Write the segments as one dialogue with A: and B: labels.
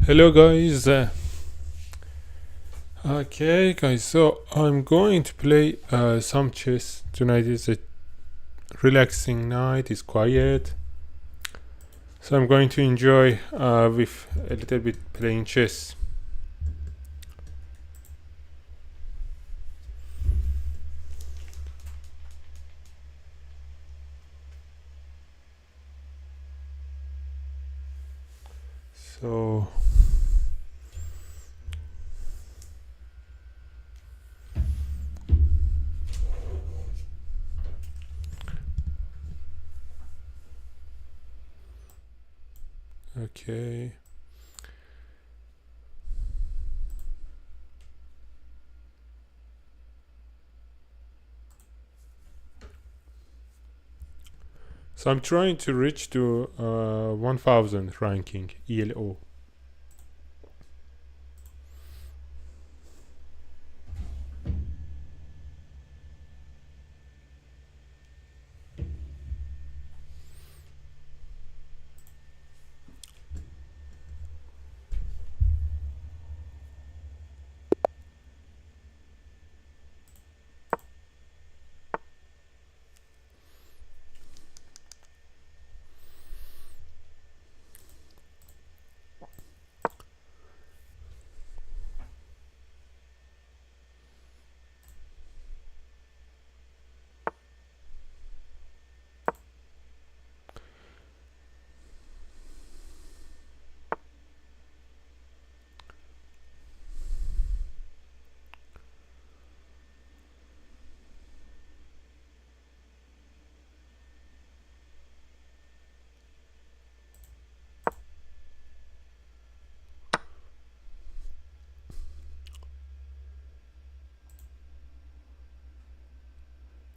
A: Hello guys. Okay guys, so I'm going to play some chess. Tonight is a relaxing night, it's quiet. So I'm going to enjoy with a little bit playing chess. So okay. So I'm trying to reach to 1000 ranking ELO.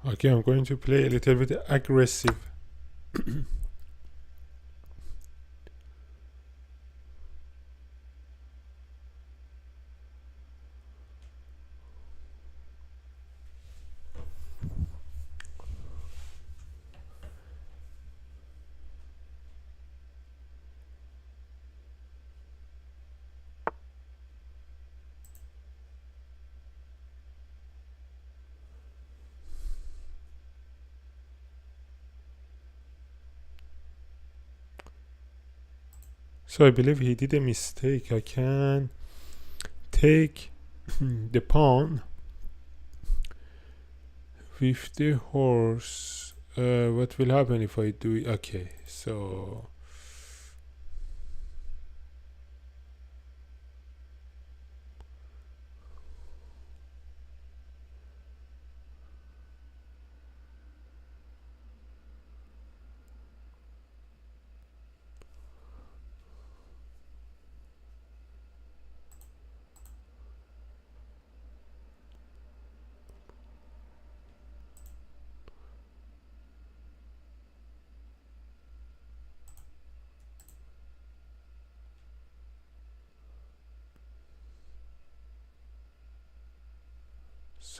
A: Okay, I'm going to play a little bit aggressive. So I believe he did a mistake. I can take the pawn with the horse. What will happen if I do it? Okay, so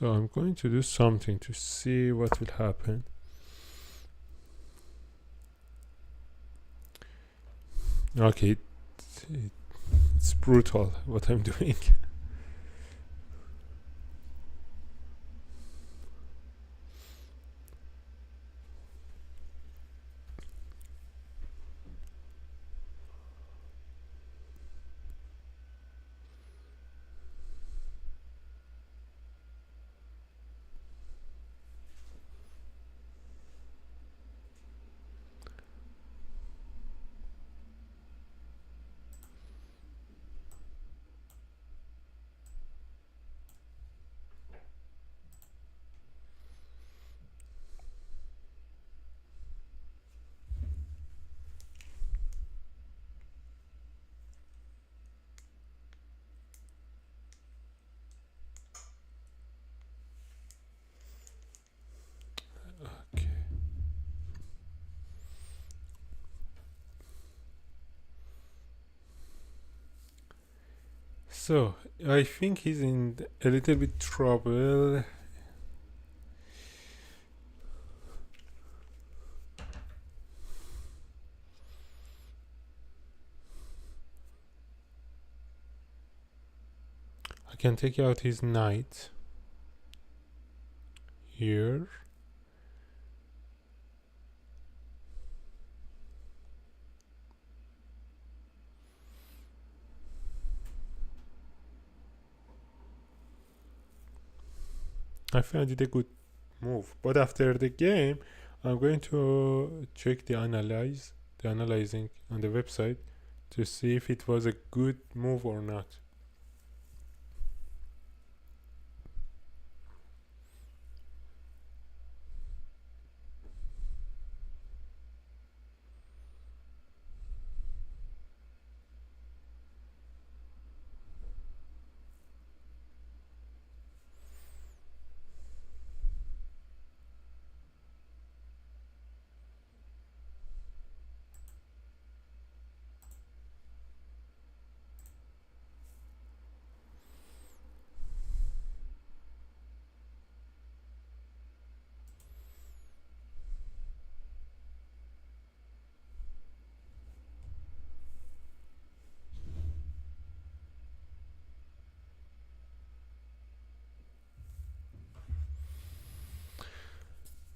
A: I'm going to do something to see what will happen. Okay, it's brutal what I'm doing. Okay. So I think he's in a little bit trouble. can take out his knight here. I found it a good move, but after the game I'm going to check the analyzing on the website to see if it was a good move or not.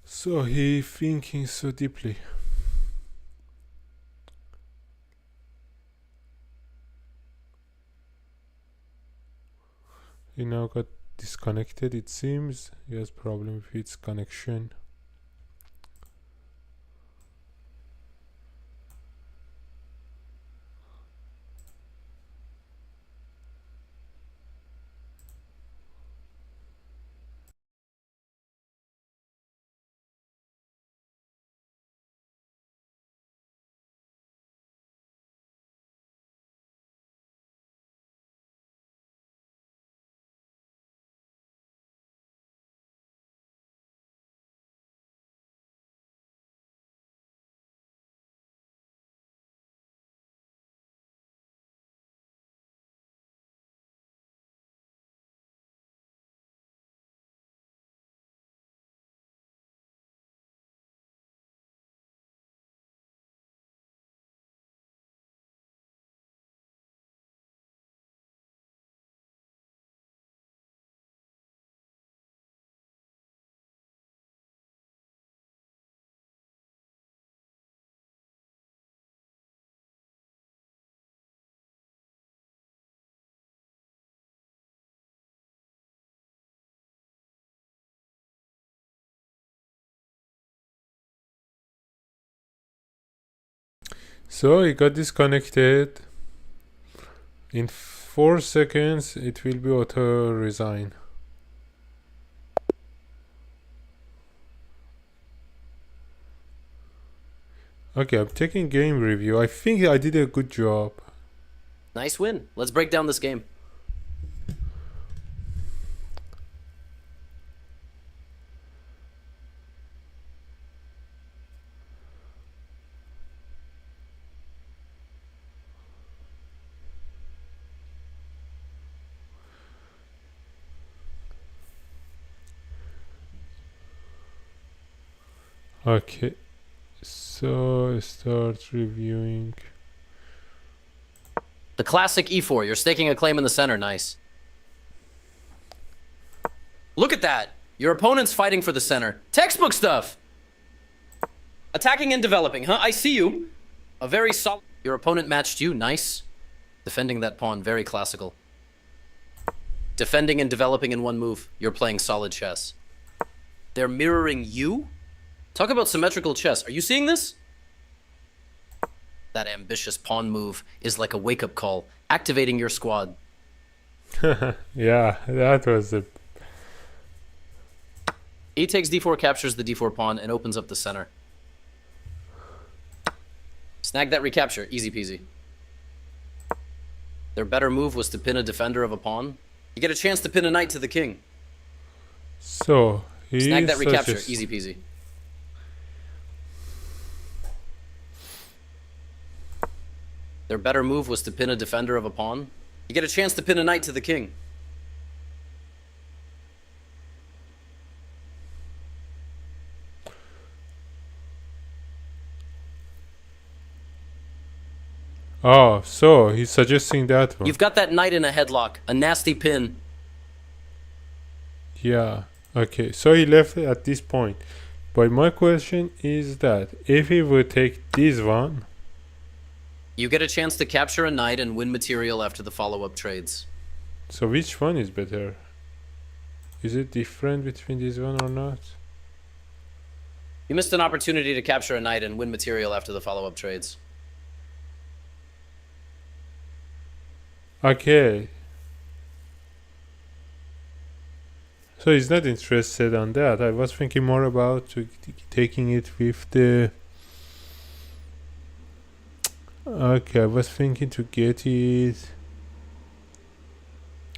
A: So he thinking so deeply. He now got disconnected, it seems. He has problem with its connection. So he got disconnected. In 4 seconds it will be auto resign. Okay, I'm taking game review. I think I did a good job.
B: Nice win. Let's break down this game.
A: Okay, so start reviewing.
B: The classic e4. You're staking a claim in the center. Nice. Look at that. Your opponent's fighting for the center. Textbook stuff. Attacking and developing, huh? I see you. A very solid... Your opponent matched you. Nice. Defending that pawn. Very classical. Defending and developing in one move. You're playing solid chess. They're mirroring you? Talk about symmetrical chess. Are you seeing this? That ambitious pawn move is like a wake-up call, activating your squad.
A: Yeah, that was a...
B: E takes d4, captures the d4 pawn, and opens up the center. Snag that recapture. Easy peasy. Their better move was to pin a defender of a pawn. You get a chance to pin a knight to the king.
A: So,
B: snag that recapture. Easy peasy. Their better move was to pin a defender of a pawn. You get a chance to pin a knight to the king.
A: Oh, so he's suggesting that one.
B: You've got that knight in a headlock, a nasty pin.
A: Yeah. Okay. So he left it at this point. But my question is that if he would take this one,
B: You get a chance to capture a knight and win material after the follow-up trades.
A: so which one is better? Is it different between this one or not?
B: You missed an opportunity to capture a knight and win material after the follow-up trades.
A: Okay. So he's not interested on that. I was thinking more about taking it with the... Okay, I was thinking to get it...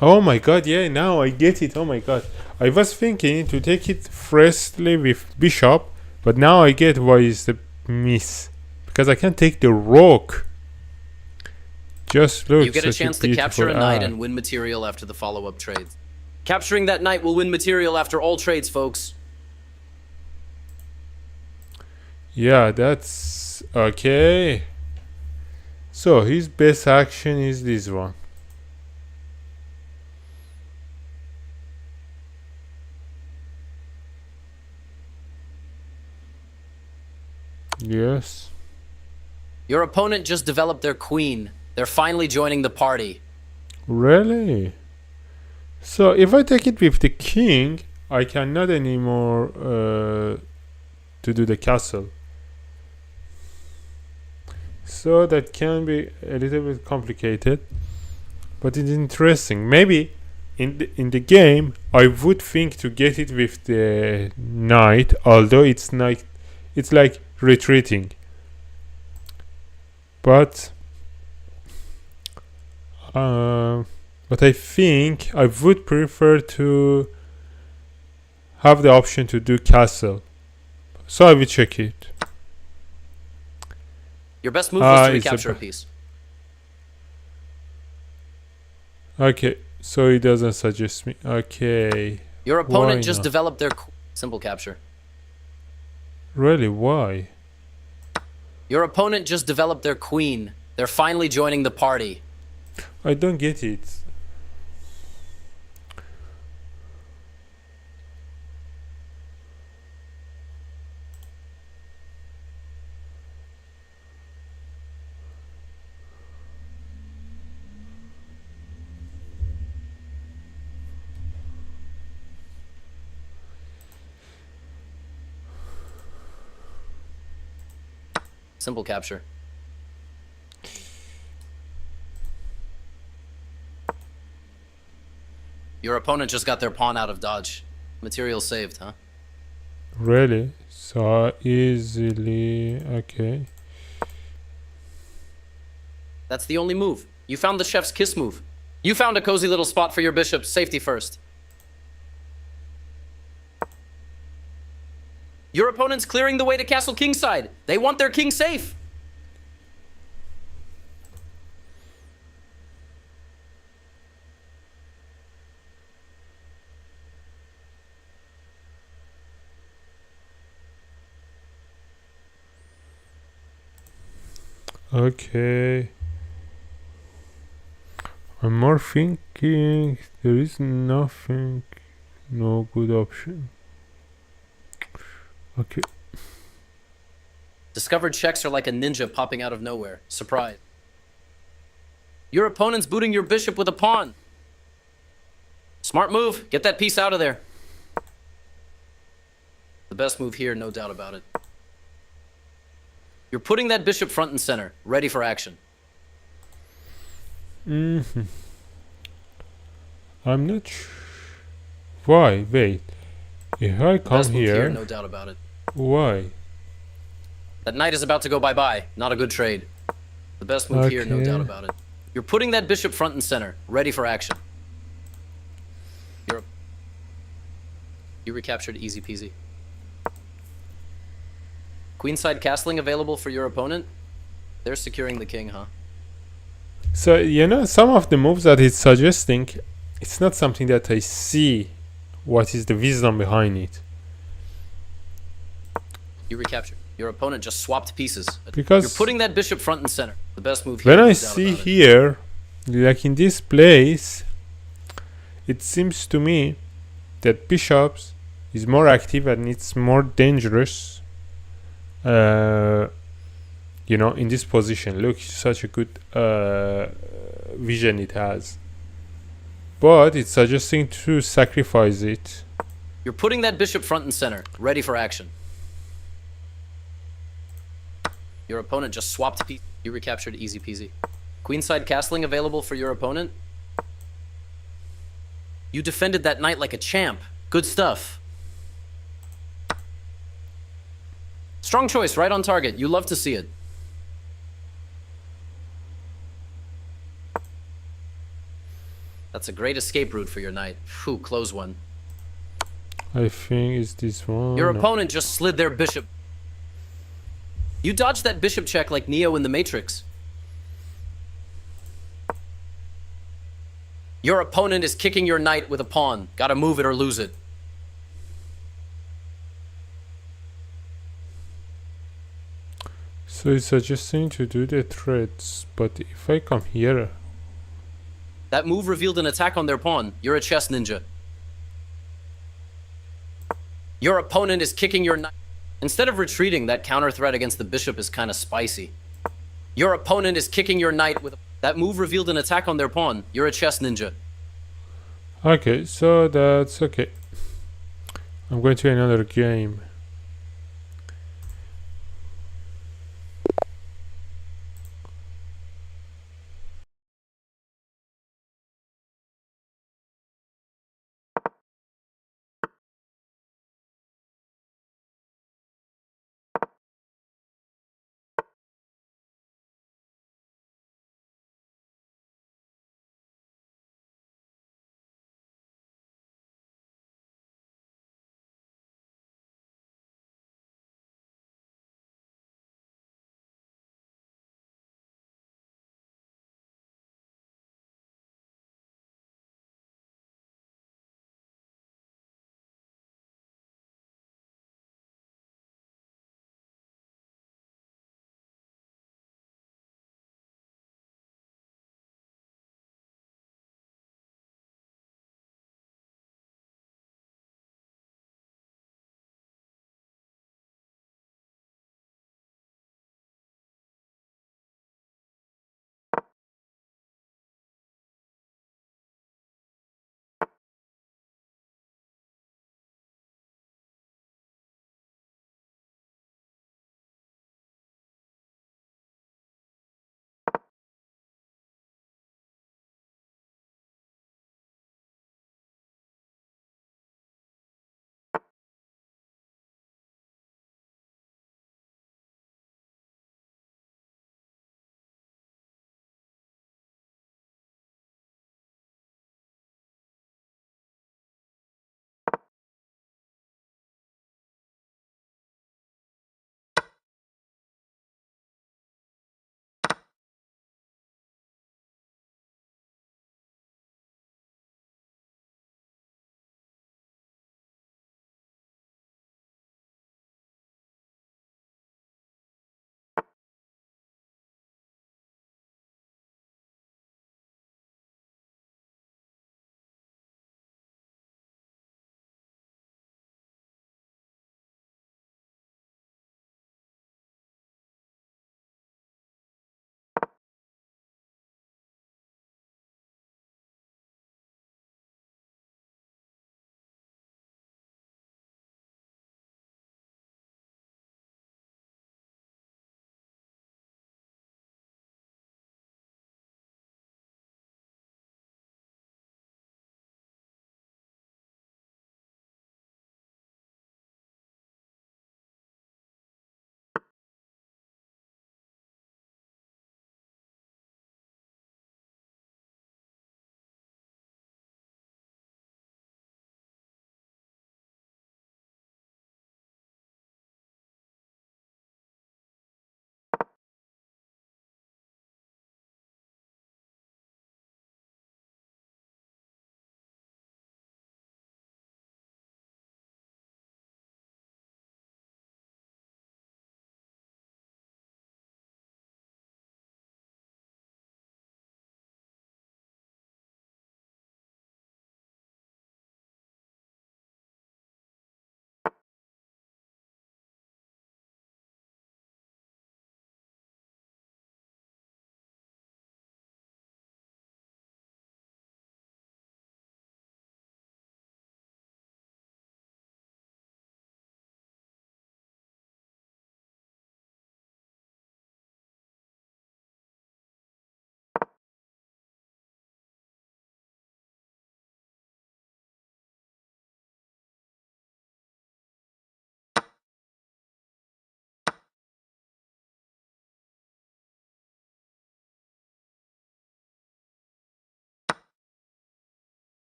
A: Oh my god, yeah, now I get it. Oh my god. I was thinking to take it firstly with bishop, but now I get why is the miss. Because I can take the rook. Just look,
B: You get a
A: such
B: chance to capture a
A: beautiful
B: knight
A: art.
B: and win material after the follow-up trades. Capturing that knight will win material after all trades, folks.
A: Yeah, that's okay. So his best action is this one. Yes.
B: Your opponent just developed their queen. They're finally joining the party.
A: Really? So if I take it with the king, I cannot anymore to do the castle. So that can be a little bit complicated, but it's interesting. Maybe in the game I would think to get it with the knight, although it's like retreating. But I think I would prefer to have the option to do castle. So I will check it.
B: Your best move was to
A: it's
B: recapture a piece.
A: Okay, so he doesn't suggest me. Okay.
B: Your opponent
A: Why
B: just
A: not?
B: developed their simple capture.
A: Really? Why?
B: Your opponent just developed their queen. They're finally joining the party.
A: I don't get it.
B: Simple capture. Your opponent just got their pawn out of dodge. Material saved, huh?
A: Really? So easily. Okay.
B: That's the only move. You found the chef's kiss move. You found a cozy little spot for your bishop. Safety first. Your opponent's clearing the way to castle kingside. They want their king safe.
A: Okay. I'm more thinking there is nothing, no good option. Okay.
B: Discovered checks are like a ninja popping out of nowhere. Surprise. Your opponent's booting your bishop with a pawn. Smart move. Get that piece out of there. The best move here, no doubt about it. You're putting that bishop front and center, ready for action.
A: I'm not why? Wait. If I
B: The
A: come
B: best move here,
A: here,
B: no doubt about it.
A: why?
B: That knight is about to go bye-bye. Not a good trade. The best move here, no
A: Okay.
B: doubt about it. You're putting that bishop front and center, ready for action. You recaptured easy peasy. Queenside castling available for your opponent? They're securing the king, huh?
A: So some of the moves that he's suggesting, it's not something that I see. What is the wisdom behind it?
B: You recaptured. Your opponent just swapped pieces.
A: Because
B: You're putting that bishop front and center. The best move here.
A: when
B: no
A: I
B: doubt
A: see
B: about it.
A: here, like in this place, it seems to me that bishops is more active and it's more dangerous. In this position. Look, such a good vision it has. But it's suggesting to sacrifice it.
B: You're putting that bishop front and center, ready for action. Your opponent just swapped a piece. You recaptured easy peasy. Queenside castling available for your opponent. You defended that knight like a champ. Good stuff. Strong choice, right on target. You love to see it. That's a great escape route for your knight. Phew, close one.
A: I think it's this one.
B: Your opponent just slid their bishop. You dodged that bishop check like Neo in the Matrix. Your opponent is kicking your knight with a pawn. Gotta move it or lose it.
A: So it's suggesting to do the threads, but if I come here...
B: That move revealed an attack on their pawn. You're a chess ninja. Your opponent is kicking your knight. Instead of retreating, that counter threat against the bishop is kind of spicy. Your opponent is kicking your knight with... That move revealed an attack on their pawn. You're a chess ninja.
A: Okay, so that's okay. I'm going to another game.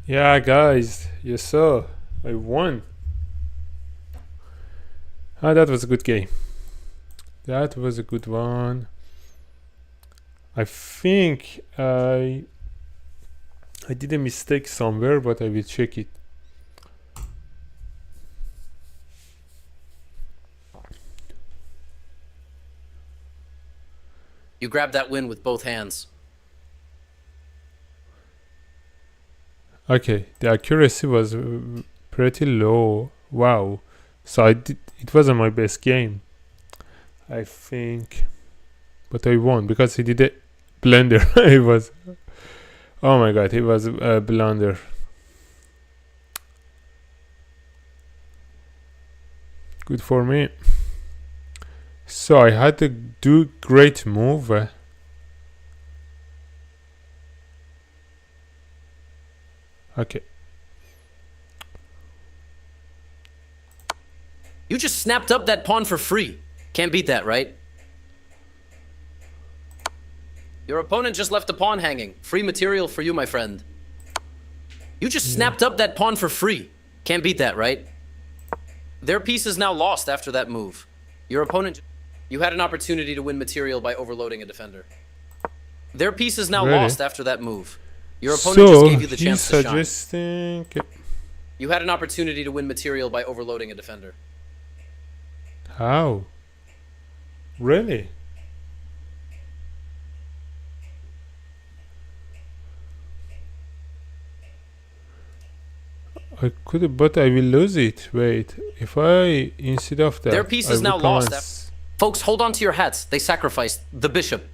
A: Yeah, guys, you saw. I won. Ah, that was a good game. That was a good one. I think I did a mistake somewhere, but I will check it.
B: You grabbed that win with both hands.
A: Okay, the accuracy was pretty low. Wow. So it wasn't my best game, I think. But I won because he did a blunder. It was, oh my god, it was a blunder. Good for me. So I had to do great move. Okay.
B: You just snapped up that pawn for free. Can't beat that, right? Your opponent just left a pawn hanging. Free material for you, my friend. You just snapped up that pawn for free. Can't beat that, right? Their piece is now lost after that move. Your opponent... You had an opportunity to win material by overloading a defender. Their piece is now
A: Really?
B: lost after that move. Your opponent just gave you the
A: he's
B: chance to shine.
A: suggesting...
B: You had an opportunity to win material by overloading a defender.
A: How? Really? I could, but I will lose it. Wait, if I, instead of that,
B: Their piece
A: I
B: is now
A: will come
B: lost.
A: and
B: Folks, hold on to your hats. They sacrificed the bishop.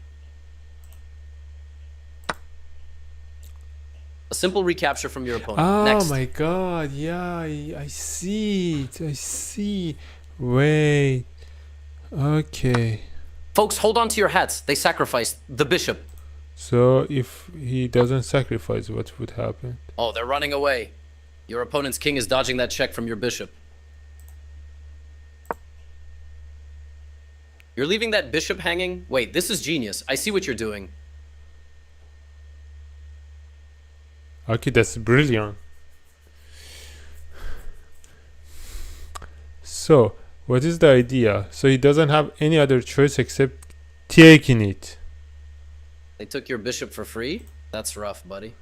B: A simple recapture from your opponent.
A: Oh
B: Next.
A: my god, yeah, I see it. I see. Wait. Okay.
B: Folks, hold on to your hats. They sacrificed the bishop.
A: So if he doesn't sacrifice, what would happen?
B: Oh, they're running away. Your opponent's king is dodging that check from your bishop. You're leaving that bishop hanging? Wait, this is genius. I see what you're doing.
A: Okay, that's brilliant. So, what is the idea? So he doesn't have any other choice except taking it.
B: They took your bishop for free? That's rough, buddy.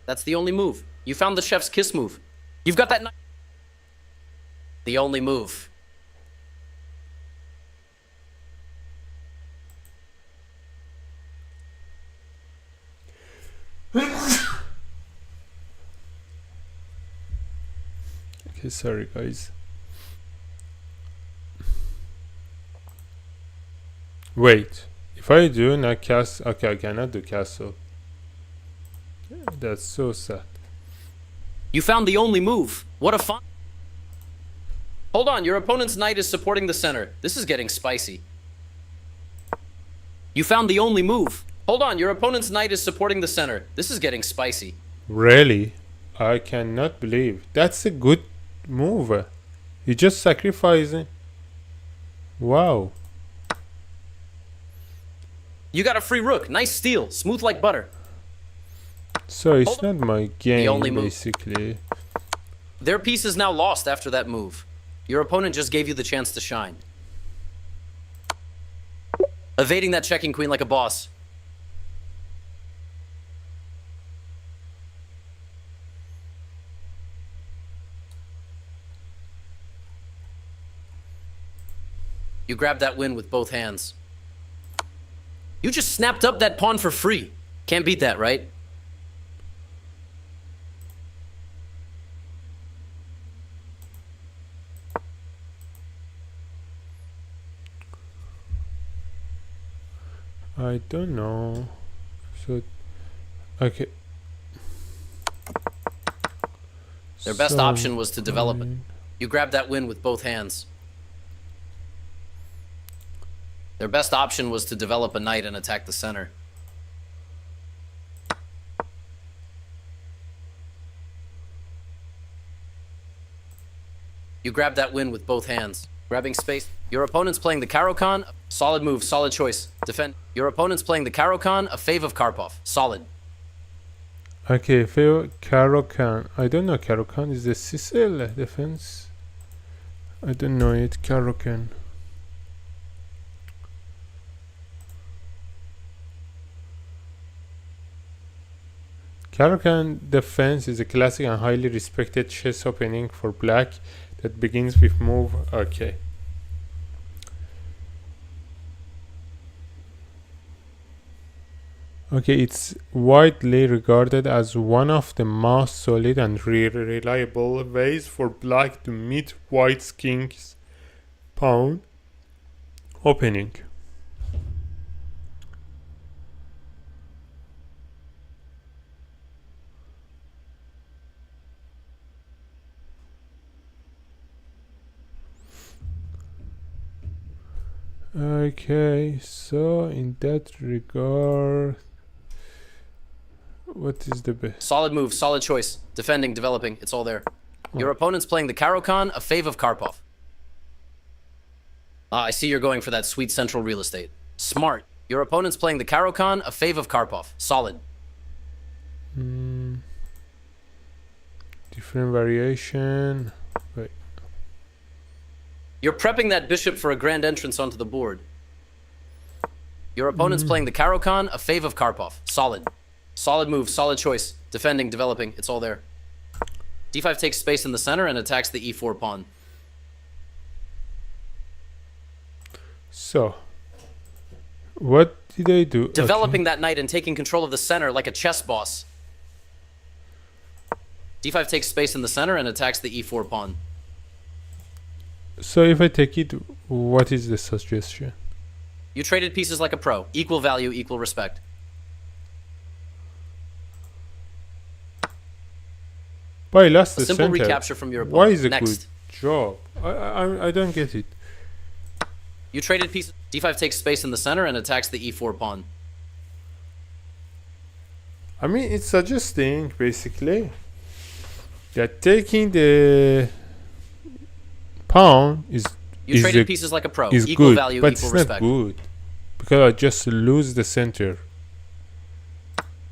B: That's the only move. You found the chef's kiss move. You've got that knife. The only move.
A: Okay, sorry guys. Wait, if I do not castle, okay, I cannot do castle. That's so sad.
B: You found the only move. What a fun. Hold on, your opponent's knight is supporting the center. This is getting spicy. You found the only move. Hold on, your opponent's knight is supporting the center. This is getting spicy.
A: Really? I cannot believe. That's a good move. You just sacrificing. Wow.
B: You got a free rook. Nice steal. Smooth like butter.
A: So it's not my game,
B: only move.
A: basically.
B: Their piece is now lost after that move. Your opponent just gave you the chance to shine. Evading that checking queen like a boss. You grabbed that win with both hands. You just snapped up that pawn for free. Can't beat that, right?
A: I don't know. So, okay.
B: Their best
A: So,
B: option was to develop it. You grabbed that win with both hands. Their best option was to develop a knight and attack the center. You grabbed that win with both hands. Grabbing space. Your opponent's playing the Caro-Kann. Solid move, solid choice. Defend. Your opponent's playing the Caro-Kann, a fave of Karpov. Solid.
A: Okay, Karokan. I don't know Karokan. Is the Sicil defense? I don't know it. Karokan. Karokan defense is a classic and highly respected chess opening for black that begins with move. Okay. Okay, it's widely regarded as one of the most solid and reliable ways for black to meet white's king's pawn opening. Okay, so in that regard, what is the best?
B: Solid move, solid choice. Defending, developing, it's all there. Your opponent's playing the Caro-Kann, a fave of Karpov. Ah, I see you're going for that sweet central real estate. Smart. Your opponent's playing the Caro-Kann, a fave of Karpov. Solid.
A: Different variation. Wait.
B: You're prepping that bishop for a grand entrance onto the board. Your opponent's playing the Caro-Kann, a fave of Karpov. Solid. Solid move, solid choice. Defending, developing, it's all there. d5 takes space in the center and attacks the e4 pawn.
A: So, what did I do?
B: Developing that knight and taking control of the center like a chess boss. d5 takes space in the center and attacks the e4 pawn.
A: So if I take it, what is the suggestion?
B: You traded pieces like a pro. Equal value, equal respect.
A: But I lost the
B: simple
A: center.
B: Recapture from your opponent.
A: Why is it
B: Next.
A: good job? I don't get it.
B: You traded pieces. d5 takes space in the center and attacks the e4 pawn.
A: I mean, it's suggesting basically that taking the pawn is
B: You traded pieces like a pro.
A: is
B: Equal
A: good,
B: value,
A: but
B: equal
A: it's
B: respect.
A: not good because I just lose the center.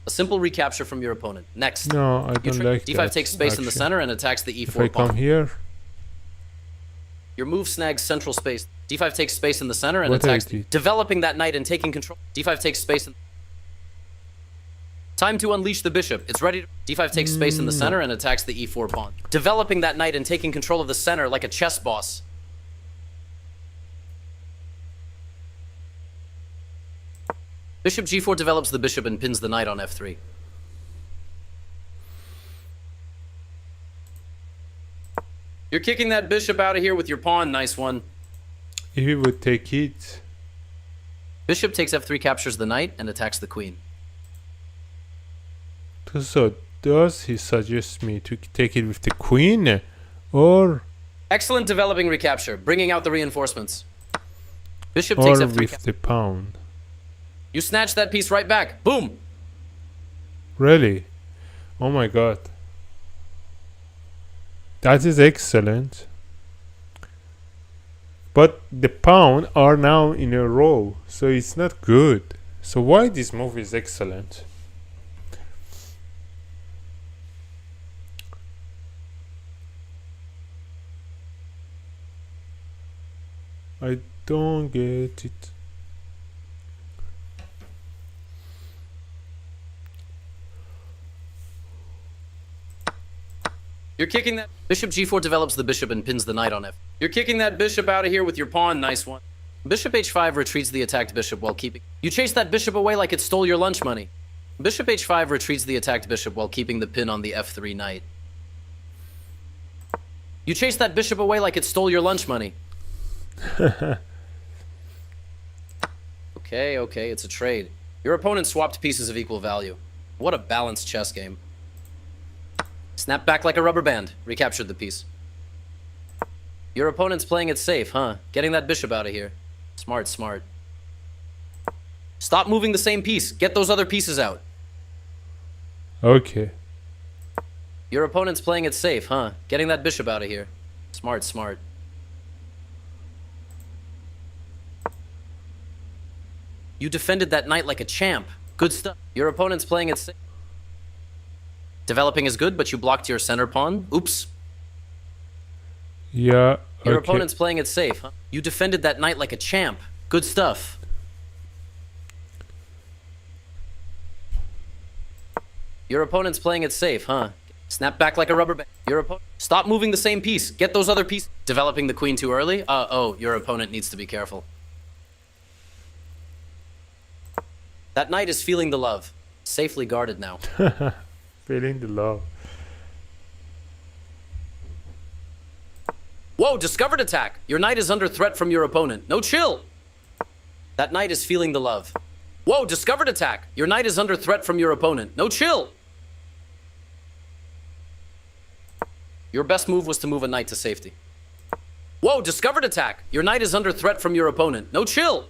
B: A simple recapture from your opponent. Next.
A: No, I don't like
B: d5
A: that.
B: takes space in the
A: actually.
B: center and attacks the
A: If
B: e4
A: I
B: pawn.
A: come here,
B: Your move snags central space. d5 takes space in the center and
A: What I
B: attacks.
A: did?
B: Developing that knight and taking control. d5 takes space. Time to unleash the bishop. It's ready. d5 takes space in the center and attacks the e4 pawn. Developing that knight and taking control of the center like a chess boss. Bishop g4 develops the bishop and pins the knight on f3. You're kicking that bishop out of here with your pawn. Nice one.
A: if we would take it,
B: Bishop takes f3, captures the knight, and attacks the queen.
A: so does he suggest me to take it with the queen, or
B: Excellent developing recapture, bringing out the reinforcements. Bishop takes f3.
A: with the pawn?
B: You snatch that piece right back. Boom!
A: Really? Oh my god. That is excellent. But the pawn are now in a row, so it's not good. So why this move is excellent? I don't get it.
B: You're kicking that. Bishop g4 develops the bishop and pins the knight on f. You're kicking that bishop out of here with your pawn. Nice one. Bishop h5 retreats the attacked bishop while keeping. You chase that bishop away like it stole your lunch money. Bishop h5 retreats the attacked bishop while keeping the pin on the f3 knight. You chase that bishop away like it stole your lunch money. Okay, it's a trade. Your opponent swapped pieces of equal value. What a balanced chess game. Snap back like a rubber band. Recaptured the piece. Your opponent's playing it safe, huh? Getting that bishop out of here. Smart. Stop moving the same piece. Get those other pieces out.
A: Okay.
B: Your opponent's playing it safe, huh? Getting that bishop out of here. Smart. You defended that knight like a champ. Good stuff. Your opponent's playing it safe. Developing is good, but you blocked your center pawn. Oops.
A: Yeah.
B: Your
A: Okay.
B: opponent's playing it safe, huh? You defended that knight like a champ. Good stuff. Your opponent's playing it safe, huh? Snap back like a rubber band. Your opponent. Stop moving the same piece. Get those other pieces. Developing the queen too early? Oh, your opponent needs to be careful. That knight is feeling the love. Safely guarded now.
A: Feeling the love.
B: Whoa, discovered attack. Your knight is under threat from your opponent. No, chill. That knight is feeling the love. Whoa, discovered attack. Your knight is under threat from your opponent. No, chill. Your best move was to move a knight to safety. Whoa, discovered attack. Your knight is under threat from your opponent. No, chill.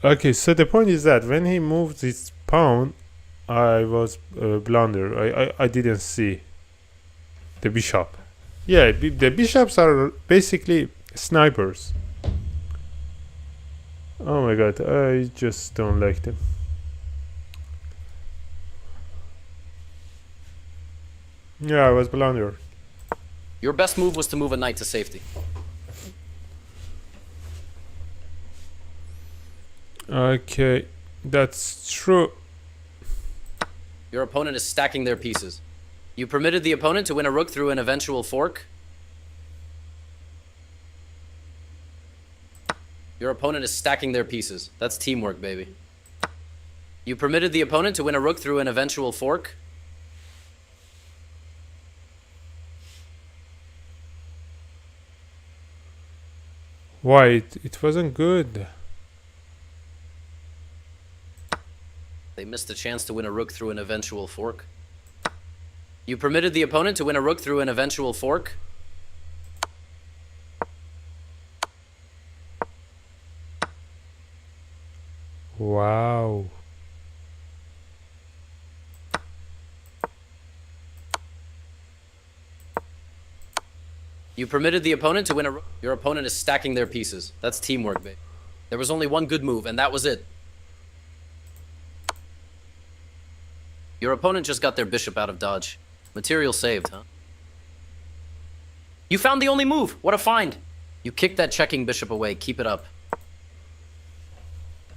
A: Okay, so the point is that when he moved his pawn, I was blunder. I didn't see the bishop. Yeah, the bishops are basically snipers. Oh my god, I just don't like them. Yeah, I was blunder.
B: Your best move was to move a knight to safety.
A: Okay, that's true.
B: Your opponent is stacking their pieces. You permitted the opponent to win a rook through an eventual fork. Your opponent is stacking their pieces. That's teamwork, baby. You permitted the opponent to win a rook through an eventual fork.
A: Why? It wasn't good.
B: They missed a chance to win a rook through an eventual fork. You permitted the opponent to win a rook through an eventual fork.
A: Wow.
B: You permitted the opponent to win a rook. Your opponent is stacking their pieces. That's teamwork, babe. There was only one good move, and that was it. Your opponent just got their bishop out of dodge. Material saved, huh? You found the only move. What a find. You kicked that checking bishop away. Keep it up.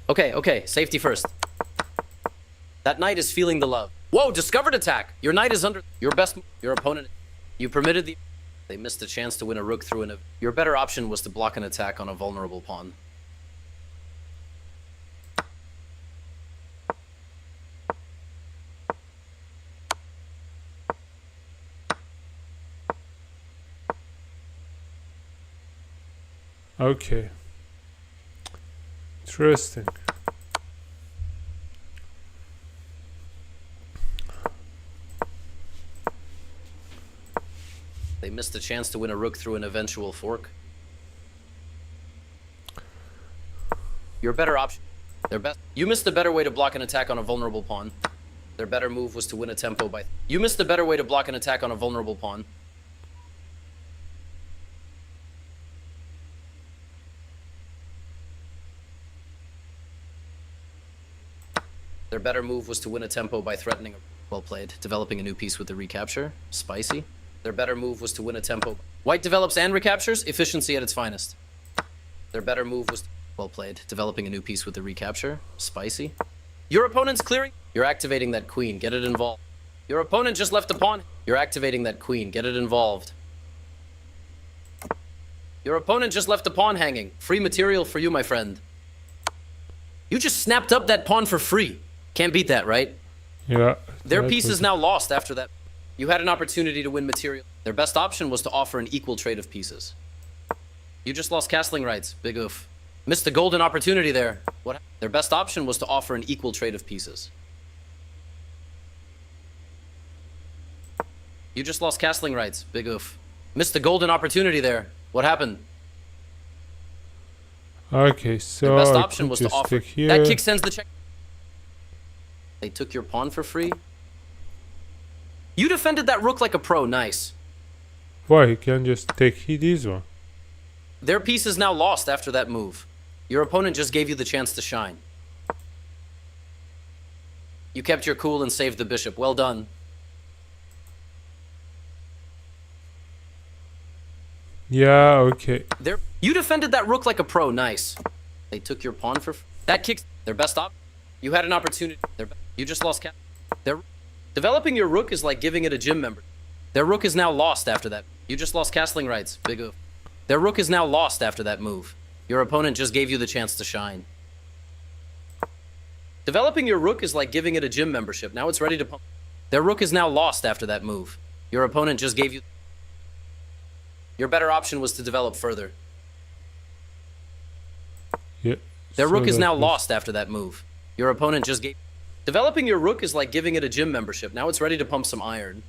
B: Okay, safety first. That knight is feeling the love. Whoa, discovered attack. Your knight is under your best. Your opponent. You permitted the. They missed a chance to win a rook through an. Your better option was to block an attack on a vulnerable pawn.
A: Okay. Interesting.
B: They missed a chance to win a rook through an eventual fork. Your better option. Their best. You missed a better way to block an attack on a vulnerable pawn. Their better move was to win a tempo by. You missed a better way to block an attack on a vulnerable pawn. Their better move was to win a tempo by threatening. Well played. Developing a new piece with the recapture. Spicy. Their better move was to win a tempo. White develops and recaptures. Efficiency at its finest. Their better move was. Well played. Developing a new piece with the recapture. Spicy. Your opponent's clearing. You're activating that queen. Get it involved. Your opponent just left a pawn. You're activating that queen. Get it involved. Your opponent just left a pawn hanging. Free material for you, my friend. You just snapped up that pawn for free. Can't beat that, right?
A: Yeah.
B: Their piece is now lost after that. You had an opportunity to win material. Their best option was to offer an equal trade of pieces. You just lost castling rights. Big oof. Missed the golden opportunity there. What? Their best option was to offer an equal trade of pieces. You just lost castling rights. Big oof. Missed the golden opportunity there. What happened?
A: Okay, so
B: Their best
A: I
B: option
A: could
B: was to
A: just
B: offer.
A: stick here.
B: That kick sends the check. They took your pawn for free. You defended that rook like a pro. Nice.
A: Why he can just take this one?
B: Their piece is now lost after that move. Your opponent just gave you the chance to shine. You kept your cool and saved the bishop. Well done.
A: Yeah, okay.
B: You defended that rook like a pro. Nice. They took your pawn for that kicks their best op. You had an opportunity. You just lost cap. Developing your rook is like giving it a gym member. Their rook is now lost after that. You just lost castling rights. Big oof. Their rook is now lost after that move. Your opponent just gave you the chance to shine. Developing your rook is like giving it a gym membership. Now it's ready to pump. Their rook is now lost after that move. Your opponent just gave you... Your better option was to develop further.
A: Yeah.
B: Their
A: so
B: rook is
A: that
B: now
A: was-
B: lost after that move. Your opponent just gave... Developing your rook is like giving it a gym membership. Now it's ready to pump some iron.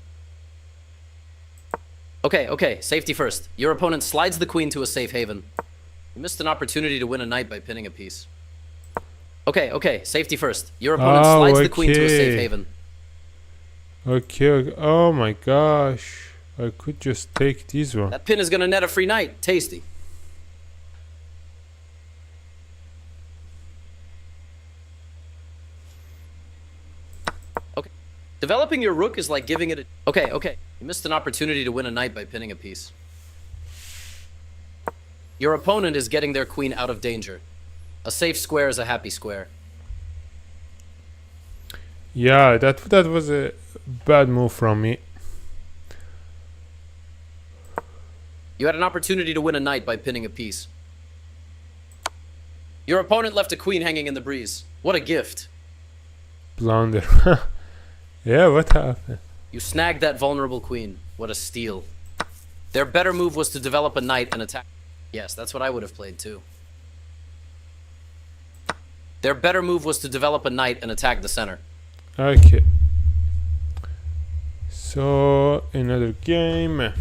B: Okay, safety first. Your opponent slides the queen to a safe haven. You missed an opportunity to win a knight by pinning a piece. Okay, safety first. Your opponent slides the queen to a safe
A: okay.
B: haven.
A: Okay. Oh my gosh. I could just take this one.
B: That pin is gonna net a free knight. Tasty. Okay. Developing your rook is like giving it a... Okay. You missed an opportunity to win a knight by pinning a piece. Your opponent is getting their queen out of danger. A safe square is a happy square.
A: Yeah, that was a bad move from me.
B: You had an opportunity to win a knight by pinning a piece. Your opponent left a queen hanging in the breeze. What a gift.
A: Blunder. Yeah, what happened?
B: You snagged that vulnerable queen. What a steal. Their better move was to develop a knight and attack. Yes, that's what I would have played too. Their better move was to develop a knight and attack the center.
A: Okay. So another game.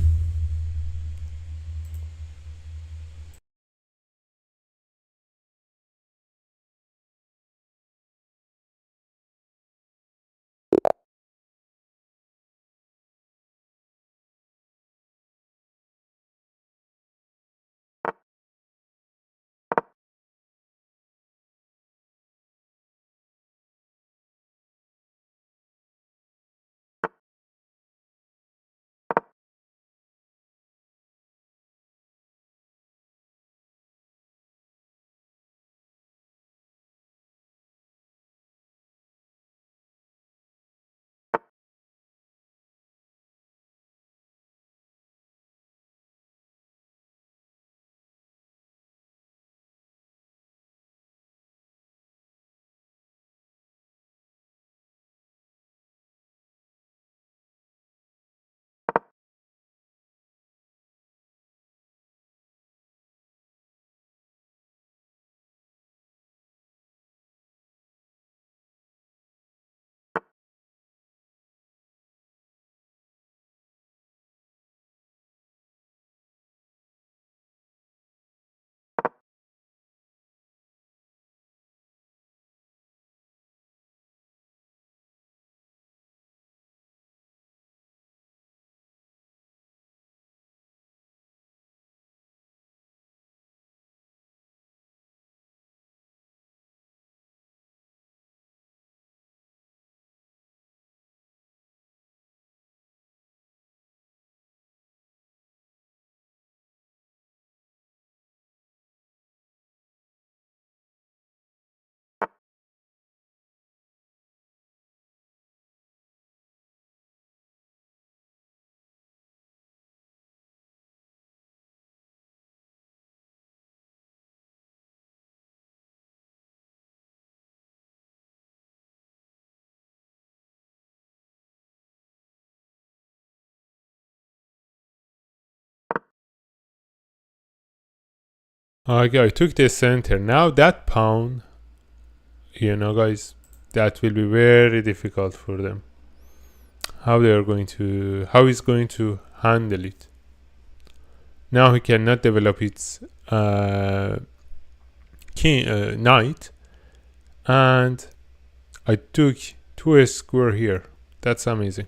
A: Okay, I took the center. Now that pawn, guys, that will be very difficult for them. How he's going to handle it. Now he cannot develop its king, knight, and I took 2 square here. That's amazing.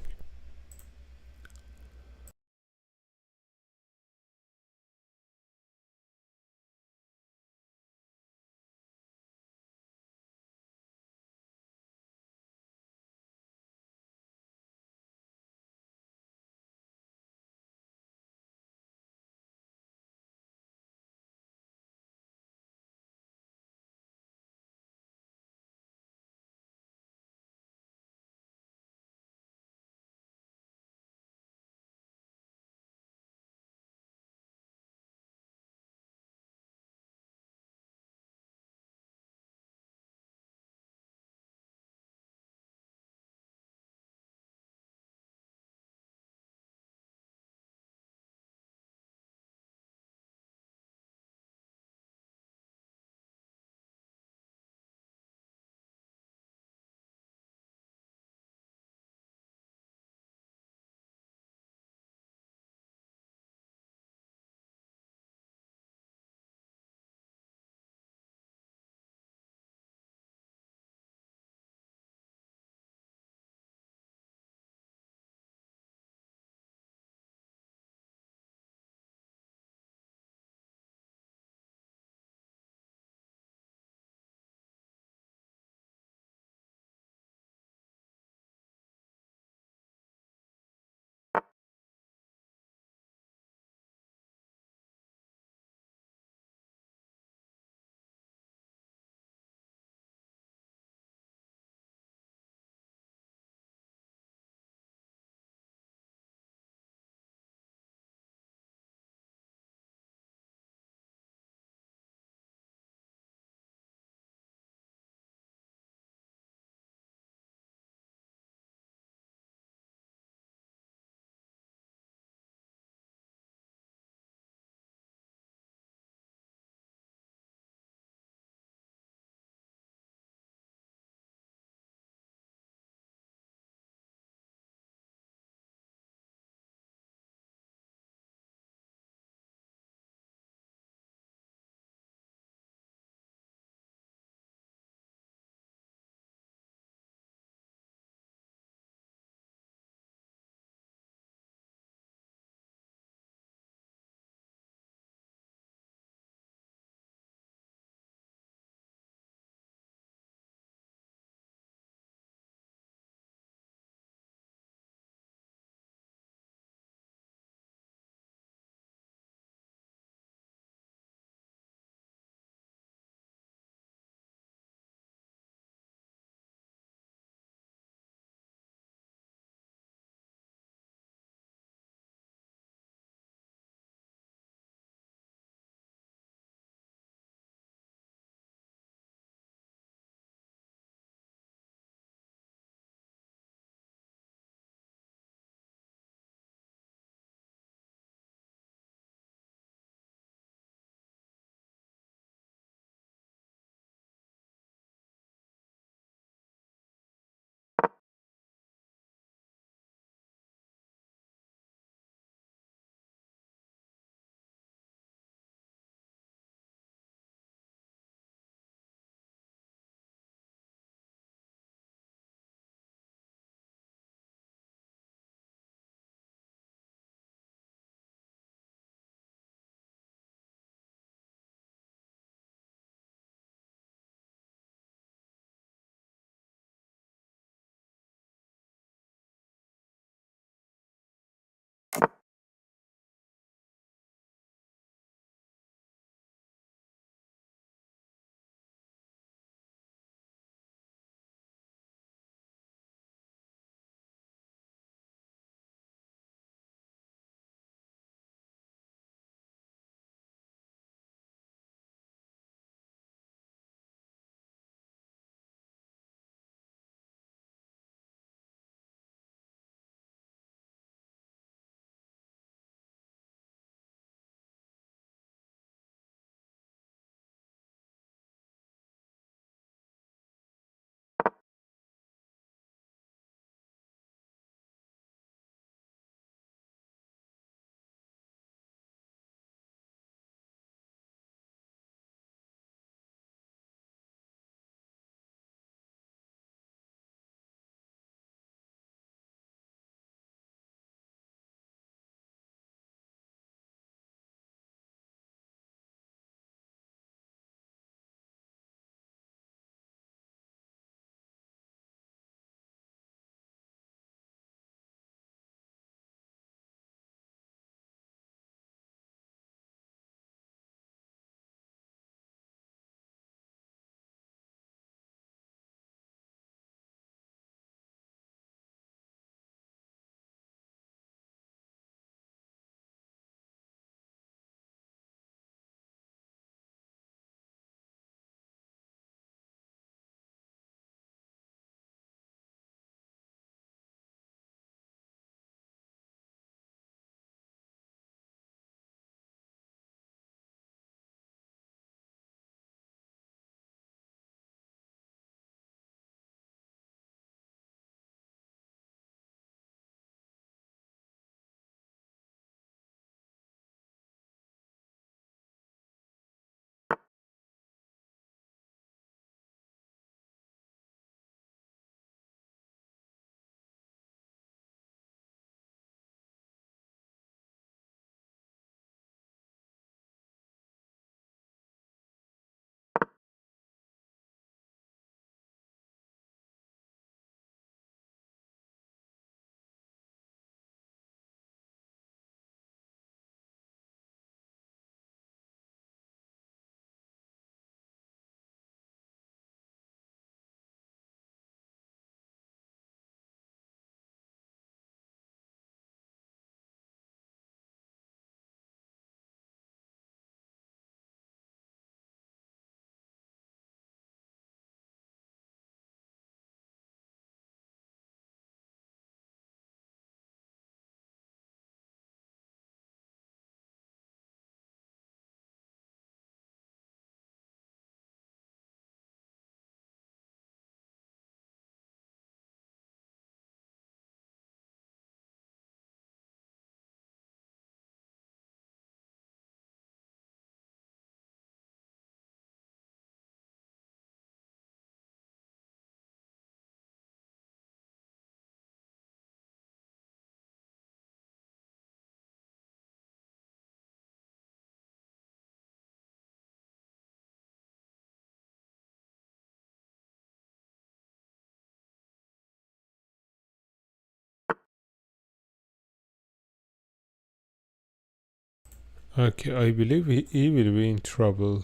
A: Okay, I believe he will be in trouble.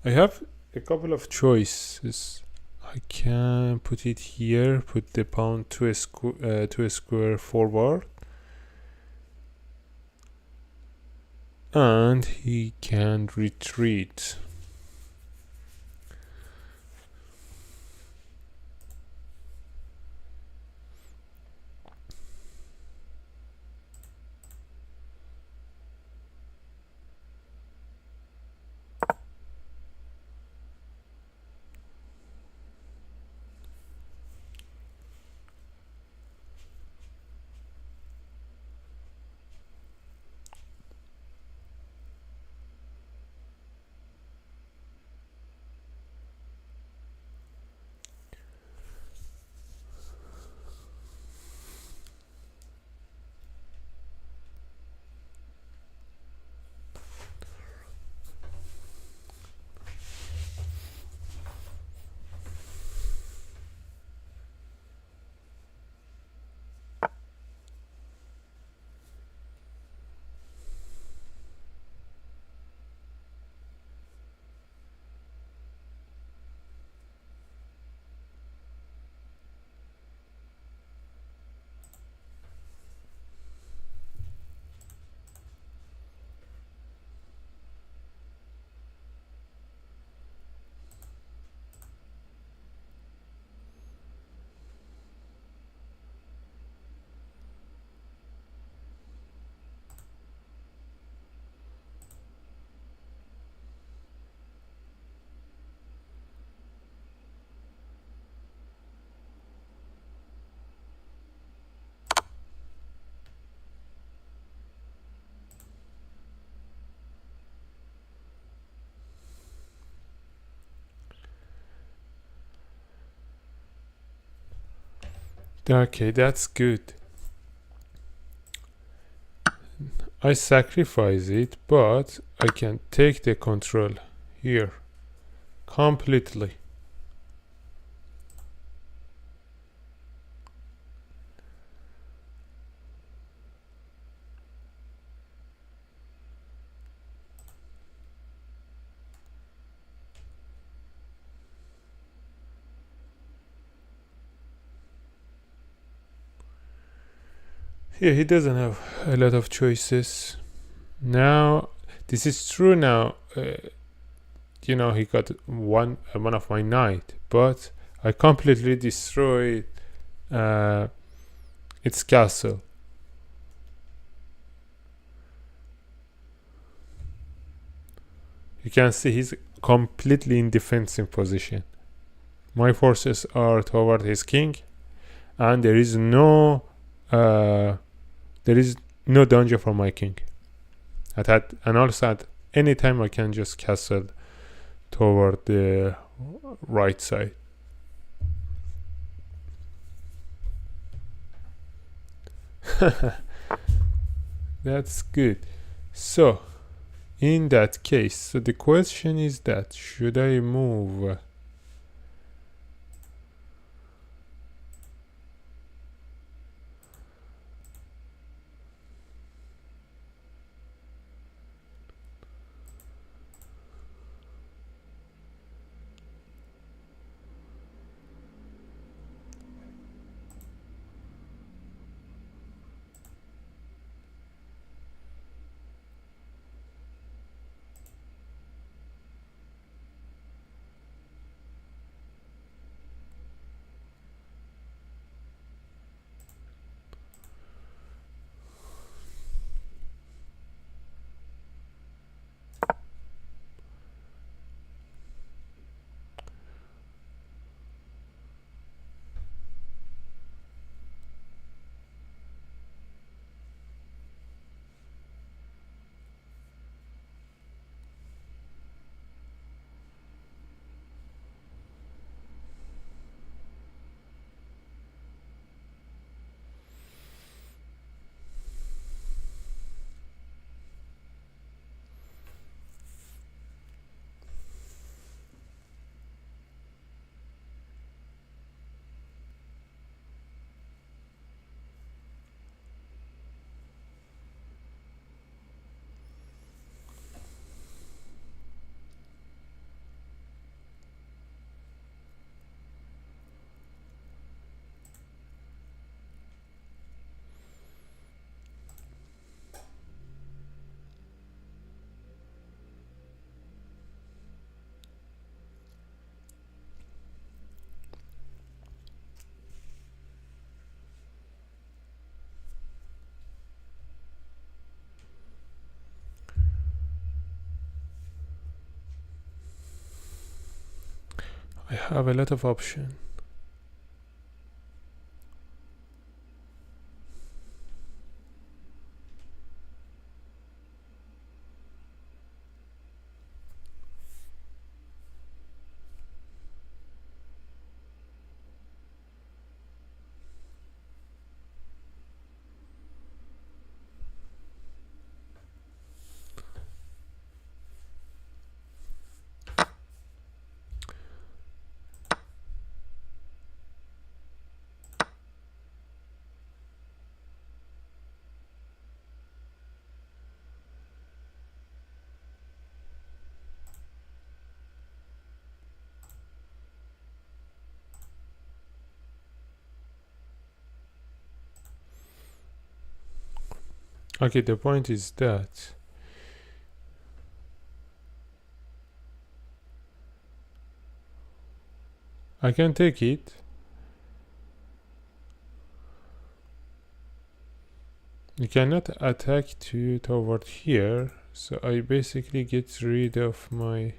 A: I have a couple of choices. I can put it here, put the pawn to a square forward, and he can retreat. Okay, that's good. I sacrifice it, but I can take the control here completely. Here he doesn't have a lot of choices. Now, this is true now. He got one of my knight, but I completely destroyed its castle. You can see he's completely in defensive position. My forces are toward his king, and there is no danger for my king. And also at any time I can just castle toward the right side. That's good. So in that case, so the question is that should I move I have a lot of options. Okay, the point is that I can take it. You cannot attack toward here, so I basically get rid of my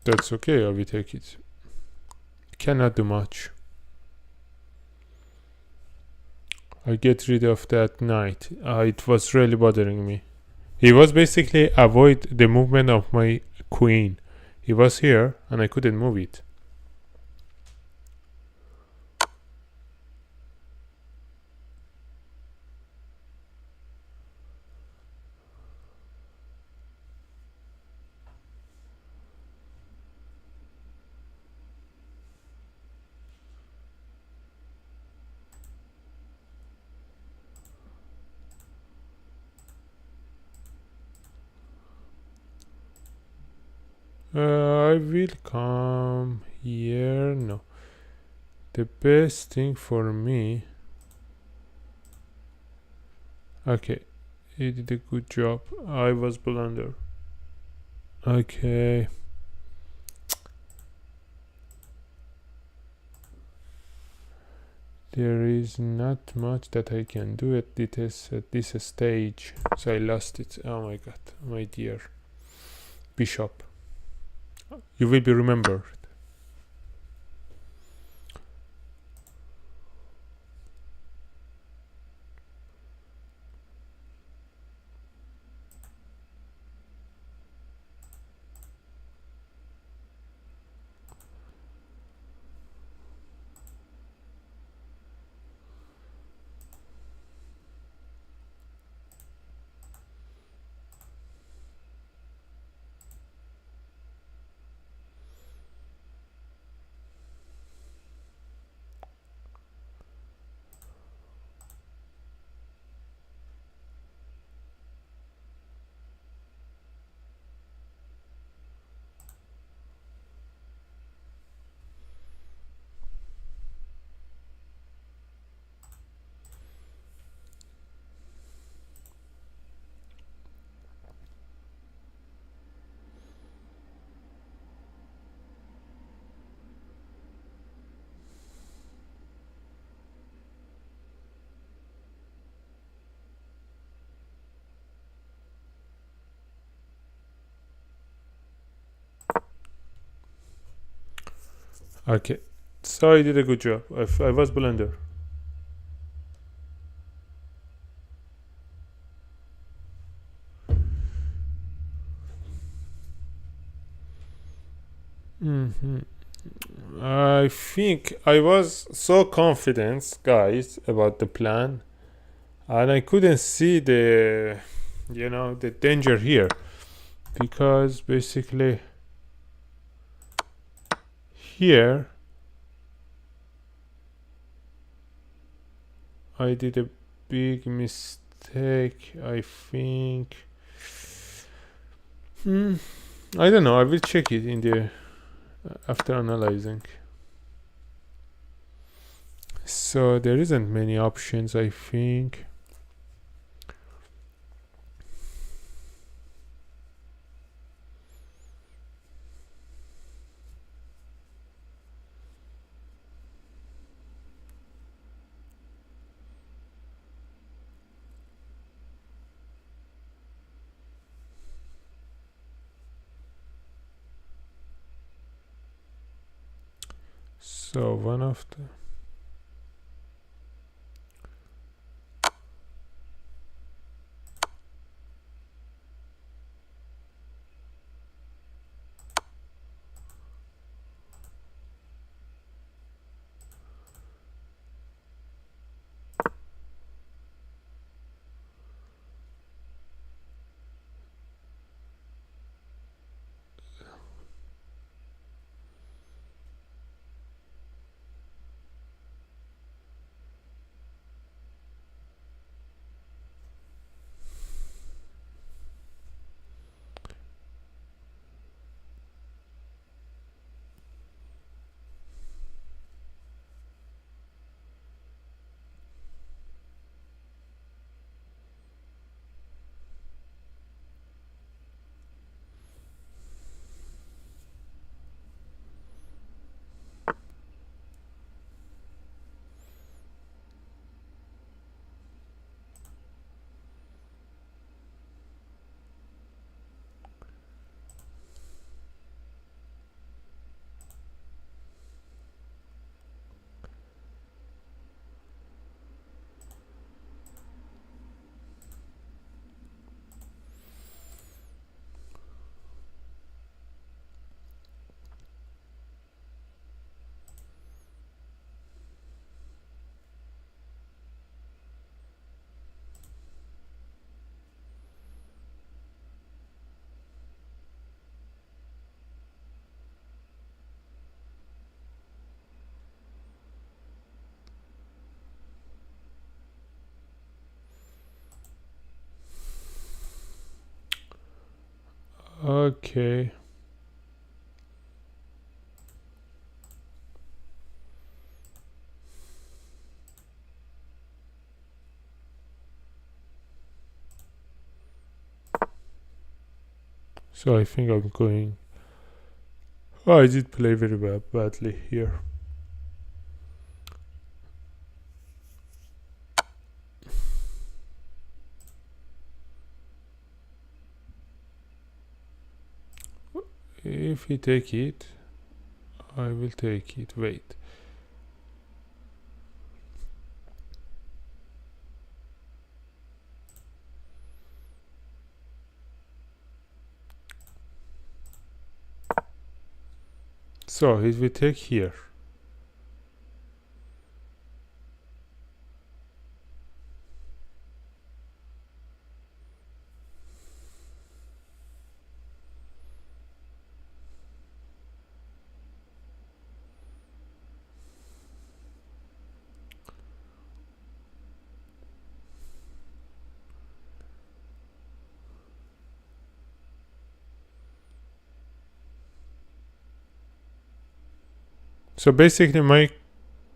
A: that's okay, I will take it. Cannot do much. I get rid of that knight. It was really bothering me. He was basically avoid the movement of my queen. He was here and I couldn't move it. I will come here. No. The best thing for me. Okay. He did a good job. I was blunder. Okay. There is not much that I can do at this stage. So I lost it. Oh my god. My dear. Bishop. You will be remembered. Okay. So I did a good job. I was blunder. I think I was so confident, guys, about the plan, and I couldn't see the danger here, because basically here I did a big mistake, I think. I don't know, I will check it in the after analyzing. So there isn't many options, I think. So one of the okay. So I think I'm going. Oh, I did play very badly here. If he take it, I will take it. Wait. So if we take here. So basically my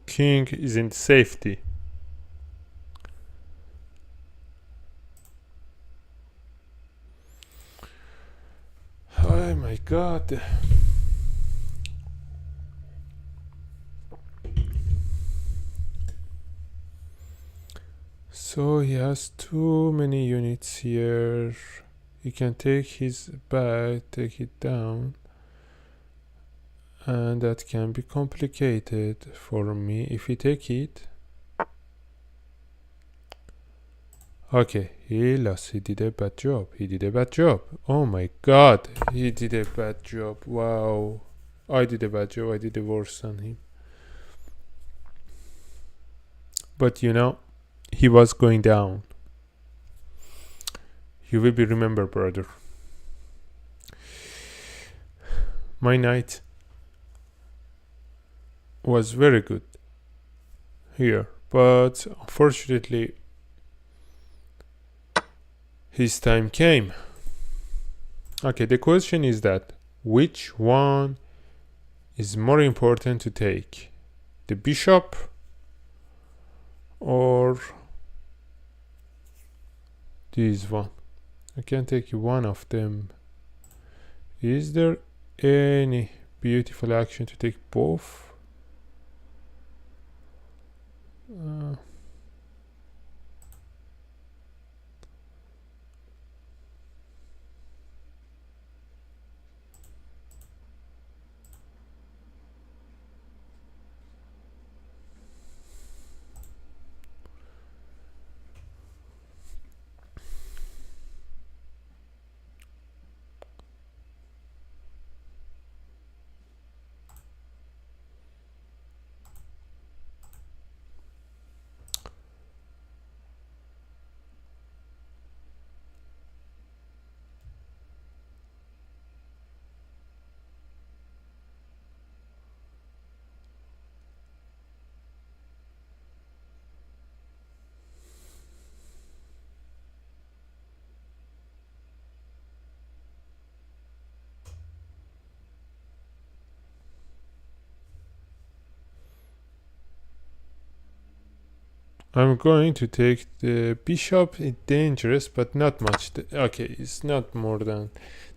A: king is in safety. Oh my god. So he has too many units here. He can take his back, take it down. And that can be complicated for me if he take it. Okay, he lost. He did a bad job. He did a bad job. Oh my god, he did a bad job. Wow. I did a bad job. I did a worse than him. But you know, he was going down. You will be remembered, brother. My knight was very good here, but unfortunately his time came. Okay, the question is that which one is more important to take? The bishop or this one? I can take one of them. Is there any beautiful action to take both? I'm going to take the bishop. It's dangerous, but not much. Okay, it's not more than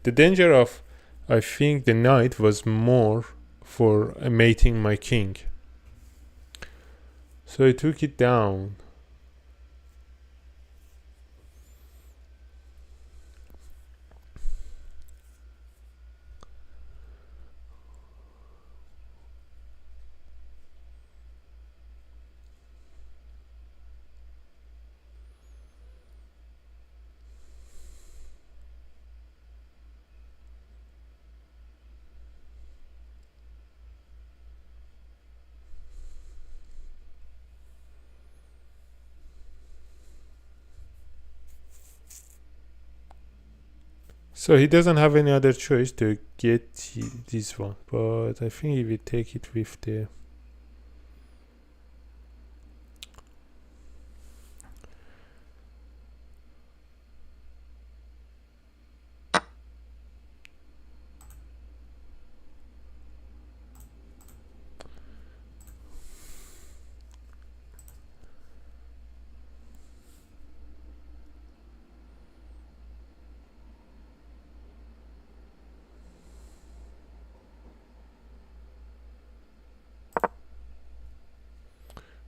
A: the danger of. I think the knight was more for mating my king. So I took it down. So he doesn't have any other choice to get this one, but I think he will take it with the.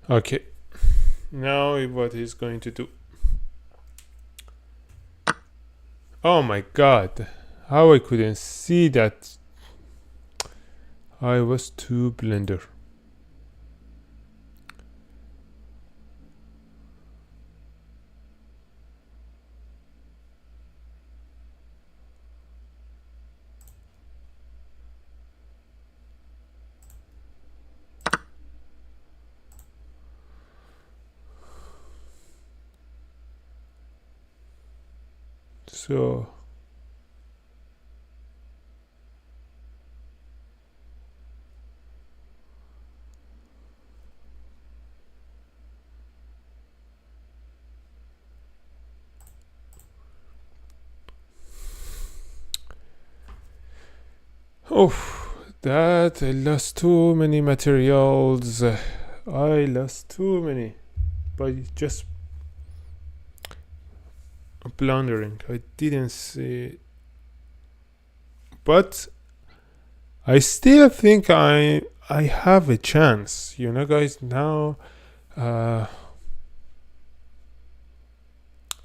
A: Okay, now what he's going to do. Oh my god, how I couldn't see that. I was too blender. So that I lost too many materials. I lost too many by just blundering. I didn't see, but I still think I have a chance. You know, guys. Now, I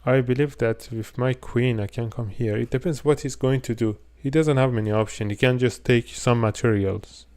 A: believe that with my queen, I can come here. It depends what he's going to do. He doesn't have many options. He can just take some materials.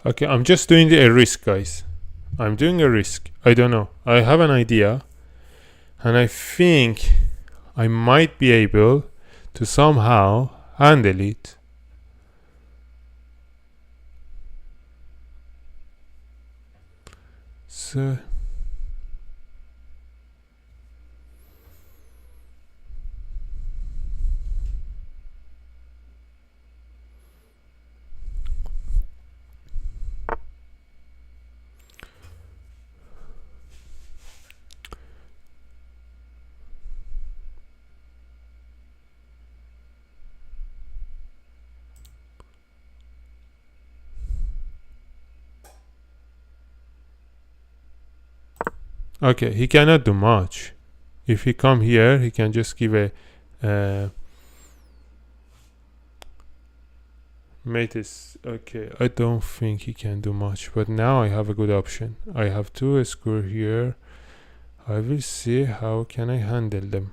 A: Okay, I'm just doing a risk, guys. I'm doing a risk. I don't know. I have an idea, and I think I might be able to somehow handle it. So okay, he cannot do much. If he come here, he can just give a mate is okay. I don't think he can do much, but now I have a good option. I have two square here. I will see how can I handle them.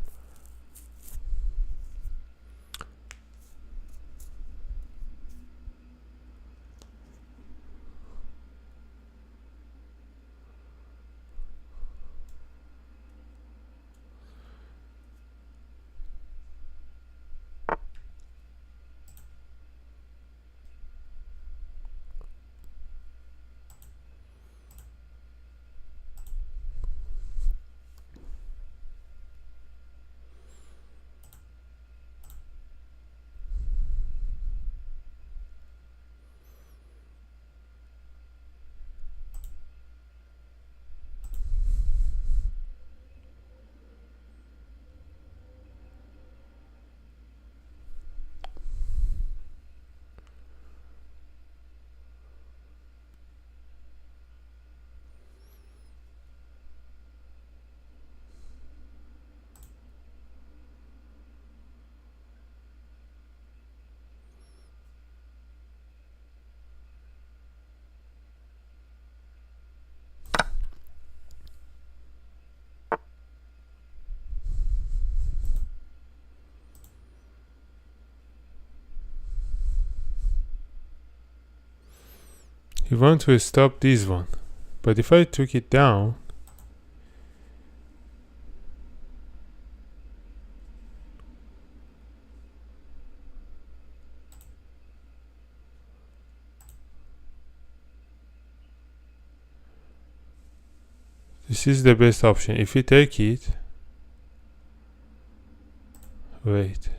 A: He want to stop this one, but if I took it down, this is the best option. If we take it, wait.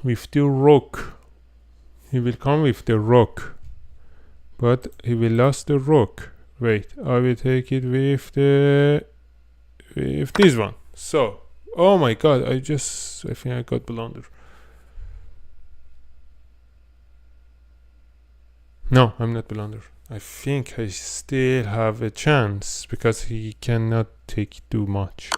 A: With the rook, he will come with the rook, but he will lose the rook. Wait, I will take it with this one. So, oh my god, I think I got blunder. No, I'm not blunder. I think I still have a chance because he cannot take too much.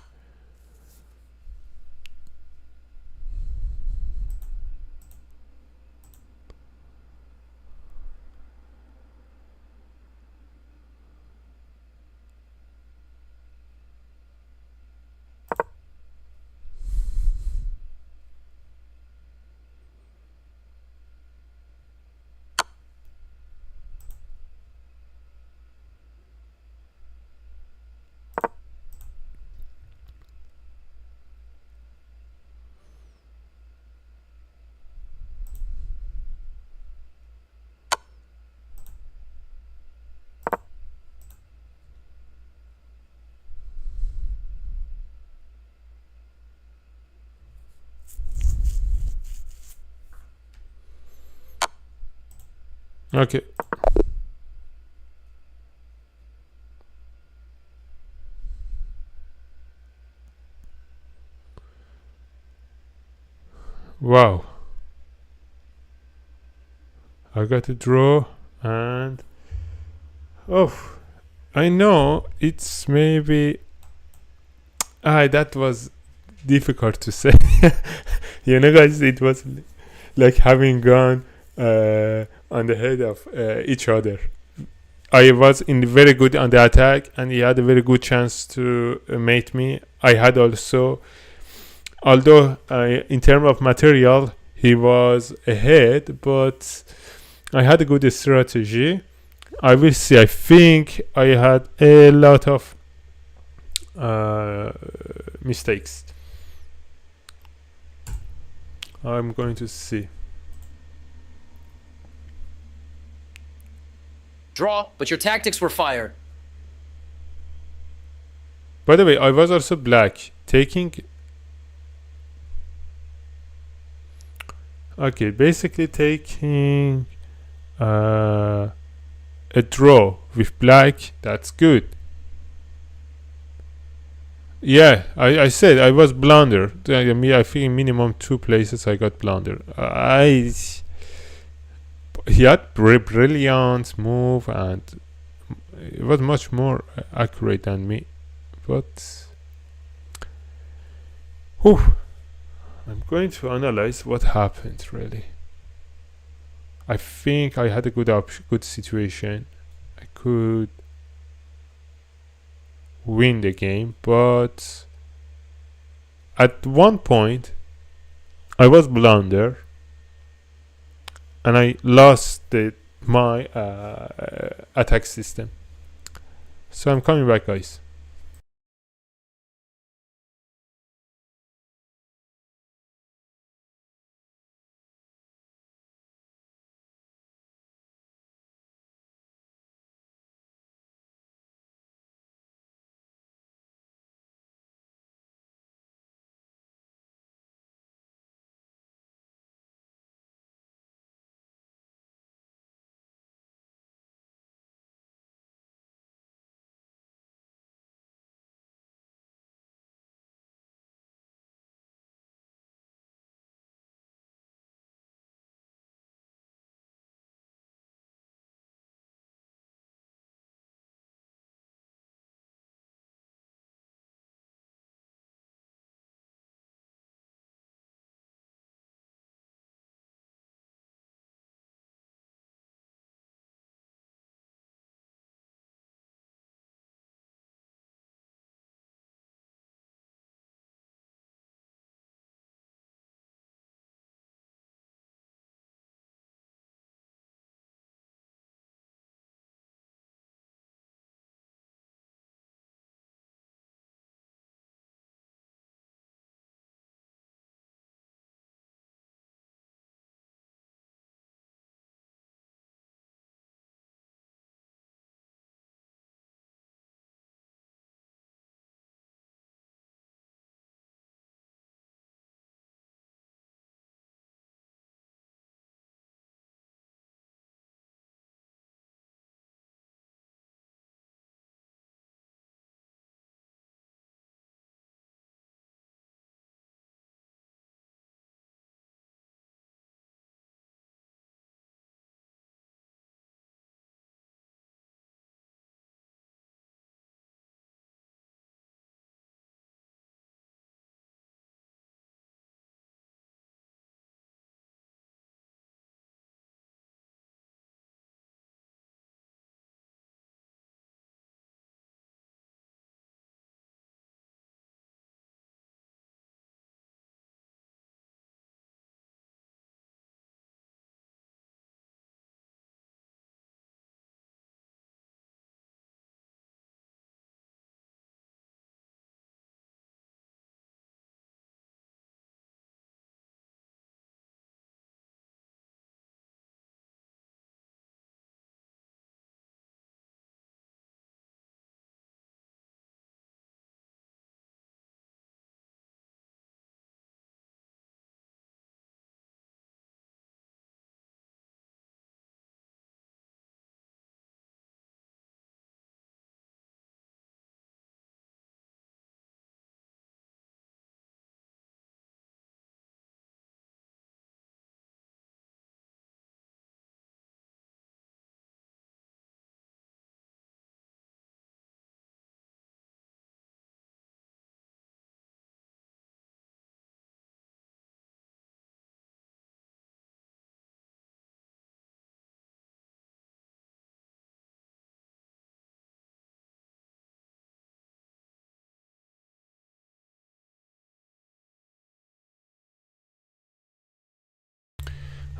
A: Okay. Wow. I got a draw and oh, I know it's maybe that was difficult to say. Guys, it was like having gone on the head of each other. I was in very good on the attack, and he had a very good chance to mate me. I had also, although in terms of material he was ahead, but I had a good strategy. I will see. I think I had a lot of mistakes. I'm going to see.
B: Draw, but your tactics were fire.
A: By the way, I was also black. Taking. Okay, basically taking a draw with black. That's good. Yeah, I said I was blunder. I think minimum 2 places I got blunder. He had brilliant move and it was much more accurate than me. But whew, I'm going to analyze what happened really. I think I had a good situation. I could win the game, but at one point I was blunder and I lost my attack system. So I'm coming back, guys.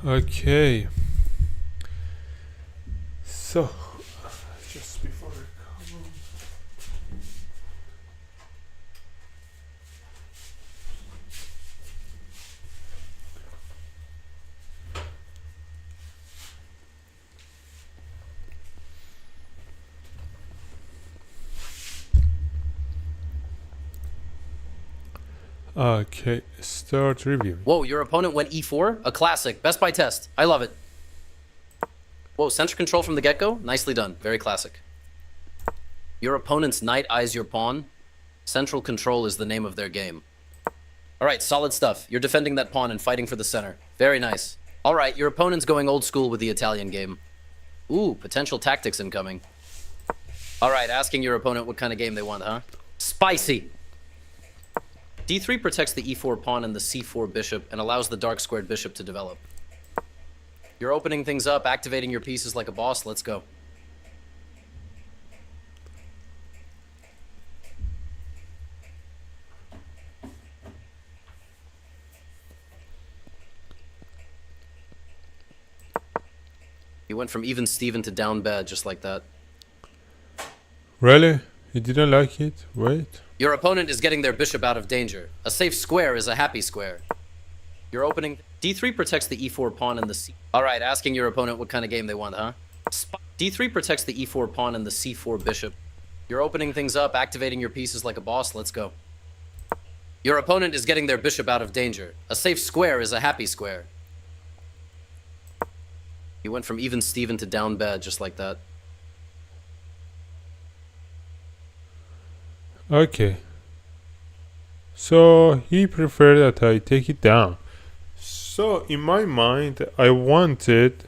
A: Okay. So, just before I come on. Okay, start reviewing.
B: Whoa, your opponent went e4? A classic. Best by test. I love it. Whoa, central control from the get-go? Nicely done. Very classic. Your opponent's knight eyes your pawn. Central control is the name of their game. All right, solid stuff. You're defending that pawn and fighting for the center. Very nice. All right, your opponent's going old school with the Italian game. Ooh, potential tactics incoming. All right, asking your opponent what kind of game they want, huh? Spicy. D3 protects the e4 pawn and the c4 bishop and allows the dark squared bishop to develop. You're opening things up, activating your pieces like a boss. Let's go. You went from even Steven to down bad just like that.
A: Really? You didn't like it? Wait.
B: Your opponent is getting their bishop out of danger. A safe square is a happy square. You're opening... D3 protects the e4 pawn and the c... Alright, asking your opponent what kind of game they want, huh? D3 protects the e4 pawn and the c4 bishop. You're opening things up, activating your pieces like a boss. Let's go. Your opponent is getting their bishop out of danger. A safe square is a happy square. You went from even Steven to down bad just like that.
A: Okay. So he preferred that I take it down. So in my mind, I wanted...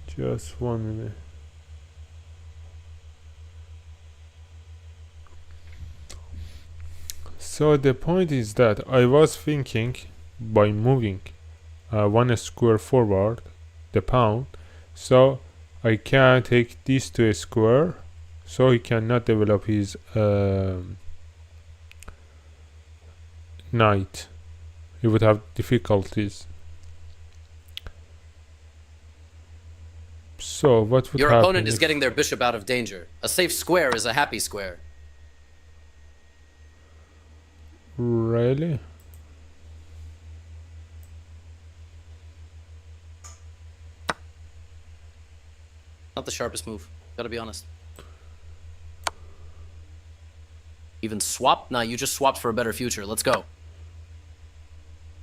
A: Just 1 minute. So the point is that I was thinking by moving one square forward, the pawn, so I can take this to a square, so he cannot develop his knight. He would have difficulties. So what would
B: Your
A: happen
B: opponent is
A: if-
B: getting their bishop out of danger. A safe square is a happy square.
A: Really?
B: Not the sharpest move. Gotta be honest. Even swap? Nah, you just swapped for a better future. Let's go.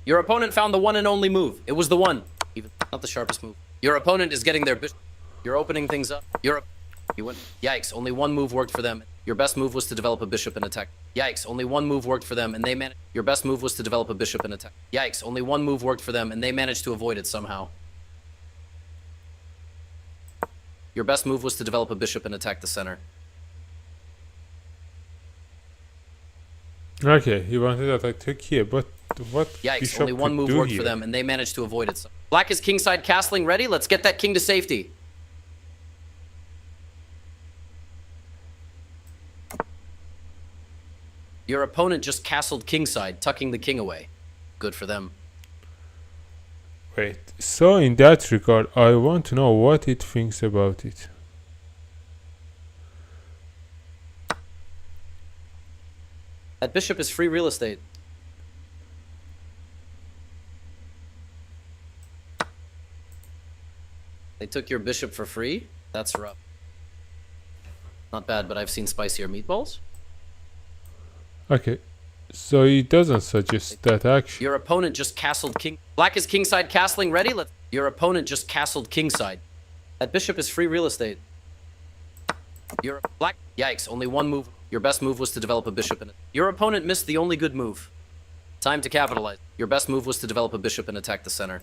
B: Your opponent found the one and only move. It was the one. Even not the sharpest move. Your opponent is getting their bishop. You're opening things up. You went. Yikes! Only one move worked for them. Your best move was to develop a bishop and attack. Yikes! Only one move worked for them, and they managed. Your best move was to develop a bishop and attack. Yikes! Only one move worked for them, and they managed to avoid it somehow. Your best move was to develop a bishop and attack the center.
A: Okay, he wanted that I took here, but what
B: Yikes,
A: bishop
B: only one
A: could
B: move
A: do
B: worked
A: here?
B: for them, and they managed to avoid it. Black is kingside castling ready. Let's get that king to safety. Your opponent just castled kingside, tucking the king away. Good for them.
A: Wait, so in that regard, I want to know what it thinks about it.
B: That bishop is free real estate. They took your bishop for free? That's rough. Not bad, but I've seen spicier meatballs.
A: Okay, so he doesn't suggest that action.
B: Your opponent just castled king. Black is kingside castling ready. Your opponent just castled kingside. That bishop is free real estate. Your black. Yikes! Only one move. Your best move was to develop a bishop in it. Your opponent missed the only good move. Time to capitalize. Your best move was to develop a bishop and attack the center.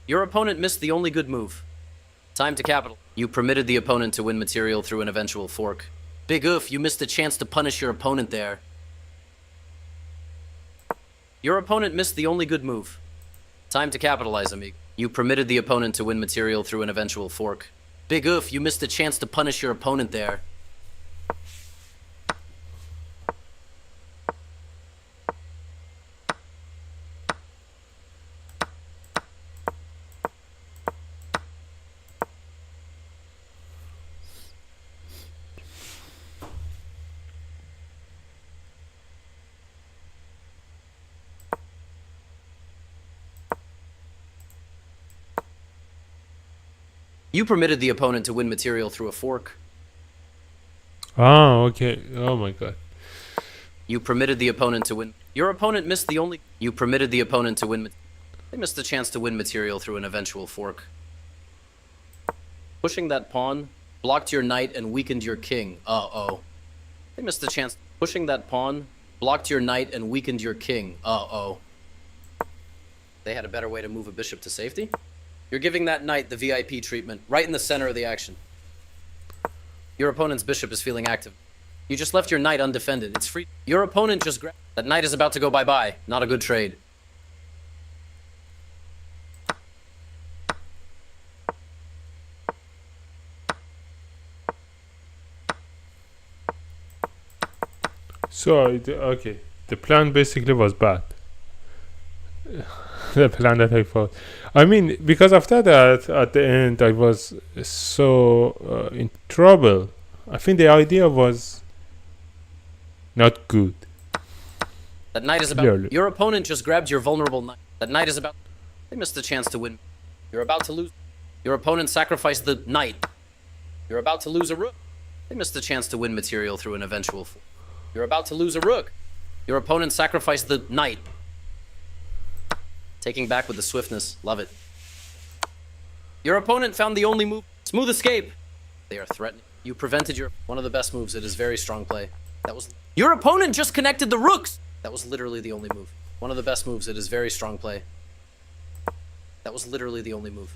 B: Your opponent missed the only good move. Time to capital. You permitted the opponent to win material through an eventual fork. Big oof! You missed a chance to punish your opponent there. Your opponent missed the only good move. Time to capitalize, amigo. You permitted the opponent to win material through an eventual fork. Big oof, you missed a chance to punish your opponent there. You permitted the opponent to win material through a fork.
A: Oh, okay. Oh my god.
B: You permitted the opponent to win. Your opponent missed the only. You permitted the opponent to win. They missed the chance to win material through an eventual fork. Pushing that pawn blocked your knight and weakened your king. Uh-oh. They missed the chance. Pushing that pawn blocked your knight and weakened your king. Uh-oh. They had a better way to move a bishop to safety. You're giving that knight the VIP treatment, right in the center of the action. Your opponent's bishop is feeling active. You just left your knight undefended. It's free. Your opponent just grabbed. That knight is about to go bye-bye. Not a good trade.
A: So, okay. The plan basically was bad. The plan that I thought. I mean, because after that, at the end, I was so in trouble. I think the idea was not good.
B: That knight is about.
A: Clearly.
B: Your opponent just grabbed your vulnerable knight. That knight is about. They missed the chance to win. You're about to lose. Your opponent sacrificed the knight. You're about to lose a rook. They missed the chance to win material through an eventual. You're about to lose a rook. Your opponent sacrificed the knight. Taking back with the swiftness. Love it. Your opponent found the only move. Smooth escape. They are threatening. You prevented your... One of the best moves. It is very strong play. That was... Your opponent just connected the rooks. That was literally the only move. One of the best moves. It is very strong play. That was literally the only move.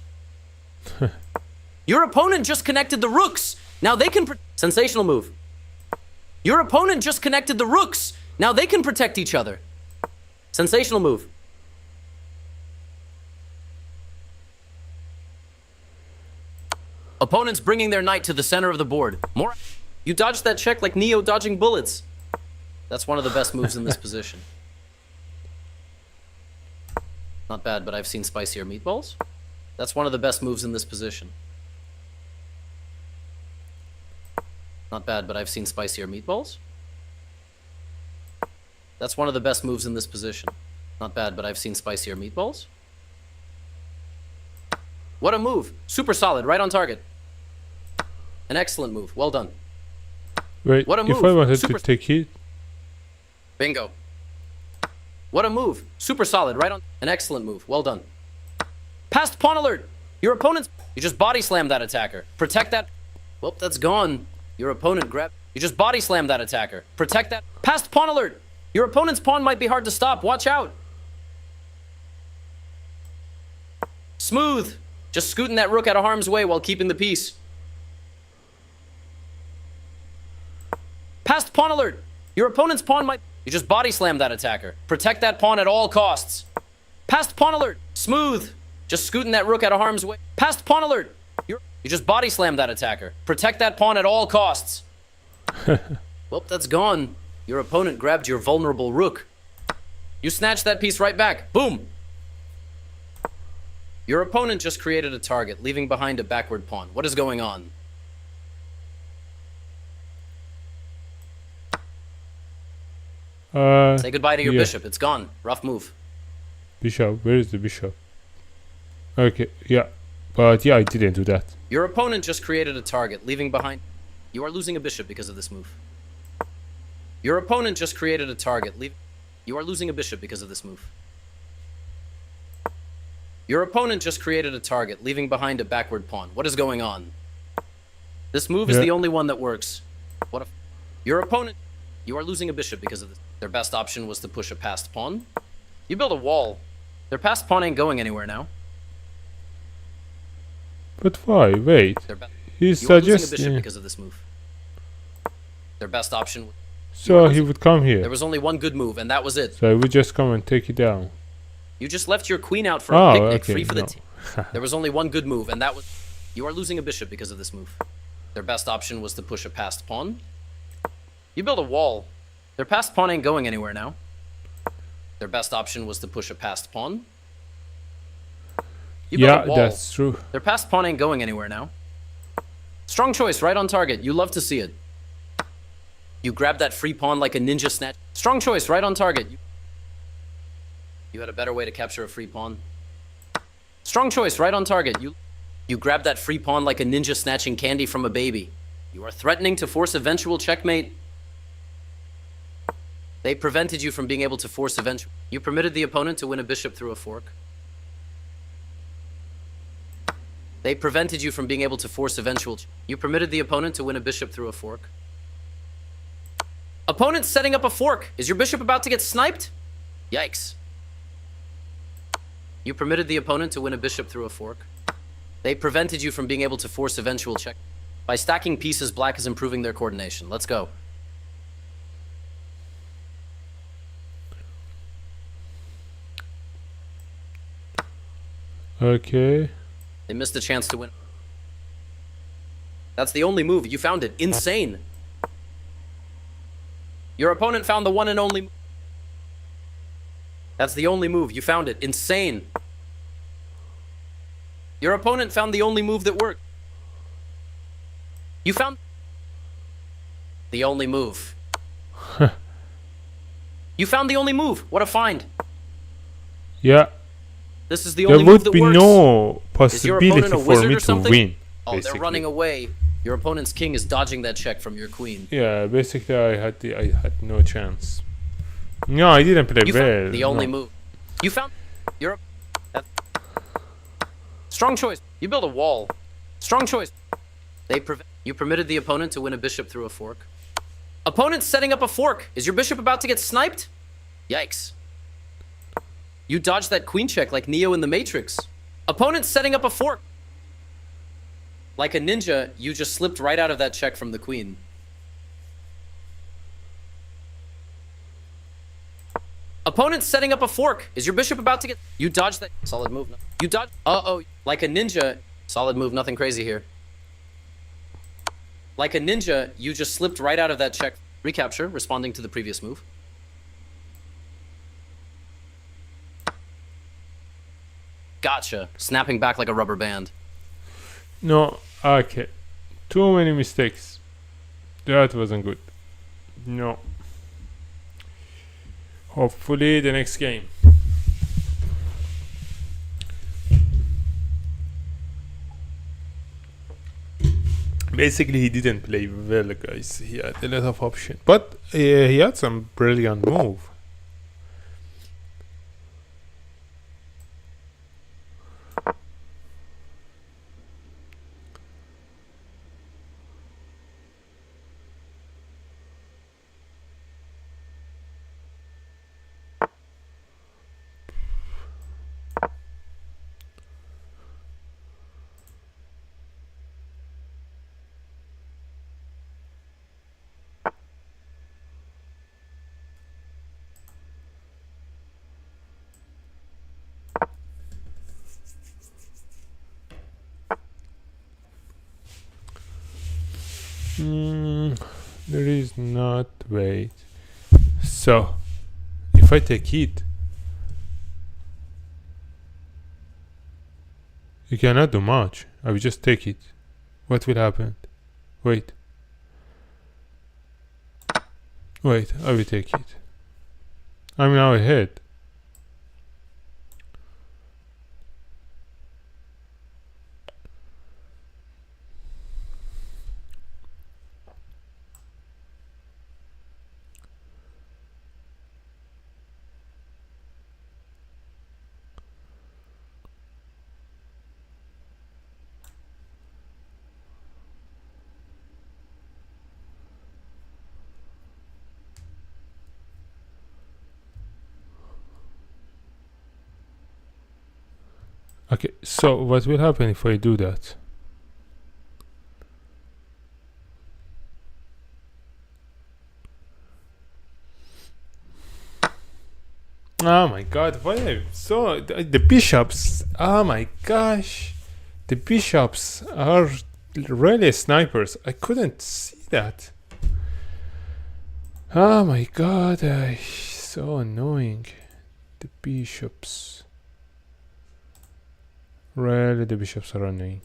B: Your opponent just connected the rooks. Now they can... Sensational move. Your opponent just connected the rooks. Now they can protect each other. Sensational move. Opponents bringing their knight to the center of the board. More. You dodged that check like Neo dodging bullets. That's one of the best moves in this position. Not bad, but I've seen spicier meatballs. That's one of the best moves in this position. Not bad, but I've seen spicier meatballs. That's one of the best moves in this position. Not bad, but I've seen spicier meatballs. What a move. Super solid, right on target. An excellent move. Well done.
A: Wait,
B: What a move.
A: if I wanted
B: Super
A: to take it...
B: Bingo. What a move. Super solid, right on. An excellent move. Well done. Passed pawn alert. Your opponent's... You just body slammed that attacker. Protect that... Well, that's gone. Your opponent grabbed... You just body slammed that attacker. Protect that... Passed pawn alert. Your opponent's pawn might be hard to stop. Watch out. Smooth. Just scooting that rook out of harm's way while keeping the peace. Passed pawn alert. Your opponent's pawn might... You just body slammed that attacker. Protect that pawn at all costs. Passed pawn alert. Smooth. Just scooting that rook out of harm's way. Passed pawn alert. You just body slammed that attacker. Protect that pawn at all costs. Well, that's gone. Your opponent grabbed your vulnerable rook. You snatched that piece right back. Boom. Your opponent just created a target, leaving behind a backward pawn. What is going on? Say goodbye to your bishop. It's gone. Rough move.
A: Bishop, where is the bishop? Okay, yeah. But yeah, I didn't do that.
B: Your opponent just created a target, leaving behind... You are losing a bishop because of this move. Your opponent just created a target, You are losing a bishop because of this move. Your opponent just created a target, leaving behind a backward pawn. What is going on? This move is the only one that works. What if... Your opponent... You are losing a bishop because of this. Their best option was to push a passed pawn. You build a wall. Their passed pawn ain't going anywhere now.
A: But why? Wait. He's
B: you are losing a bishop
A: suggesting...
B: because of this move. Their best option...
A: So he would come here.
B: There was only one good move, and that was it.
A: So I would just come and take it down.
B: You just left your queen out for a picnic,
A: okay,
B: free for the team. There was only one good move, and that was... You are losing a bishop because of this move. Their best option was to push a passed pawn. You build a wall. Their passed pawn ain't going anywhere now. Their best option was to push a passed pawn. You build a wall.
A: That's true.
B: Their passed pawn ain't going anywhere now. Strong choice, right on target. You love to see it. You grabbed that free pawn like a ninja snatch. Strong choice, right on target. You had a better way to capture a free pawn. Strong choice, right on target. You grab that free pawn like a ninja snatching candy from a baby. You are threatening to force eventual checkmate. They prevented you from being able to force eventual. You permitted the opponent to win a bishop through a fork. They prevented you from being able to force eventual. You permitted the opponent to win a bishop through a fork. Opponent setting up a fork. Is your bishop about to get sniped? Yikes. You permitted the opponent to win a bishop through a fork. They prevented you from being able to force eventual check. By stacking pieces, black is improving their coordination. Let's go.
A: Okay.
B: They missed a chance to win. That's the only move. You found it. Insane. Your opponent found the one and only. That's the only move. You found it. Insane. Your opponent found the only move that worked. You found the only move. You found the only move. What a find.
A: Yeah.
B: This is the
A: There
B: only move
A: would
B: that
A: be
B: works.
A: no
B: Is your opponent
A: possibility
B: a
A: for
B: wizard
A: me
B: or
A: to
B: something?
A: win.
B: Oh,
A: Basically.
B: they're running away. Your opponent's king is dodging that check from your queen.
A: Yeah, basically I had no chance. No, I didn't play
B: You
A: well.
B: found the only
A: no.
B: move. You found your strong choice. You build a wall. Strong choice. You permitted the opponent to win a bishop through a fork. Opponent setting up a fork. Is your bishop about to get sniped? Yikes. You dodged that queen check like Neo in the Matrix. Opponent setting up a fork. Like a ninja, you just slipped right out of that check from the queen. Opponent setting up a fork. Is your bishop about to get... You dodged that... Solid move. You dodged... Uh-oh. Like a ninja... Solid move. Nothing crazy here. Like a ninja, you just slipped right out of that check. Recapture, responding to the previous move. Gotcha. Snapping back like a rubber band.
A: No, okay. Too many mistakes. That wasn't good. No. Hopefully the next game. Basically he didn't play well, guys. He had a lot of options. But he had some brilliant move. There is not. Wait. So, if I take heat, you cannot do much. I will just take it. What will happen? Wait. Wait, I will take it. I'm now ahead. Okay, so what will happen if I do that? Oh my god, why I so the bishops, oh my gosh, the bishops are really snipers. I couldn't see that. Oh my god, so annoying. The bishops. Really, the bishops are annoying.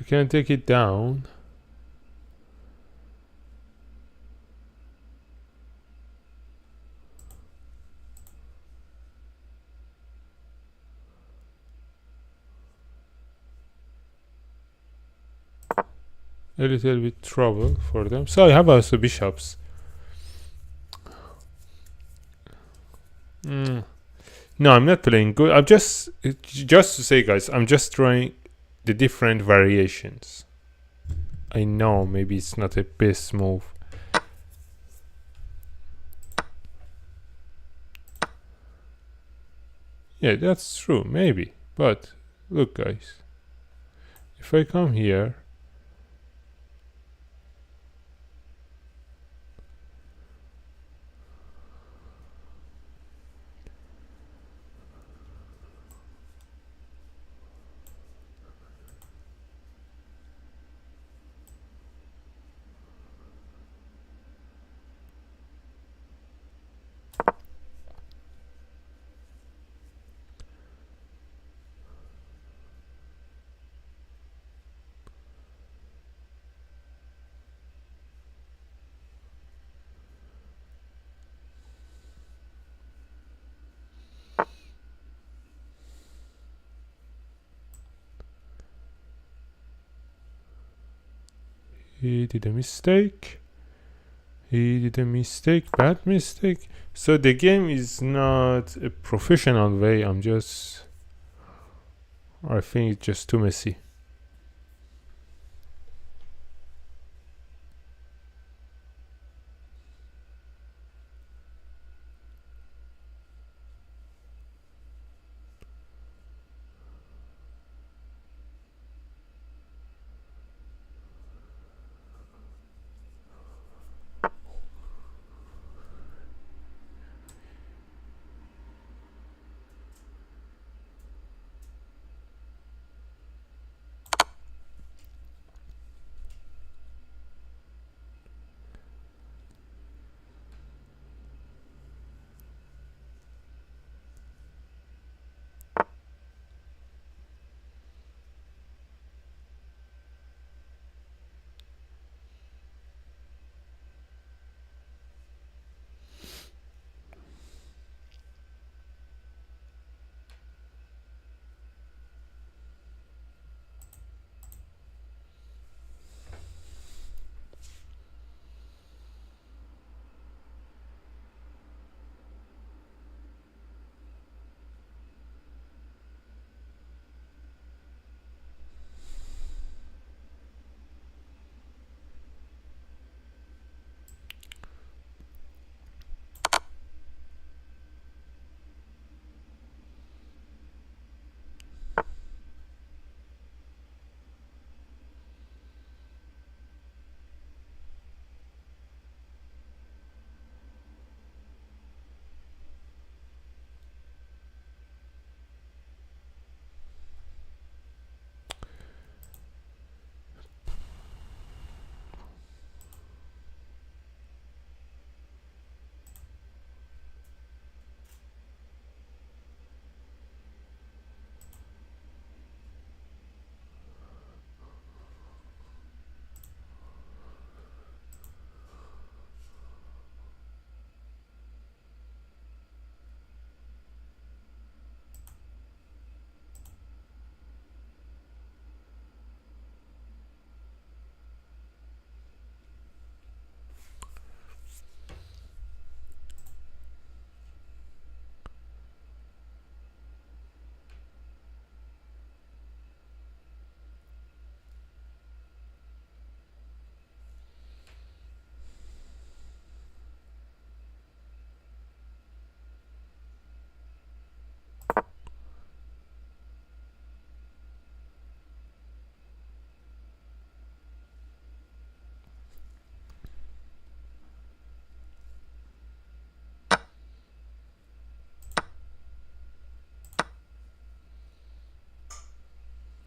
A: We can take it down. A little bit trouble for them. So I have also bishops. No, I'm not playing good. I'm just to say, guys, I'm just trying the different variations. I know maybe it's not a best move. Yeah, that's true, maybe. But look, guys, if I come here, he did a mistake. He did a mistake, bad mistake. So the game is not a professional way. I think it's just too messy.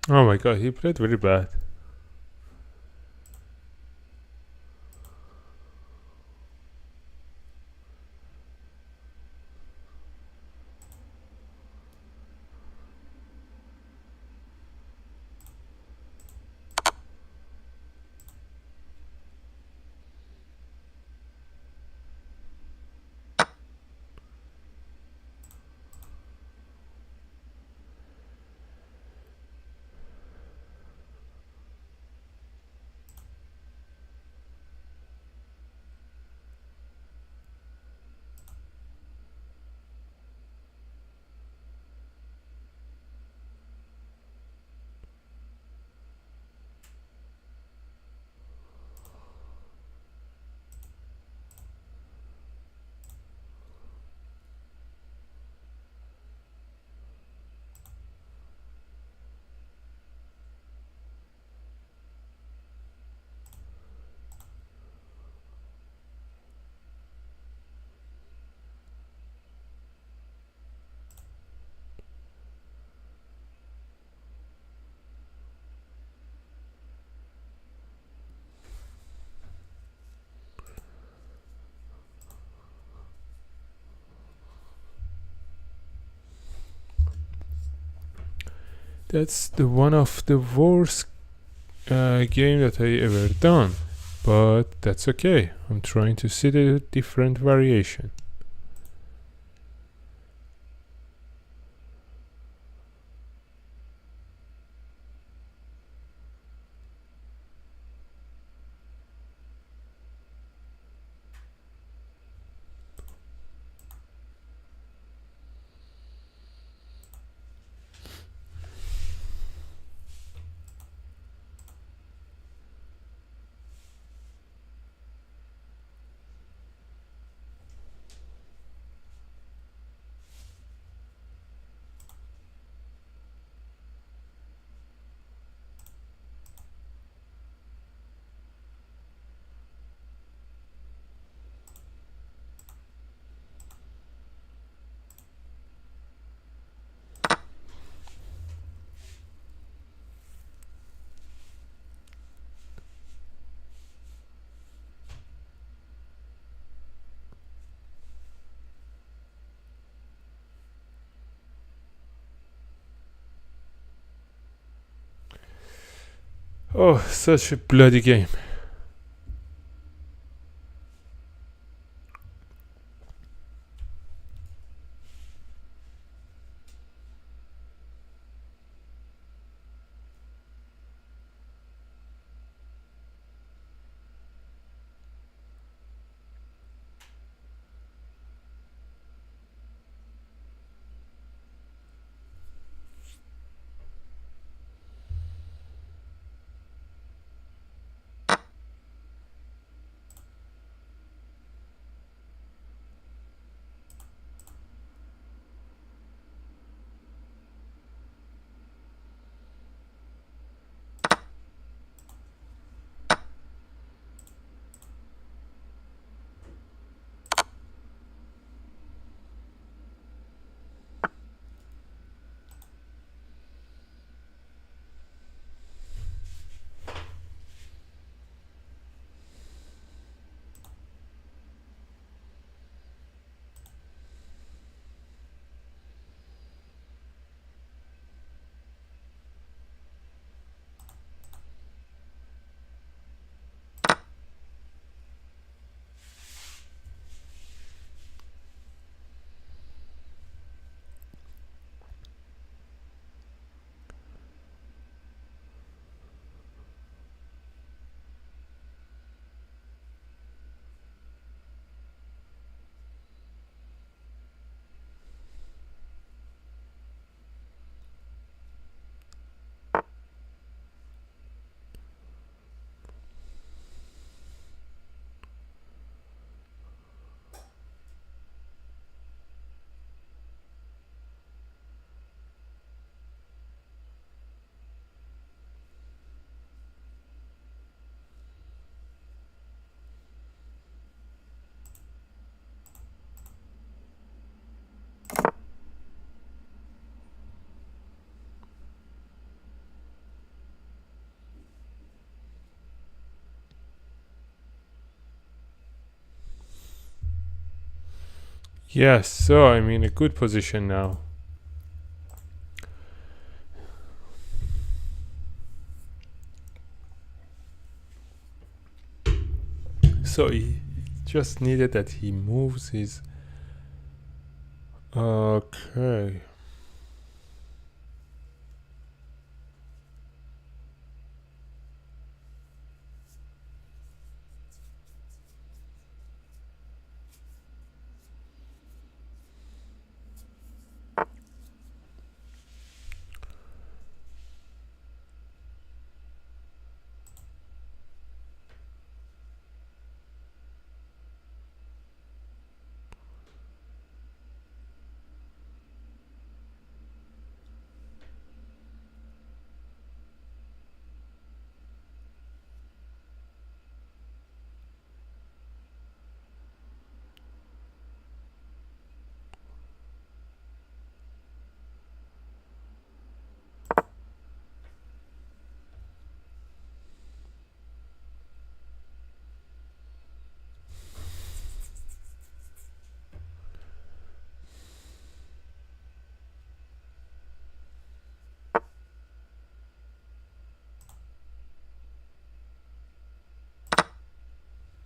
A: Oh my god, he played very bad. That's the one of the worst game that I ever done, but that's okay. I'm trying to see the different variation. Oh, such a bloody game. Yes, so I'm in a good position now. So he just needed that he moves his. Okay.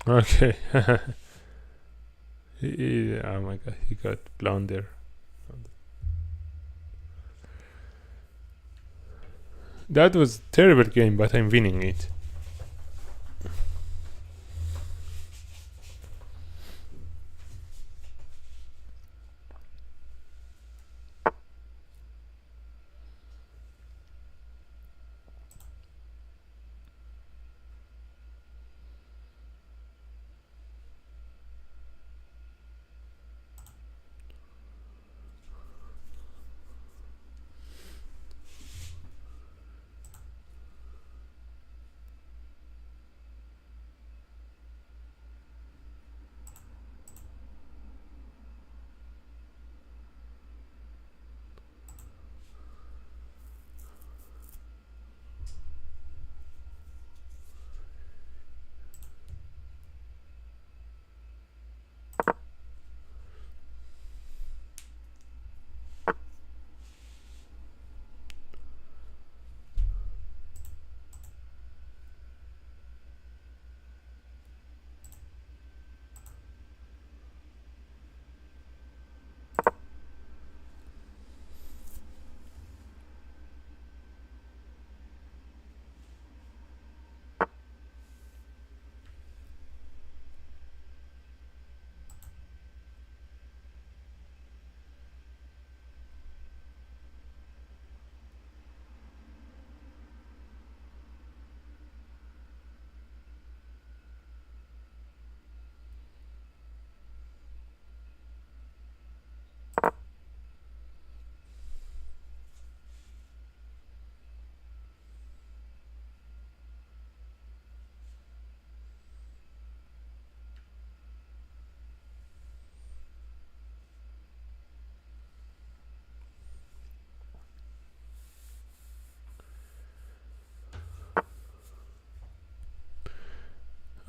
A: Okay. Oh my god, he got blunder. That was terrible game, but I'm winning it.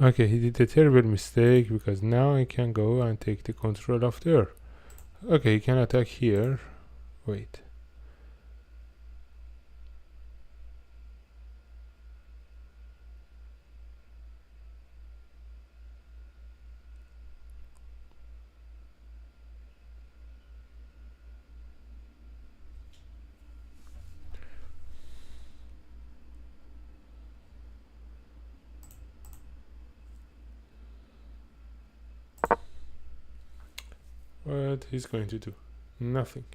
A: Okay, he did a terrible mistake because now I can go and take the control of there. Okay, he can attack here. Wait. What he's going to do? Nothing.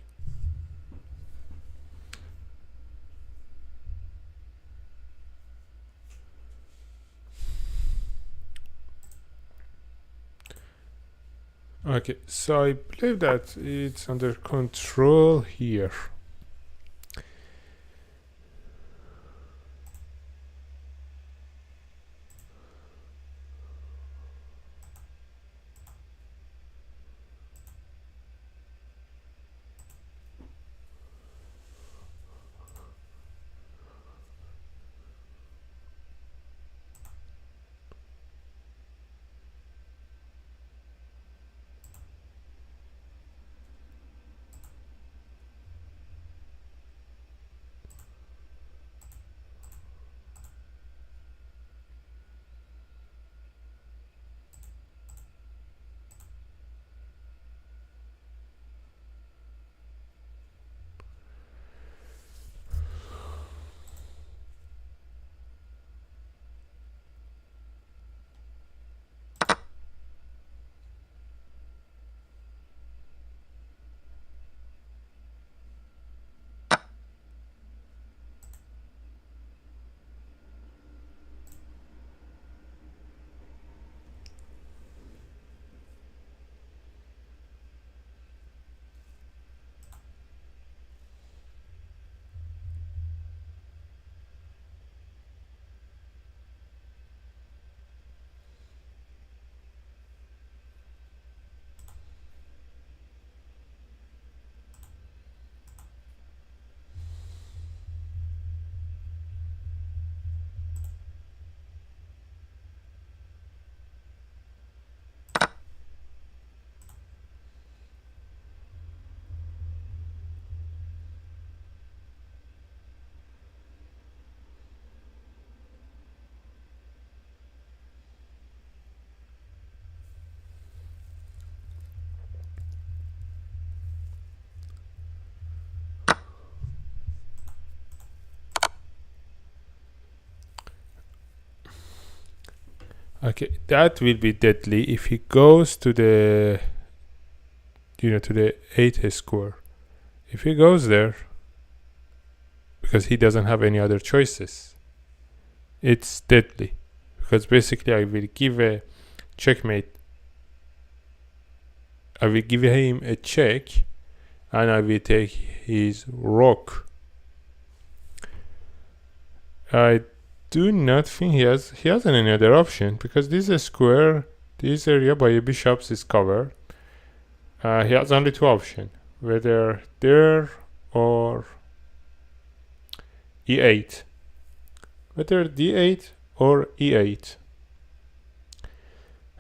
A: Okay, so I believe that it's under control here. Okay, that will be deadly if he goes to the, to the 8 square. If he goes there, because he doesn't have any other choices, it's deadly. Because basically I will give a checkmate. I will give him a check, and I will take his rook. I do not think he has any other option, because this square, this area by bishops is covered. He has only 2 options, whether there or e8, whether d8 or e8,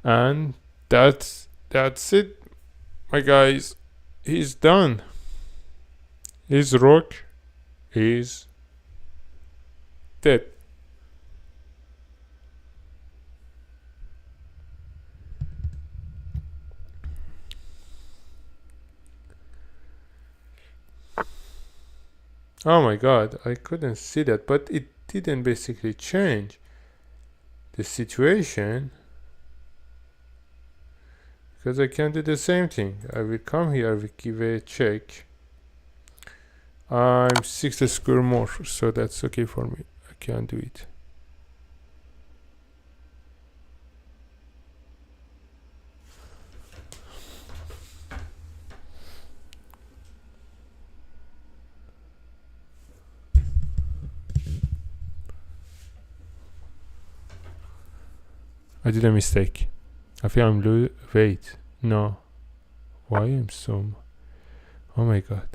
A: and that's it, my guys. He's done. His rook is dead. Oh my god, I couldn't see that, but it didn't basically change the situation, because I can do the same thing. I will come here, I will give a check. I'm 6 square more, so that's okay for me. I can do it. I did a mistake. I feel I'm wait, no. Why am so? Oh my god.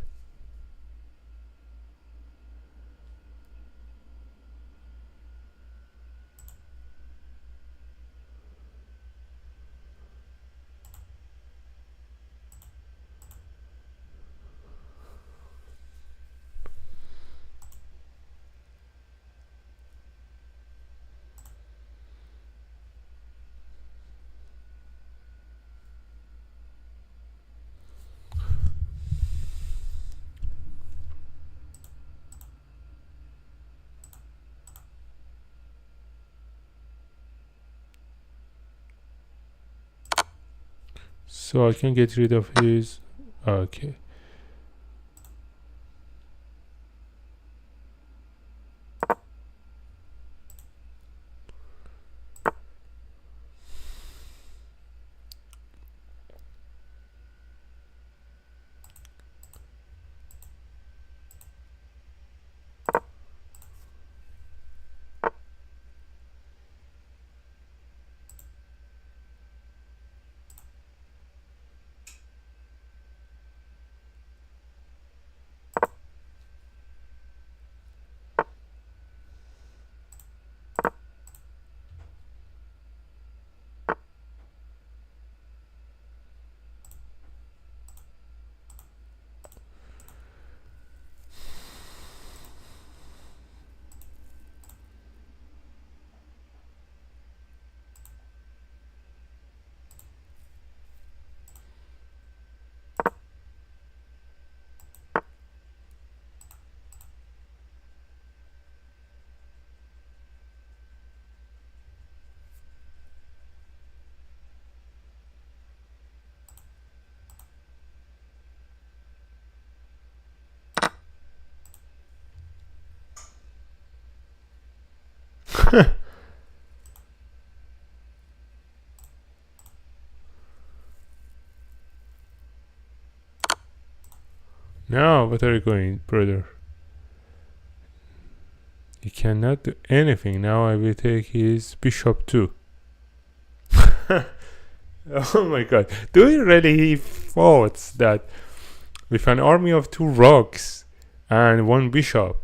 A: So I can get rid of his. Okay. Now, what are you going, brother? You cannot do anything. Now I will take his bishop too. Oh my god. Do you really thought that with an army of 2 rocks and 1 bishop,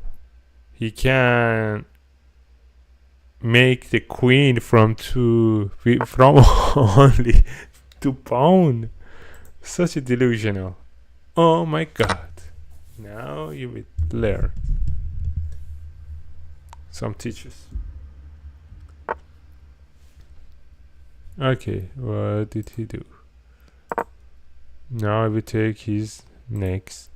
A: he can make the queen from only 2 pound? Such a delusional. Oh my god. Now you will learn some teachers. Okay, what did he do? Now I will take his next.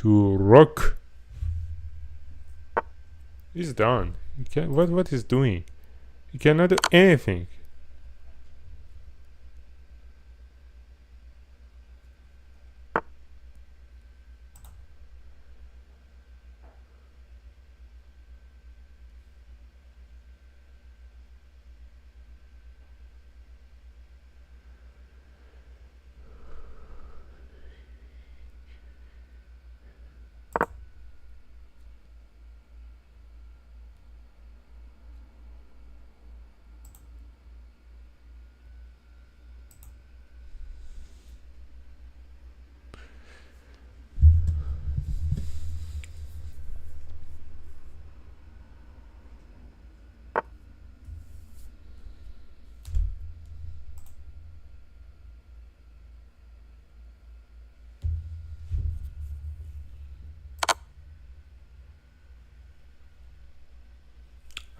A: to rook. He's done. He can, what is doing? He cannot do anything.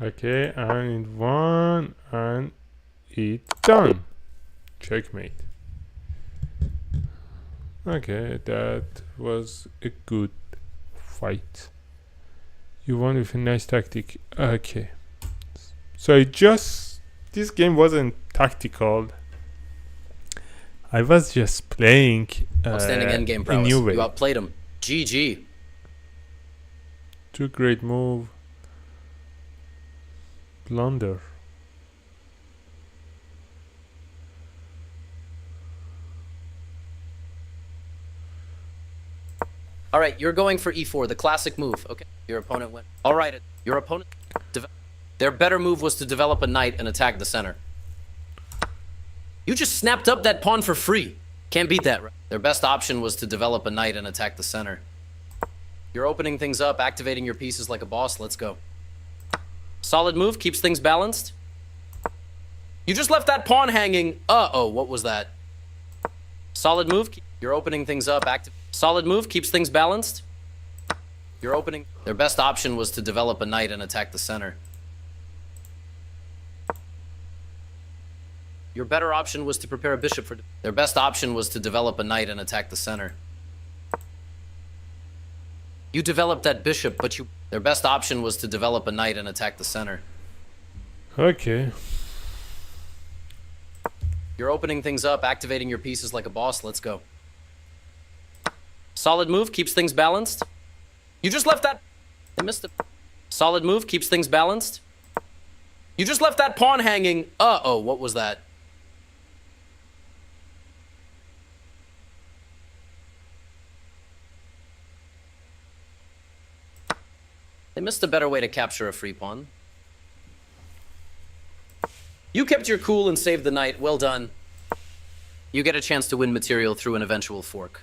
A: Okay, and one, and it's done. Checkmate. Okay, that was a good fight. You won with a nice tactic. Okay. So this game wasn't tactical. I was just playing
B: Outstanding endgame prowess.
A: new way.
B: You outplayed him. GG.
A: Two great move. Blunder.
B: All right, you're going for e4, the classic move. Okay, your opponent went. All right, your opponent. Their better move was to develop a knight and attack the center. You just snapped up that pawn for free. Can't beat that. Right? Their best option was to develop a knight and attack the center. You're opening things up, activating your pieces like a boss. Let's go. Solid move, keeps things balanced. You just left that pawn hanging. Uh-oh, what was that? Solid move, you're opening things up. Solid move, keeps things balanced. You're opening. Their best option was to develop a knight and attack the center. Your better option was to prepare a bishop for... Their best option was to develop a knight and attack the center. You developed that bishop, but you... Their best option was to develop a knight and attack the center.
A: Okay.
B: You're opening things up, activating your pieces like a boss. Let's go. Solid move, keeps things balanced. You just left that... I missed it. Solid move, keeps things balanced. You just left that pawn hanging. Uh-oh, what was that? They missed a better way to capture a free pawn. You kept your cool and saved the knight. Well done. You get a chance to win material through an eventual fork.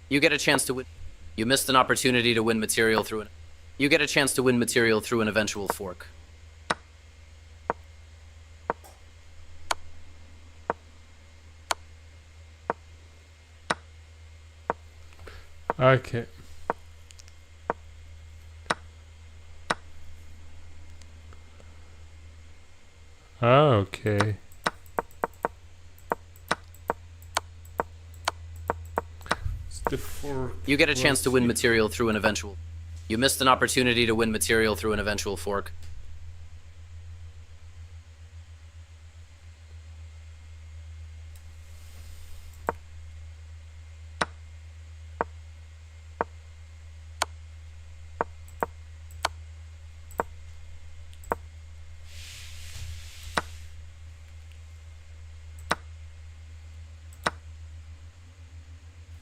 B: You get a chance to win. You missed an opportunity to win material through an... You get a chance to win material through an eventual fork.
A: Okay. Okay. It's the fork.
B: You get a chance to win material through an eventual... You missed an opportunity to win material through an eventual fork.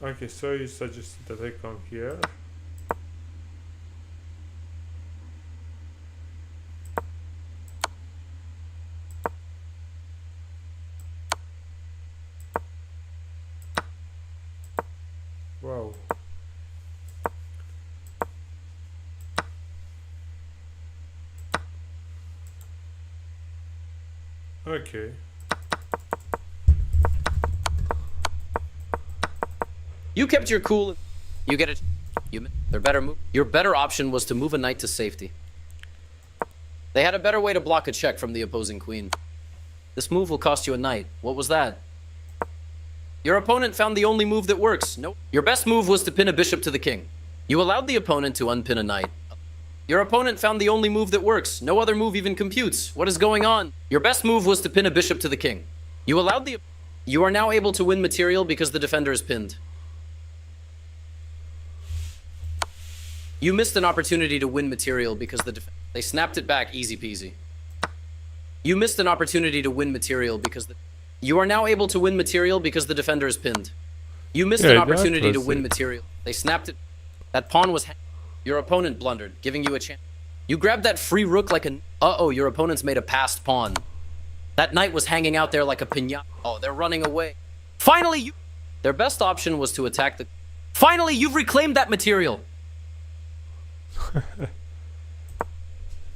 A: Okay, so you suggested that I come here. Wow. Okay.
B: You kept your cool. You get it. Their better move. Your better option was to move a knight to safety. They had a better way to block a check from the opposing queen. This move will cost you a knight. What was that? Your opponent found the only move that works. No. Your best move was to pin a bishop to the king. You allowed the opponent to unpin a knight. Your opponent found the only move that works. No other move even computes. What is going on? Your best move was to pin a bishop to the king. You allowed the... You are now able to win material because the defender is pinned. You missed an opportunity to win material because they snapped it back easy peasy. You missed an opportunity to win material because you are now able to win material because the defender is pinned. You missed an opportunity to win material. They snapped it. That pawn was... Your opponent blundered, giving you a chance. You grabbed that free rook like a... Uh-oh, your opponent's made a passed pawn. That knight was hanging out there like a piñata. Oh, they're running away. Finally, you... Their best option was to attack the... Finally, you've reclaimed that material.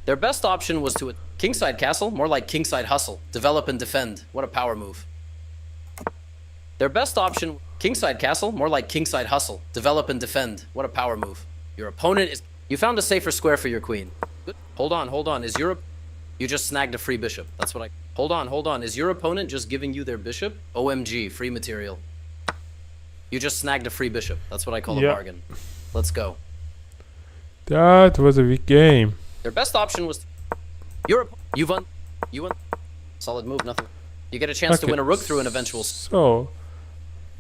B: Their best option was to... Kingside castle? More like kingside hustle. Develop and defend. What a power move. Their best option... Kingside castle? More like kingside hustle. Develop and defend. What a power move. Your opponent is... You found a safer square for your queen. Good. Hold on. Is your... You just snagged a free bishop. That's what I... Hold on. Is your opponent just giving you their bishop? OMG, free material. You just snagged a free bishop. That's what I call a bargain. Let's go.
A: That was a big game.
B: Their best option was... You won. Solid move, nothing. You get a chance to win a rook through an eventual...
A: So...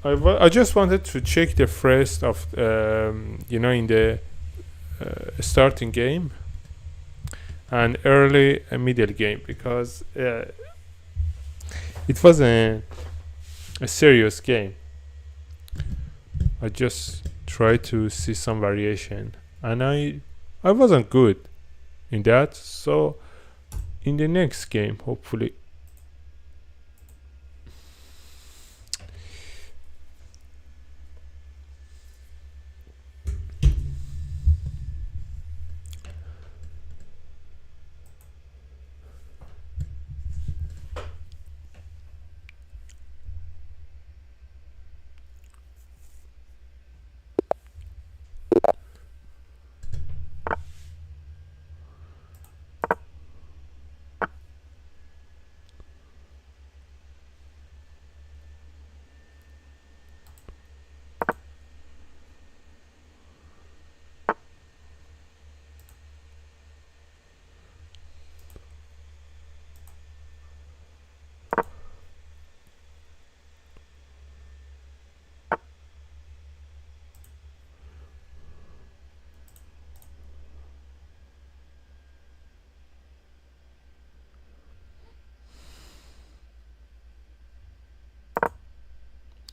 A: I just wanted to check the first of, in the starting game and early and middle game because it was a serious game. I just tried to see some variation and I wasn't good in that, so in the next game hopefully.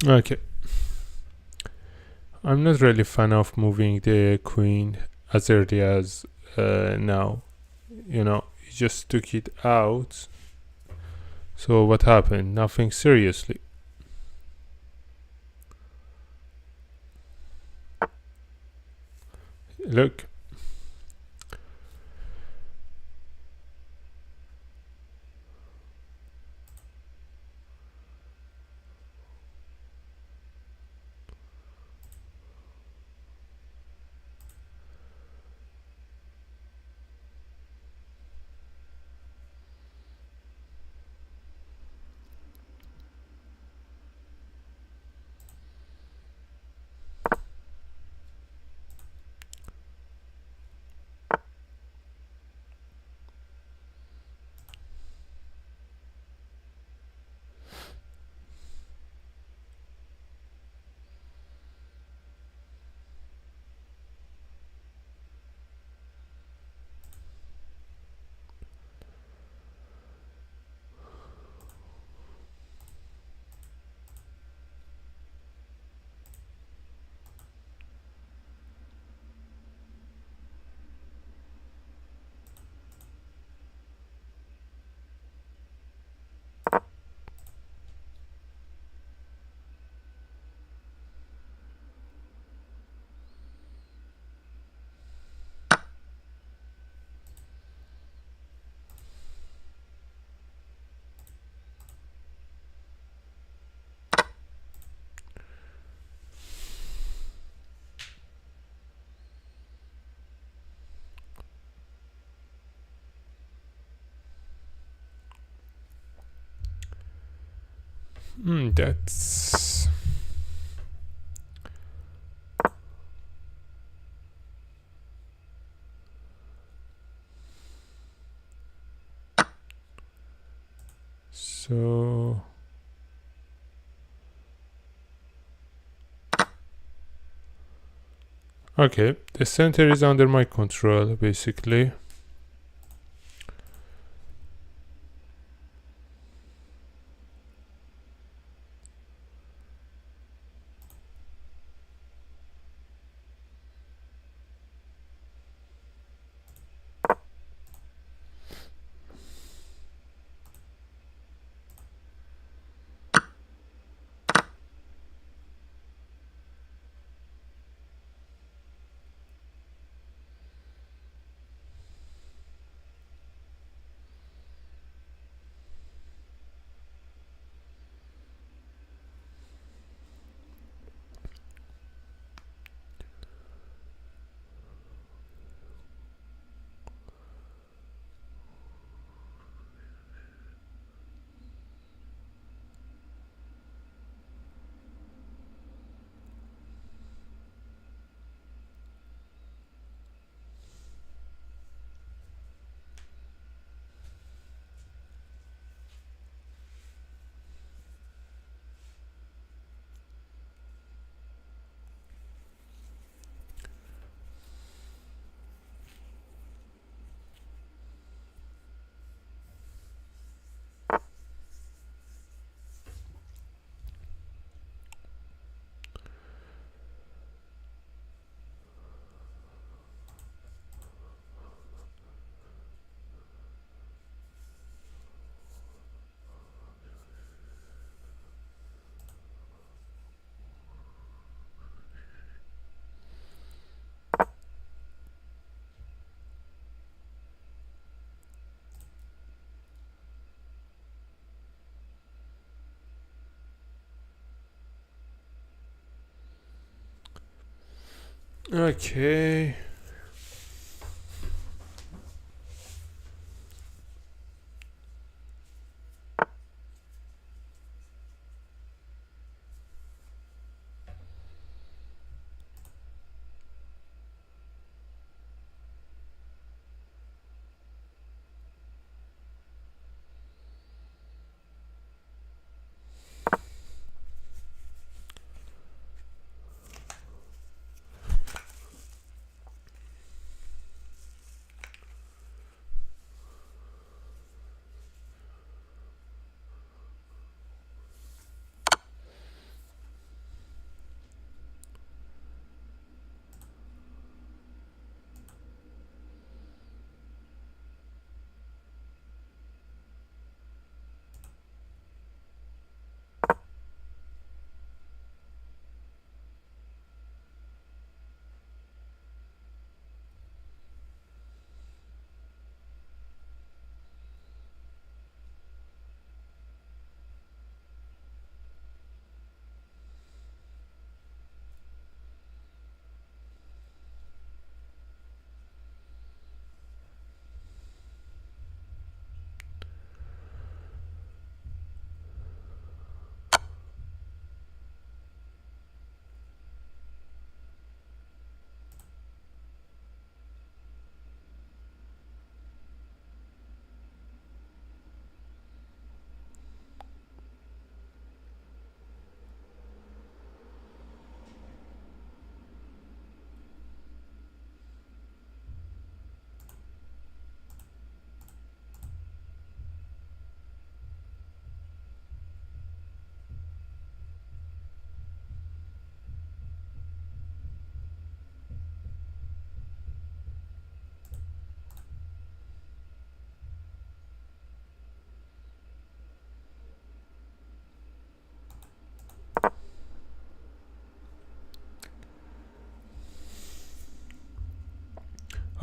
A: Okay. I'm not really fan of moving the queen as early as now. You just took it out. So what happened? Nothing seriously. Look. That's so. Okay, the center is under my control basically. Okay.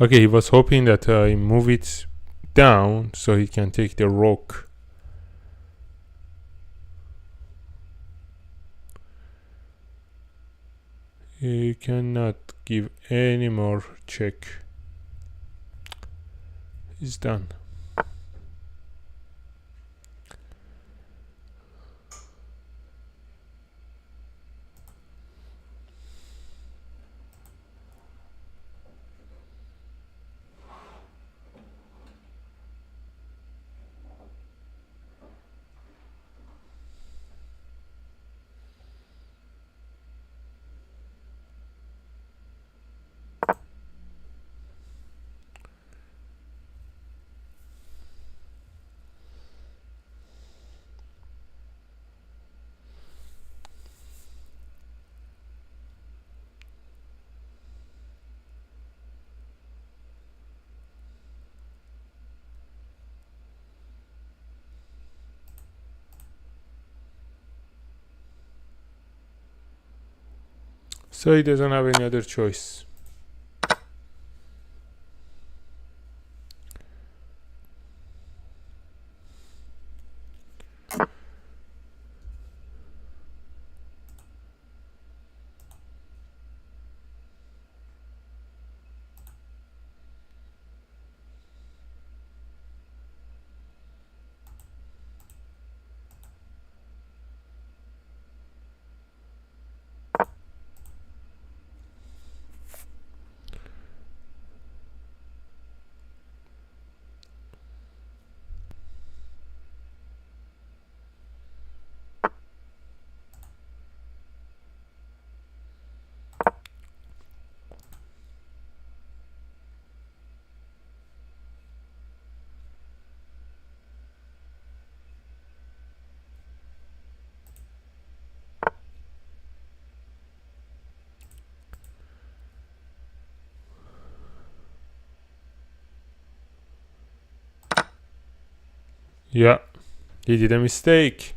A: Okay, he was hoping that I move it down so he can take the rock. He cannot give any more check. He's done. So he doesn't have any other choice. Yeah, he did a mistake.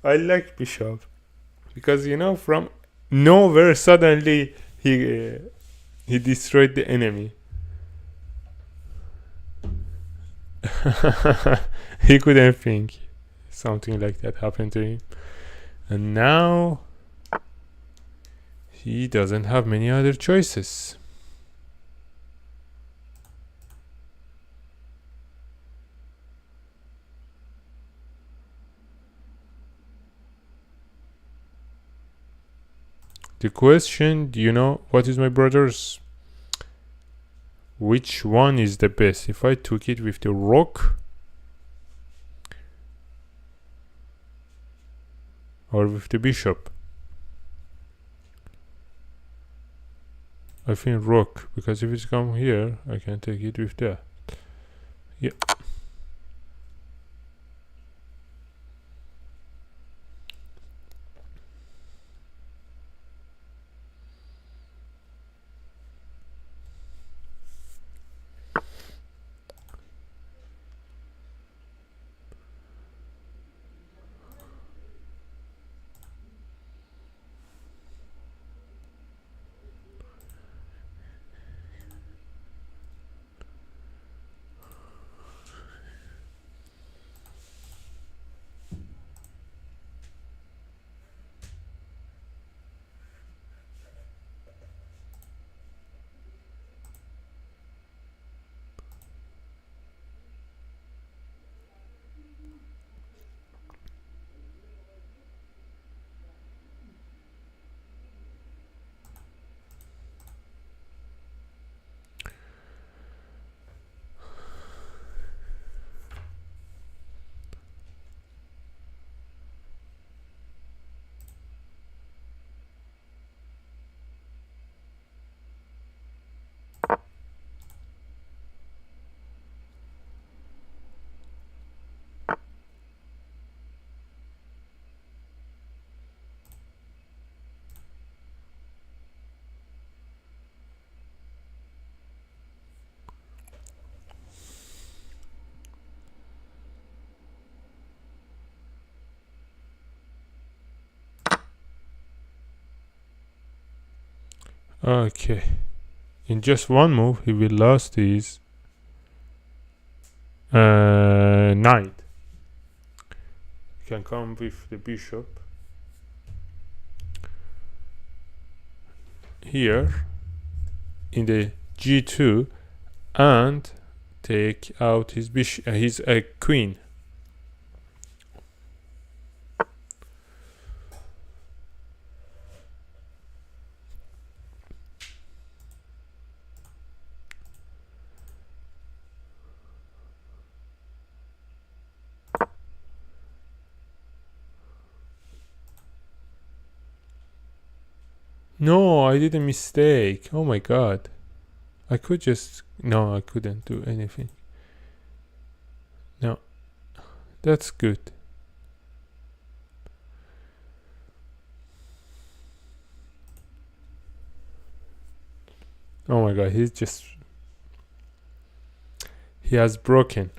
A: I like bishop because from nowhere suddenly he destroyed the enemy. He couldn't think something like that happened to him, and now he doesn't have many other choices. The question, do you know what is, my brothers? Which one is the best? If I took it with the rook or with the bishop? I think rook, because if it's come here, I can take it with that. Yeah. Okay. In just one move, he will lose his knight. You can come with the bishop here in the g2 and take out his bishop, his queen. No, I did a mistake. Oh my god. I could just... No, I couldn't do anything. No. That's good. Oh my god, he's just... He has broken.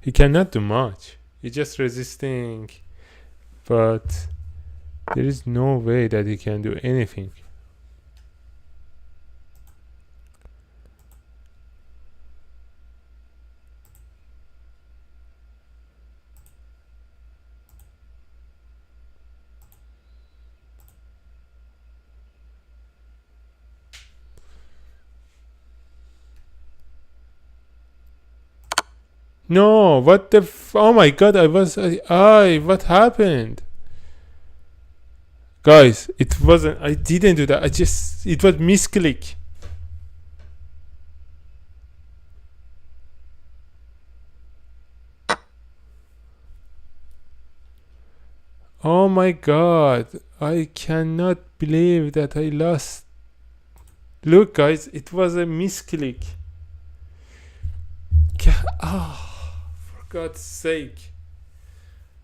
A: He cannot do much. He's just resisting, but there is no way that he can do anything. No, what the oh my god, what happened? Guys, it wasn't, I didn't do that, it was misclick. Oh my god, I cannot believe that I lost. Look guys, it was a misclick. For God's sake.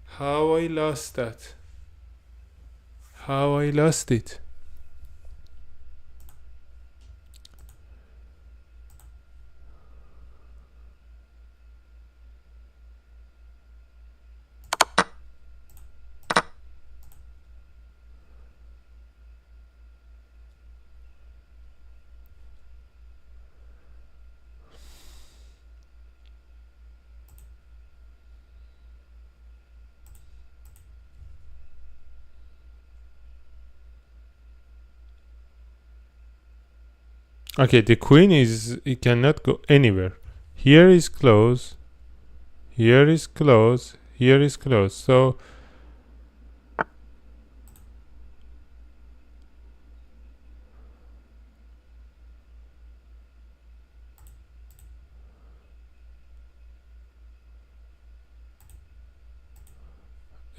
A: How I lost that. How I lost it. Okay, the queen is, it cannot go anywhere. Here is close. Here is close. Here is close. So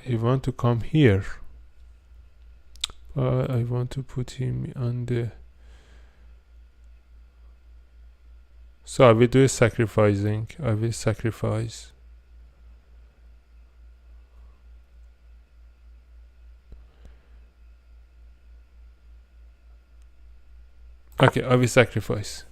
A: I want to come here. But I want to put him on the, so I will do a sacrificing. I will sacrifice. Okay, I will sacrifice.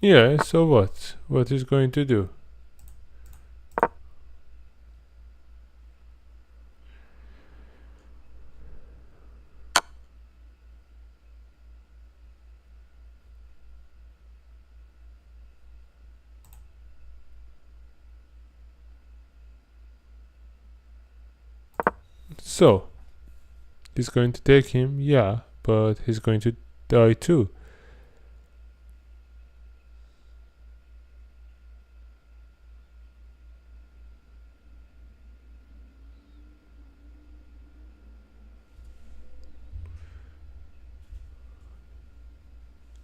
A: Yeah, so what? What is going to do? So he's going to take him, yeah, but he's going to die too.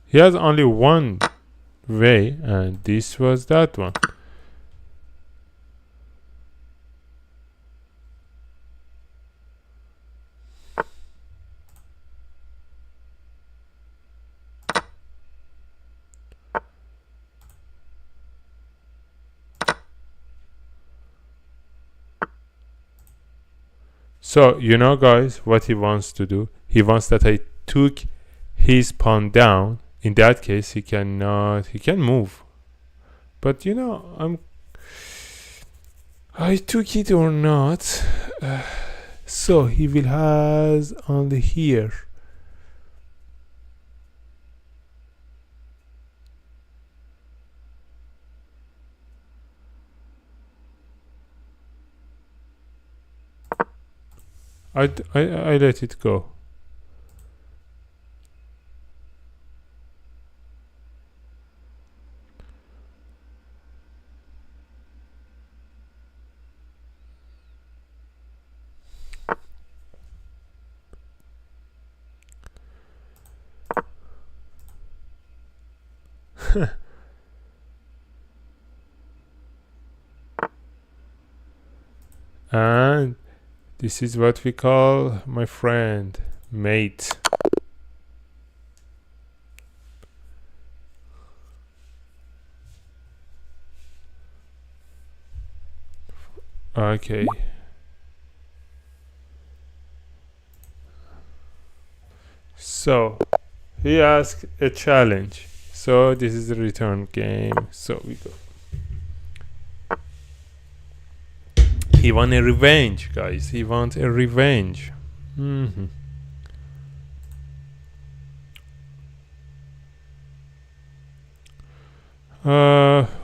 A: He has only one way, and this was that one. So, you know, guys, what he wants to do? He wants that I took his pawn down. In that case, he can move. But, you know, I took it or not. So, he will has only here. I let it go. And this is what we call, my friend, mate. Okay. So he asked a challenge. So this is the return game. So we go. He want a revenge, guys. He want a revenge.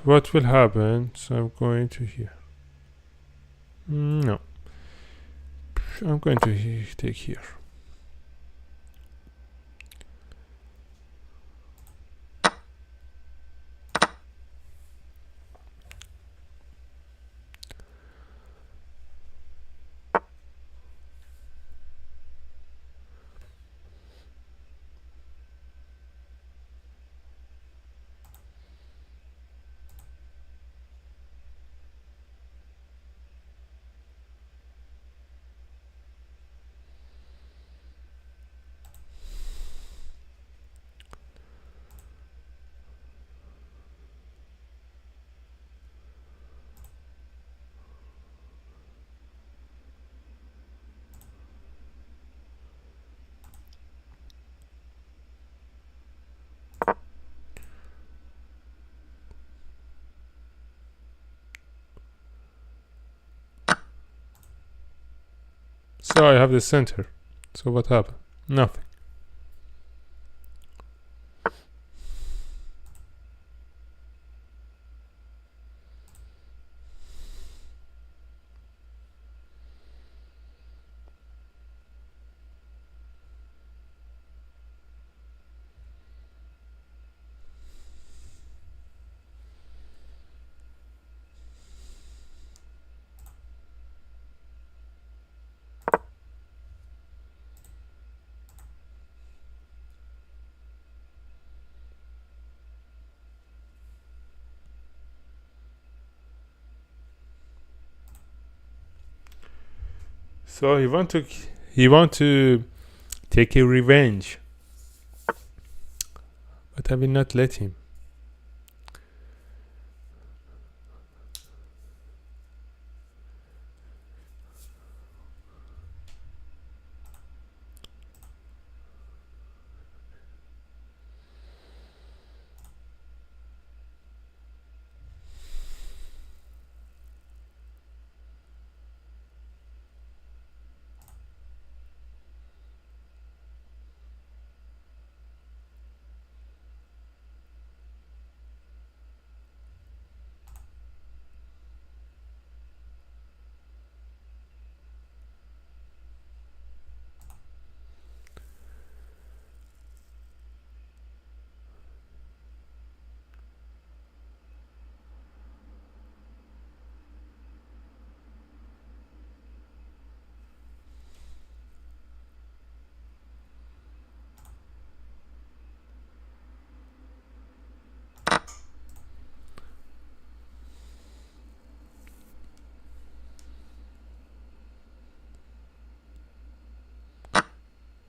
A: What will happen? So I'm going to here. No. I'm going to take here. So I have the center. So what happened? Nothing. So he want to take a revenge, but I will not let him.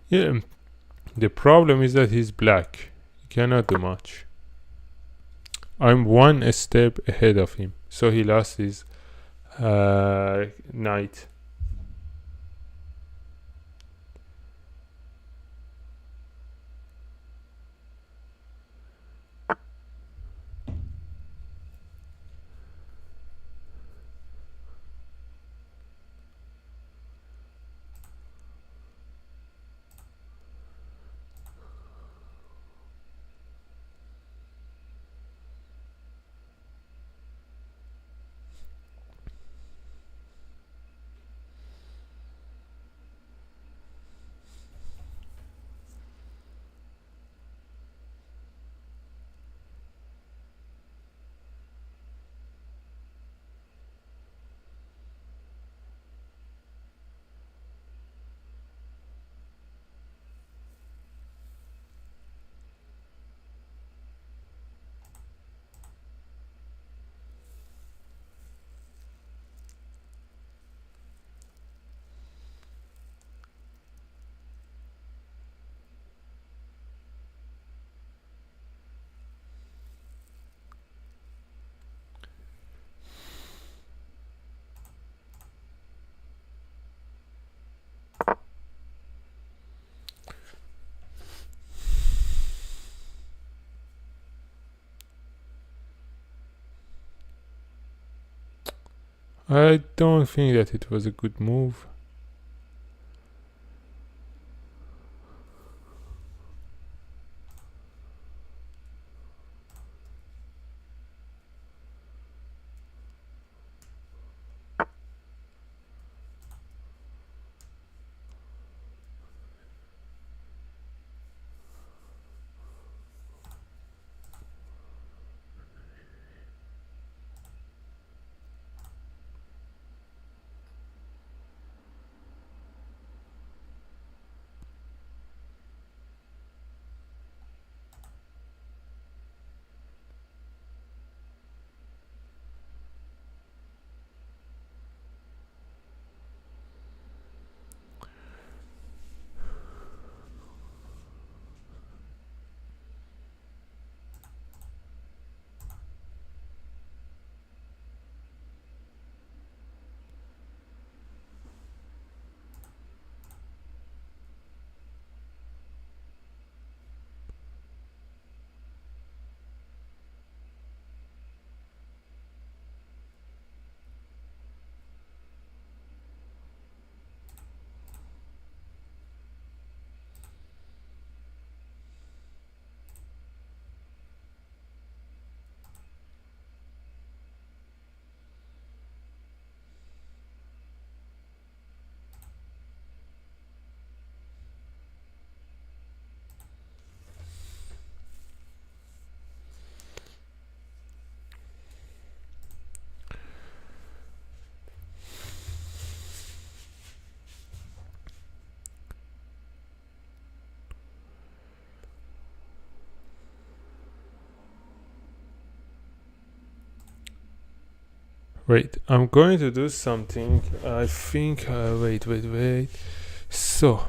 A: Yeah, the problem is that he's black. He cannot do much. I'm one step ahead of him, so he lost his knight. I don't think that it was a good move. Wait, I'm going to do something. I think. Wait. So,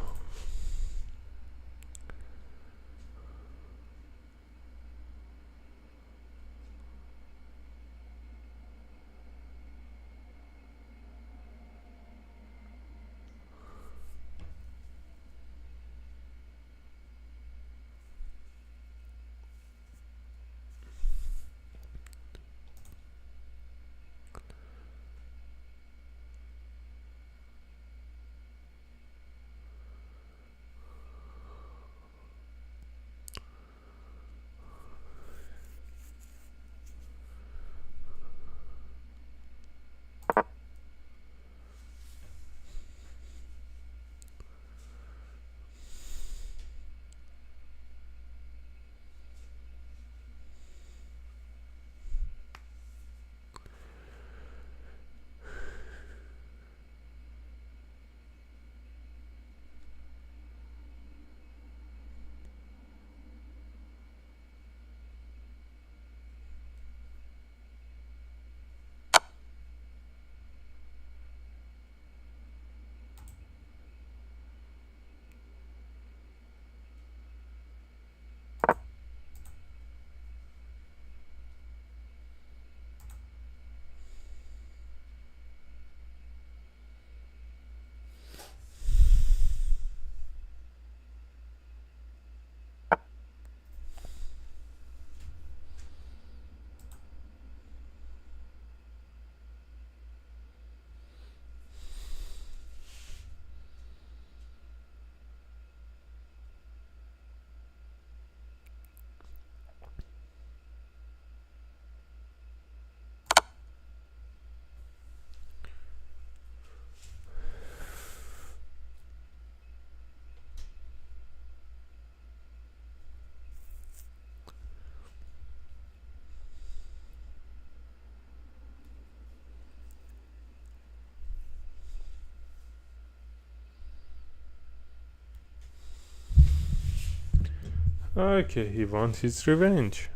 A: Okay, he wants his revenge.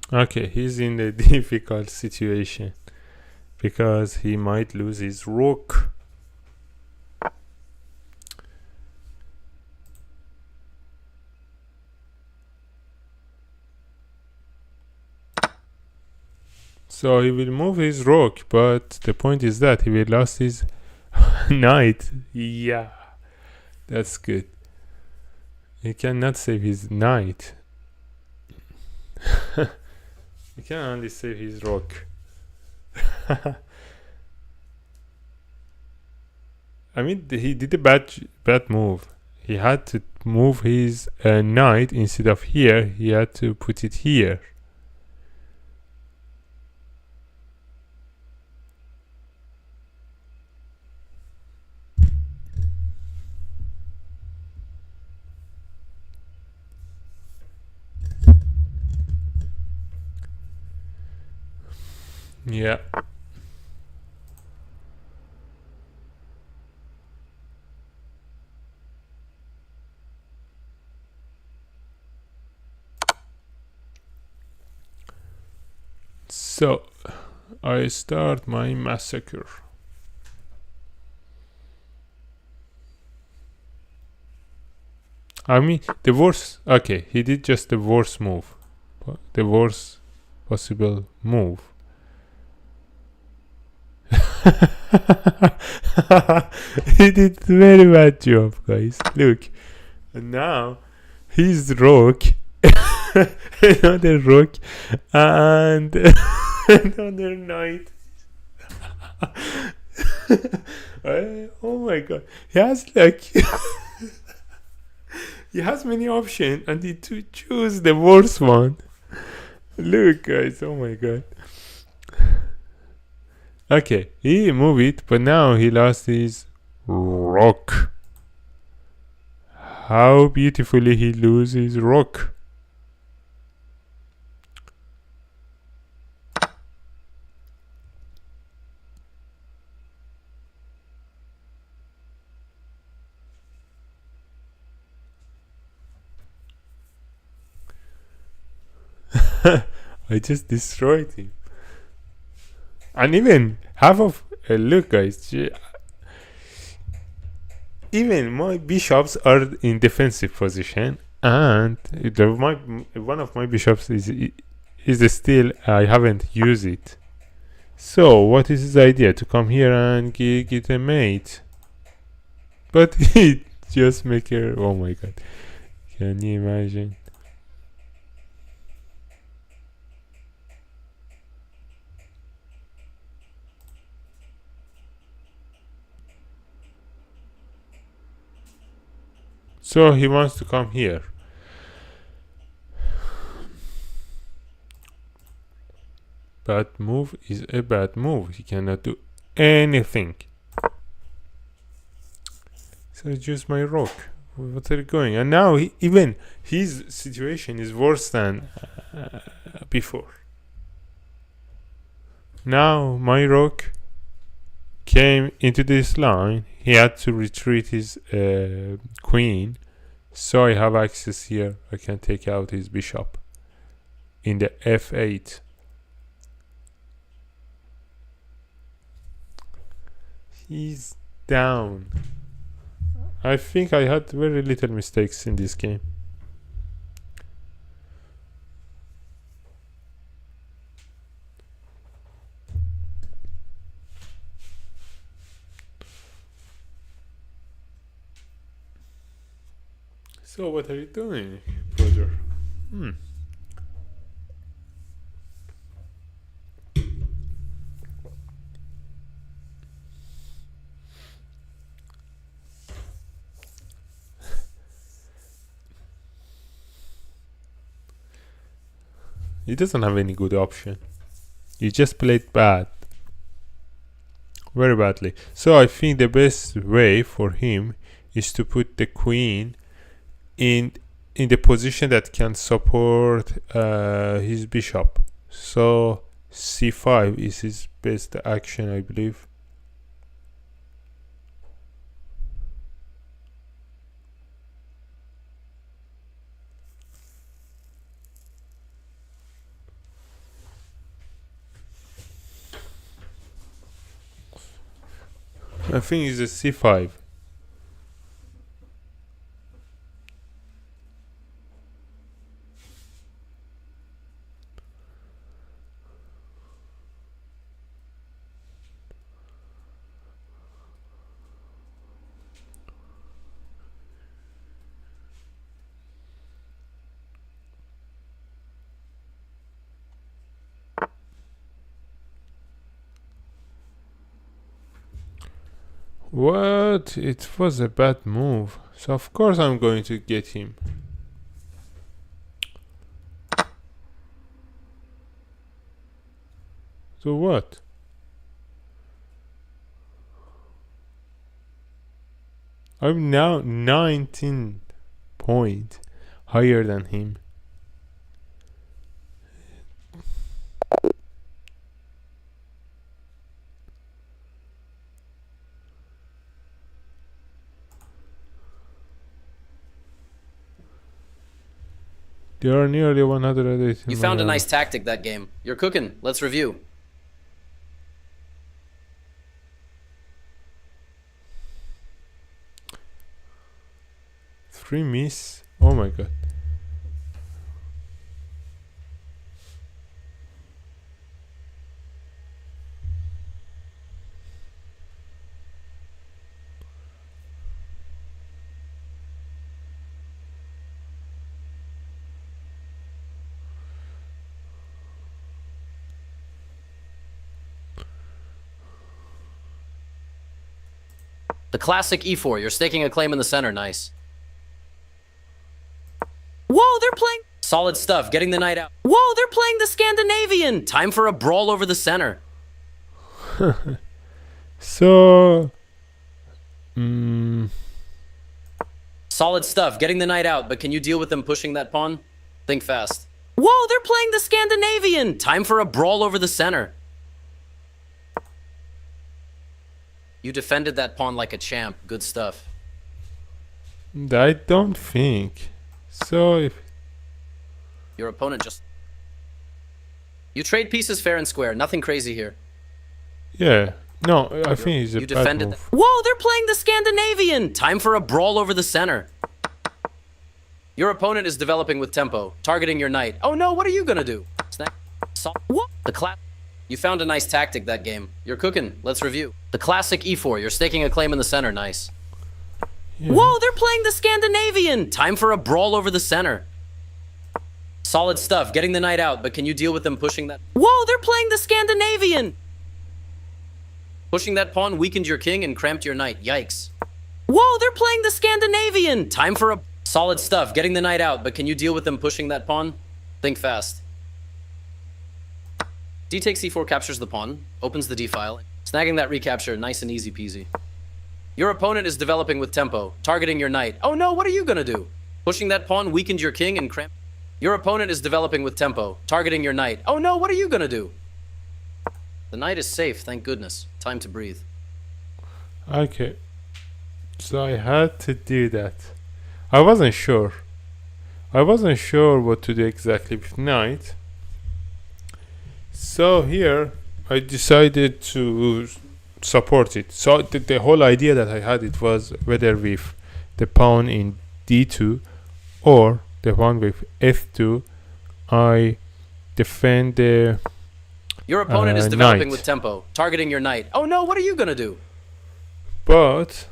A: Okay, he's in a difficult situation because he might lose his rook. So he will move his rook, but the point is that he will lose his knight. Yeah, that's good. He cannot save his knight. He can only save his rook. I mean, he did a bad move. He had to move his knight instead of here. He had to put it here. Yeah. So I start my massacre. I mean, the worst. Okay, he did just the worst move. The worst possible move. He did very bad job, guys. Look, and now he's rook, another rook, and another knight. Oh my god, he has like he has many options, and he to choose the worst one. Look, guys, oh my god. Okay, he moved it, but now he lost his rook. How beautifully he loses his rook. I just destroyed him. And even half of look, guys, even my bishops are in defensive position, and one of my bishops is still I haven't used it. So what is his idea? To come here and get a mate? But he just make her. Oh my god! Can you imagine? So he wants to come here. Bad move is a bad move. He cannot do anything. So I choose my rook. What are you going? And now even his situation is worse than before. Now my rook came into this line. He had to retreat his queen. So I have access here. I can take out his bishop in the f8. He's down. I think I had very little mistakes in this game. So what are you doing, brother? He doesn't have any good option. He just played bad. Very badly. So I think the best way for him is to put the queen in the position that can support his bishop. So c5 is his best action, I believe. I think it's a c5. What? It was a bad move. So of course I'm going to get him. So what? I'm now 19 points higher than him. There are nearly 180.
B: You found a nice tactic that game. You're cooking. Let's review.
A: Three miss. Oh my god.
B: The classic e4. You're staking a claim in the center. Nice. Whoa, they're playing... Solid stuff. Getting the knight out. Whoa, they're playing the Scandinavian. Time for a brawl over the center.
A: So...
B: Solid stuff. Getting the knight out, but can you deal with them pushing that pawn? Think fast. Whoa, they're playing the Scandinavian. Time for a brawl over the center. You defended that pawn like a champ. Good stuff.
A: I don't think. So if...
B: Your opponent just... You trade pieces fair and square. Nothing crazy here.
A: Yeah. No, I think it's a
B: You
A: bad
B: defended...
A: move.
B: Whoa, they're playing the Scandinavian. Time for a brawl over the center. Your opponent is developing with tempo, targeting your knight. Oh no, what are you gonna do? Snack. What? The clap. You found a nice tactic that game. You're cooking. Let's review. The classic e4. You're staking a claim in the center. Nice.
A: Yeah.
B: Whoa, they're playing the Scandinavian. Time for a brawl over the center. Solid stuff. Getting the knight out, but can you deal with them pushing that? Whoa, they're playing the Scandinavian. Pushing that pawn weakened your king and cramped your knight. Yikes. Whoa, they're playing the Scandinavian. Time for a... Solid stuff. Getting the knight out, but can you deal with them pushing that pawn? Think fast. D takes c4 captures the pawn, opens the d file, snagging that recapture, nice and easy peasy. Your opponent is developing with tempo, targeting your knight. Oh no, what are you gonna do? Pushing that pawn weakened your king and cramped... Your opponent is developing with tempo, targeting your knight. Oh no, what are you gonna do? The knight is safe, thank goodness. Time to breathe.
A: Okay. So I had to do that. I wasn't sure. I wasn't sure what to do exactly with knight. So here I decided to support it. So the whole idea that I had it was whether with the pawn in d2 or the pawn with f2 I defend the
B: Your opponent is developing
A: knight.
B: with tempo, targeting your knight. Oh no, what are you gonna do?
A: But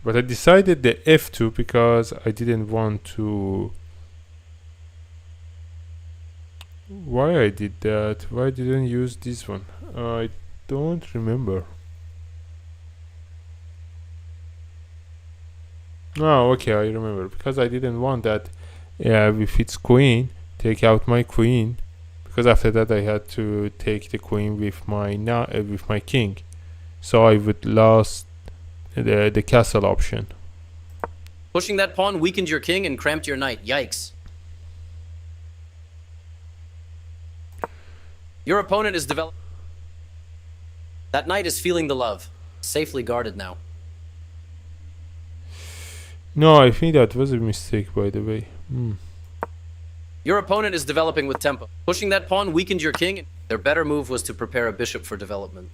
A: but I decided the f2 because I didn't want to... Why I did that? Why I didn't use this one? I don't remember. Oh, okay, I remember. Because I didn't want that. Yeah, if it's queen, take out my queen. Because after that, I had to take the queen with my with my king. So I would lost the castle option.
B: Pushing that pawn weakened your king and cramped your knight. Yikes. Your opponent is developing. That knight is feeling the love. Safely guarded now.
A: No, I think that was a mistake, by the way.
B: Your opponent is developing with tempo. Pushing that pawn weakened your king. Their better move was to prepare a bishop for development.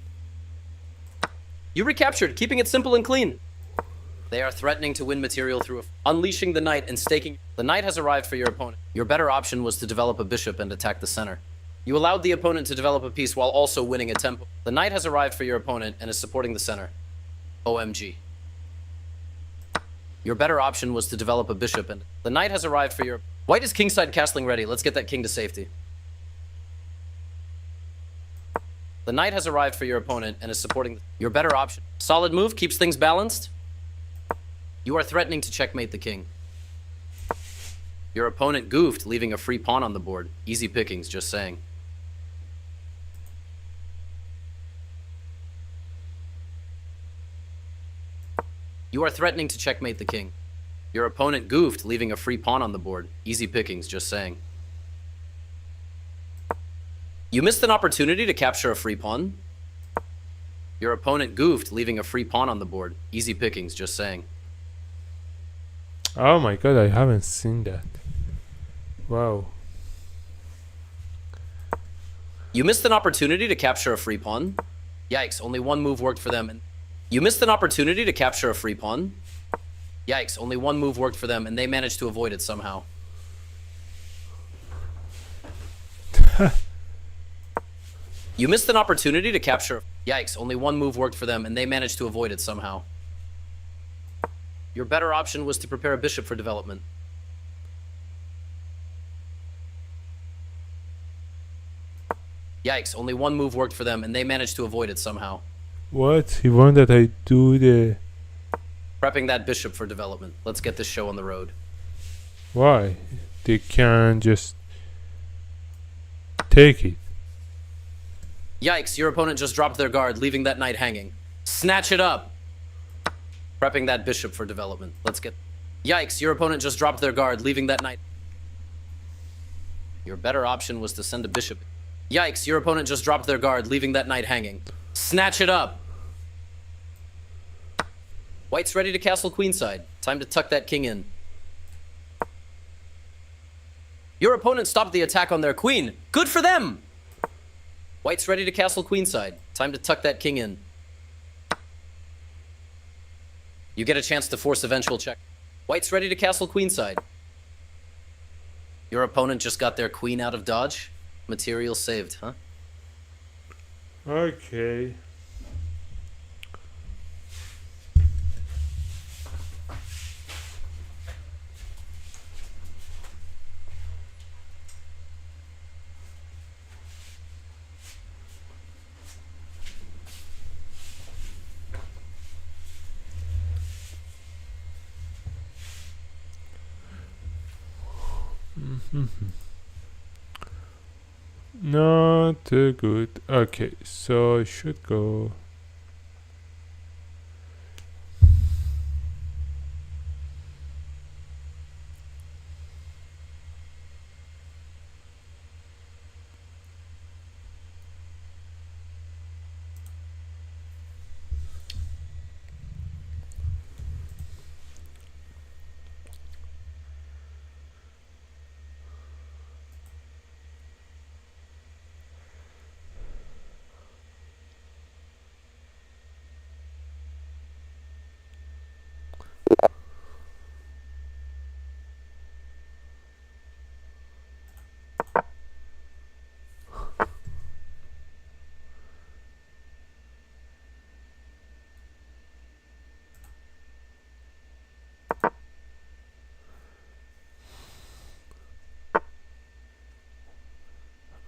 B: You recaptured, keeping it simple and clean. They are threatening to win material through unleashing the knight and staking. The knight has arrived for your opponent. Your better option was to develop a bishop and attack the center. You allowed the opponent to develop a piece while also winning a tempo. The knight has arrived for your opponent and is supporting the center. OMG. Your better option was to develop a bishop and the knight has arrived for your... White is kingside castling ready. Let's get that king to safety. The knight has arrived for your opponent and is supporting your better option. Solid move, keeps things balanced. You are threatening to checkmate the king. Your opponent goofed, leaving a free pawn on the board. Easy pickings, just saying. You are threatening to checkmate the king. Your opponent goofed, leaving a free pawn on the board. Easy pickings, just saying. You missed an opportunity to capture a free pawn. Your opponent goofed, leaving a free pawn on the board. Easy pickings, just saying.
A: Oh my god, I haven't seen that. Wow.
B: You missed an opportunity to capture a free pawn. Yikes, only one move worked for them. You missed an opportunity to capture a free pawn. Yikes, only one move worked for them and they managed to avoid it somehow. You missed an opportunity to capture... Yikes, only one move worked for them and they managed to avoid it somehow. Your better option was to prepare a bishop for development. Yikes, only one move worked for them and they managed to avoid it somehow.
A: What? He wanted that I do the...
B: Prepping that bishop for development. Let's get this show on the road.
A: Why? They can just take it.
B: Yikes, your opponent just dropped their guard, leaving that knight hanging. Snatch it up! Prepping that bishop for development. Let's get... Yikes, your opponent just dropped their guard, leaving that knight... Your better option was to send a bishop... Yikes, your opponent just dropped their guard, leaving that knight hanging. Snatch it up! White's ready to castle queenside. Time to tuck that king in. Your opponent stopped the attack on their queen. Good for them! White's ready to castle queenside. Time to tuck that king in. You get a chance to force eventual check. White's ready to castle queenside. Your opponent just got their queen out of dodge. Material saved, huh?
A: Okay. Not good. Okay, so I should go.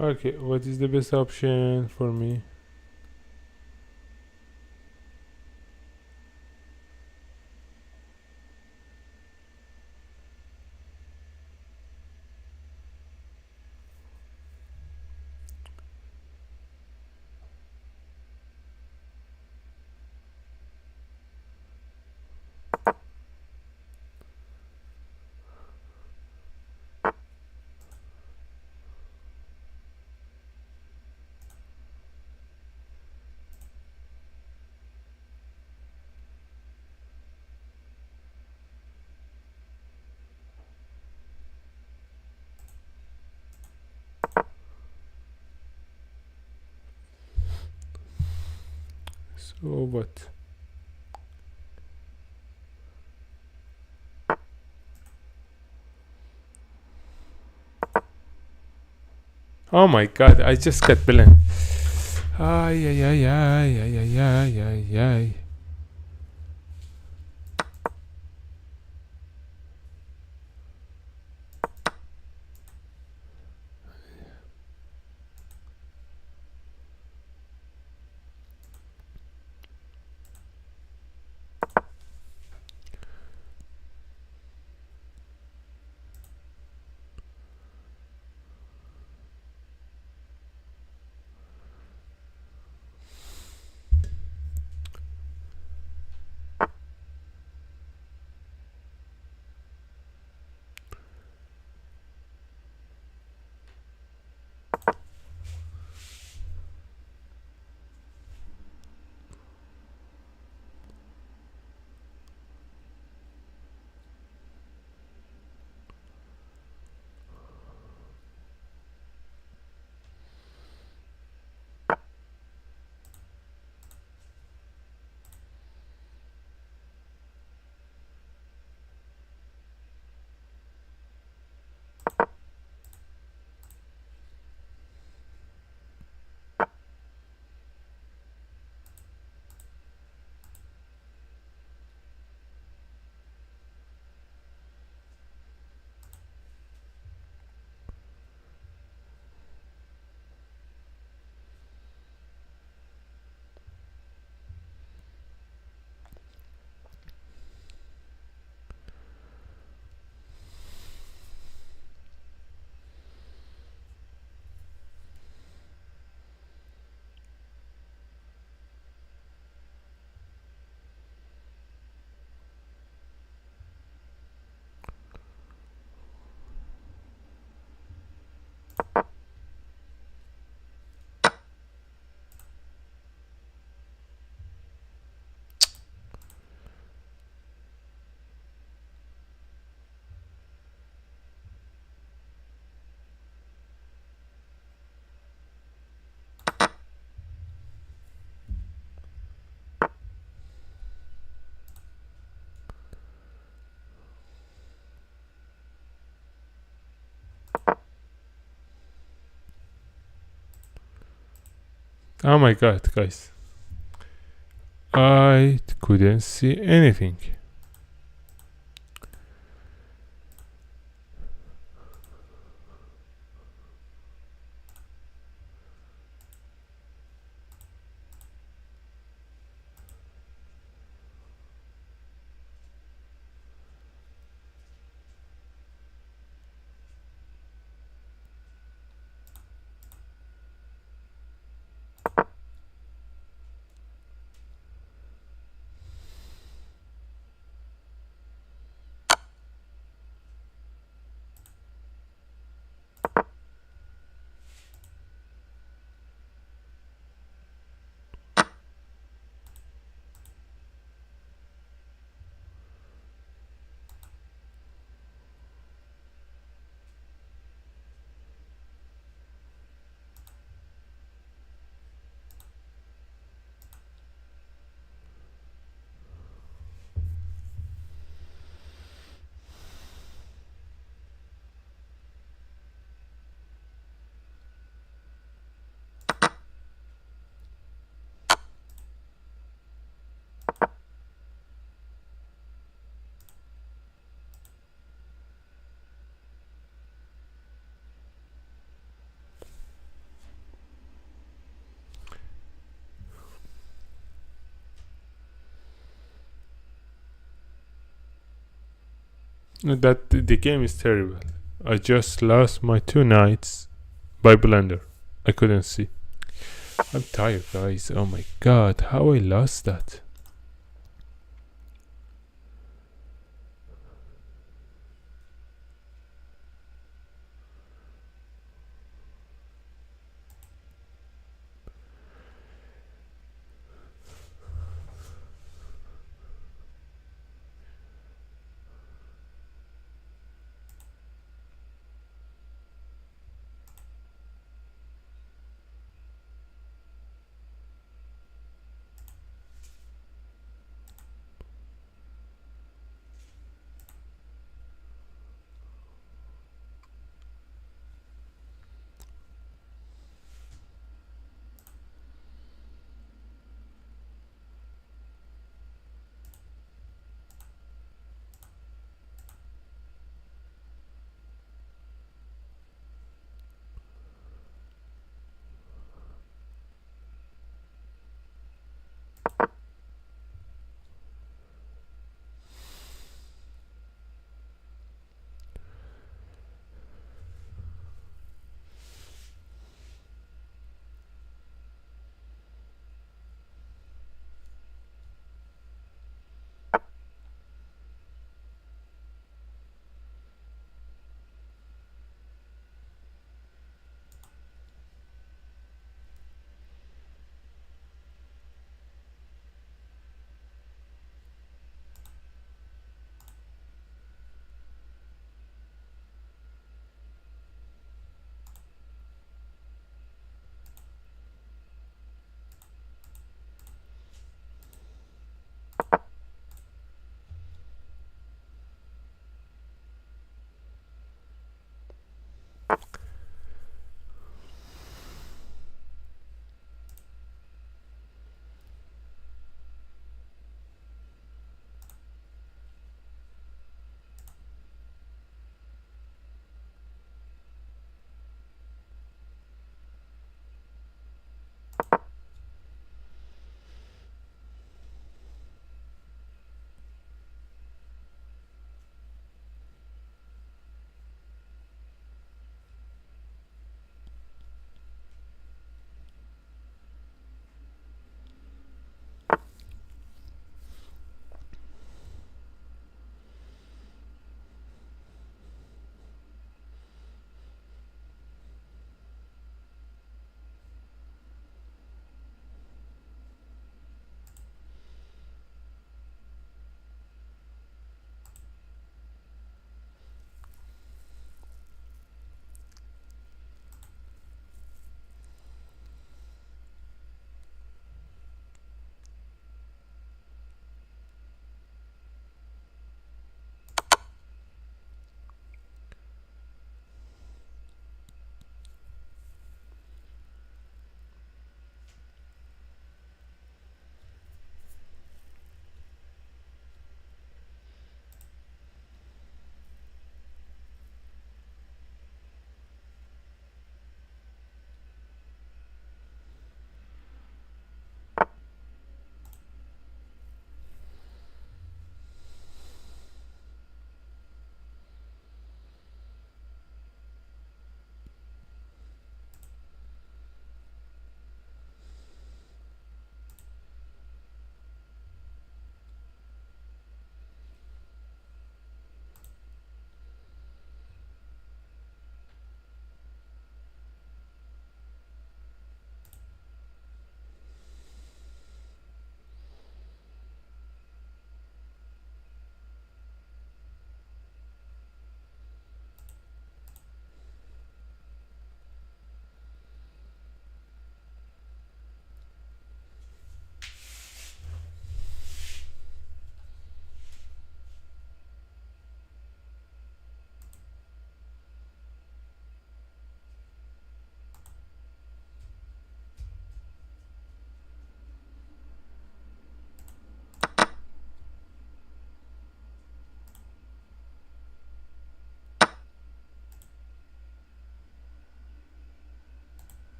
A: Okay, what is the best option for me? So what? Oh my god, I just got blank. Ay, ay, ay, ay, ay, ay, ay, ay, ay. Oh my god, guys. I couldn't see anything. That the game is terrible. I just lost my 2 knights by blunder. I couldn't see. I'm tired, guys. Oh my god, how I lost that.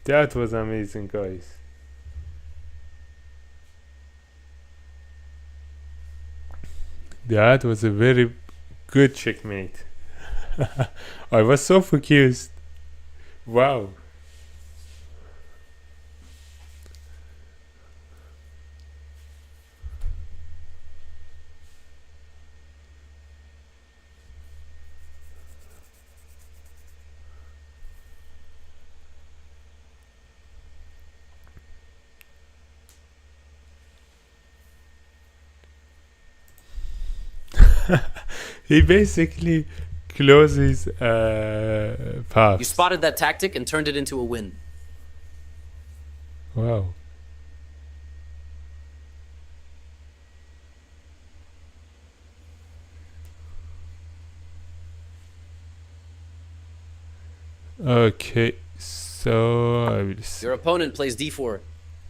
A: That was amazing, guys. That was a very good checkmate. I was so focused. Wow. He basically closes paths.
B: You spotted that tactic and turned it into a win.
A: Wow. Okay, so I will see.
B: Your opponent plays d4.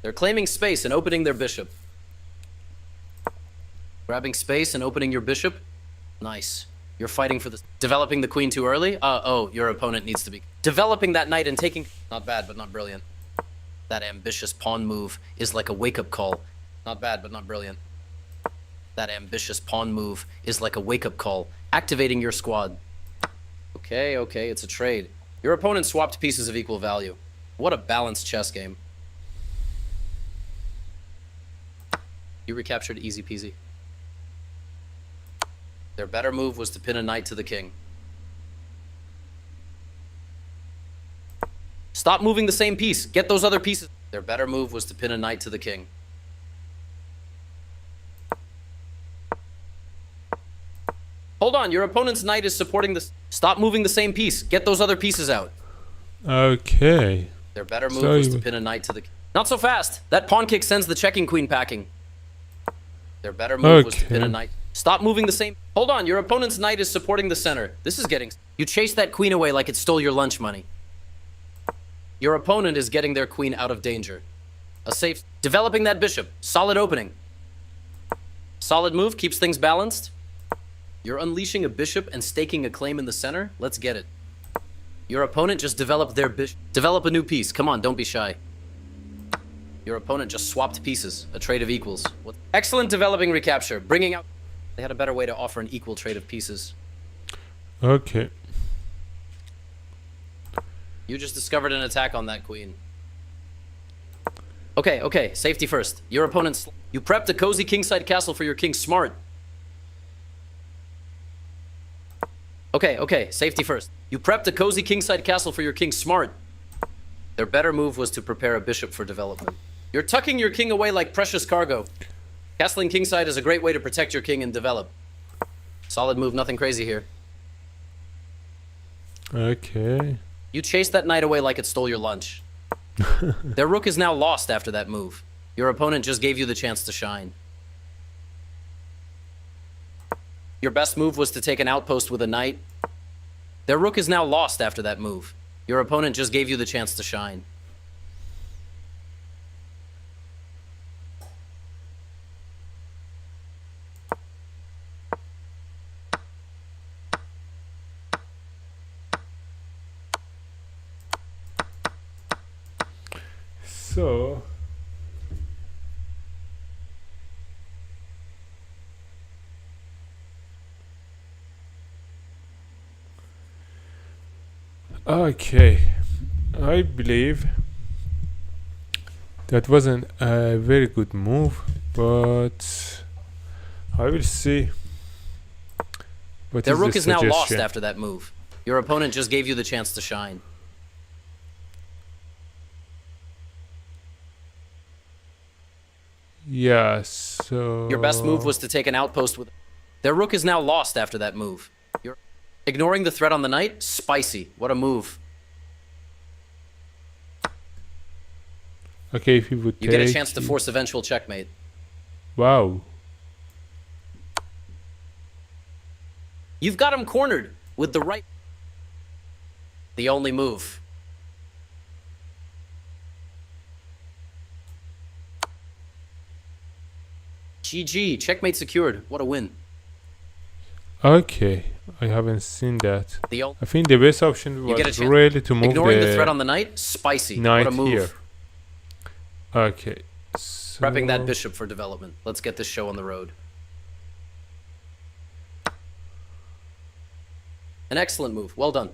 B: They're claiming space and opening their bishop. Grabbing space and opening your bishop. Nice. You're fighting for the... Developing the queen too early? Oh, your opponent needs to be... Developing that knight and taking... Not bad, but not brilliant. That ambitious pawn move is like a wake-up call. Not bad, but not brilliant. That ambitious pawn move is like a wake-up call. Activating your squad. Okay, it's a trade. Your opponent swapped pieces of equal value. What a balanced chess game. You recaptured easy peasy. Their better move was to pin a knight to the king. Stop moving the same piece. Get those other pieces. Their better move was to pin a knight to the king. Hold on, your opponent's knight is supporting this. Stop moving the same piece. Get those other pieces out.
A: Okay.
B: Their better move was to pin a knight to the... Not so fast. That pawn kick sends the checking queen packing. Their better move was to pin a knight. Stop moving the same... Hold on, your opponent's knight is supporting the center. This is getting... You chased that queen away like it stole your lunch money. Your opponent is getting their queen out of danger. A safe... Developing that bishop. Solid opening. Solid move, keeps things balanced. You're unleashing a bishop and staking a claim in the center. Let's get it. Your opponent just developed their bishop. Develop a new piece. Come on, don't be shy. Your opponent just swapped pieces. A trade of equals. What? Excellent developing recapture. Bringing out... They had a better way to offer an equal trade of pieces.
A: Okay.
B: You just discovered an attack on that queen. Okay. Safety first. Your opponent's... You prepped a cozy kingside castle for your king. Smart. Okay. Safety first. You prepped a cozy kingside castle for your king. Smart. Their better move was to prepare a bishop for development. You're tucking your king away like precious cargo. Castling kingside is a great way to protect your king and develop. Solid move, nothing crazy here.
A: Okay.
B: You chased that knight away like it stole your lunch. Their rook is now lost after that move. Your opponent just gave you the chance to shine. Your best move was to take an outpost with a knight. Their rook is now lost after that move. Your opponent just gave you the chance to shine.
A: So... Okay, I believe that wasn't a very good move, but I will see.
B: Their rook is now lost after that move. Your opponent just gave you the chance to shine.
A: Yeah, so...
B: Your best move was to take an outpost with... Their rook is now lost after that move. You're ignoring the threat on the knight? Spicy. What a move.
A: Okay, if he would
B: You get a chance to force eventual checkmate.
A: Wow.
B: You've got him cornered with the right... The only move. GG. Checkmate secured. What a win.
A: Okay, I haven't seen that.
B: The
A: I think the best option
B: You get a
A: was
B: chance.
A: really to move
B: Ignoring the
A: the
B: threat on the knight. Spicy.
A: knight
B: What a move.
A: here. Okay. So
B: Prepping that bishop for development. Let's get this show on the road. An excellent move. Well done.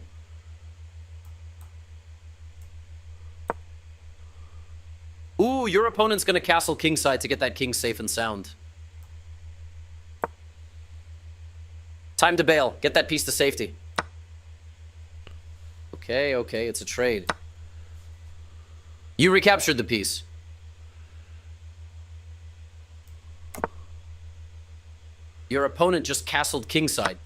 B: Ooh, your opponent's gonna castle kingside to get that king safe and sound. Time to bail. Get that piece to safety. Okay, okay, it's a trade. You recaptured the piece. Your opponent just castled kingside.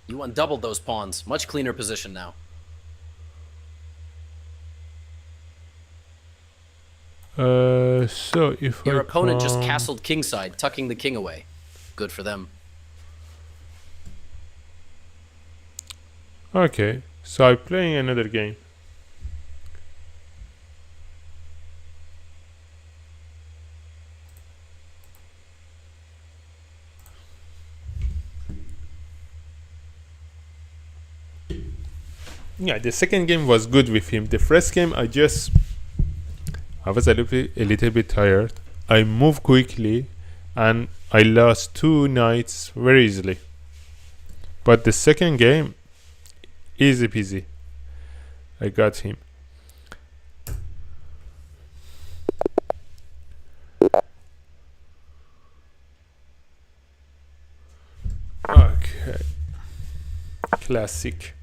B: You undoubled those pawns. Much cleaner position now.
A: So if
B: Your
A: I
B: opponent just
A: come-
B: castled kingside, tucking the king away. Good for them.
A: Okay, so I'm playing another game. Yeah, the second game was good with him. The first game, I was a little bit tired. I moved quickly, and I lost 2 knights very easily. But the second game, easy peasy. I got him. Okay. Classic.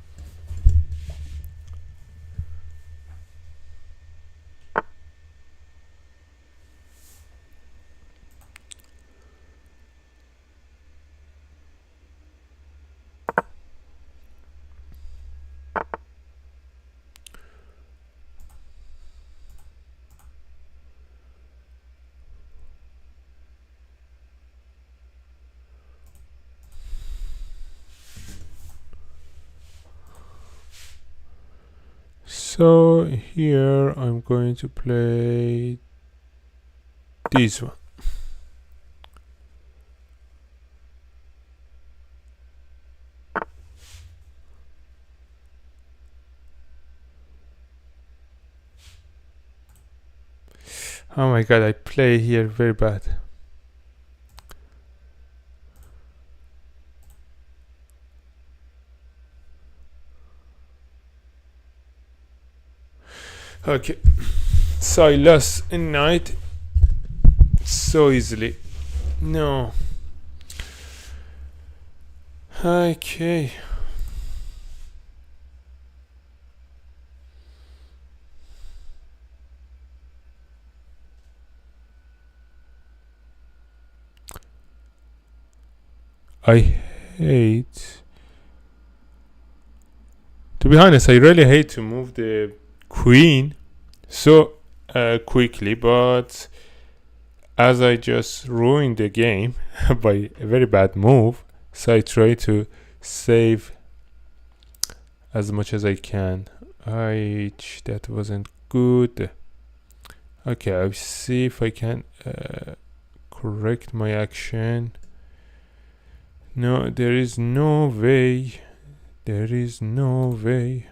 A: So here I'm going to play this one. Oh my god, I play here very bad. Okay, so I lost a knight so easily. No. Okay. I hate, to be honest, I really hate to move the queen so quickly, but as I just ruined the game by a very bad move, so I try to save as much as I can. That wasn't good. Okay, I'll see if I can correct my action. No, there is no way. There is no way.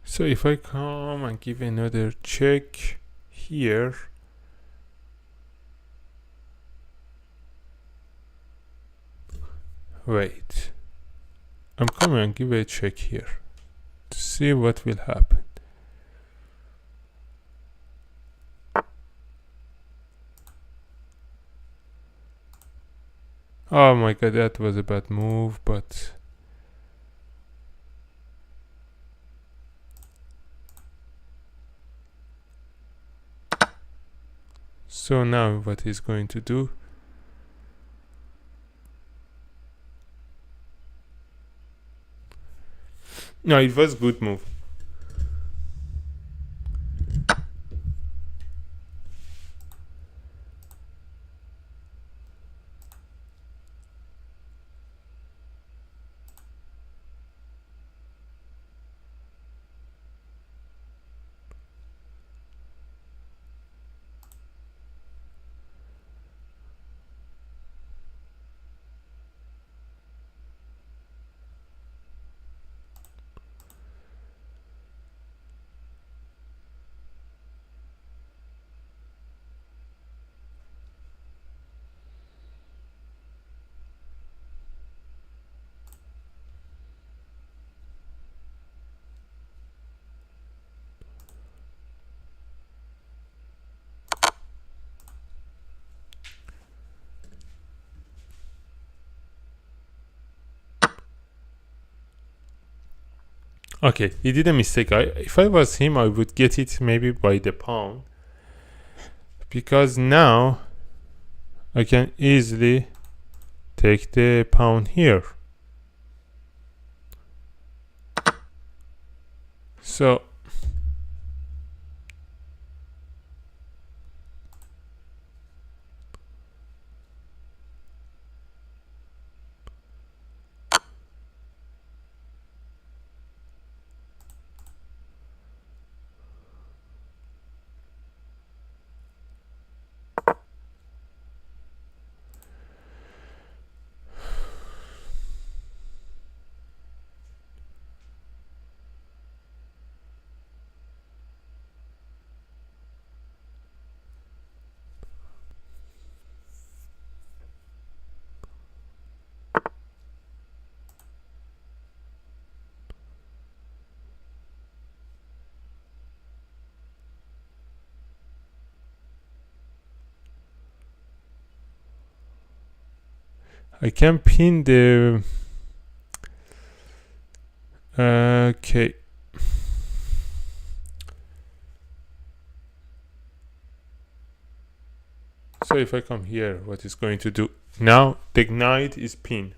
A: So if I come and give another check here, wait, I'm coming and give a check here. to see what will happen. Oh my god, that was a bad move, but so now what he's going to do? No, it was good move. Okay, he did a mistake. If I was him, I would get it maybe by the pawn, because now I can easily take the pawn here. So I can pin the okay. So if I come here, what is going to do? Now the knight is pinned.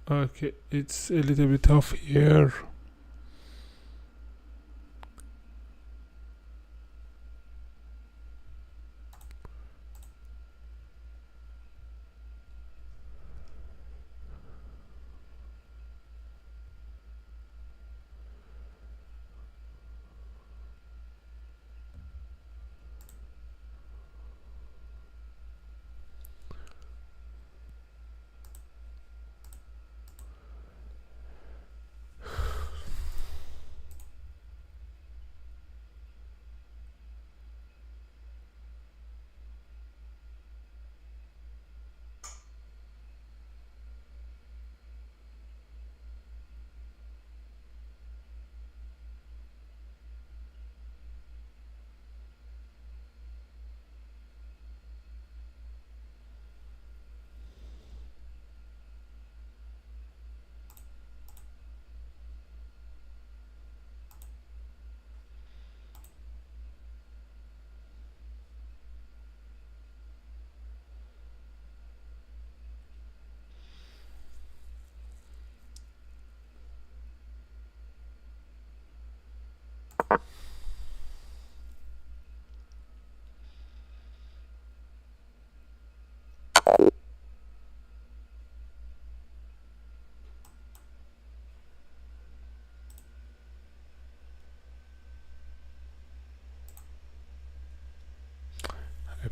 A: Okay, it's a little bit tough here.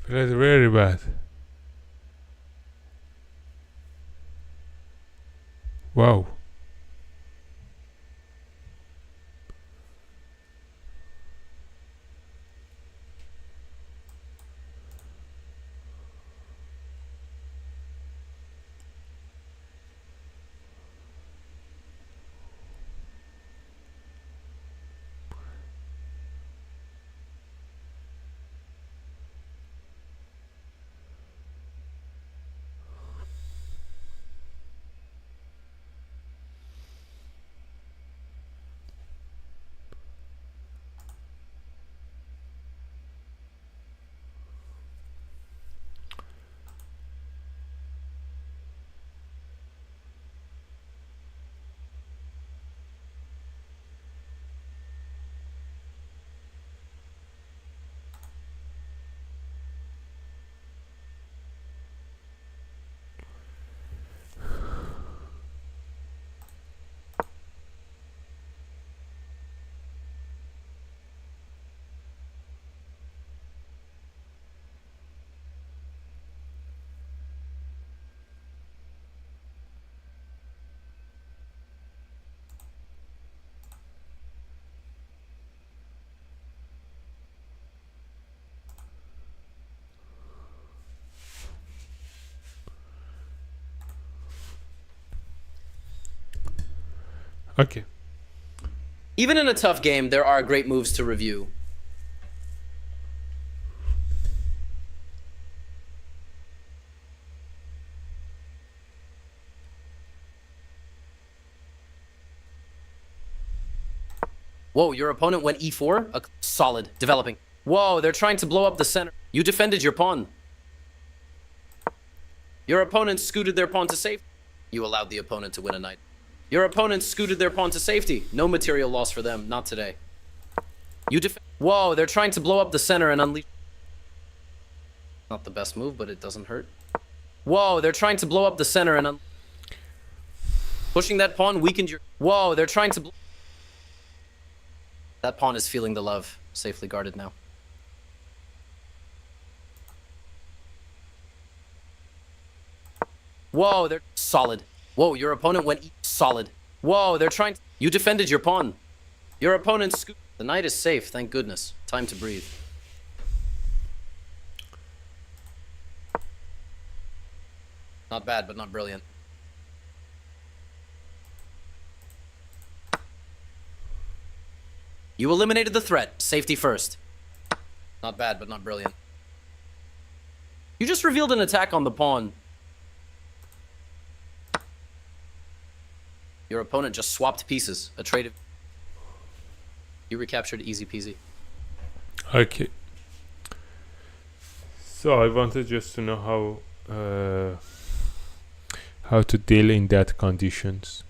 A: Played very bad. Wow. Okay.
B: Even in a tough game, there are great moves to review. Whoa, your opponent went e4? Solid. Developing. Whoa, they're trying to blow up the center. You defended your pawn. Your opponent scooted their pawn to safety. You allowed the opponent to win a knight. Your opponent scooted their pawn to safety. No material loss for them, not today. You Whoa, they're trying to blow up the center and unleash... Not the best move, but it doesn't hurt. Whoa, they're trying to blow up the center and pushing that pawn weakened your... Whoa, they're trying to... That pawn is feeling the love. Safely guarded now. Whoa, they're solid. Whoa, your opponent went solid. Whoa, they're trying to... You defended your pawn. Your opponent scooped... The knight is safe, thank goodness. Time to breathe. Not bad, but not brilliant. You eliminated the threat. Safety first. Not bad, but not brilliant. You just revealed an attack on the pawn. Your opponent just swapped pieces. A trade of... You recaptured easy peasy.
A: Okay. So I wanted just to know how to deal in that conditions.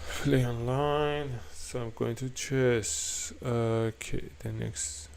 A: Play online. So I'm going to chess. Okay, the next.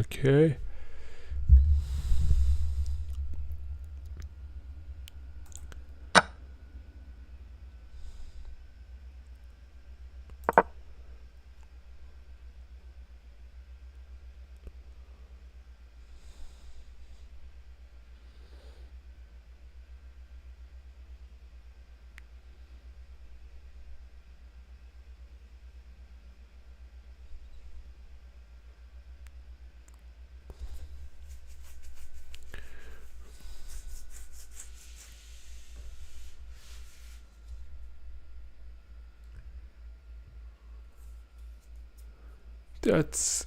A: Okay. That's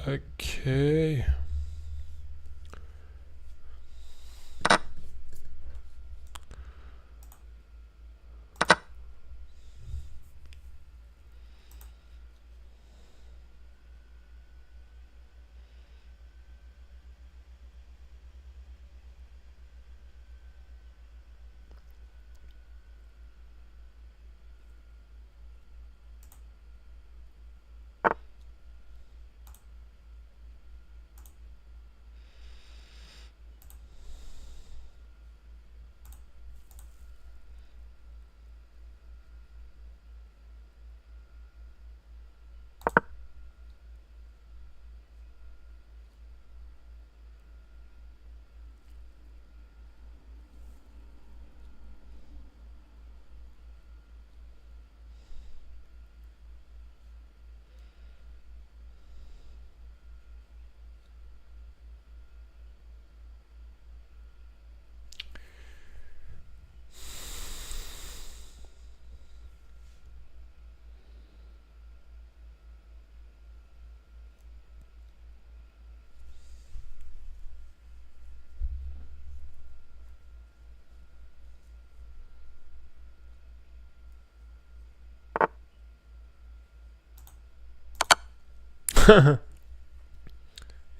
A: okay.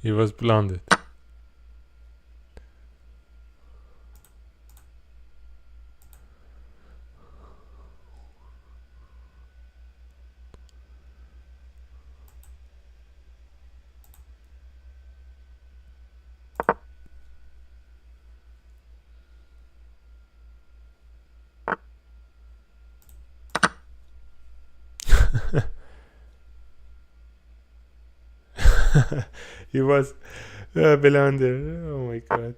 A: He was blinded. He was blinded. Oh my god.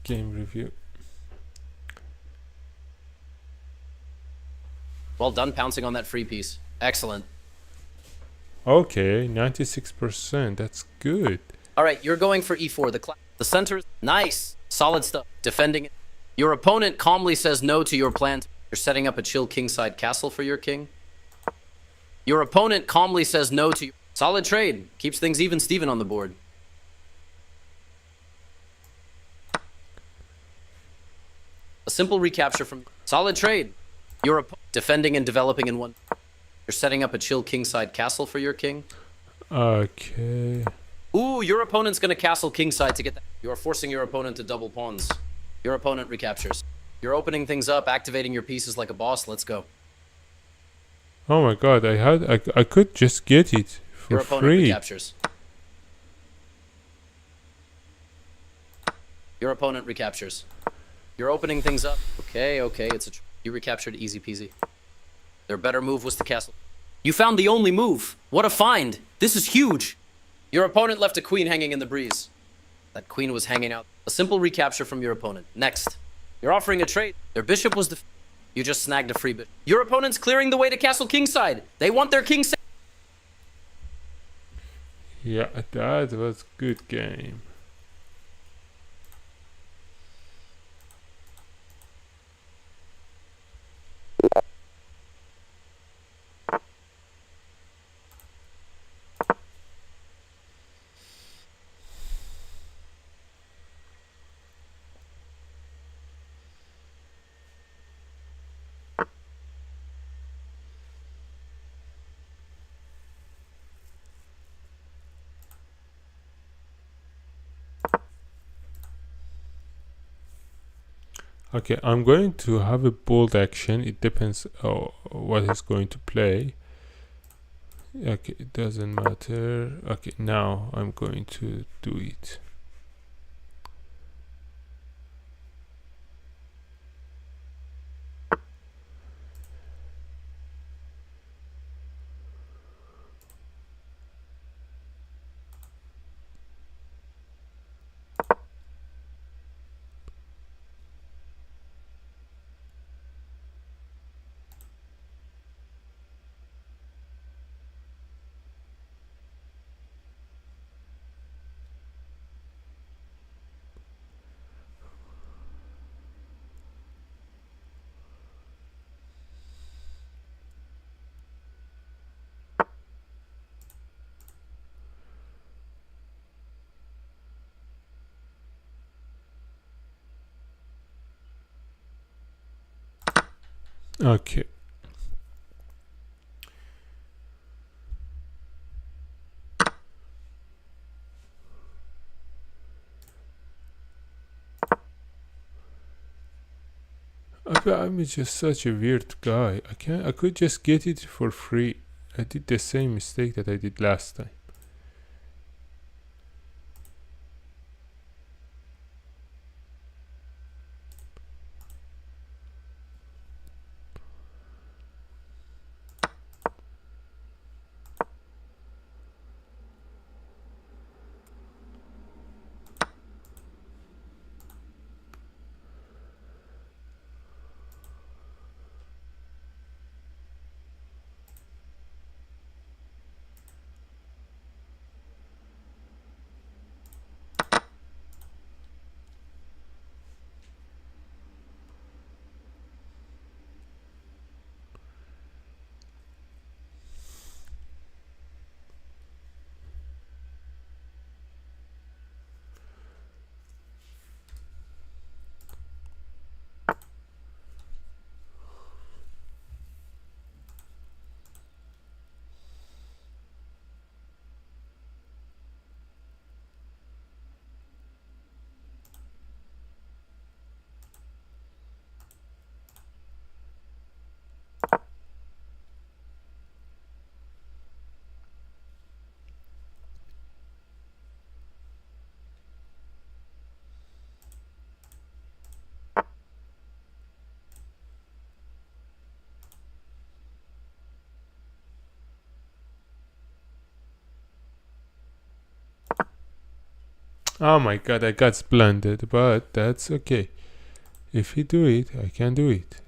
A: Game review.
B: Well done pouncing on that free piece. Excellent.
A: Okay, 96%. That's good.
B: All right, you're going for e4. The center is nice. Solid stuff. Defending it. Your opponent calmly says no to your plan. You're setting up a chill kingside castle for your king. Your opponent calmly says no to your... Solid trade. Keeps things even Steven on the board. A simple recapture from... Solid trade. You're defending and developing in one... You're setting up a chill kingside castle for your king.
A: Okay.
B: Ooh, your opponent's gonna castle kingside to get that. You are forcing your opponent to double pawns. Your opponent recaptures. You're opening things up, activating your pieces like a boss. Let's go.
A: Oh my god, I could just get it for
B: Your opponent
A: free.
B: recaptures. Your opponent recaptures. You're opening things up. Okay, it's you recaptured easy peasy. Their better move was to castle. You found the only move. What a find. This is huge. Your opponent left a queen hanging in the breeze. That queen was hanging out. A simple recapture from your opponent. Next. You're offering a trade. Their bishop was you just snagged a free bishop. Your opponent's clearing the way to castle kingside. They want their king.
A: Yeah, that was good game. Okay, I'm going to have a bold action. It depends what is going to play. Okay, it doesn't matter. Okay, now I'm going to do it. Okay. I'm just such a weird guy. I could just get it for free. I did the same mistake that I did last time. Oh my god, I got splendid, but that's okay. If he do it, I can do it.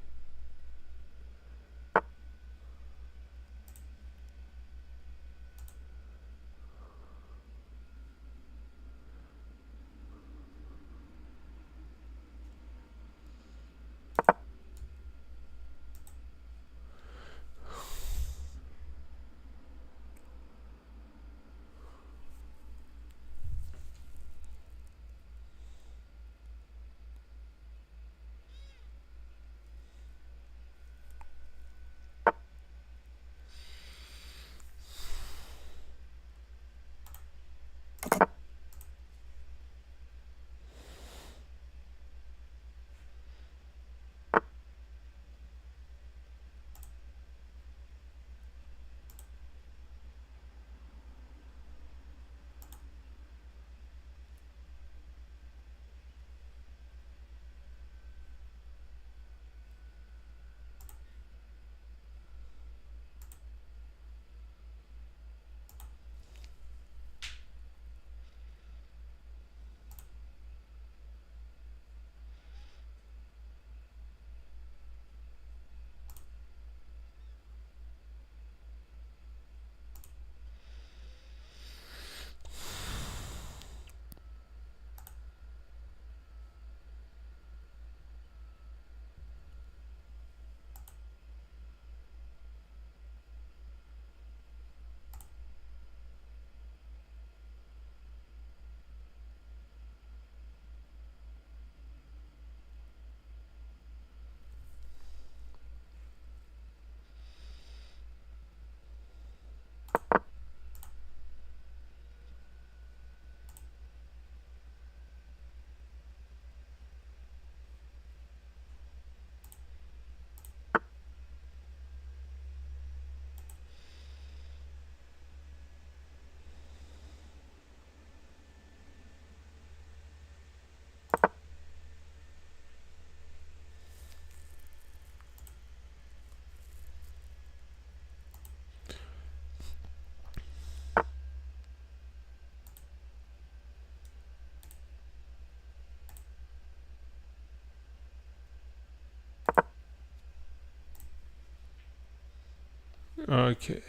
A: Okay.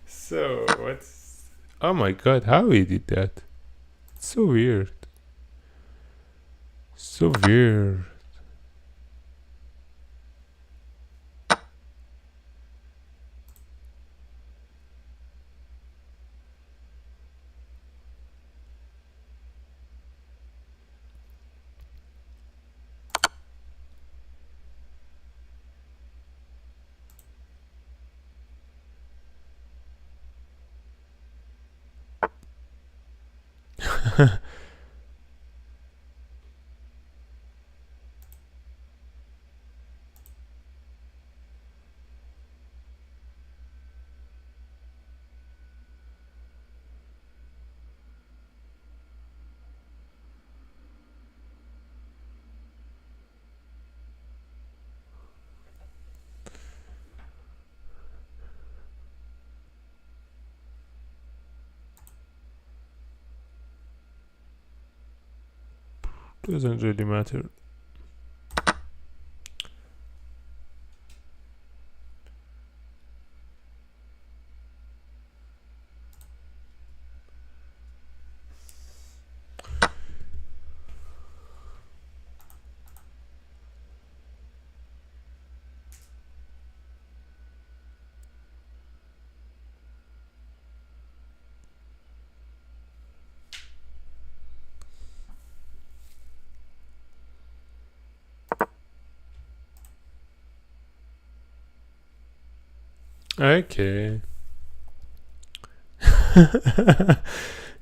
A: So what's? Oh my god! How he did that? So weird. So weird. Doesn't really matter. Okay.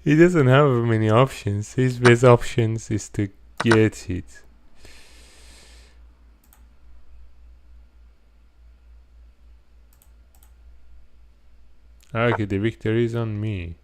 A: He doesn't have many options. His best options is to get it. Okay, the victory is on me.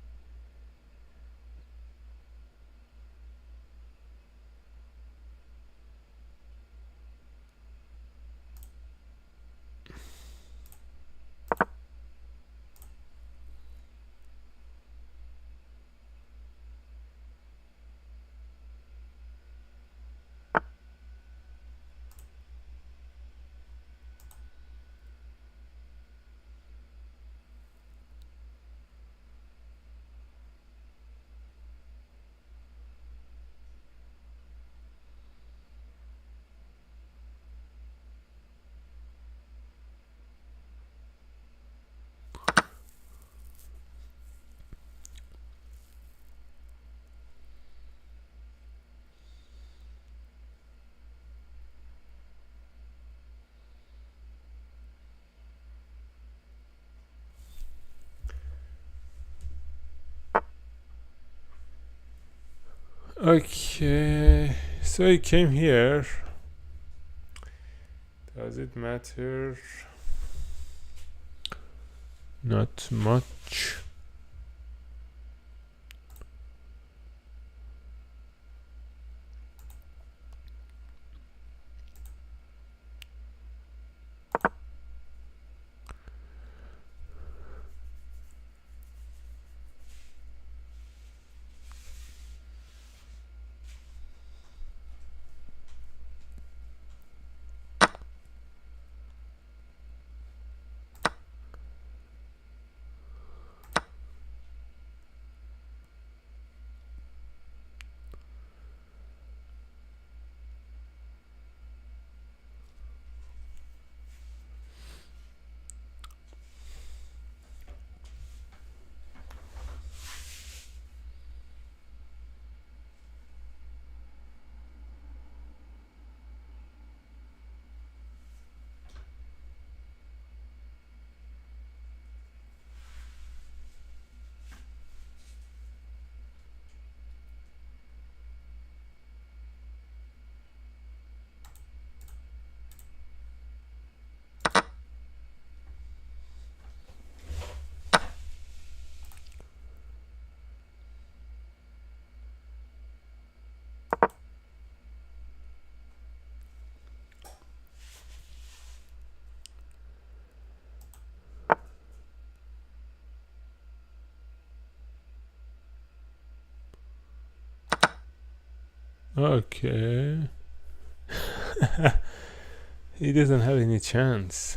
A: Okay, so I came here. Does it matter? Not much. Okay. He doesn't have any chance.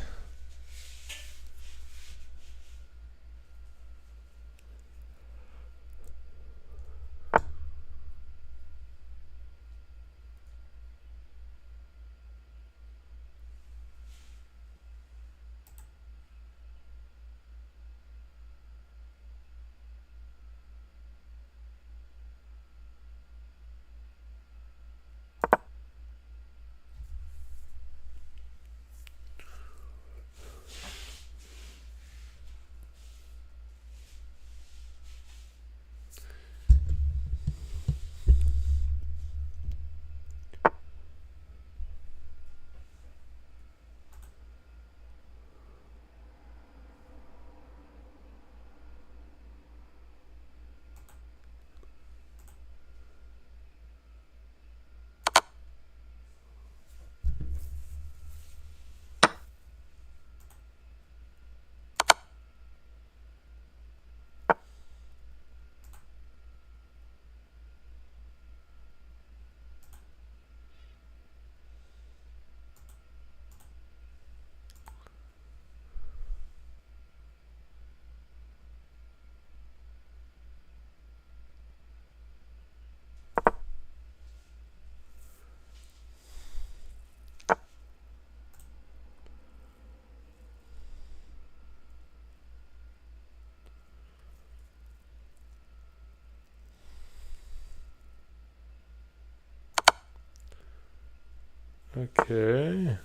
A: Okay.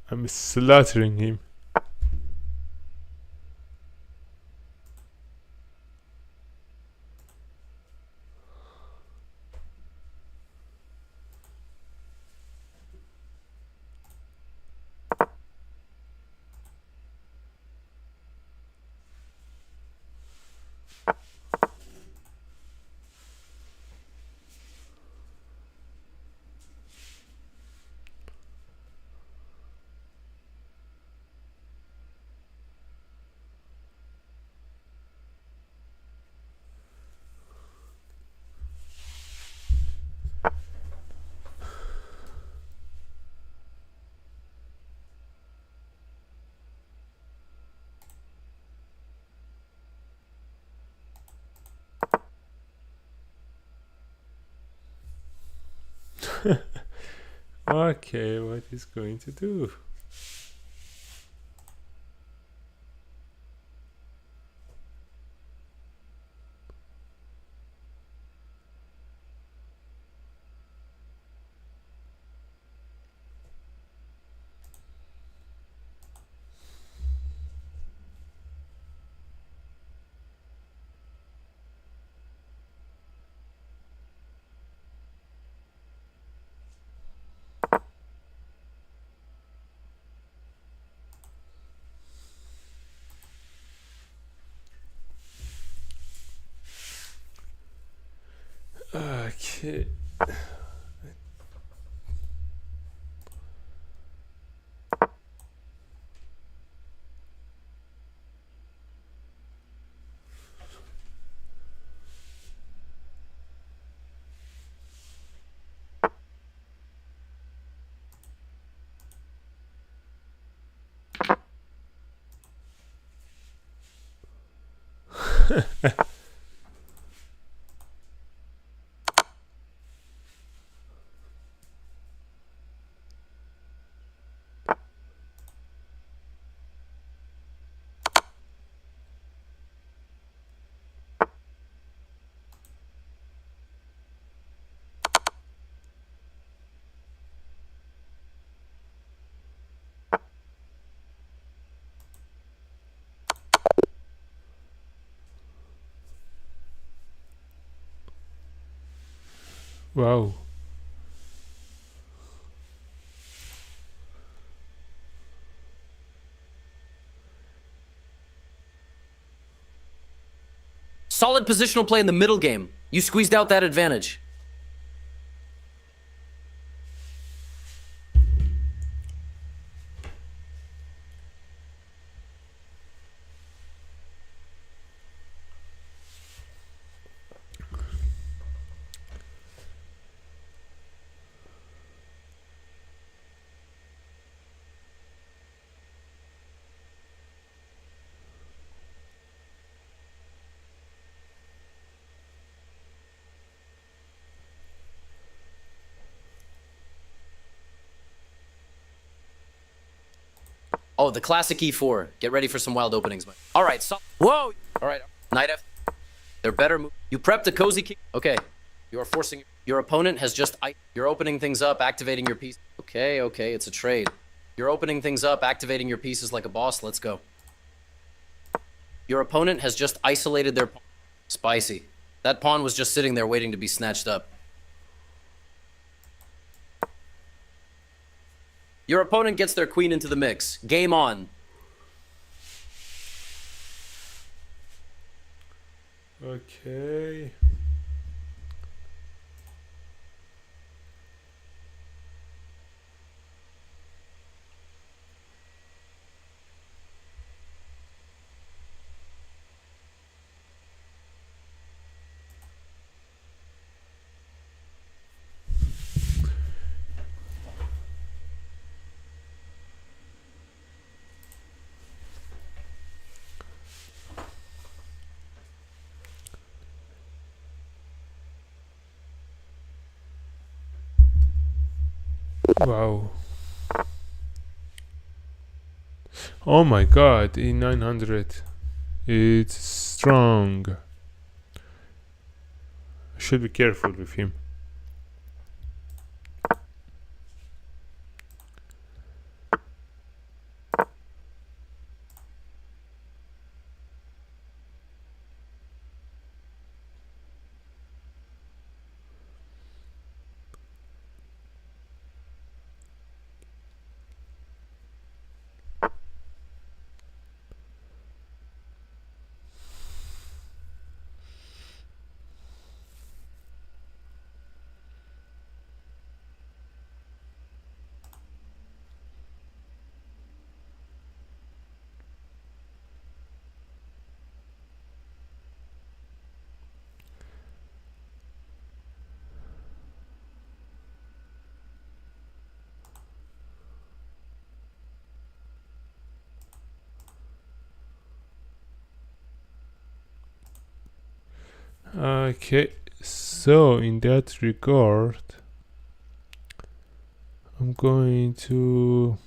A: I'm slaughtering him. Okay, what is going to do? Okay. Wow.
B: Solid positional play in the middle game. You squeezed out that advantage. Oh, the classic E4. Get ready for some wild openings. All right, so whoa. All right, knight F. They're better move. You prepped a cozy king. Okay, you are forcing your opponent has just. You're opening things up, activating your piece. Okay, okay, it's a trade. You're opening things up, activating your pieces like a boss. Let's go. Your opponent has just isolated their pawn. Spicy. That pawn was just sitting there waiting to be snatched up. Your opponent gets their queen into the mix. Game on.
A: Okay. Wow. Oh my god, E900. It's strong. Should be careful with him. Okay, so in that regard, I'm going to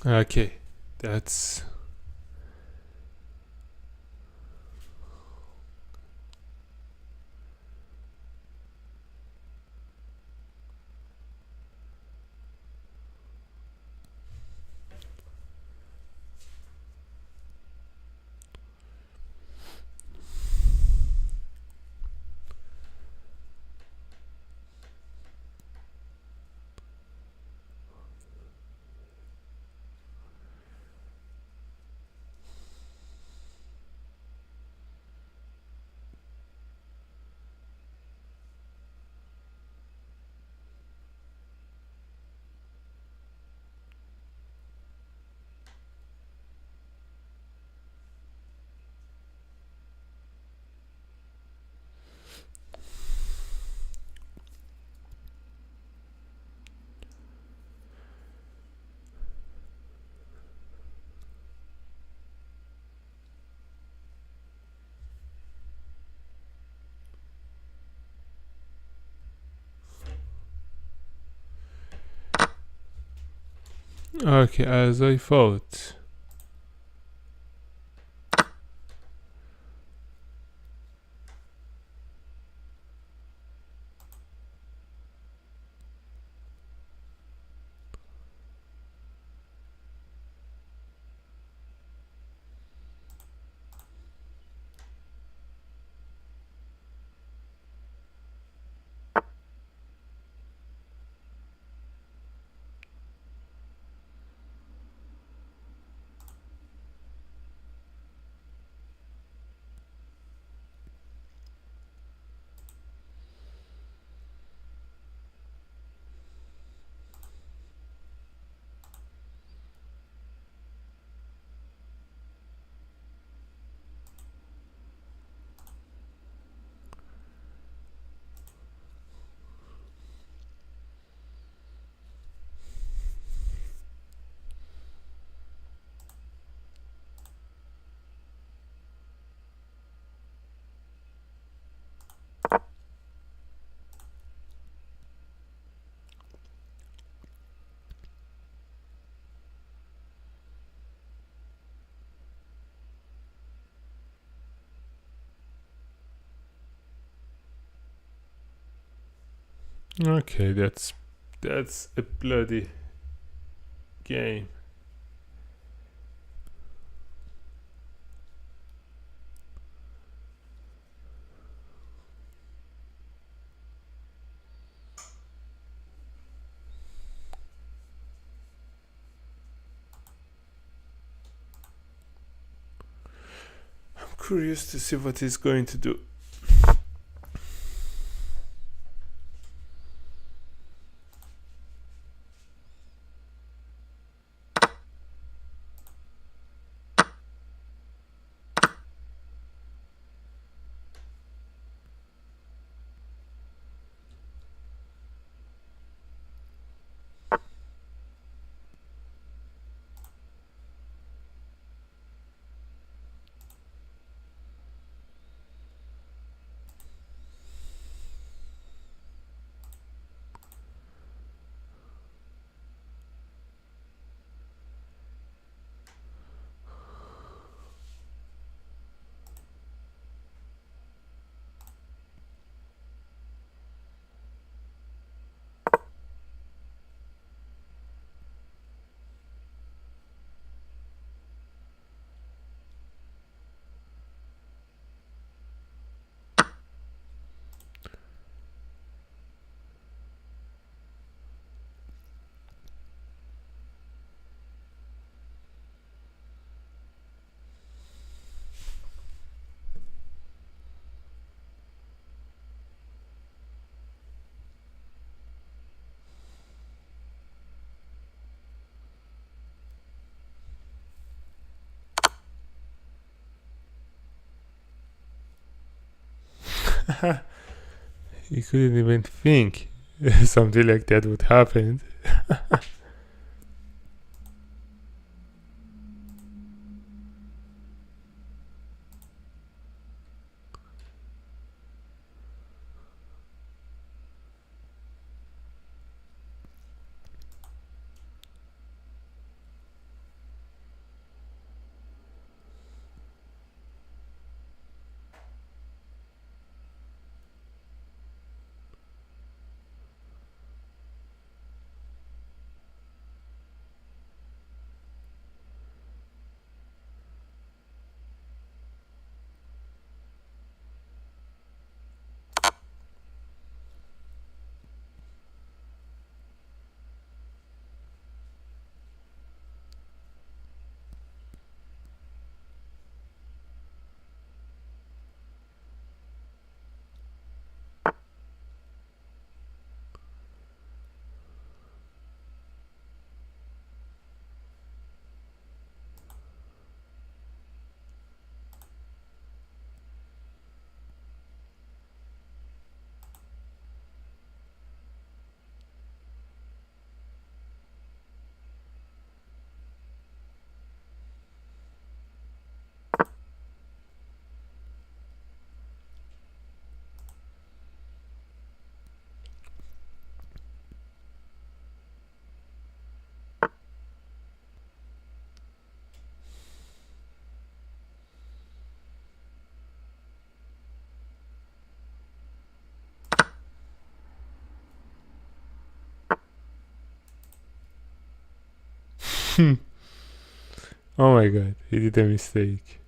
A: okay, that's okay as I thought. Okay, that's a bloody game. I'm curious to see what he's going to do. He couldn't even think something like that would happen. Oh my god, he did a mistake.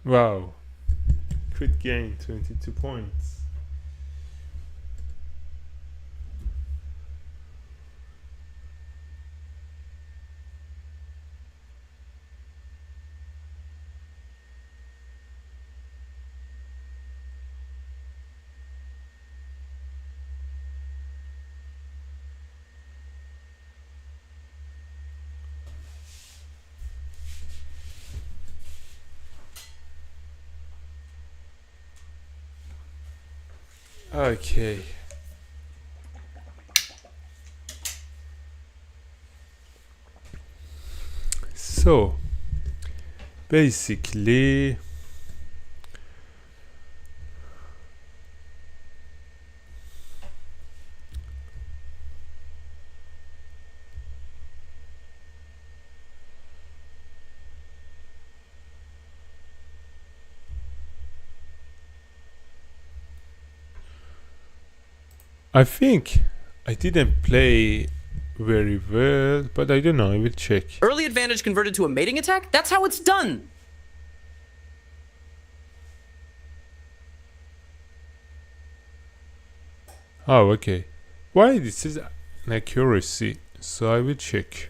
A: Wow. Quick game, 22 points. Okay. So, basically, I think I didn't play very well, but I don't know. I will check.
B: Early advantage converted to a mating attack? That's how it's done!
A: Oh, okay. Why this is an accuracy? So I will check.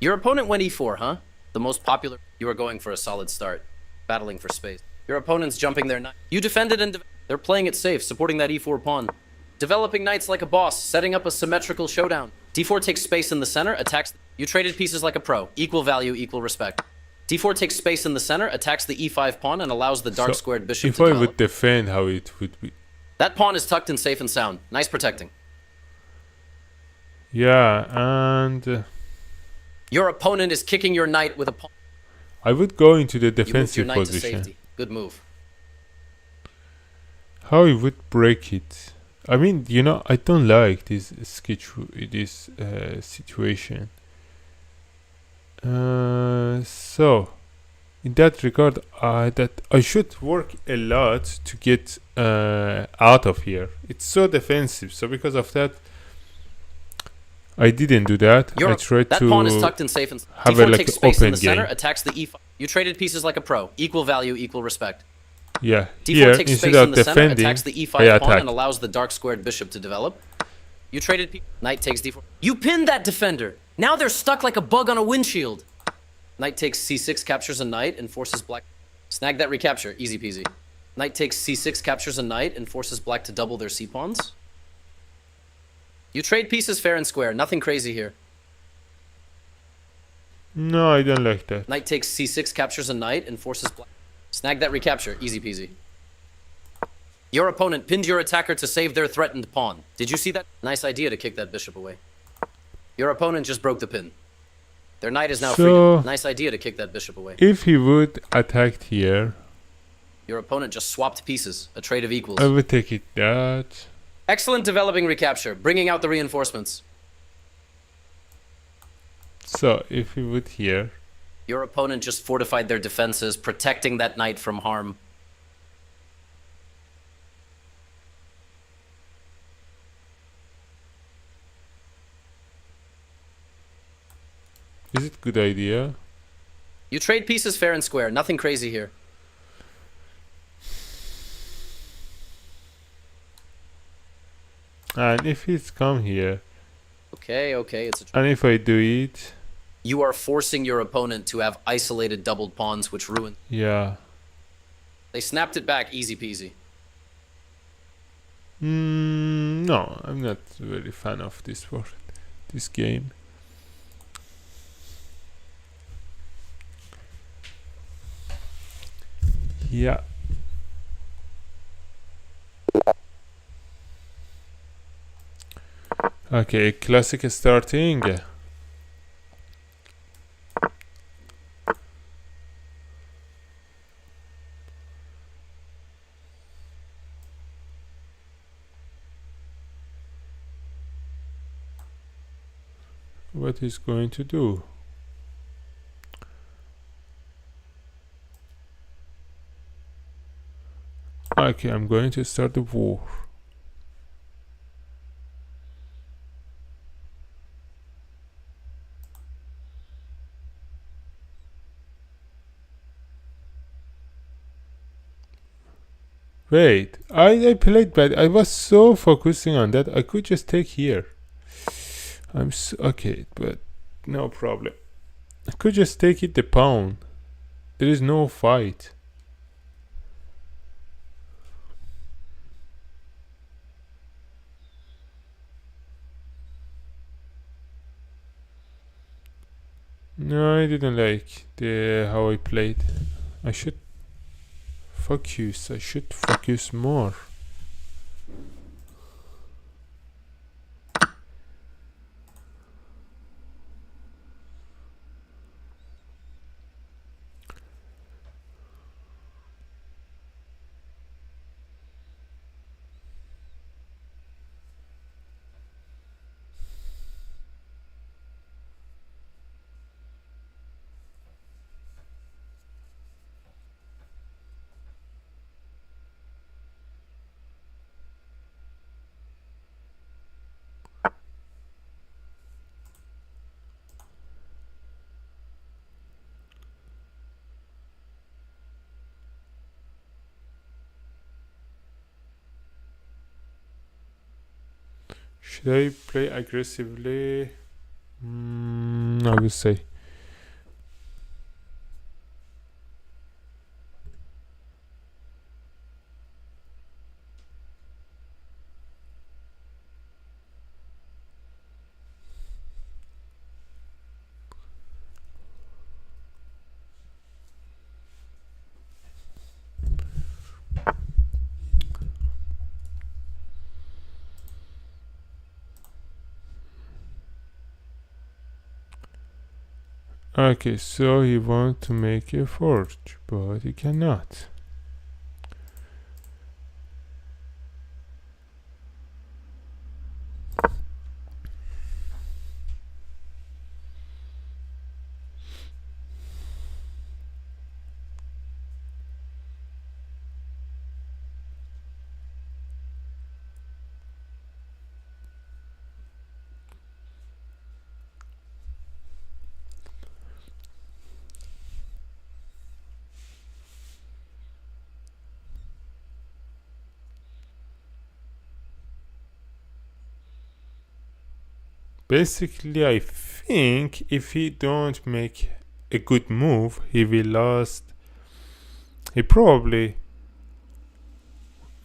B: Your opponent went e4, huh? The most popular. You are going for a solid start, battling for space. Your opponent's jumping their knight. You defended and they're playing it safe, supporting that e4 pawn. Developing knights like a boss, setting up a symmetrical showdown. d4 takes space in the center, attacks. You traded pieces like a pro. Equal value, equal respect. d4 takes space in the center, attacks the e5 pawn, and allows the dark squared bishop
A: if
B: to
A: I
B: develop.
A: would defend, how it would be.
B: That pawn is tucked and safe and sound. Nice protecting.
A: Yeah, and
B: Your opponent is kicking your knight with a pawn.
A: I would go into the
B: You moved your
A: defensive
B: knight to
A: position.
B: safety. Good move.
A: How he would break it? I mean, you know, I don't like this situation. So, in that regard, that I should work a lot to get out of here. It's so defensive. So because of that, I didn't do that. I tried
B: that
A: to
B: pawn is tucked and safe and
A: have
B: d4
A: a
B: takes space in
A: open
B: the center,
A: game.
B: attacks the e5. You traded pieces like a pro. Equal value, equal respect.
A: Yeah,
B: d4
A: here
B: takes
A: instead
B: space in
A: of
B: the center,
A: defending,
B: attacks the
A: I
B: e5 pawn,
A: attack.
B: and allows the dark squared bishop to develop. You traded knight takes d4. You pinned that defender. Now they're stuck like a bug on a windshield. Knight takes c6, captures a knight, and forces black. Snag that recapture, easy peasy. Knight takes c6, captures a knight, and forces black to double their c-pawns. You trade pieces fair and square, nothing crazy here.
A: No, I don't like that.
B: Knight takes c6, captures a knight, and forces black. Snag that recapture, easy peasy. Your opponent pinned your attacker to save their threatened pawn. Did you see that? Nice idea to kick that bishop away. Your opponent just broke the pin. Their knight is now free. Nice idea to kick that bishop away.
A: If he would attack here,
B: your opponent just swapped pieces, a trade of equals.
A: I would take it that.
B: Excellent developing recapture, bringing out the reinforcements.
A: So, if he would here,
B: your opponent just fortified their defenses, protecting that knight from harm.
A: Is it good idea?
B: You trade pieces fair and square, nothing crazy here.
A: And if he's come here,
B: okay, it's a
A: and if I do it,
B: you are forcing your opponent to have isolated doubled pawns, which ruin.
A: Yeah.
B: They snapped it back, easy peasy.
A: No, I'm not very fan of this game. Yeah. Okay, classic starting. What is going to do? Okay, I'm going to start the war. Wait, I played bad. I was so focusing on that. I could just take here. Okay, but no problem. I could just take it the pawn. There is no fight. No, I didn't like how I played. I should focus. I should focus more. Should I play aggressively? I will say. Okay, so he wants to make a forge, but he cannot. Basically, I think if he don't make a good move, he will lose. He probably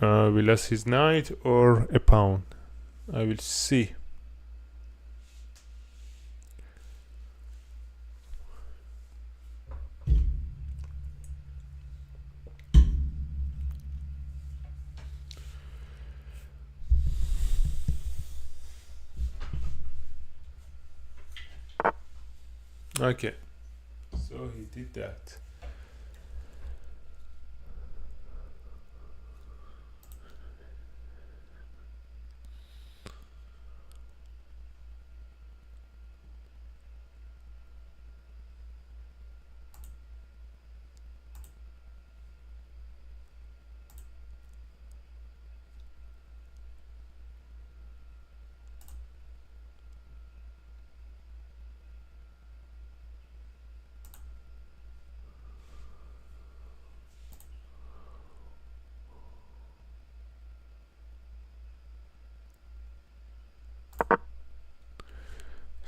A: will lose his knight or a pawn. I will see. Okay, so he did that.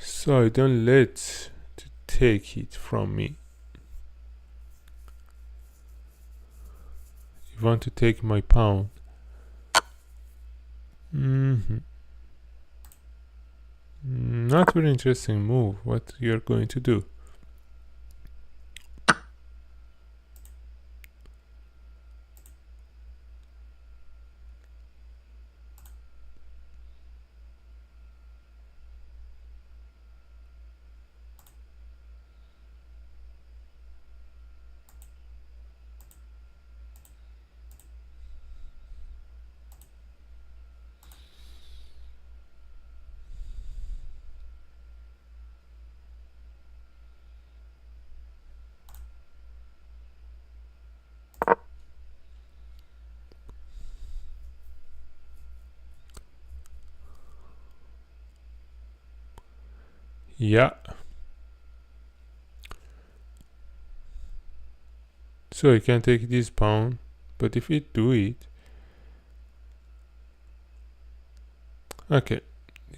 A: So I don't let to take it from me. You want to take my pawn? Not very interesting move. What you're going to do? Yeah. So I can take this pawn, but if it do it, okay,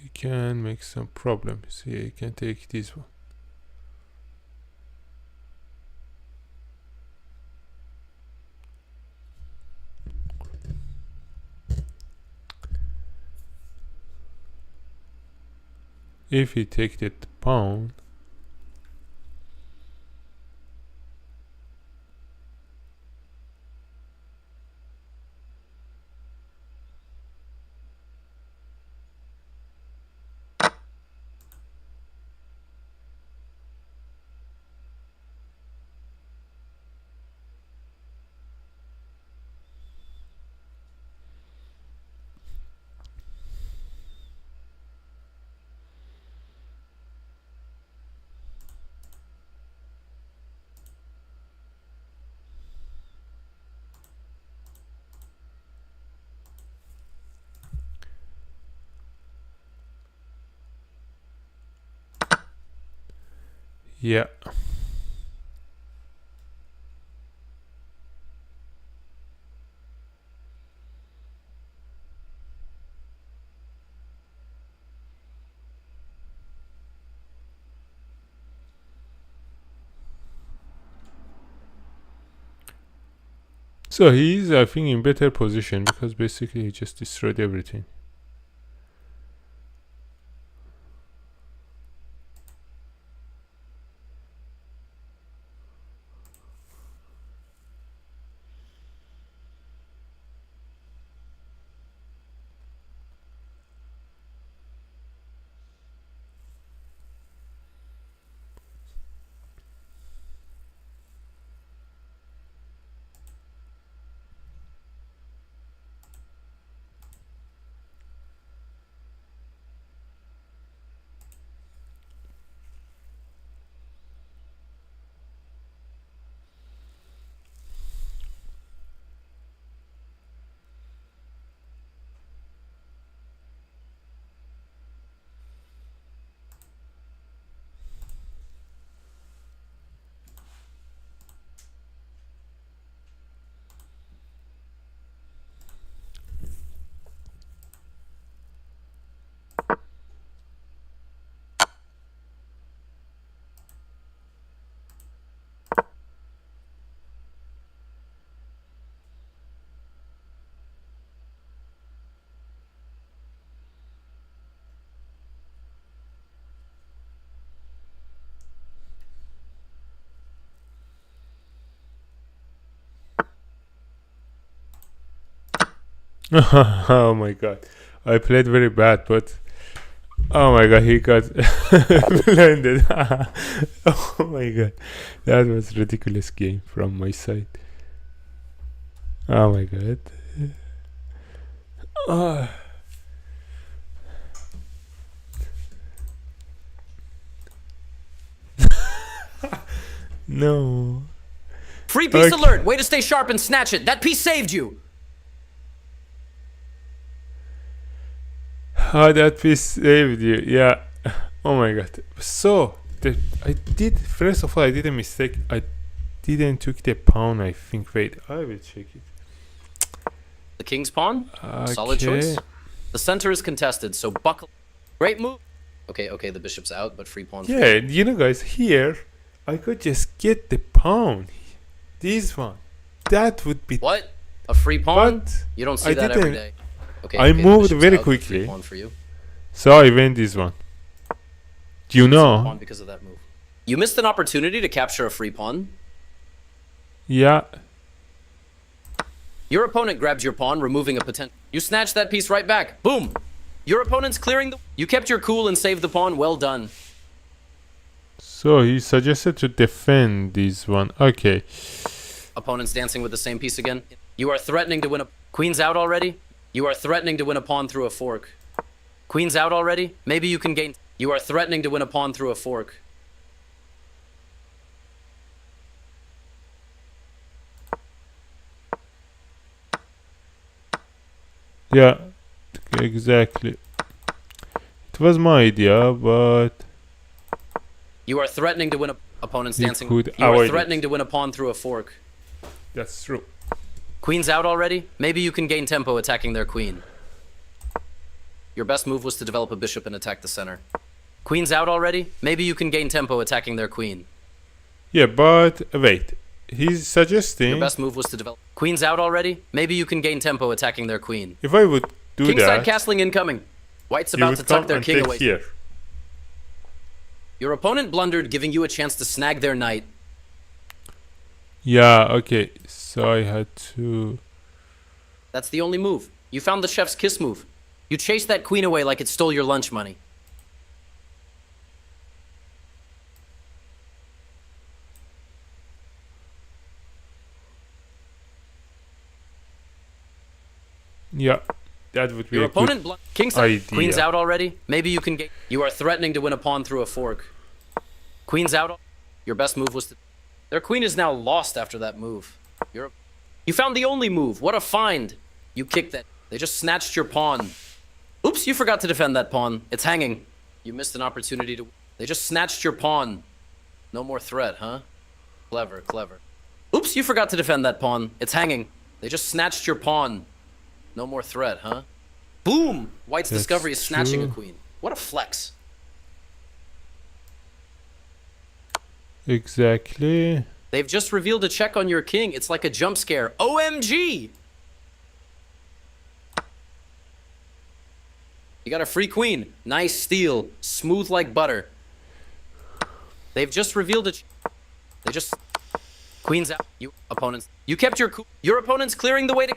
A: you can make some problems. Here you can take this one. If you take that pawn, yeah. So he's, I think, in better position because basically he just destroyed everything. Oh my god, I played very bad, but oh my god, he got blended. Oh my god, that was ridiculous game from my side. Oh my god. Ah. No.
B: Free piece
A: Okay.
B: alert! Way to stay sharp and snatch it. That piece saved you.
A: How that piece saved you? Yeah. Oh my god. So I did, first of all, I did a mistake. I didn't took the pawn. I think. Wait, I will check it.
B: The king's pawn? Solid choice. The center is contested, so buckle. Great move. Okay, the bishop's out, but free pawn.
A: Yeah, you know, guys, here I could just get the pawn. This one, that would be.
B: What? A free pawn?
A: But
B: You don't see
A: I
B: that every
A: didn't.
B: day. Okay,
A: I
B: the
A: moved
B: bishop's
A: very
B: out, but free
A: quickly.
B: pawn for you.
A: So I went this one. You know?
B: Pawn because of that move. You missed an opportunity to capture a free pawn.
A: Yeah.
B: Your opponent grabs your pawn, removing a potential. You snatch that piece right back. Boom! Your opponent's clearing the. You kept your cool and saved the pawn. Well done.
A: So he suggested to defend this one. Okay.
B: Opponent's dancing with the same piece again. You are threatening to win a. Queen's out already? You are threatening to win a pawn through a fork. Queen's out already? Maybe you can gain. You are threatening to win a pawn through a fork.
A: Yeah. Exactly. It was my idea, but
B: You are threatening to win a. Opponent's
A: You
B: dancing.
A: could
B: You are
A: avoid
B: threatening
A: it.
B: to win a pawn through a fork.
A: that's true.
B: Queen's out already? Maybe you can gain tempo attacking their queen. Your best move was to develop a bishop and attack the center. Queen's out already? Maybe you can gain tempo attacking their queen.
A: Yeah, but wait. He's
B: Your
A: suggesting
B: best move was to develop. Queen's out already? Maybe you can gain tempo attacking their queen.
A: if I would do
B: Kingside
A: that,
B: castling incoming. White's
A: he
B: about
A: would
B: to
A: come
B: tuck their
A: and
B: king
A: take
B: away.
A: here.
B: Your opponent blundered, giving you a chance to snag their knight.
A: Yeah, okay. So I had to.
B: That's the only move. You found the chef's kiss move. You chased that queen away like it stole your lunch money.
A: Yeah, that would be
B: Your
A: a good
B: opponent Kingside.
A: idea.
B: Queen's out already? Maybe you can get. You are threatening to win a pawn through a fork. Queen's out. Your best move was to. Their queen is now lost after that move. You found the only move. What a find. You kicked that. They just snatched your pawn. Oops, you forgot to defend that pawn. It's hanging. You missed an opportunity to. They just snatched your pawn. No more threat, huh? Clever, clever. Oops, you forgot to defend that pawn. It's hanging. They just snatched your pawn. No more threat, huh? Boom! White's
A: That's
B: discovery is snatching a
A: true.
B: queen. What a flex.
A: Exactly.
B: They've just revealed a check on your king. It's like a jump scare. OMG! You got a free queen. Nice steal. Smooth like butter. They've just revealed a... They just... Queen's out. You opponents. You kept your opponent's clearing the way to...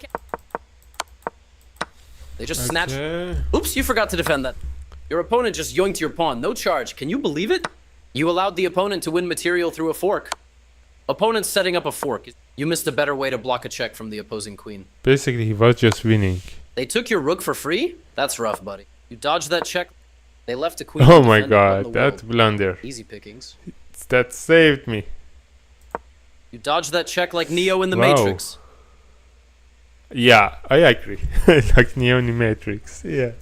B: They just snatched... Oops, you forgot to defend that. Your opponent just yoinked your pawn. No charge. Can you believe it? You allowed the opponent to win material through a fork. Opponent's setting up a fork. You missed a better way to block a check from the opposing queen.
A: Basically, he was just winning.
B: They took your rook for free? That's rough, buddy. You dodged that check. They left a queen.
A: Oh my god, that blunder.
B: Easy pickings.
A: That saved me.
B: You dodged that check like Neo in the Matrix.
A: Yeah, I agree. Like Neo in the Matrix. Yeah.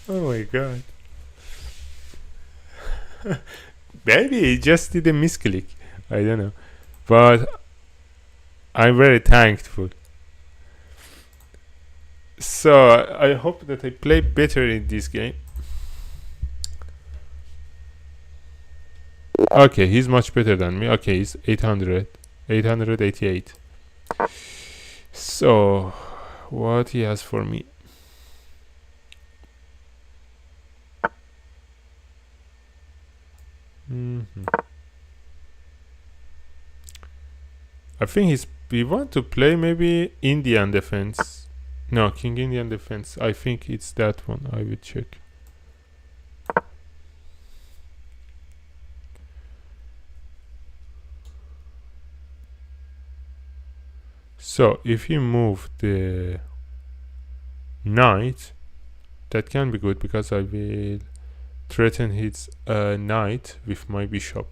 A: Oh my god. Maybe he just did a misclick. I don't know. But I'm very thankful. So I hope that I play better in this game. Okay, he's much better than me. Okay, he's 888. So what he has for me? I think we want to play maybe Indian defense. No, King Indian defense. I think it's that one. I will check. So if you move the knight, that can be good because I will threaten his knight with my bishop.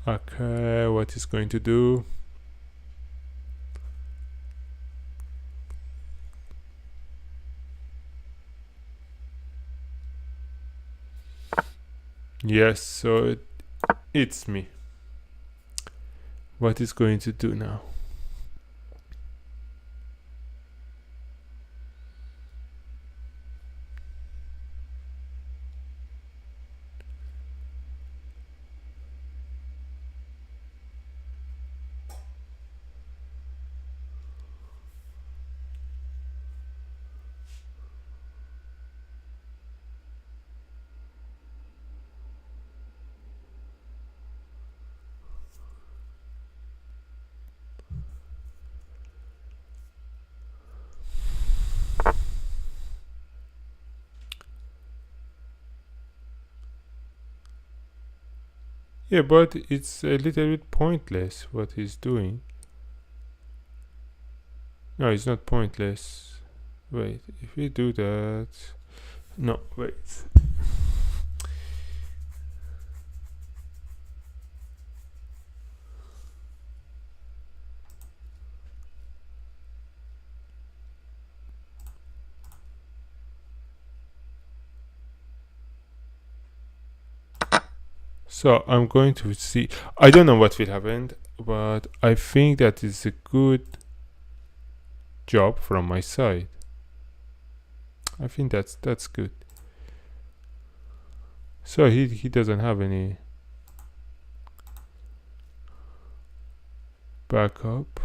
A: Okay, what is going to do? Yes, so it's me. What is going to do now? Yeah, but it's a little bit pointless what he's doing. No, it's not pointless. Wait, if we do that... No, wait. So I'm going to see. I don't know what will happen, but I think that is a good job from my side. I think that's good. So he doesn't have any backup.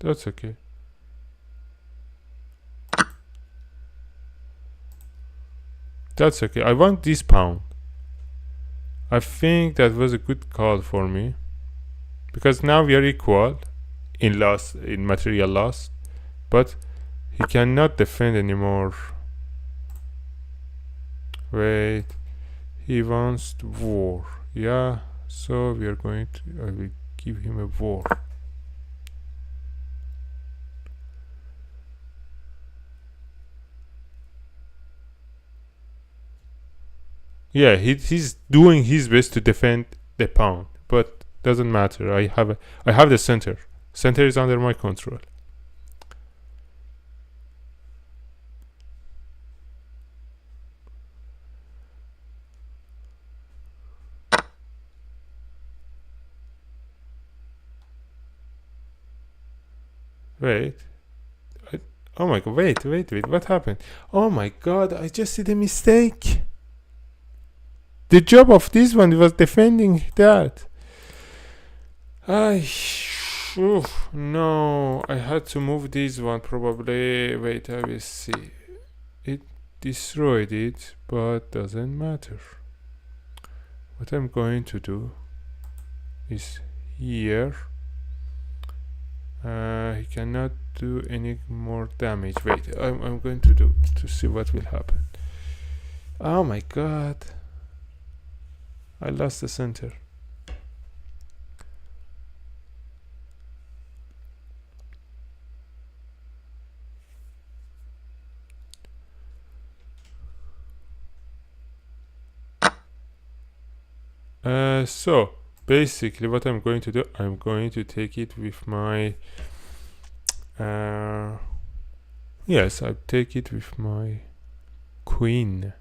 A: That's okay. That's okay. I want this pawn. I think that was a good call for me, because now we are equal in material loss, but he cannot defend anymore. Wait, he wants war. Yeah, so we are going to. I will give him a war. Yeah, he's doing his best to defend the pawn, but doesn't matter. I have the center. Center is under my control. Wait. Oh my god, wait, what happened? Oh my god, I just did a mistake. The job of this one was defending that. No, I had to move this one probably. Wait, I will see. It destroyed it, but doesn't matter. What I'm going to do is here. He cannot do any more damage. Wait, I'm going to do to see what will happen. Oh my god, I lost the center. So basically what I'm going to do, I'm going to take it with my yes, I take it with my queen.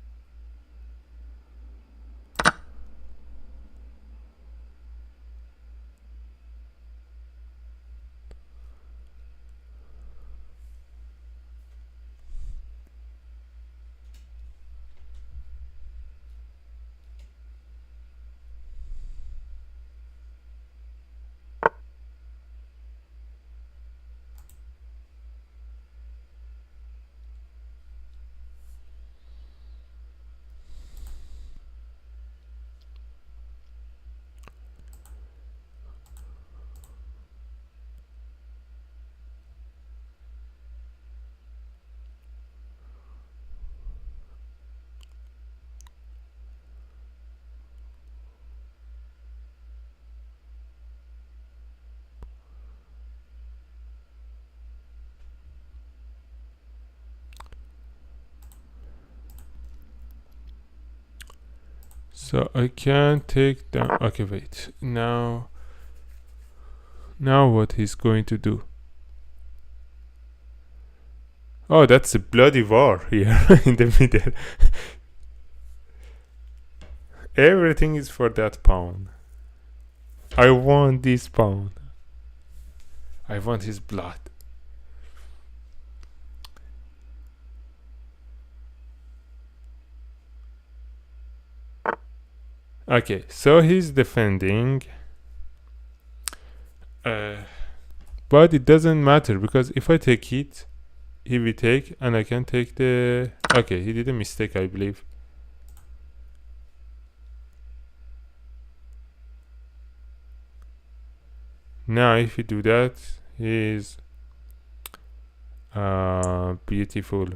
A: So I can take down. Okay, wait. Now what he's going to do? Oh, that's a bloody war here in the middle. Everything is for that pawn. I want this pawn. I want his blood. Okay, so he's defending. But it doesn't matter because if I take it, he will take, and I can take the. Okay, he did a mistake, I believe. Now, if you do that, his beautiful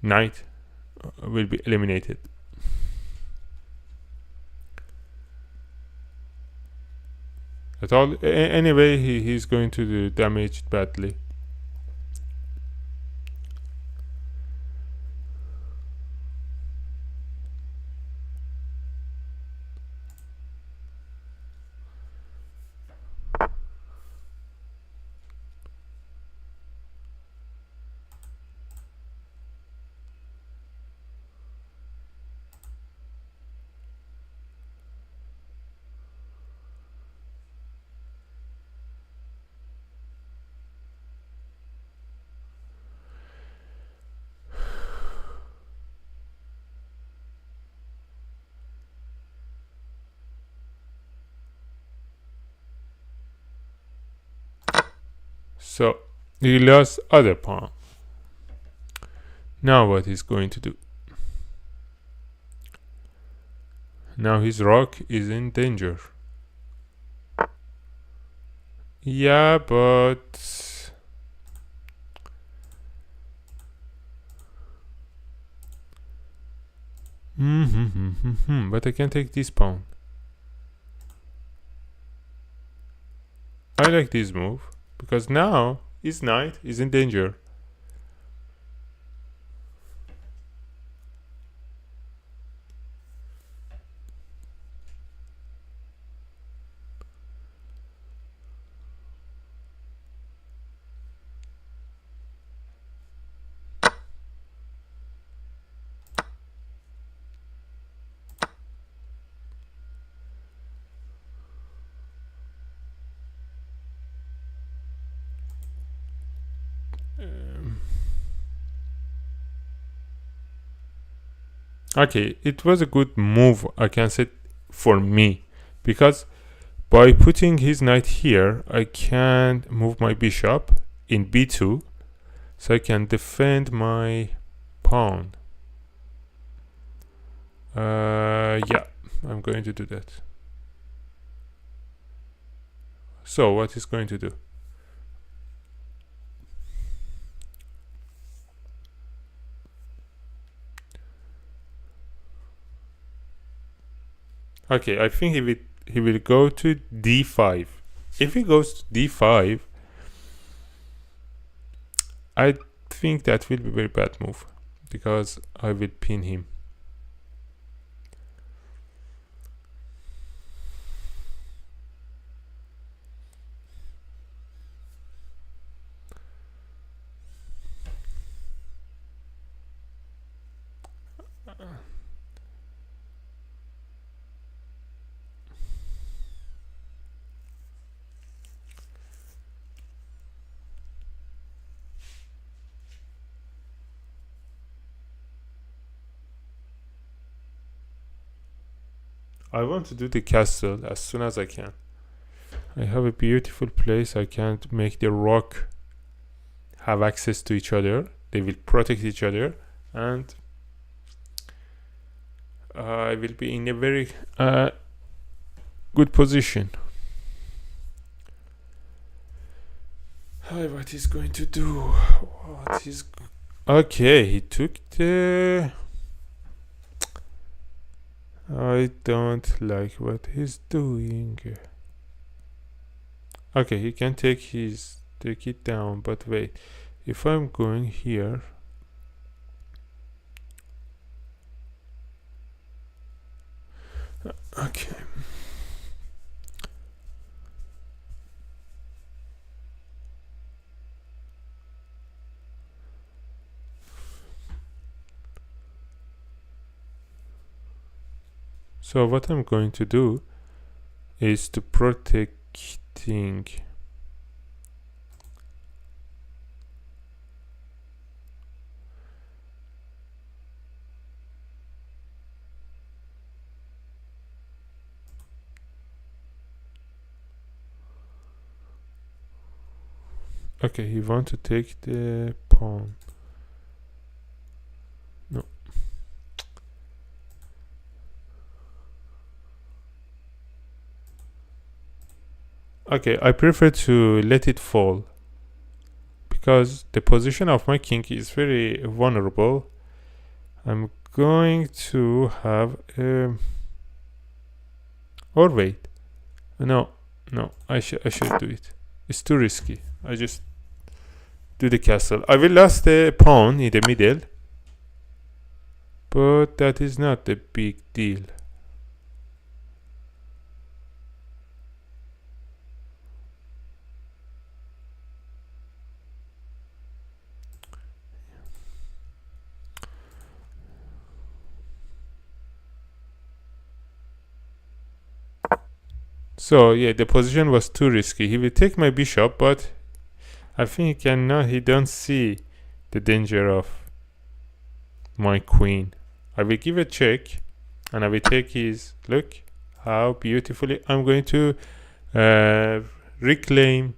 A: knight will be eliminated. At all, anyway, he's going to do damage badly. So he lost other pawn. Now what he's going to do? Now his rook is in danger. Yeah, but but I can take this pawn. I like this move because now his knight is in danger. Okay, it was a good move, I can say, for me, because by putting his knight here, I can move my bishop in b2, so I can defend my pawn. Yeah, I'm going to do that. So what is going to do? Okay, I think he will go to d5. If he goes to d5, I think that will be a very bad move, because I will pin him. I want to do the castle as soon as I can. I have a beautiful place. I can't make the rock have access to each other. They will protect each other, and I will be in a very good position. What he's going to do? What is? Okay, he took the. I don't like what he's doing. Okay, he can take it down, but wait. If I'm going here, okay. So what I'm going to do is to protecting. Okay, he want to take the pawn. No. Okay, I prefer to let it fall, because the position of my king is very vulnerable. I'm going to have or wait. No, I should do it. It's too risky. I just do the castle. I will lose the pawn in the middle, but that is not the big deal. So yeah, the position was too risky. He will take my bishop, but I think he cannot. He don't see the danger of my queen. I will give a check, and I will take his. Look how beautifully I'm going to reclaim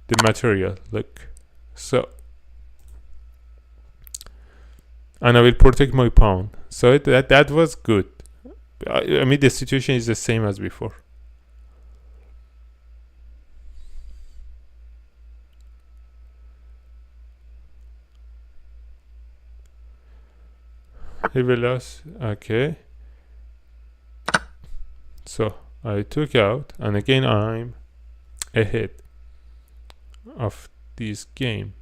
A: the material. Look, so, and I will protect my pawn. So that was good. I mean, the situation is the same as before. He will lose. Okay. So I took out, and again I'm ahead of this game.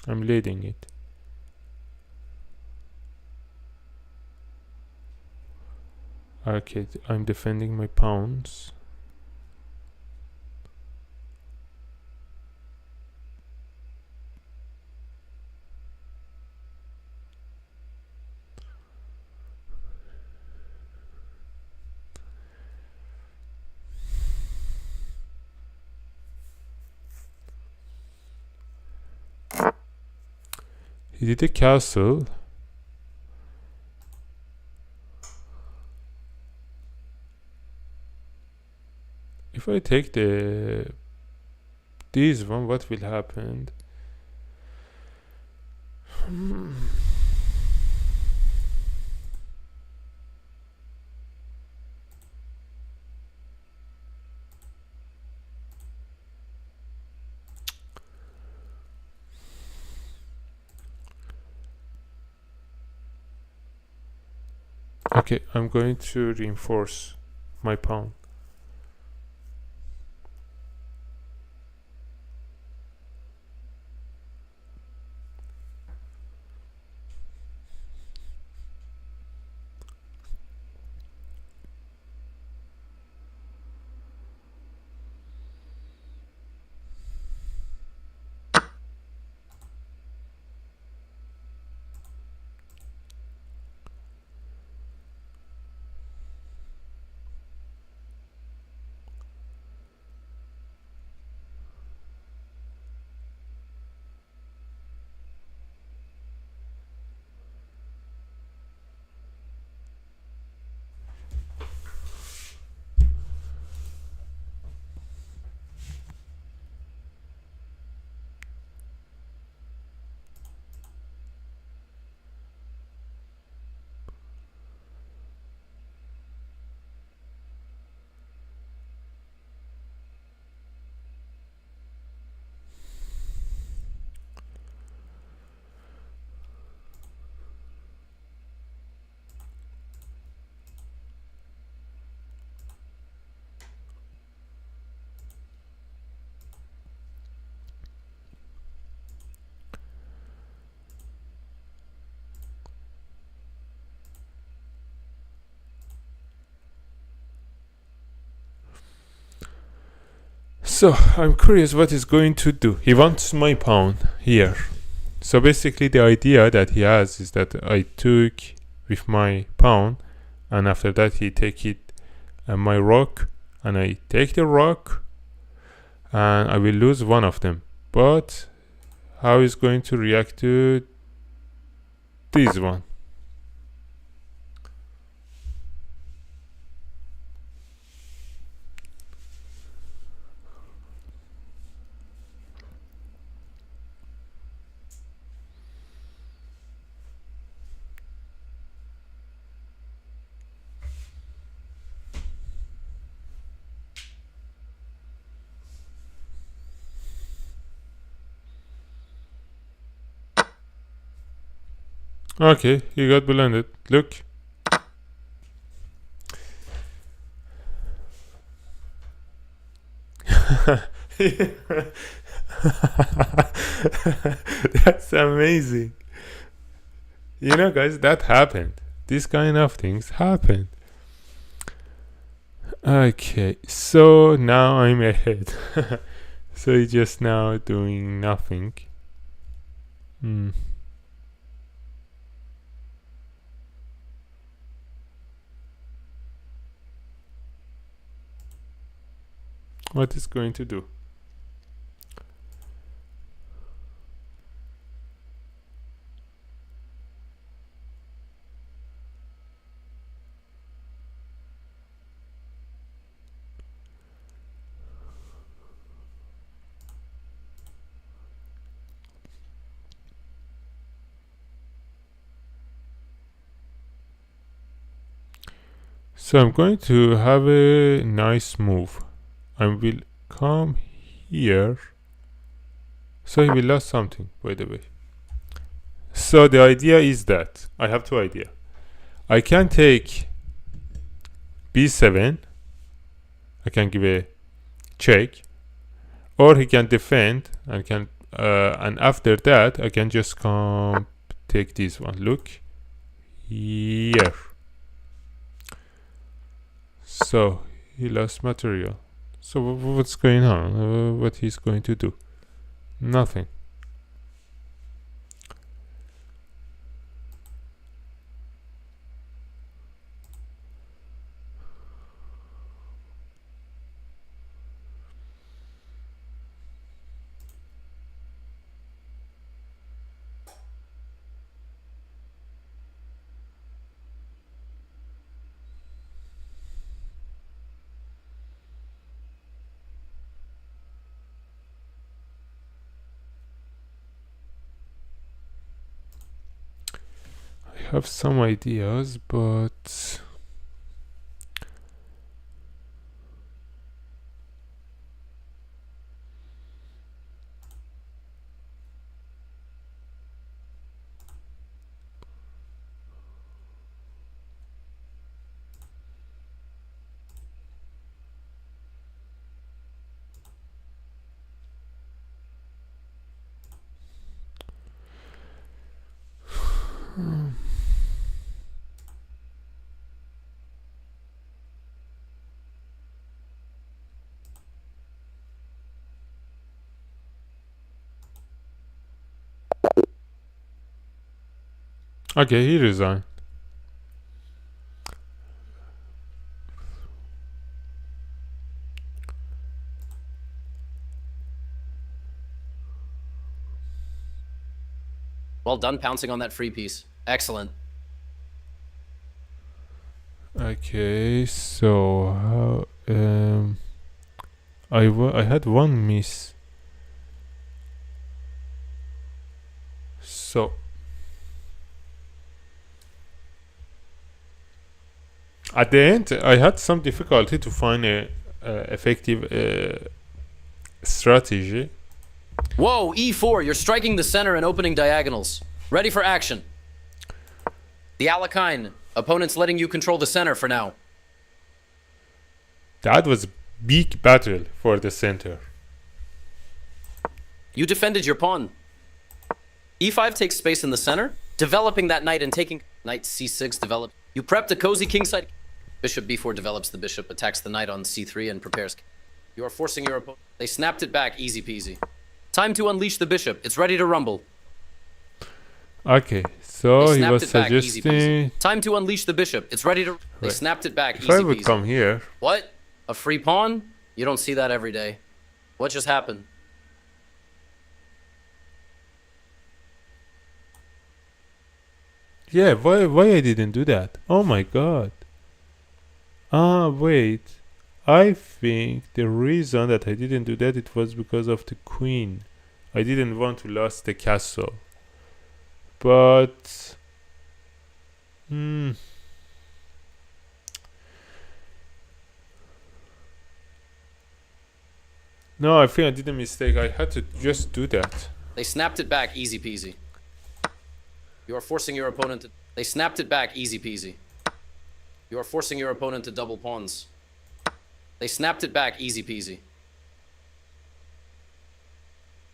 A: I'm leading it. Okay, I'm defending my pawns. He did a castle. If I take this one, what will happen? Okay, I'm going to reinforce my pawn. So I'm curious what he's going to do. He wants my pawn here. So basically the idea that he has is that I took with my pawn, and after that he take it my rook, and I take the rook, and I will lose one of them. But how is going to react to this one? Okay, he got blended. Look. That's amazing. You know, guys, that happened. These kind of things happen. Okay, so now I'm ahead. So he's just now doing nothing. What is going to do? So I'm going to have a nice move. I will come here. So he will lose something, by the way. So the idea is that I have two ideas. I can take b7. I can give a check, or he can defend and can and after that I can just come take this one. Look here. So he lost material. So what's going on? What he's going to do? Nothing. have some ideas, but okay, he resigned.
B: Well done pouncing on that free piece. Excellent.
A: Okay, so I had one miss. So at the end, I had some difficulty to find a effective strategy.
B: Whoa, E4, you're striking the center and opening diagonals. Ready for action. The Alakine. Opponent's letting you control the center for now.
A: That was big battle for the center.
B: You defended your pawn. E5 takes space in the center, developing that knight and taking... Knight C6 develops. You prepped a cozy kingside... Bishop B4 develops the bishop, attacks the knight on C3 and prepares... You are forcing your opponent... They snapped it back, easy peasy. Time to unleash the bishop. It's ready to rumble.
A: Okay, so
B: They
A: he
B: snapped
A: was
B: it back, easy
A: suggesting...
B: peasy. Time to unleash the bishop. It's ready to... They
A: Right.
B: snapped it back,
A: If
B: easy
A: I would
B: peasy.
A: come here...
B: What? A free pawn? You don't see that every day. What just happened?
A: Yeah, why I didn't do that? Oh my god. Ah, wait. I think the reason that I didn't do that, it was because of the queen. I didn't want to lose the castle. But... No, I think I did a mistake. I had to just do that.
B: They snapped it back, easy peasy. You are forcing your opponent to... They snapped it back, easy peasy. You are forcing your opponent to double pawns. They snapped it back, easy peasy.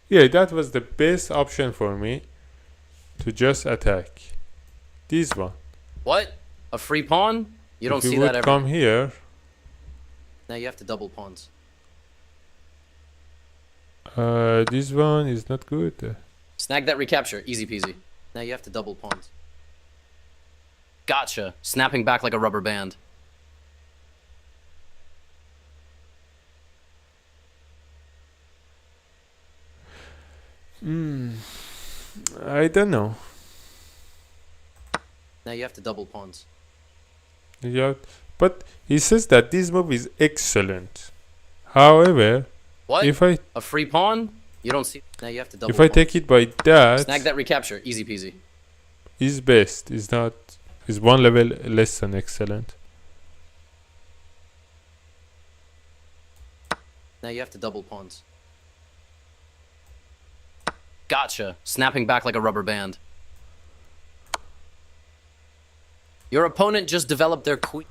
A: Yeah, that was the best option for me. To just attack. This one.
B: What? A free pawn? You don't
A: If you
B: see
A: would
B: that every...
A: come here...
B: Now you have to double pawns.
A: This one is not good.
B: Snag that recapture, easy peasy. Now you have to double pawns. Gotcha. Snapping back like a rubber band.
A: I don't know.
B: Now you have to double pawns.
A: Yeah, but he says that this move is excellent. However,
B: What?
A: if I
B: A free pawn? You don't see... Now you have to double
A: if I
B: pawns.
A: take it by that,
B: Snag that recapture, easy peasy.
A: is best. Is not is one level less than excellent.
B: Now you have to double pawns. Gotcha. Snapping back like a rubber band. Your opponent just developed their queen.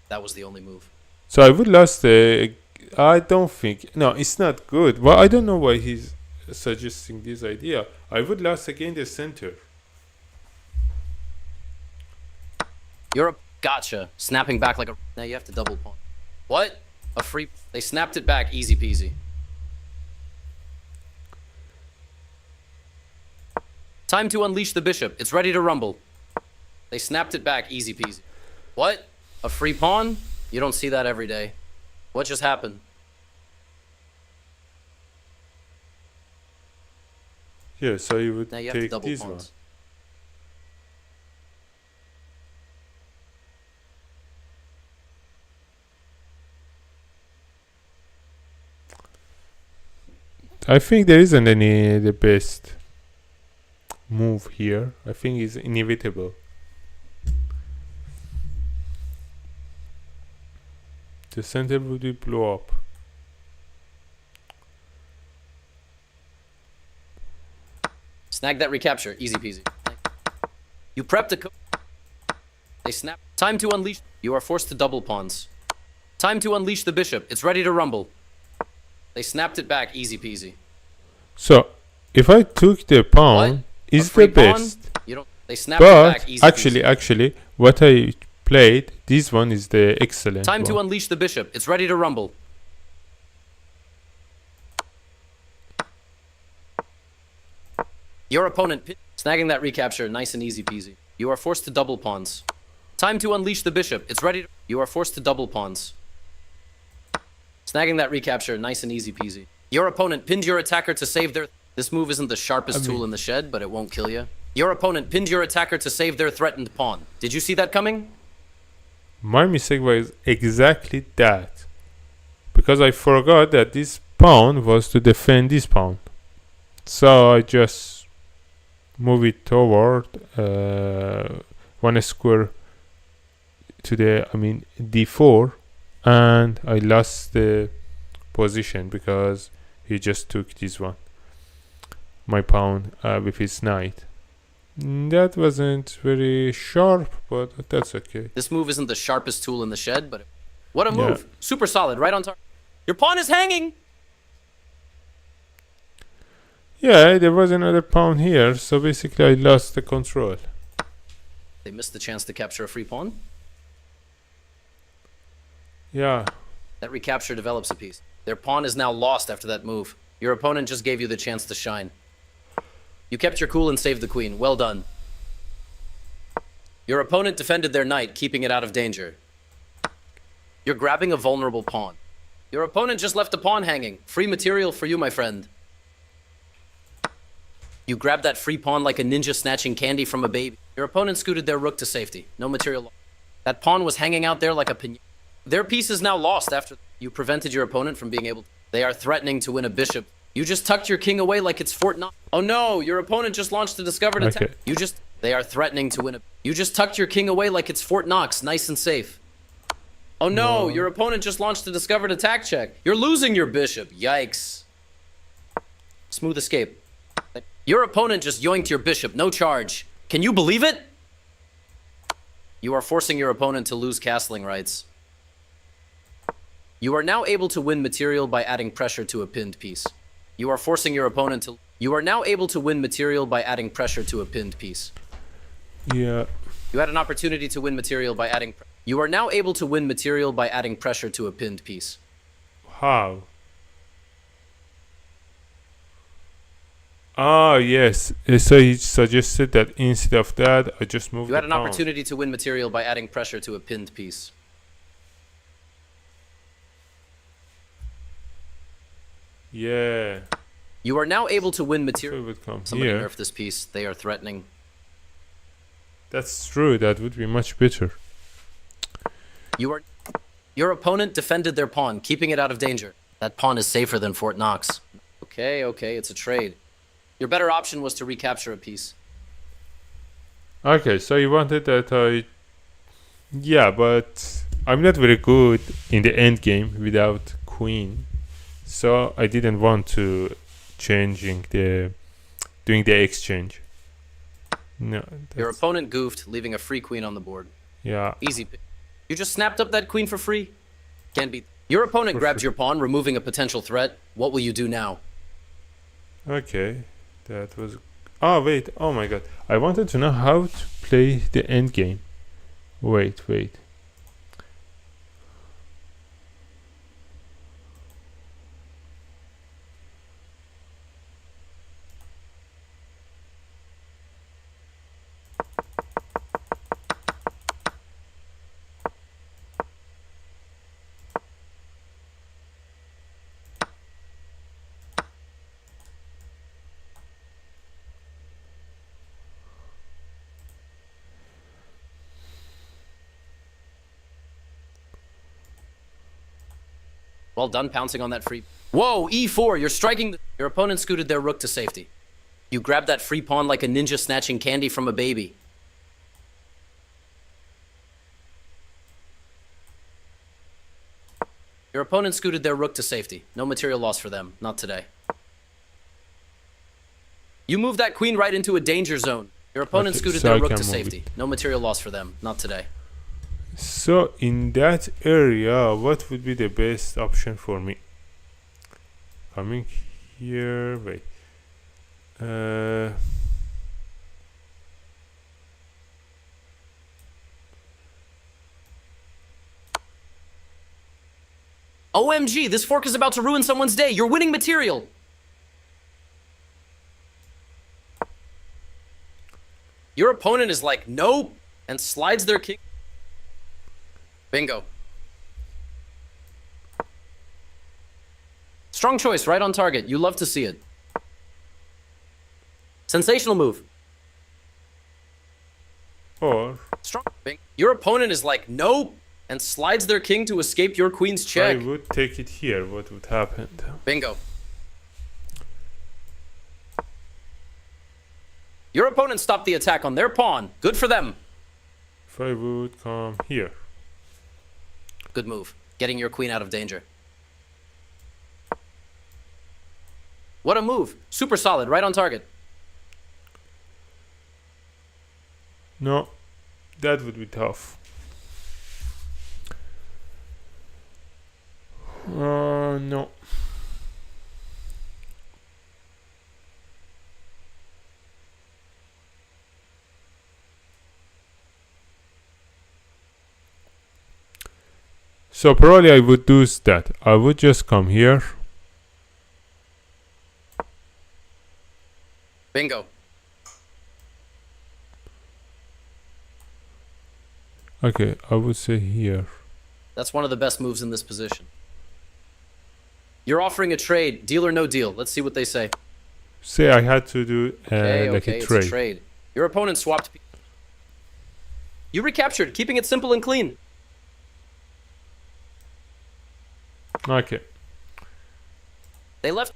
B: That was the only move.
A: So I would lose the. I don't think. No, it's not good. Well, I don't know why he's suggesting this idea. I would lose again the center.
B: Gotcha. Snapping back like a... Now you have to double pawn. What? A free... They snapped it back, easy peasy. Time to unleash the bishop. It's ready to rumble. They snapped it back, easy peasy. What? A free pawn? You don't see that every day. What just happened?
A: Yeah, so you would
B: Now you have to
A: take
B: double
A: this one.
B: pawns.
A: I think there isn't any the best. move here, I think is inevitable. The center would be blow up.
B: Snag that recapture. Easy peasy. You prepped a... They snap. Time to unleash. You are forced to double pawns. Time to unleash the bishop. It's ready to rumble. They snapped it back. Easy peasy.
A: So, if I took the pawn, is the best.
B: You don't. They snapped it back. Easy
A: But actually, what I played, this one is the excellent
B: Time
A: one.
B: to unleash the bishop. It's ready to rumble. Your opponent snagging that recapture. Nice and easy peasy. You are forced to double pawns. Time to unleash the bishop. It's ready to... You are forced to double pawns. Snagging that recapture. Nice and easy peasy. Your opponent pinned your attacker to save their... This move isn't the sharpest tool in the shed, but it won't kill you. Your opponent pinned your attacker to save their threatened pawn. Did you see that coming?
A: My mistake was exactly that. Because I forgot that this pawn was to defend this pawn. So I just move it toward one square to the, d4, and I lost the position because he just took this one, my pawn, with his knight. That wasn't very sharp, but that's okay.
B: This move isn't the sharpest tool in the shed, but... What a move. Yeah. Super solid, right on target. Your pawn is hanging!
A: Yeah, there was another pawn here, so basically I lost the control.
B: They missed the chance to capture a free pawn?
A: Yeah.
B: That recapture develops a piece. Their pawn is now lost after that move. Your opponent just gave you the chance to shine. You kept your cool and saved the queen. Well done. Your opponent defended their knight, keeping it out of danger. You're grabbing a vulnerable pawn. Your opponent just left a pawn hanging. Free material for you, my friend. You grabbed that free pawn like a ninja snatching candy from a baby. Your opponent scooted their rook to safety. No material lost. That pawn was hanging out there like a pin. Their piece is now lost after you prevented your opponent from being able to. They are threatening to win a bishop. You just tucked your king away like it's Fort Knox. Oh no, your opponent just launched a discovered attack. They are threatening to win a... You just tucked your king away like it's Fort Knox, nice and safe. Oh no, your opponent just launched a discovered attack check. You're losing your bishop, yikes. Smooth escape. Your opponent just yoinked your bishop, no charge. Can you believe it? You are forcing your opponent to lose castling rights. You are now able to win material by adding pressure to a pinned piece. You are forcing your opponent to... You are now able to win material by adding pressure to a pinned piece.
A: Yeah.
B: You had an opportunity to win material by adding... You are now able to win material by adding pressure to a pinned piece.
A: How? Ah, yes. So he suggested that instead of that, I just moved.
B: You had an opportunity to win material by adding pressure to a pinned piece.
A: Yeah.
B: You are now able to win material.
A: So
B: somebody nerf this piece. They are threatening.
A: That's true. That would be much better.
B: Your opponent defended their pawn, keeping it out of danger. That pawn is safer than Fort Knox. Okay, it's a trade. Your better option was to recapture a piece.
A: Okay, so you wanted that I... Yeah, but I'm not very good in the end game without queen. So I didn't want to doing the exchange. No.
B: Your opponent goofed, leaving a free queen on the board.
A: Yeah.
B: Easy pick. You just snapped up that queen for free? Can't beat. Your opponent grabs your pawn, removing a potential threat. What will you do now?
A: Okay. That was... Oh, wait. Oh, my God. I wanted to know how to play the end game. Wait.
B: Well done pouncing on that free... Whoa, e4, you're striking... Your opponent scooted their rook to safety. You grab that free pawn like a ninja snatching candy from a baby. Your opponent scooted their rook to safety. No material loss for them. Not today. You move that queen right into a danger zone. Your opponent
A: Okay,
B: scooted
A: so
B: their
A: I
B: rook
A: can
B: to
A: move
B: safety. No material loss for them. Not today.
A: So in that area, what would be the best option for me? Coming here, wait.
B: OMG, this fork is about to ruin someone's day. You're winning material. Your opponent is like, nope, and slides their king. Bingo. Strong choice, right on target. You love to see it. Sensational move.
A: Or
B: Strong. Bing. Your opponent is like, nope, and slides their king to escape your queen's check.
A: I would take it here. What would happen?
B: Bingo. Your opponent stopped the attack on their pawn. Good for them.
A: If I would come here.
B: Good move. Getting your queen out of danger. What a move. Super solid, right on target.
A: No, that would be tough. No. So probably I would do that. I would just come here.
B: Bingo.
A: Okay, I would say here.
B: That's one of the best moves in this position. You're offering a trade, deal or no deal. Let's see what they say.
A: Say I had to do
B: Okay,
A: like a
B: it's
A: trade.
B: a trade. Your opponent swapped. You recaptured, keeping it simple and clean.
A: Okay.
B: They left.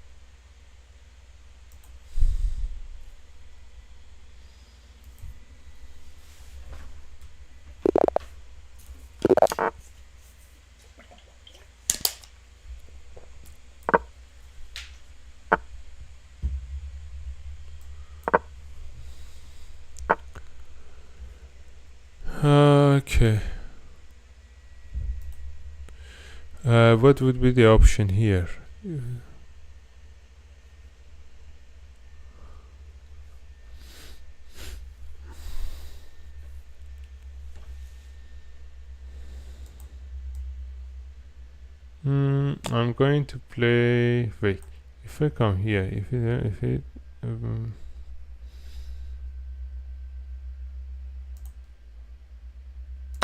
A: Okay. What would be the option here? I'm going to play. Wait, if I come here, if it,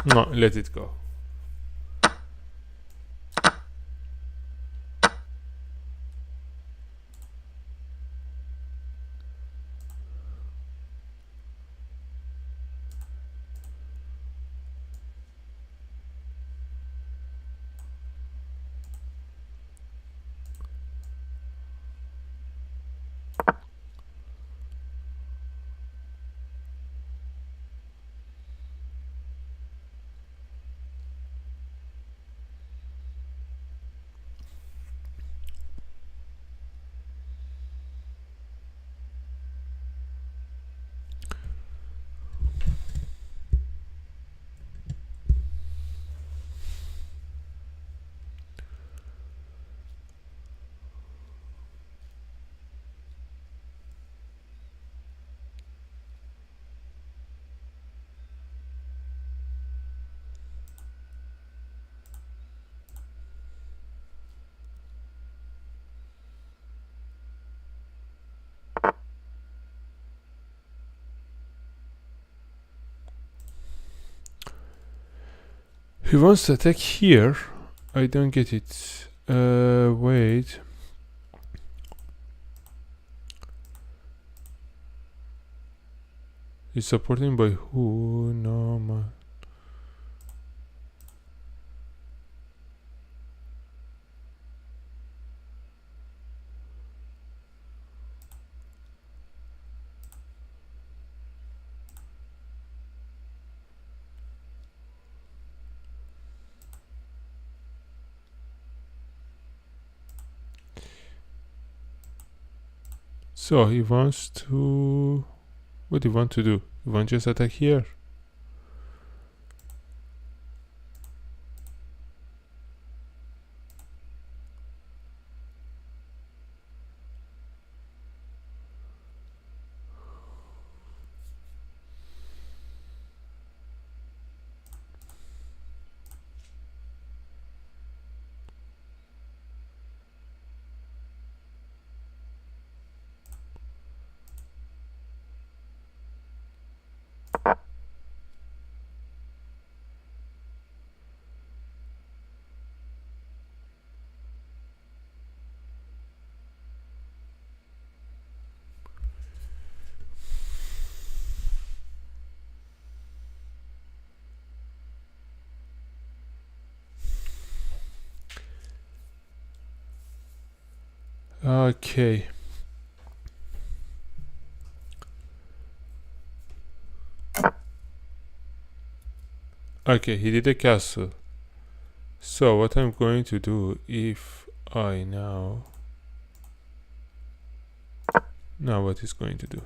A: no, let it go. He wants to attack here. I don't get it. Wait. He's supporting by who? No, man. So he wants to... What do you want to do? You want just attack here? Okay. Okay, he did a castle. So what I'm going to do, if I now what he's going to do?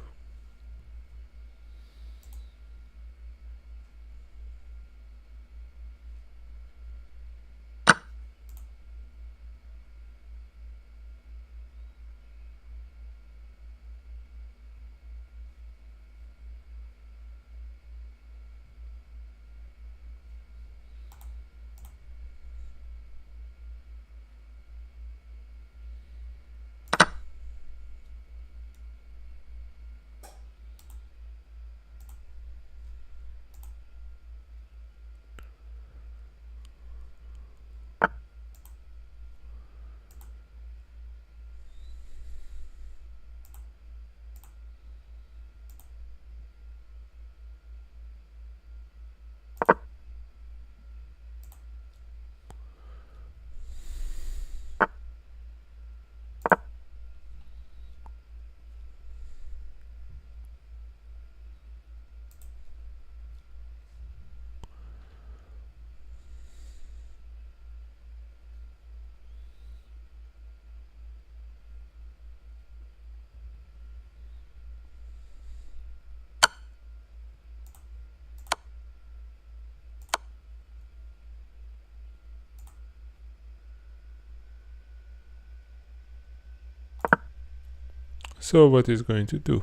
A: So what he's going to do?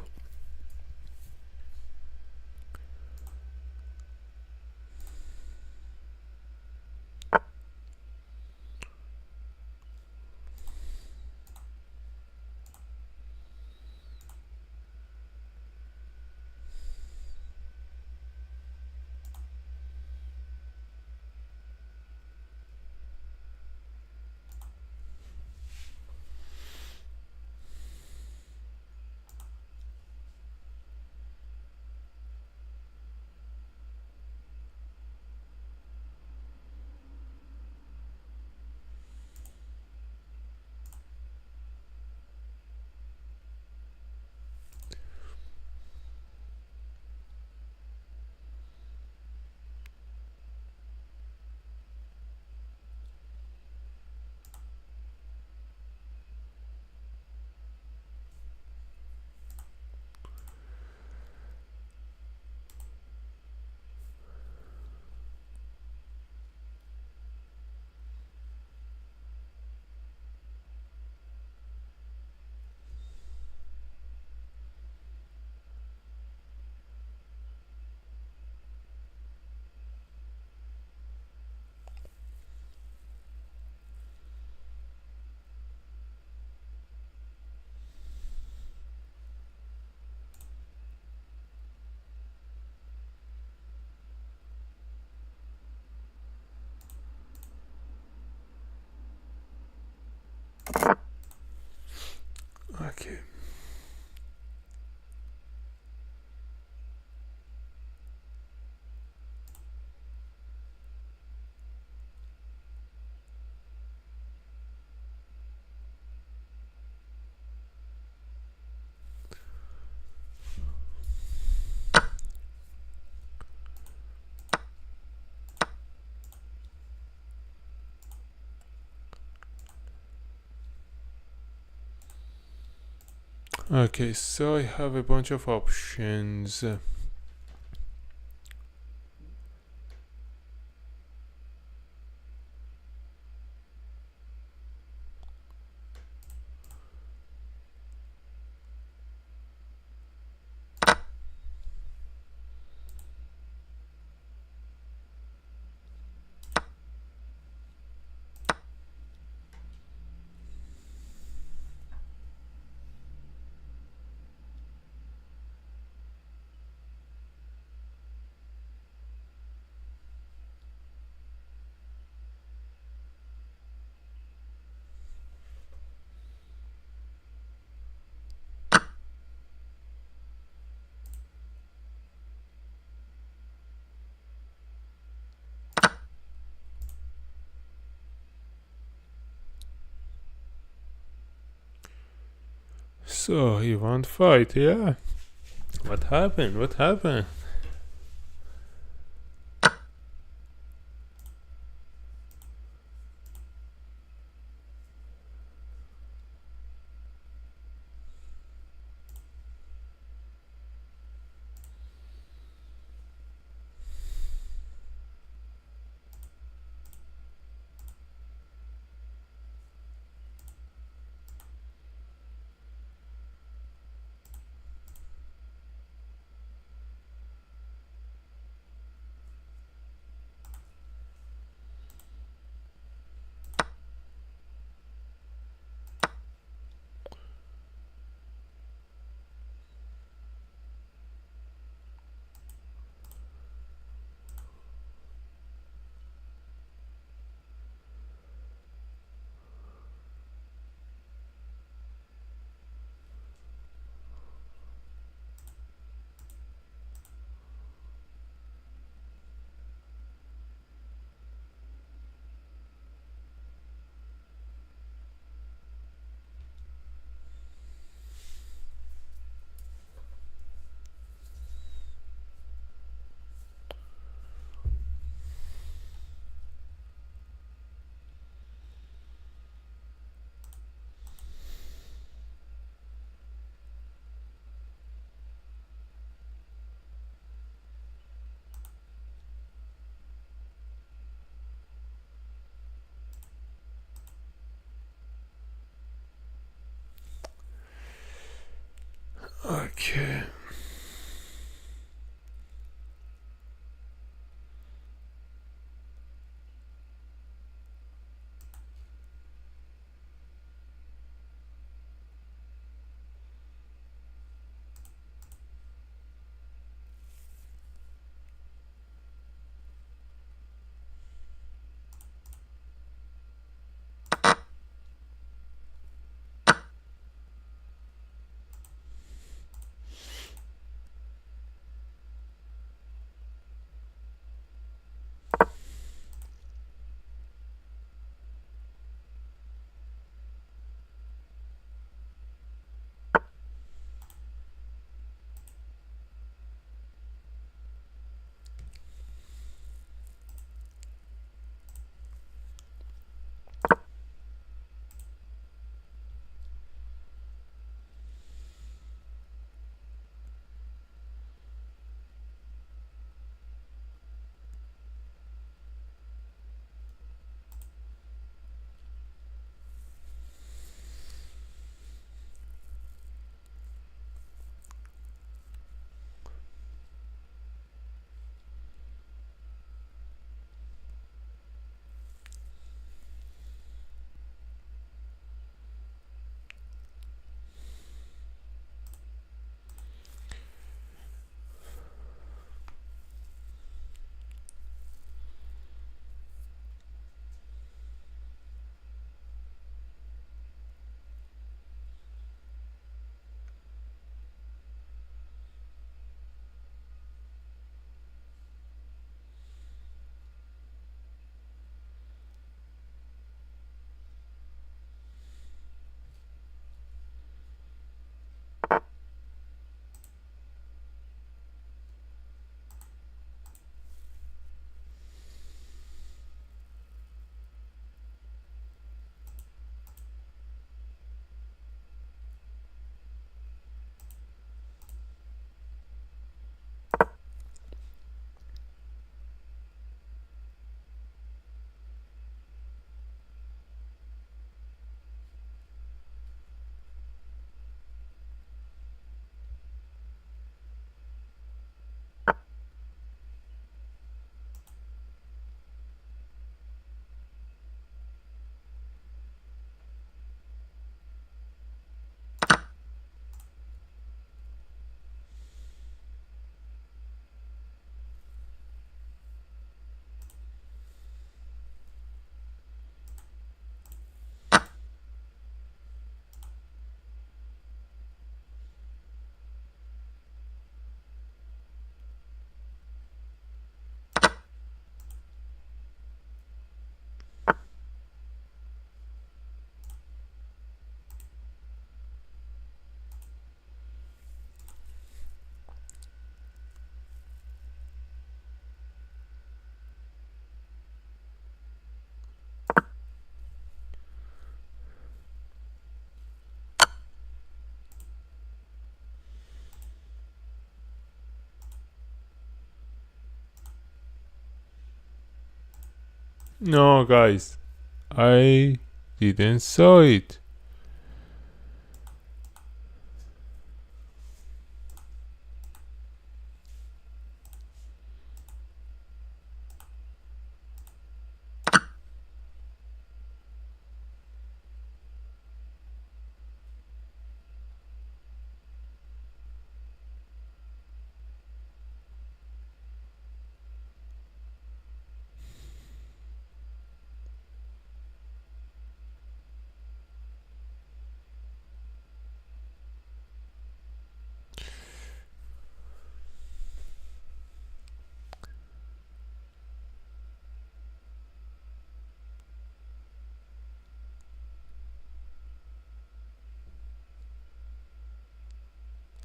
A: Okay, so I have a bunch of options. So you want fight, yeah? What happened? What happened? Okay. No, guys, I didn't saw it.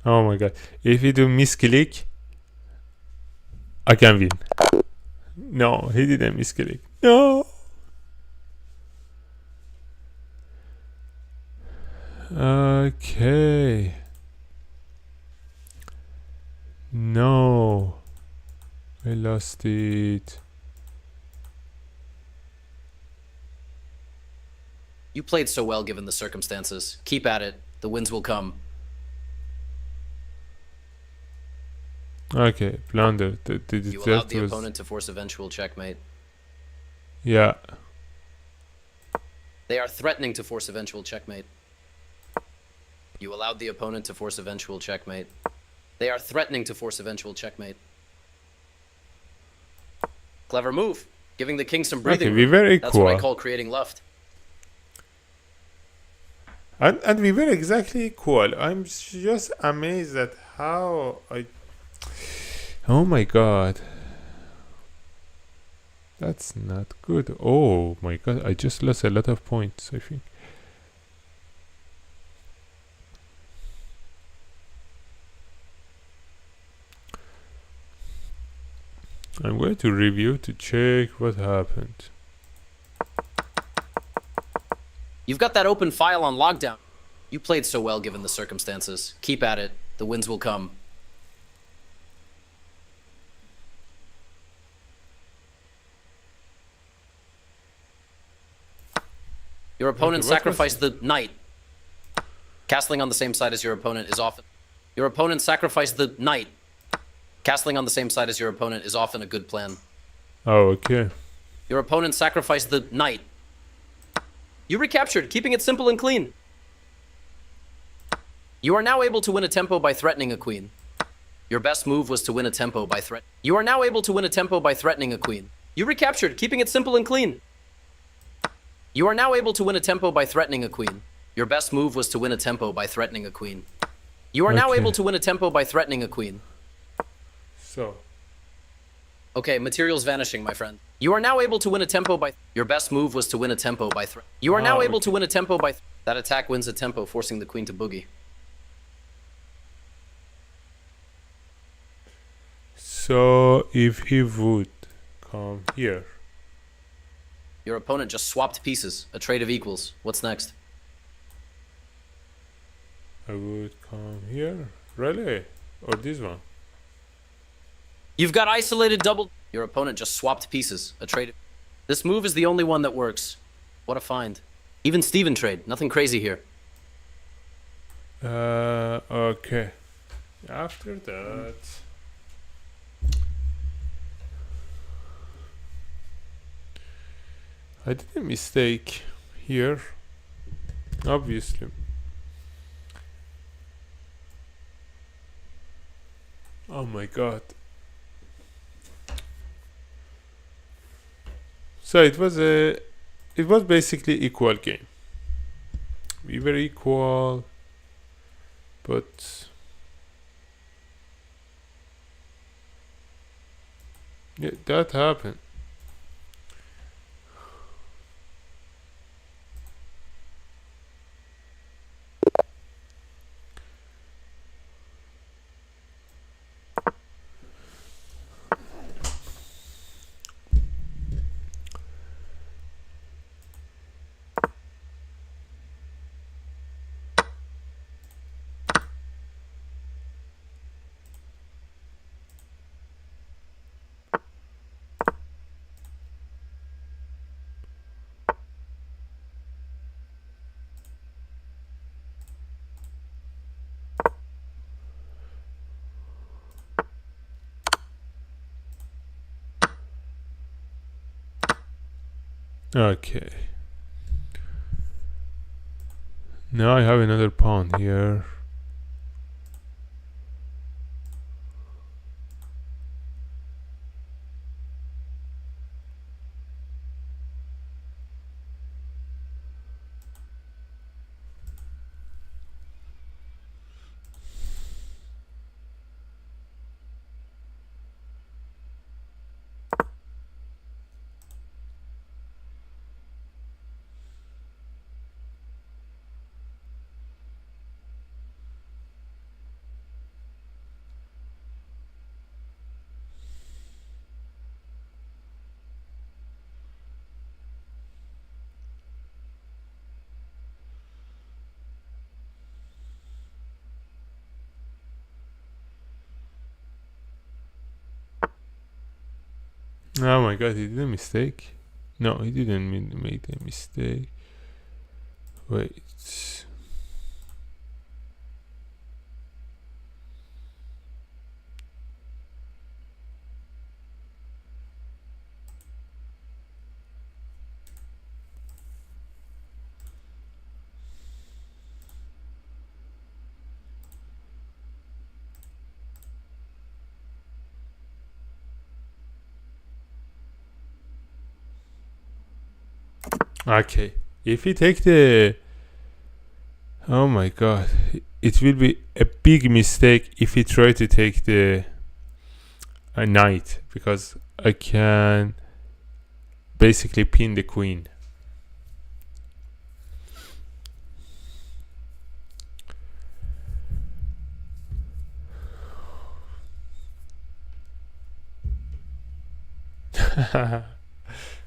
A: Oh my god. If you do misclick, I can win. No, he didn't misclick. No. Okay. No. I lost it.
B: You played so well given the circumstances. Keep at it. The wins will come.
A: Okay, blunder.
B: You allowed the opponent to force eventual checkmate.
A: Yeah.
B: They are threatening to force eventual checkmate. You allowed the opponent to force eventual checkmate. They are threatening to force eventual checkmate. Clever move. Giving the king some breathing
A: Okay, we
B: room.
A: were
B: That's what I
A: equal.
B: call creating luft.
A: And we were exactly equal. I'm just amazed at how I. Oh my god. That's not good. Oh my god, I just lost a lot of points, I think. I'm going to review to check what happened.
B: You've got that open file on lockdown. You played so well given the circumstances. Keep at it. The wins will come. Your opponent sacrificed the knight. Castling on the same side as your opponent is often... Your opponent sacrificed the knight. Castling on the same side as your opponent is often a good plan.
A: Oh, okay.
B: Your opponent sacrificed the knight. You recaptured, keeping it simple and clean. You are now able to win a tempo by threatening a queen. Your best move was to win a tempo by threat. You are now able to win a tempo by threatening a queen. You recaptured, keeping it simple and clean. You are now able to win a tempo by threatening a queen. Your best move was to win a tempo by threatening a queen. You are now
A: Okay.
B: able to win a tempo by threatening a queen.
A: So,
B: Okay, materials vanishing, my friend. You are now able to win a tempo by... Your best move was to win a tempo by... You are now able to win a tempo by... That attack wins a tempo, forcing the queen to boogie.
A: so if he would come here.
B: Your opponent just swapped pieces. A trade of equals. What's next?
A: I would come here. Really? Or this one?
B: You've got isolated double... Your opponent just swapped pieces. A trade... This move is the only one that works. What a find. Even Steven trade. Nothing crazy here.
A: Okay. After that... I did a mistake here. Obviously. Oh my god. So it was basically equal game. We were equal, but yeah, that happened. Okay. Now I have another pawn here. Oh my god, he did a mistake. No, he didn't make a mistake. Wait. Okay. If he take the... Oh my god. It will be a big mistake if he try to take the knight, because I can basically pin the queen.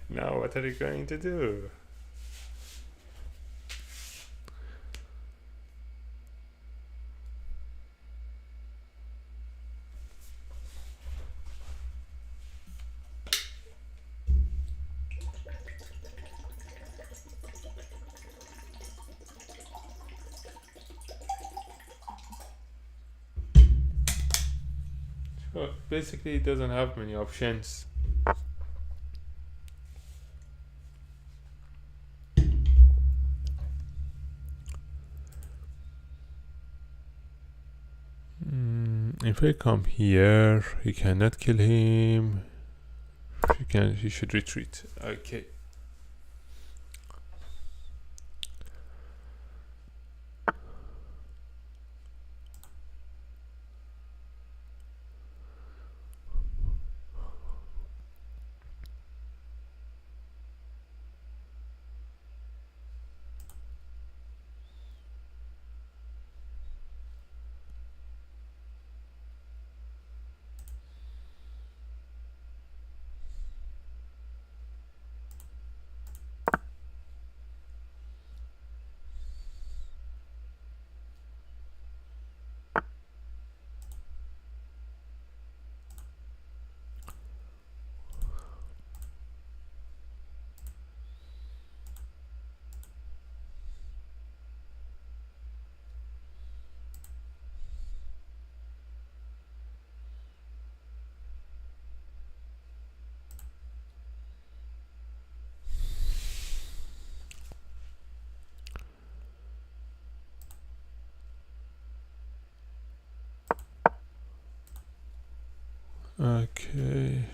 A: Now what are you going to do? Well, basically it doesn't have many options. If I come here, he cannot kill him. He should retreat. Okay. Okay.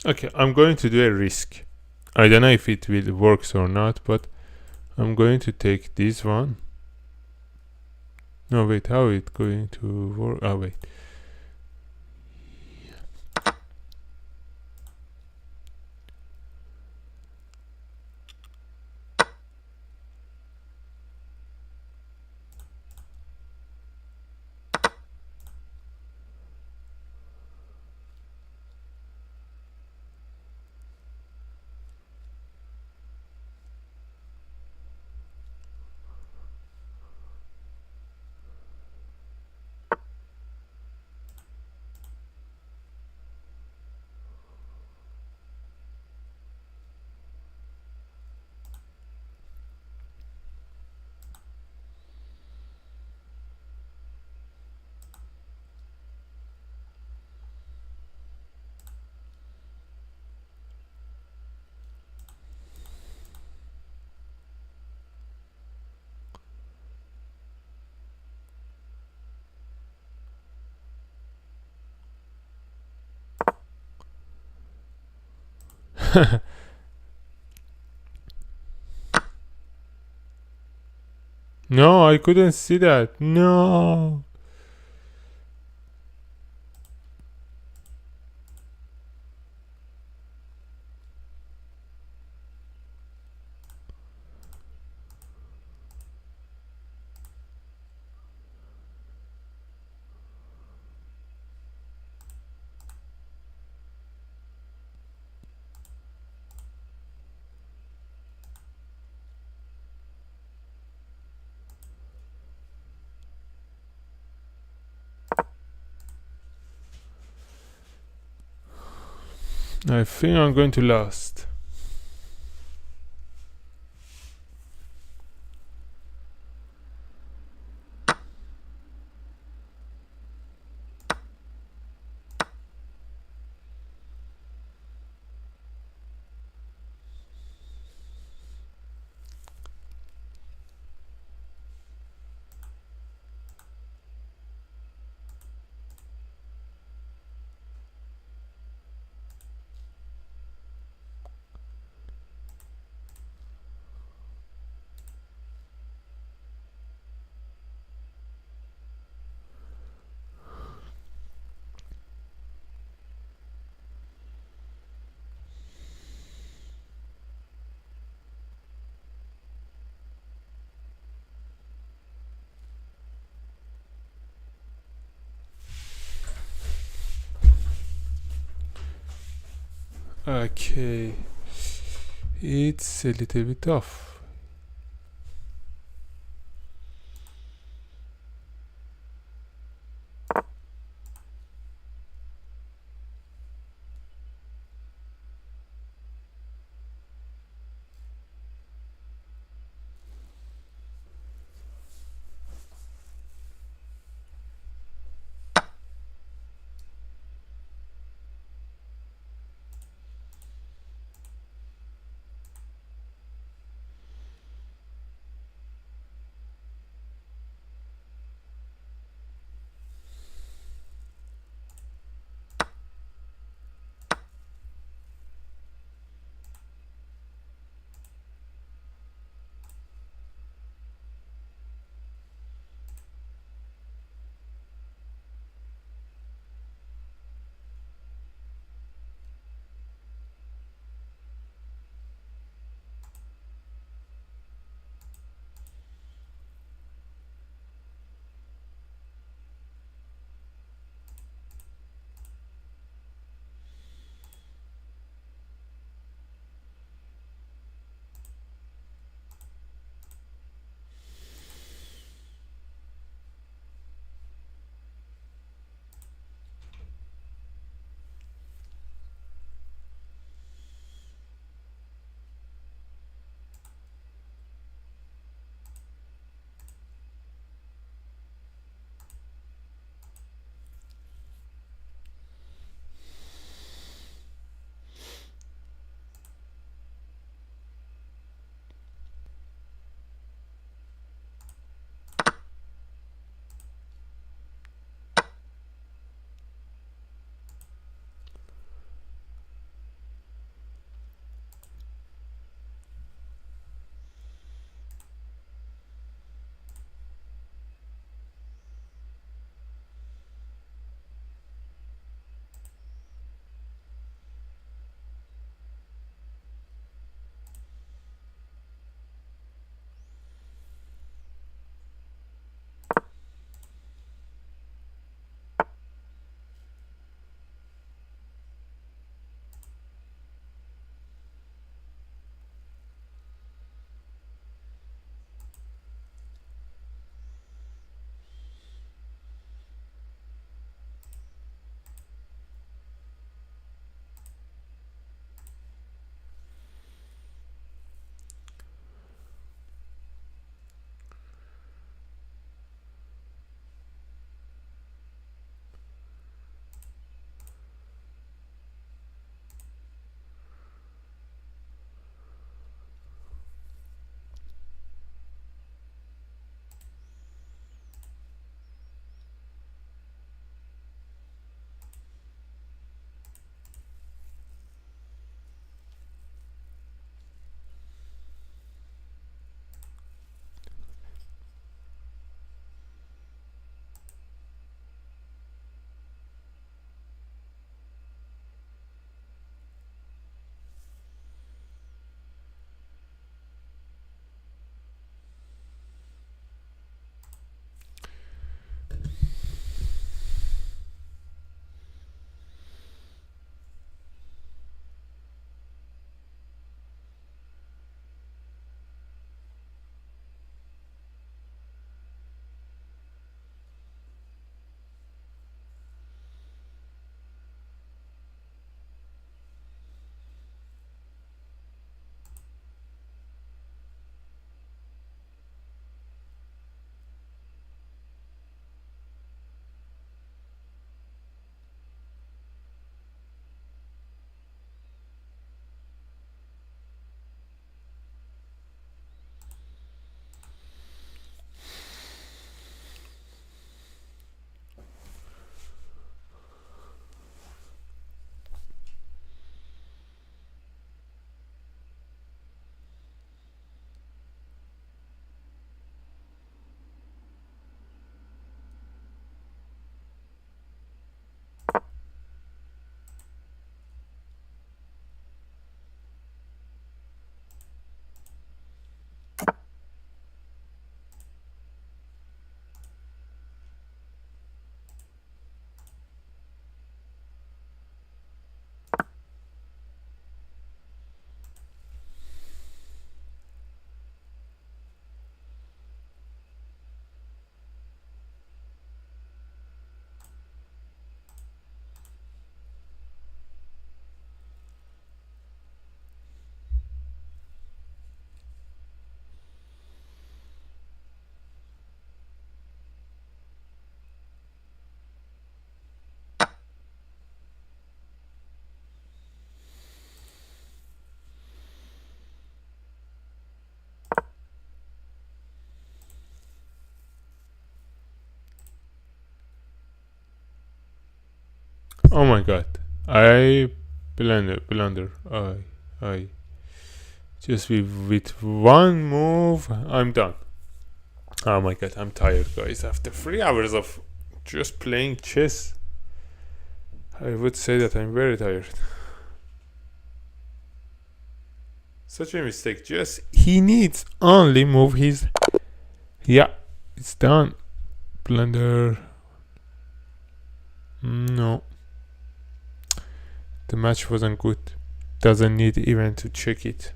A: Okay, I'm going to do a risk. I don't know if it will works or not, but I'm going to take this one. No, wait, how it going to work? Oh, wait. No, I couldn't see that. No. I think I'm going to last. Okay. It's a little bit tough. Oh my god. I blunder. I just with one move, I'm done. Oh my god, I'm tired, guys. After 3 hours of just playing chess, I would say that I'm very tired. Such a mistake. Just he needs only move his. Yeah, it's done. Blunder. No, the match wasn't good. Doesn't need even to check it.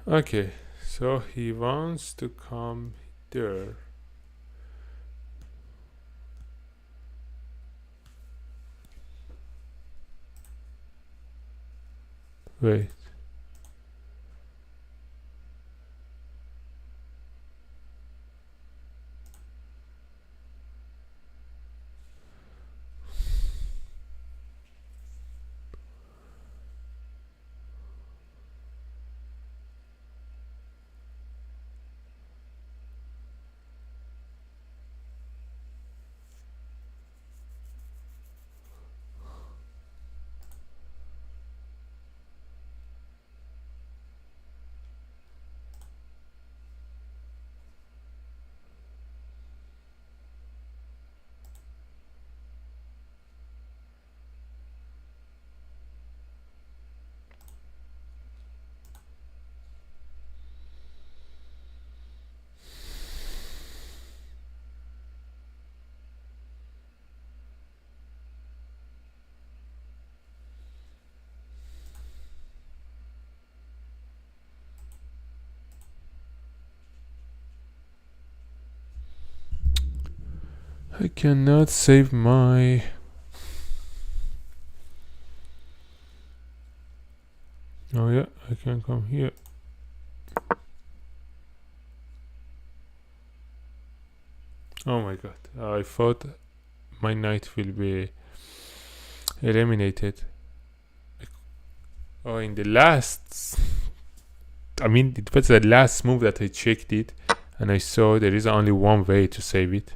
A: Okay, so he wants to come there. Wait. I cannot save my. Oh yeah, I can come here. Oh my god, I thought my knight will be eliminated. Oh, in the last. I mean, it was the last move that I checked it, and I saw there is only one way to save it.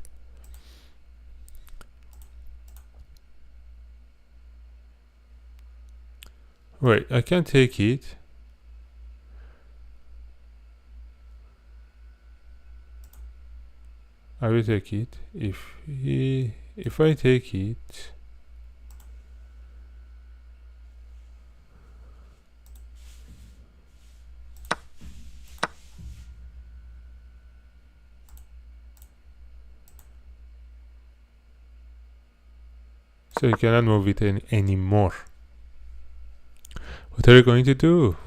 A: Wait, I can take it. I will take it. If I take it, so you cannot move it anymore. What are you going to do?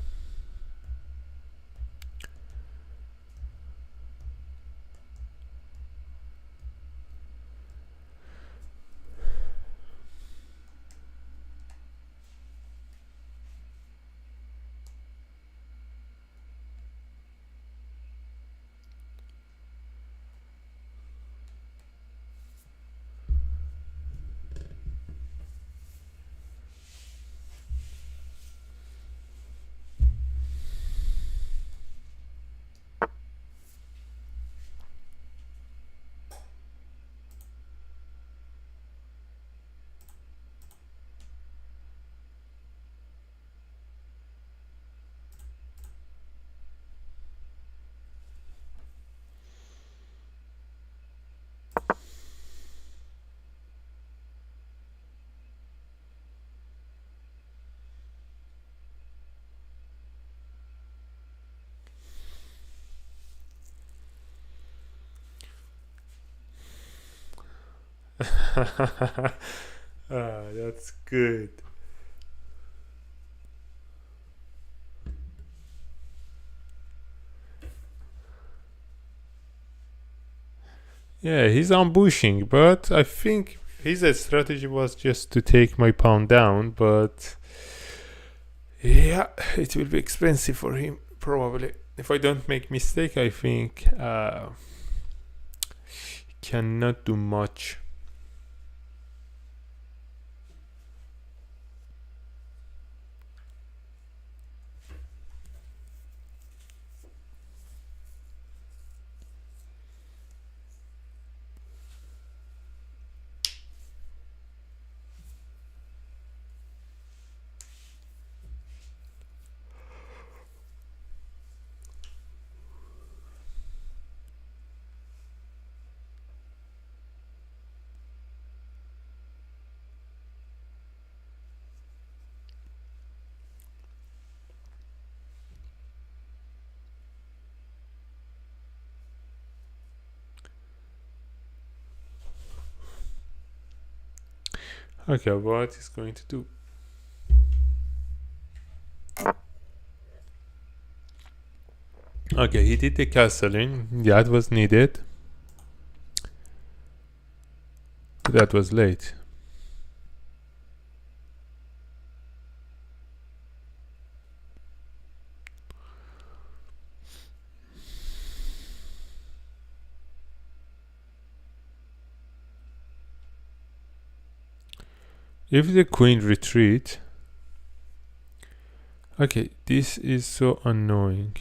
A: That's good. Yeah, he's ambushing, but I think his strategy was just to take my pawn down, but yeah, it will be expensive for him, probably. If I don't make mistake, I think cannot do much. Okay, what is going to do? Okay, he did the castling. That was needed. That was late. If the queen retreat... Okay, this is so annoying.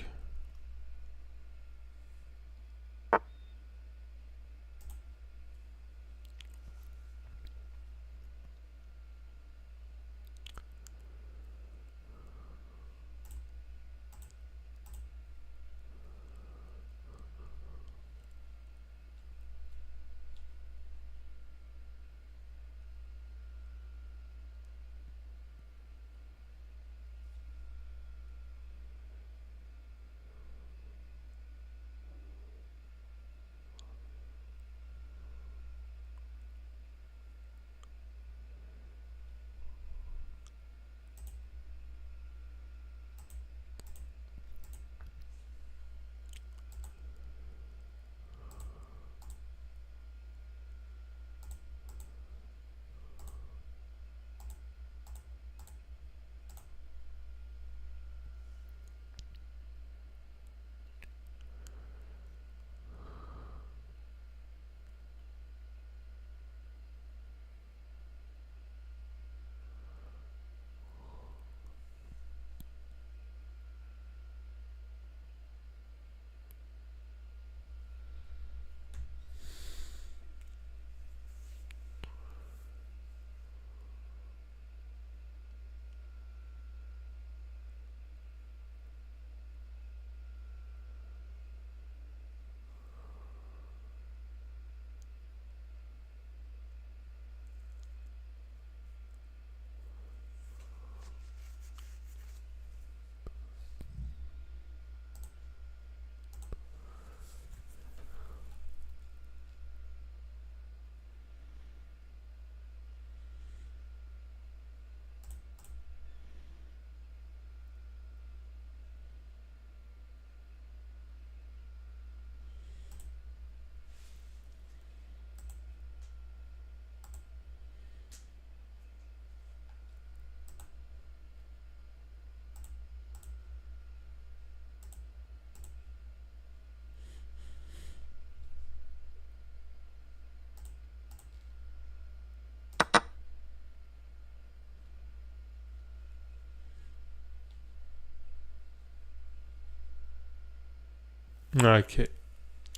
A: Okay,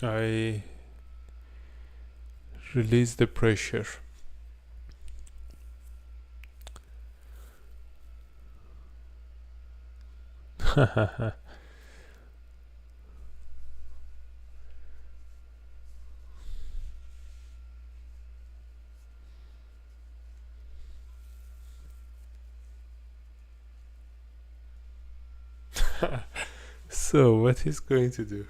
A: I release the pressure. So, what he's going to do?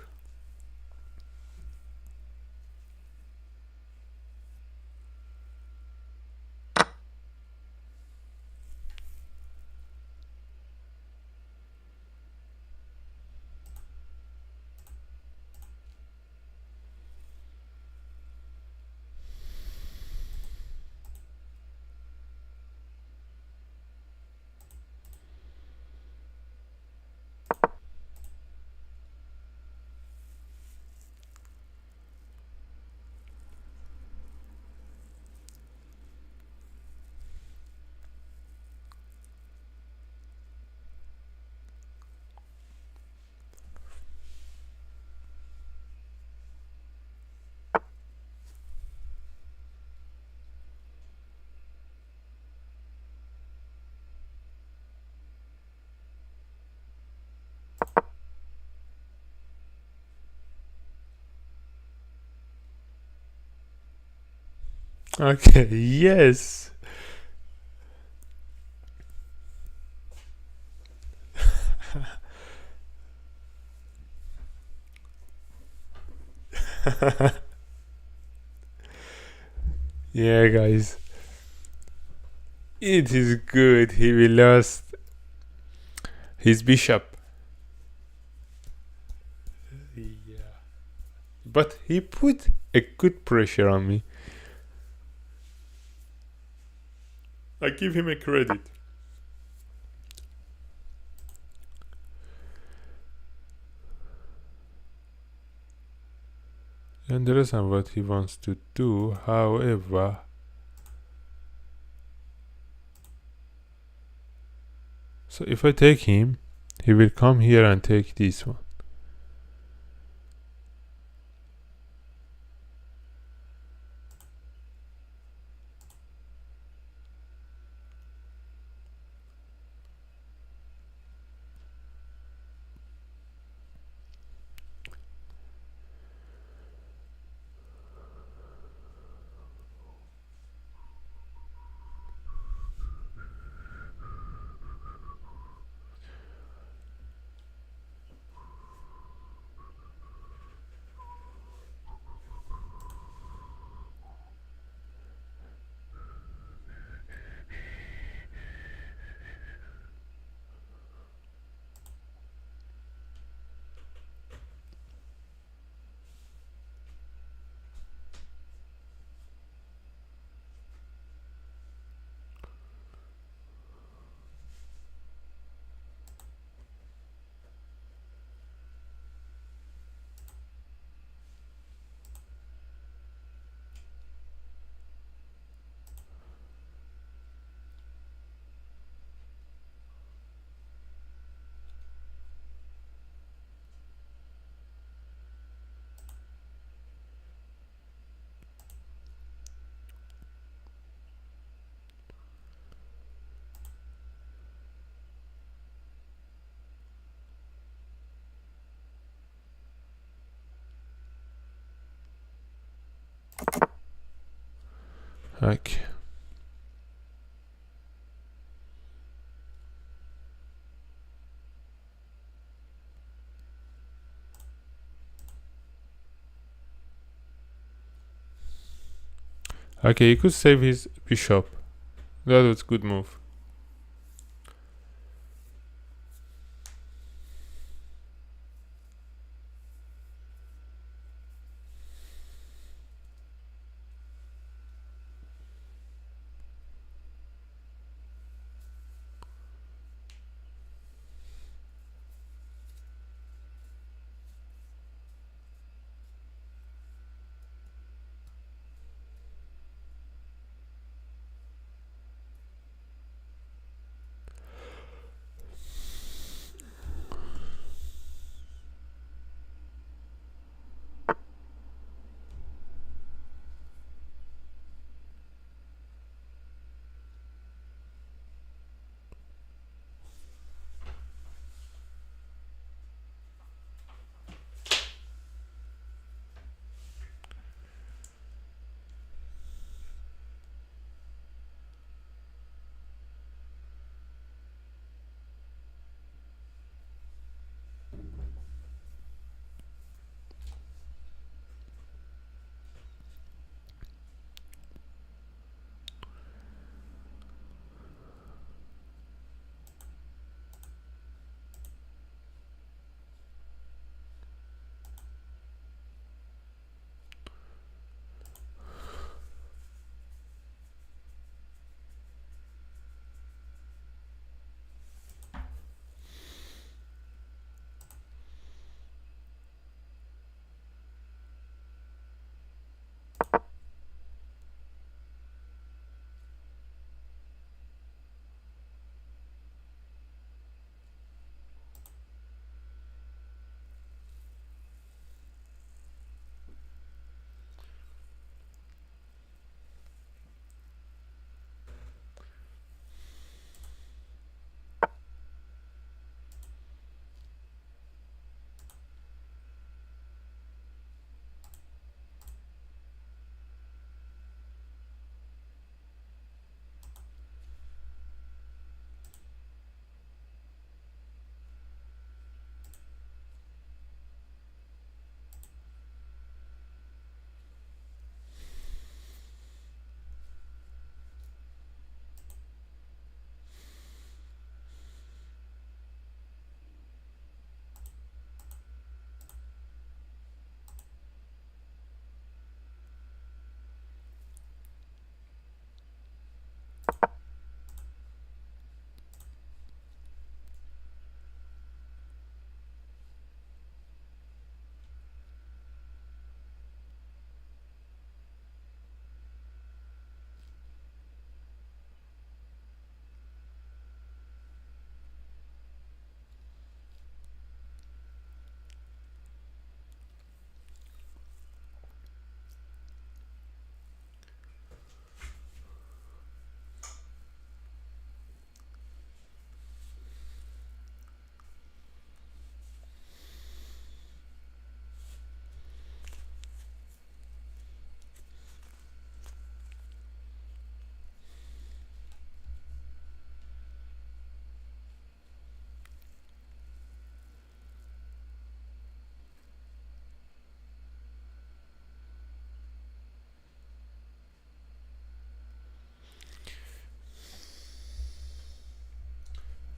A: Okay, yes. Yeah, guys. It is good. He will lost his bishop. Yeah. But he put a good pressure on me. I give him a credit. I understand what he wants to do, however, so if I take him, he will come here and take this one. Okay. Okay, he could save his bishop. That was good move.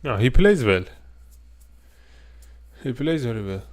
A: No, he plays well. He plays very well.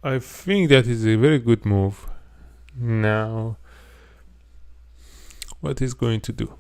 A: I think that is a very good move. Now, what is going to do?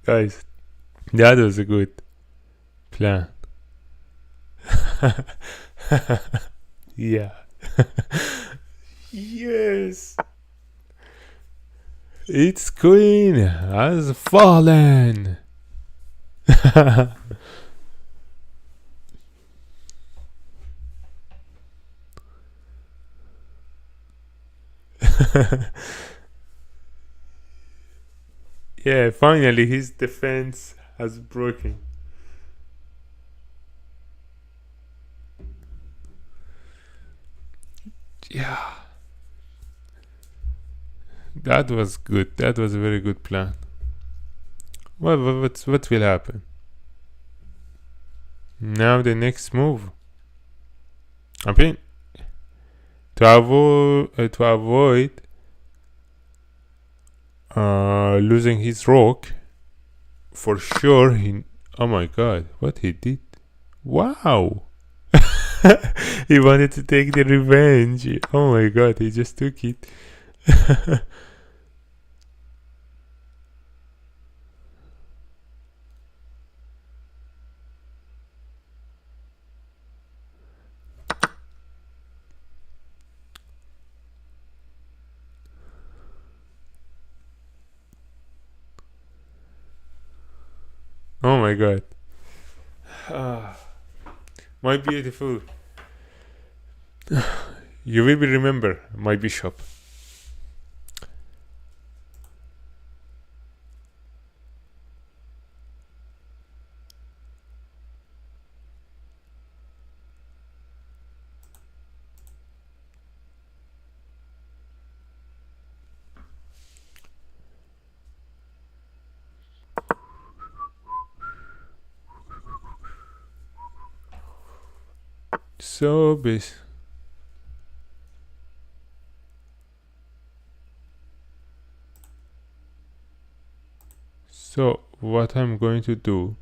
A: Guys, that was a good plan. Yeah. Yes. Its queen has fallen. Yeah, finally his defense has broken. Yeah, that was good. That was a very good plan. What will happen? Now the next move. I mean, to avoid losing his rock, for sure he. Oh my god, what he did! Wow. He wanted to take the revenge. Oh my god, he just took it. Oh my god. Ah, my beautiful. You will remember my bishop. So base. So what I'm going to do,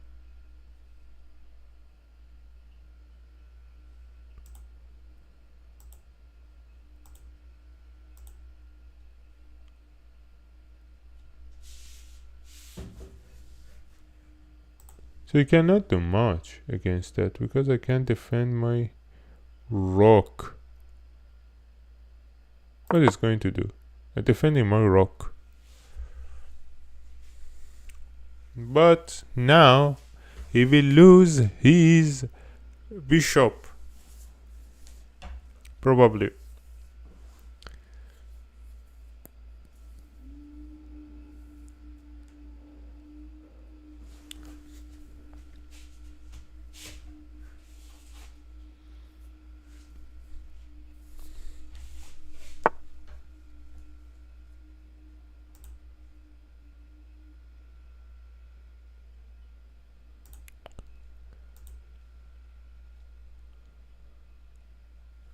A: so you cannot do much against that because I can't defend my rock. What is going to do? I'm defending my rock. But now he will lose his bishop. Probably.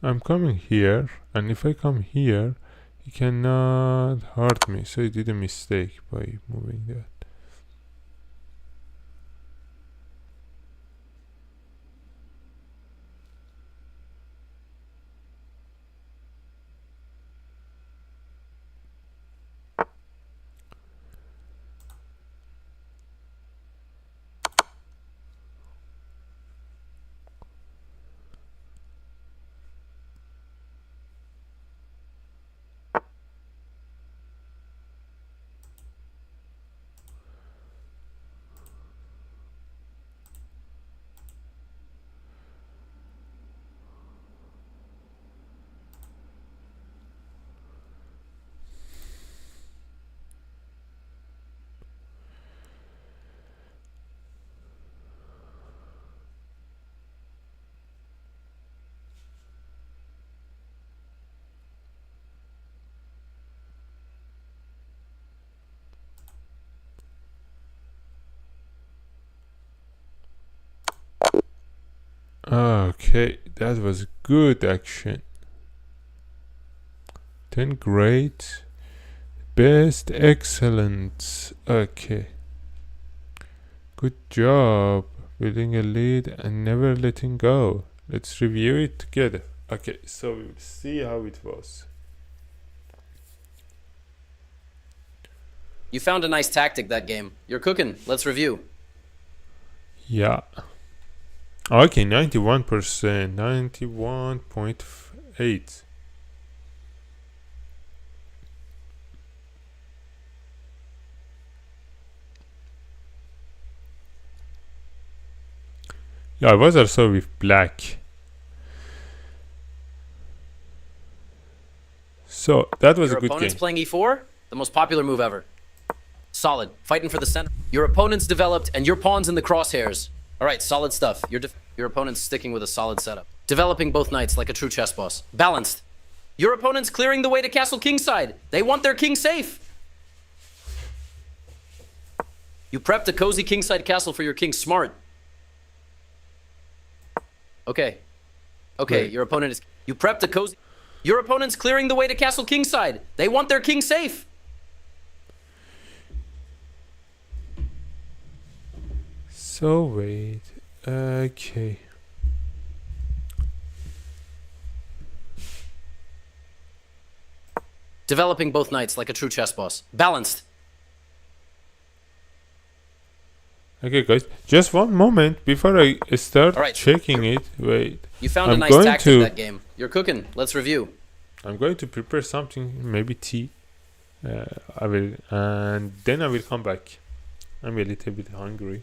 A: I'm coming here, and if I come here, he cannot hurt me. So he did a mistake by moving that. Okay, that was good action. Then great. Best, excellent. Okay. Good job. Building a lead and never letting go. Let's review it together. Okay, so we'll see how it was.
B: You found a nice tactic that game. You're cooking. Let's review.
A: Yeah. Okay, 91%. 91.8. Yeah, I was also with black. So that was
B: Your
A: a good
B: opponent's
A: game.
B: playing e4, the most popular move ever. Solid, fighting for the center. Your opponent's developed, and your pawn's in the crosshairs. All right, solid stuff. Your opponent's sticking with a solid setup. Developing both knights like a true chess boss. Balanced. Your opponent's clearing the way to castle kingside. They want their king safe. You prepped a cozy kingside castle for your king. Smart. Okay. Okay,
A: Great.
B: your opponent is... You prepped a cozy... Your opponent's clearing the way to castle kingside. They want their king safe.
A: So wait. Okay.
B: Developing both knights like a true chess boss. Balanced.
A: Okay, guys. Just one moment before I start
B: All right.
A: checking it. Wait.
B: You found a
A: I'm
B: nice
A: going
B: tactic
A: to-
B: that game. You're cooking. Let's review.
A: I'm going to prepare something, maybe tea. I will, and then I will come back. I'm a little bit hungry.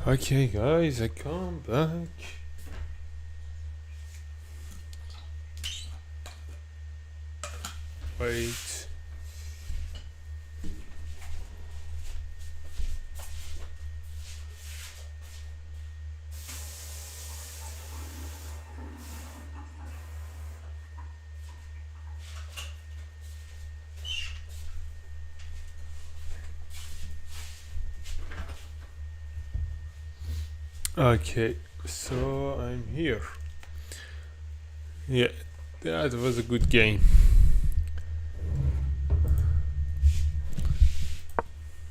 A: Okay, guys, I come back. Wait. Okay, so I'm here. Yeah, that was a good game.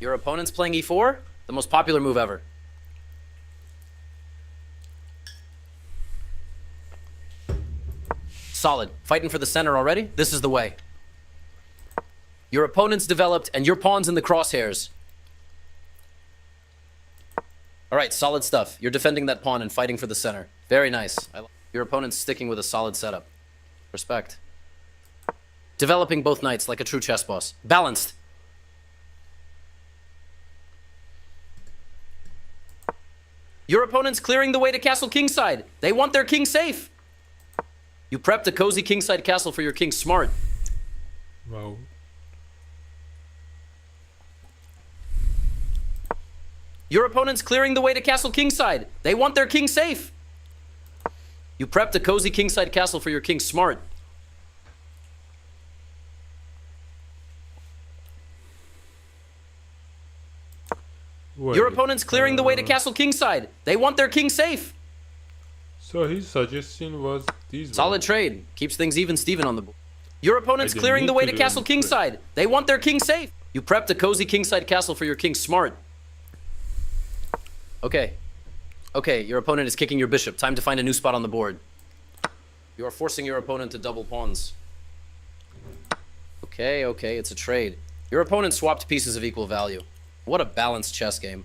B: Your opponent's playing e4? The most popular move ever. Solid. Fighting for the center already? This is the way. Your opponent's developed and your pawn's in the crosshairs. All right, solid stuff. You're defending that pawn and fighting for the center. Very nice. Your opponent's sticking with a solid setup. Respect. Developing both knights like a true chess boss. Balanced. Your opponent's clearing the way to castle kingside. They want their king safe. You prepped a cozy kingside castle for your king. Smart.
A: Wow.
B: Your opponent's clearing the way to castle kingside. They want their king safe. You prepped a cozy kingside castle for your king. Smart.
A: Wait,
B: Your opponent's clearing the way to castle kingside. They want their king safe.
A: So his suggestion was this
B: Solid trade. Keeps things even Steven on the board. Your opponent's
A: didn't
B: clearing the
A: need
B: way
A: to
B: to
A: do
B: castle
A: any
B: kingside. They want their king safe. You prepped a cozy kingside castle for your king. Smart. Okay. Okay, your opponent is kicking your bishop. Time to find a new spot on the board. You are forcing your opponent to double pawns. Okay, okay, it's a trade. Your opponent swapped pieces of equal value. What a balanced chess game.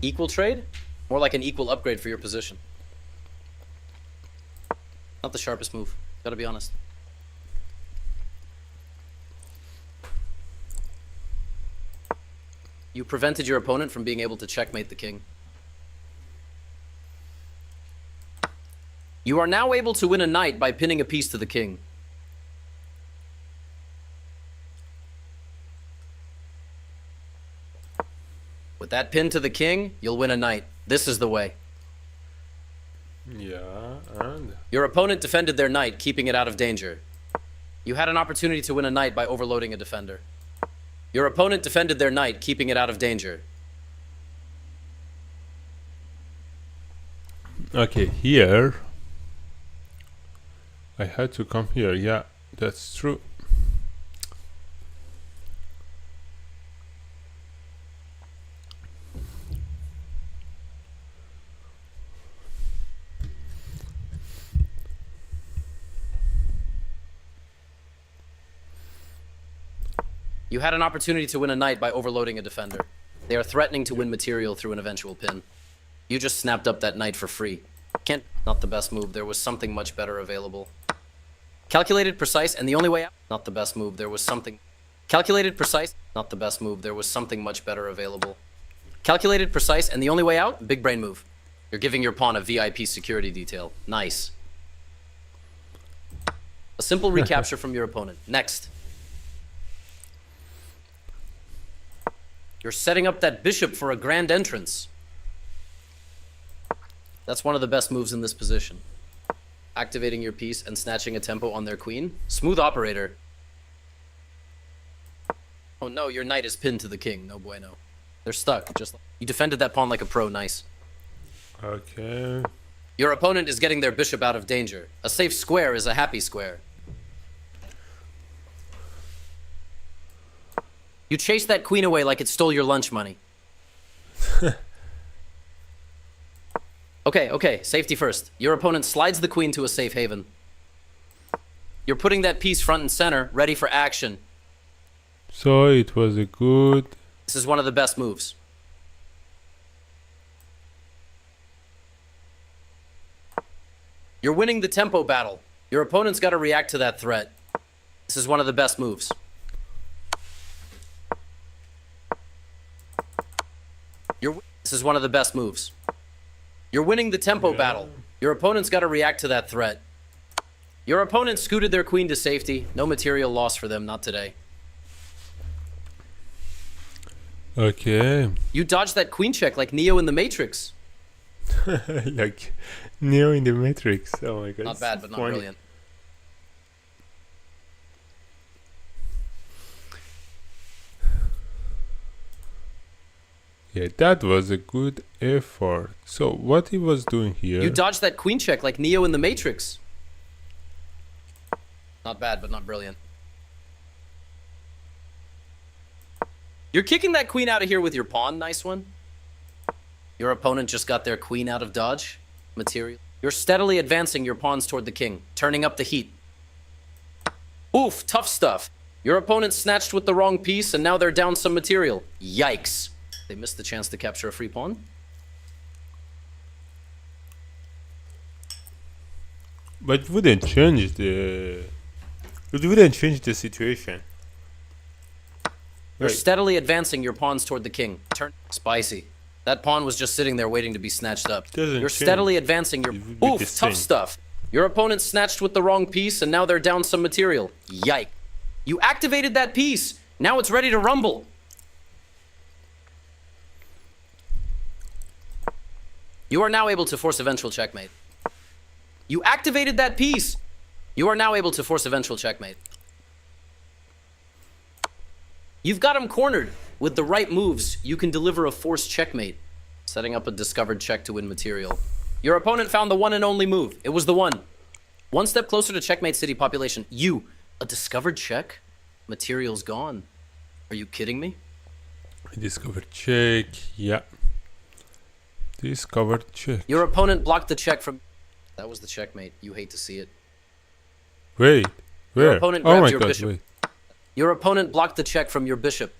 B: Equal trade? More like an equal upgrade for your position. Not the sharpest move. Gotta be honest. You prevented your opponent from being able to checkmate the king. You are now able to win a knight by pinning a piece to the king. With that pin to the king, you'll win a knight. This is the way.
A: Yeah, and
B: Your opponent defended their knight, keeping it out of danger. You had an opportunity to win a knight by overloading a defender. Your opponent defended their knight, keeping it out of danger.
A: okay, here I had to come here. Yeah, that's true.
B: You had an opportunity to win a knight by overloading a defender. They are threatening to win material through an eventual pin. You just snapped up that knight for free. Can't. Not the best move. There was something much better available. Calculated, precise, and the only way out. Not the best move. There was something. Calculated, precise. Not the best move. There was something much better available. Calculated, precise, and the only way out. Big brain move. You're giving your pawn a VIP security detail. Nice. A simple recapture from your opponent. Next. You're setting up that bishop for a grand entrance. That's one of the best moves in this position. Activating your piece and snatching a tempo on their queen. Smooth operator. Oh no, your knight is pinned to the king. No bueno. They're stuck. Just you defended that pawn like a pro. Nice.
A: Okay.
B: Your opponent is getting their bishop out of danger. A safe square is a happy square. You chased that queen away like it stole your lunch money. Okay, safety first. Your opponent slides the queen to a safe haven. You're putting that piece front and center, ready for action.
A: So it was a good.
B: This is one of the best moves. You're winning the tempo battle. Your opponent's got to react to that threat. This is one of the best moves. This is one of the best moves. You're winning the tempo battle. Your opponent's got to react to that threat. Your opponent scooted their queen to safety. No material loss for them, not today.
A: Okay.
B: You dodged that queen check like Neo in the Matrix.
A: Like Neo in the Matrix. Oh my god.
B: Not bad, but not
A: funny.
B: brilliant.
A: Yeah, that was a good effort. So what he was doing here?
B: You dodged that queen check like Neo in the Matrix. Not bad, but not brilliant. You're kicking that queen out of here with your pawn. Nice one. Your opponent just got their queen out of dodge. Material. You're steadily advancing your pawns toward the king, turning up the heat. Oof, tough stuff. Your opponent snatched with the wrong piece, and now they're down some material. Yikes. They missed the chance to capture a free pawn.
A: But it wouldn't change the... It wouldn't change the situation.
B: You're
A: Right.
B: steadily advancing your pawns toward the king. Turn spicy. That pawn was just sitting there waiting to be snatched up.
A: Doesn't
B: You're
A: change.
B: steadily advancing your...
A: It would be the
B: Oof,
A: same.
B: tough stuff. Your opponent snatched with the wrong piece, and now they're down some material. Yike. You activated that piece. Now it's ready to rumble. You are now able to force eventual checkmate. You activated that piece. You are now able to force eventual checkmate. You've got him cornered. With the right moves, you can deliver a forced checkmate, setting up a discovered check to win material. Your opponent found the one and only move. It was the one. One step closer to checkmate city population. You, a discovered check? Material's gone. Are you kidding me?
A: Discovered check. Yeah. Discovered check.
B: Your opponent blocked the check from... That was the checkmate. You hate to see it.
A: Wait. Where?
B: opponent
A: Oh
B: grabbed
A: my
B: your
A: god,
B: bishop.
A: wait.
B: Your opponent blocked the check from your bishop.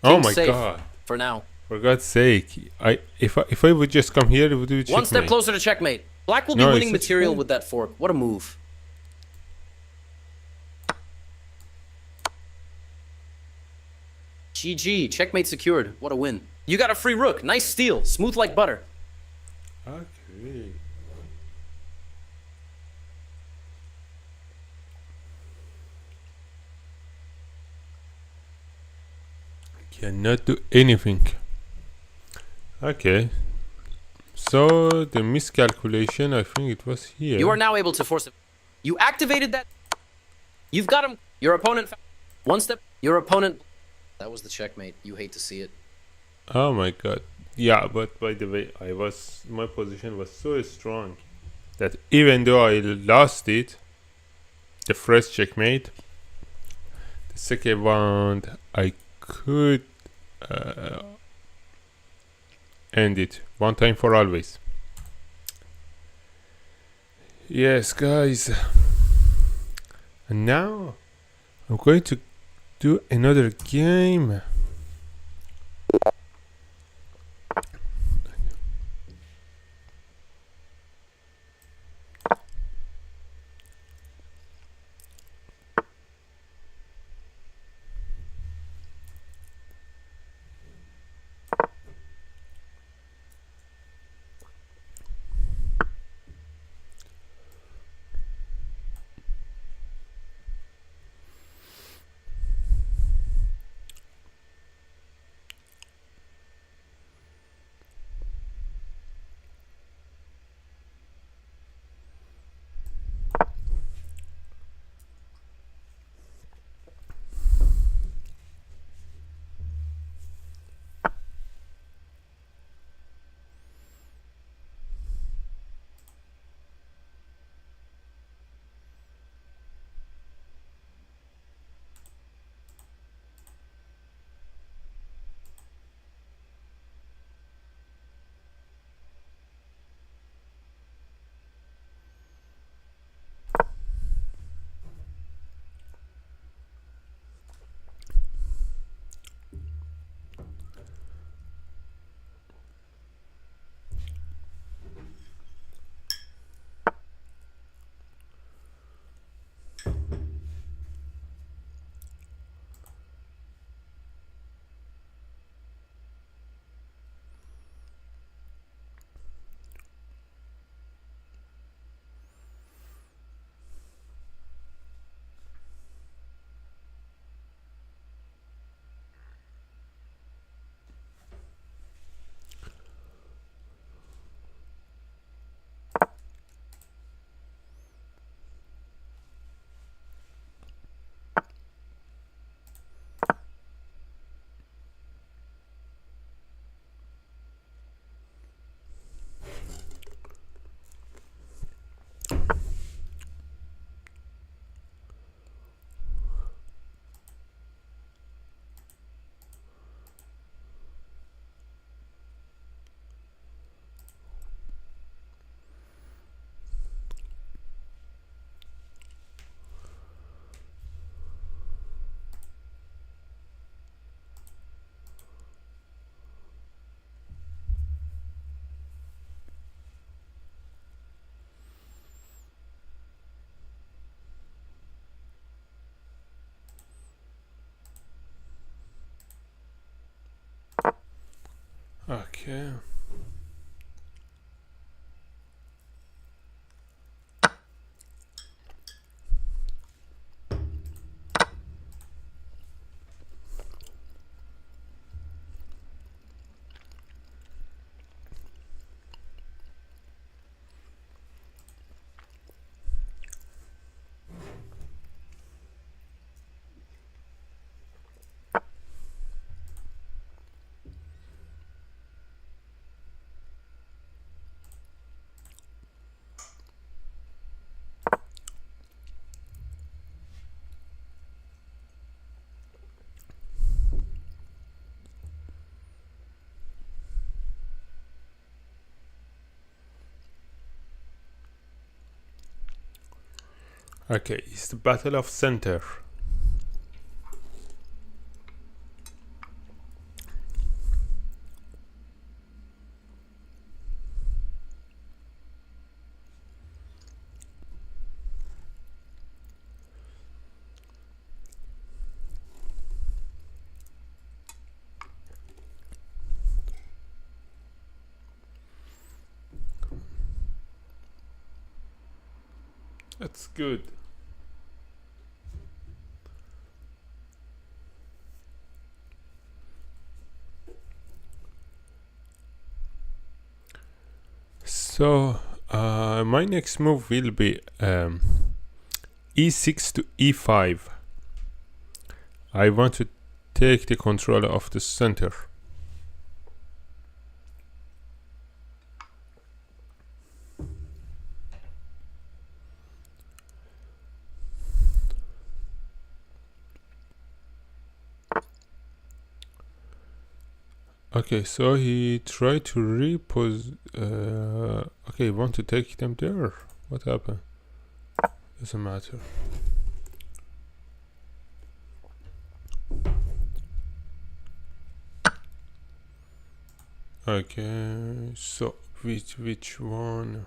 A: Oh
B: King's
A: my
B: safe
A: god.
B: for now.
A: For God's sake. If I would just come here, it would do
B: One step
A: checkmate.
B: closer to checkmate. Black will be
A: No,
B: winning
A: it's a
B: material
A: checkmate.
B: with that fork. What a move. GG. Checkmate secured. What a win. You got a free rook. Nice steal. Smooth like butter.
A: Okay. Cannot do anything. Okay. So the miscalculation, I think it was here.
B: You are now able to force it. You activated that. You've got him. Your opponent. One step. Your opponent. That was the checkmate. You hate to see it.
A: Oh my god. Yeah, but by the way, my position was so strong that even though I lost it, the first checkmate, the second one I could end it one time for always. Yes, guys. And now I'm going to do another game. Okay. Okay, it's the Battle of Center. That's good. So, my next move will be e6 to e5. I want to take the control of the center. Okay, so he tried to repose. Okay, want to take them there. What happened? Doesn't matter. Okay, so which one?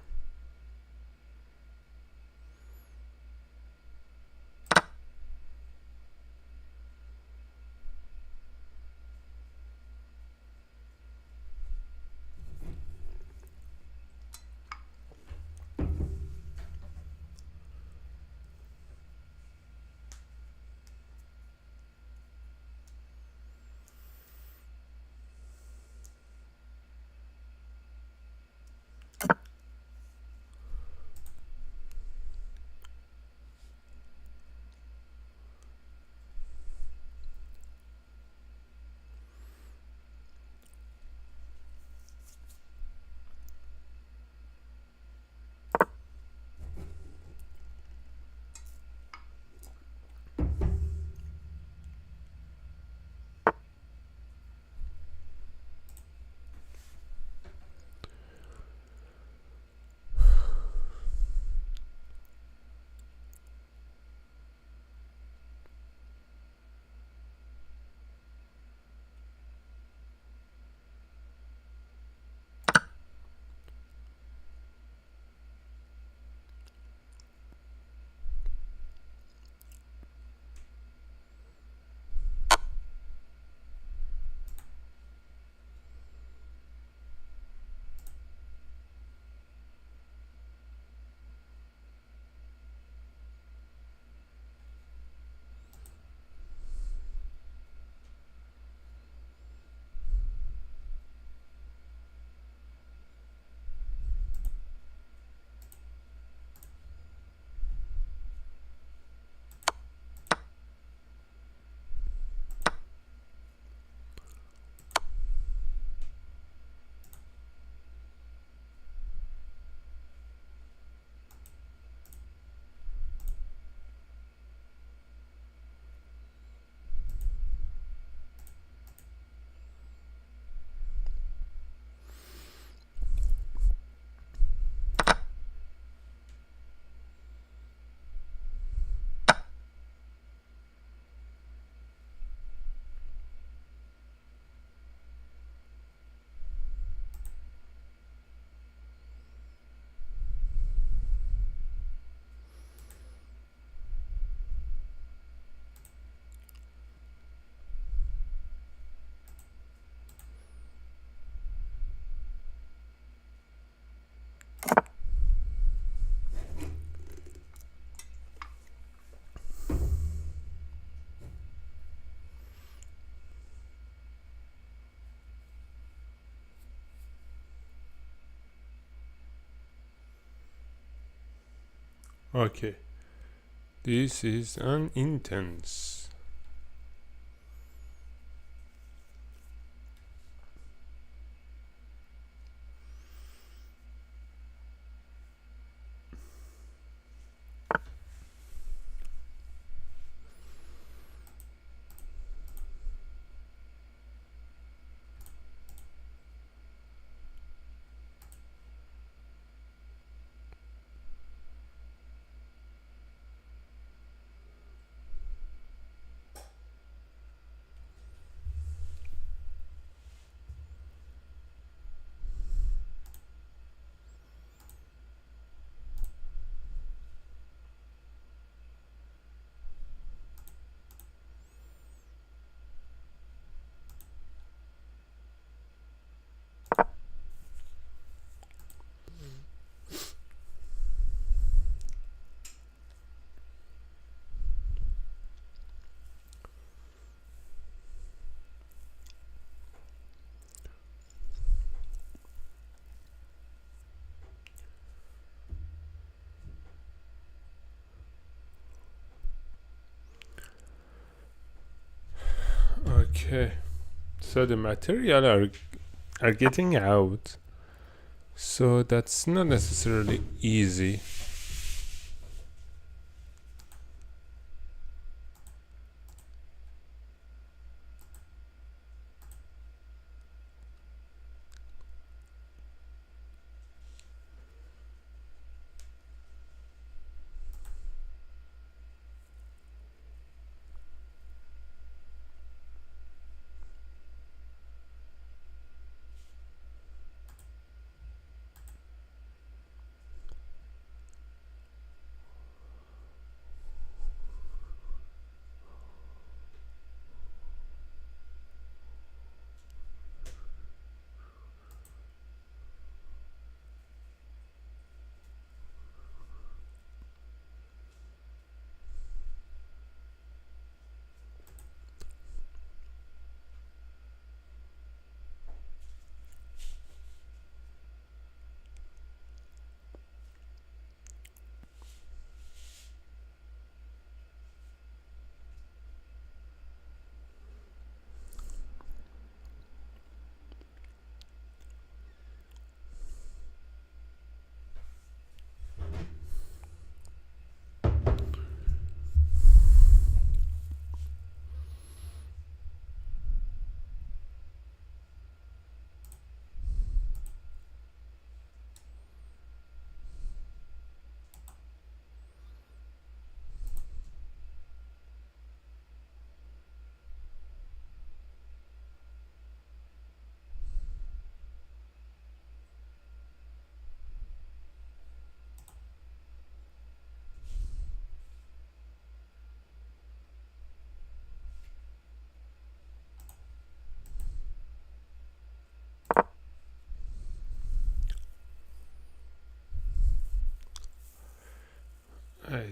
A: Okay, this is an intense. Okay, so the material are getting out, so that's not necessarily easy.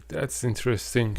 A: That's interesting.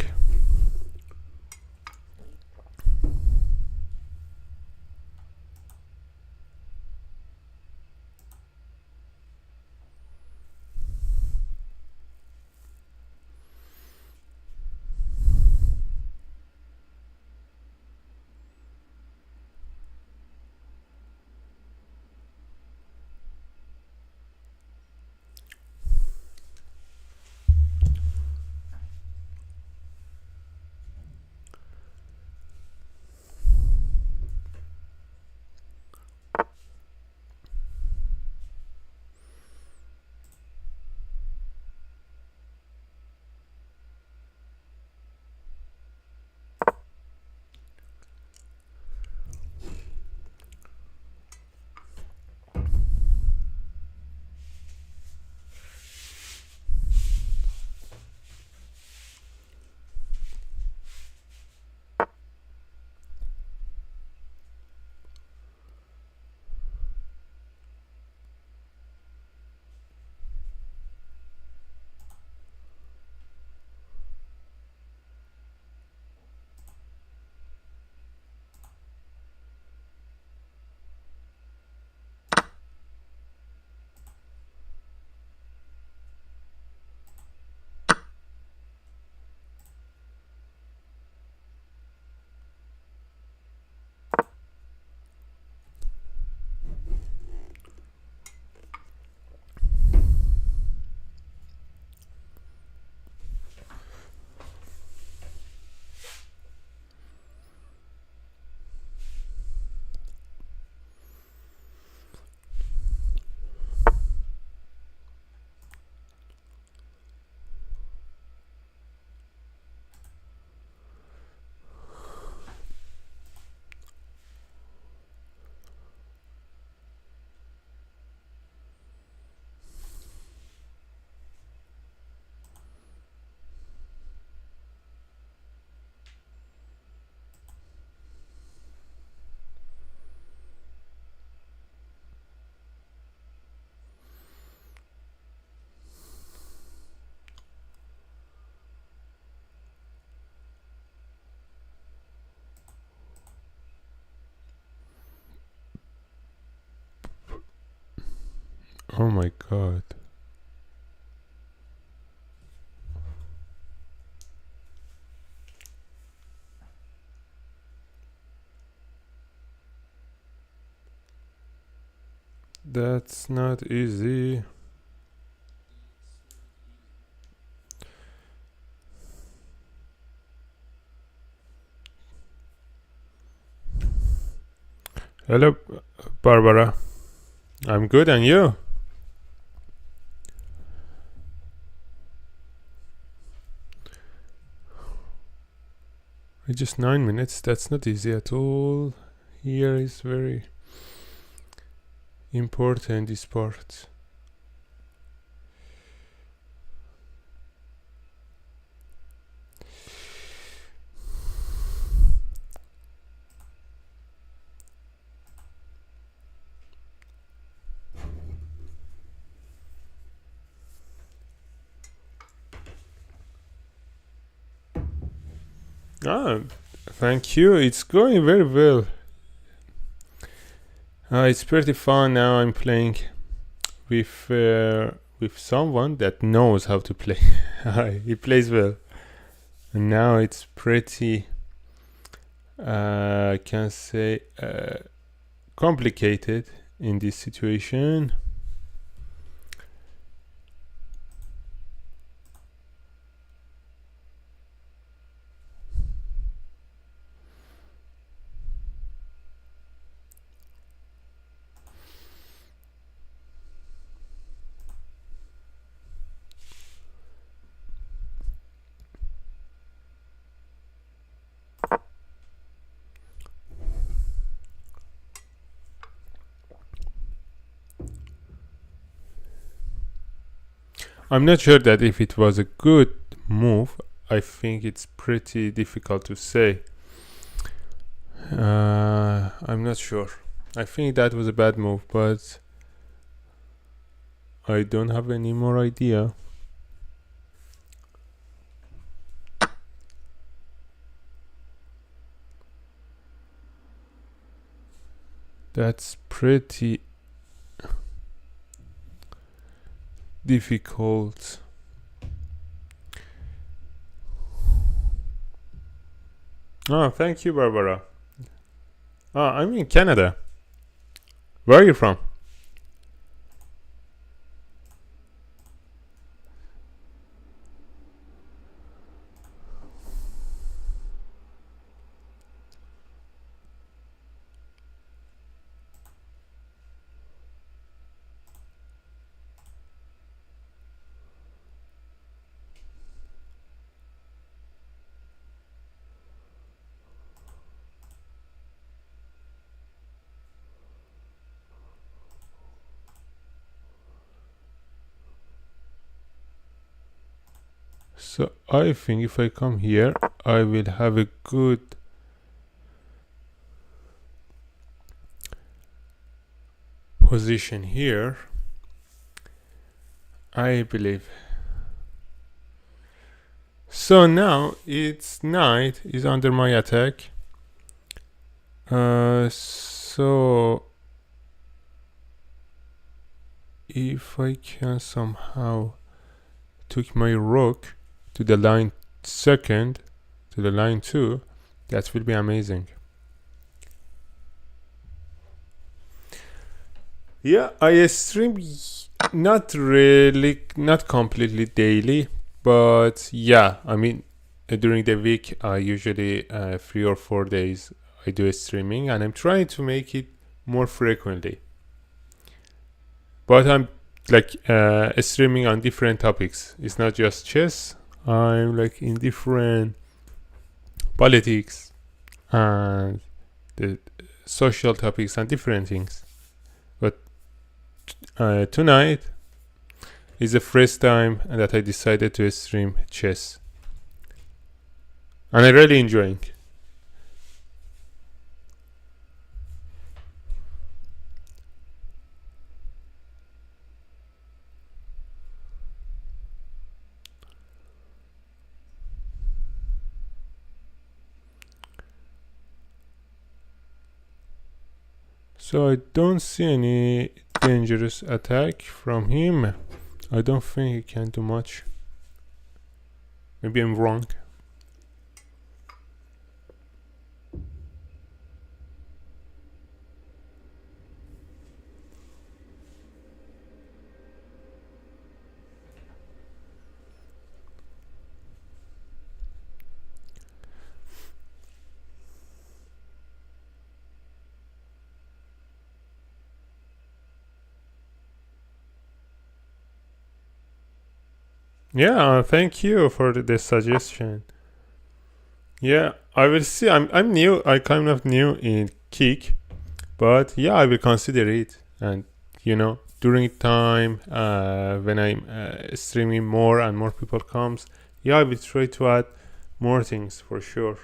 A: Oh my god. That's not easy. Hello, Barbara. I'm good, and you? It's just 9 minutes. That's not easy at all. Here is very important, this part. Ah, thank you. It's going very well. It's pretty fun now. I'm playing with someone that knows how to play. He plays well, and now it's pretty. I can say complicated in this situation. I'm not sure that if it was a good move. I think it's pretty difficult to say. I'm not sure. I think that was a bad move, but I don't have any more idea. That's pretty difficult. Oh, thank you, Barbara. I'm in Canada. Where are you from? So I think if I come here, I will have a good position here. I believe. So now it's knight is under my attack. So if I can somehow took my rook to the line second, to the line 2, that will be amazing. Yeah, I stream not really, not completely daily, but yeah, I mean, during the week, I usually 3 or 4 days I do streaming, and I'm trying to make it more frequently. But I'm like streaming on different topics. It's not just chess. I'm like in different politics and the social topics and different things. But tonight is the first time that I decided to stream chess, and I'm really enjoying. So I don't see any dangerous attack from him. I don't think he can do much. Maybe I'm wrong. Yeah, thank you for the suggestion. Yeah, I will see. I'm new. I kind of new in Kick, but yeah, I will consider it. And during time when I'm streaming more and more people comes, yeah, I will try to add more things for sure.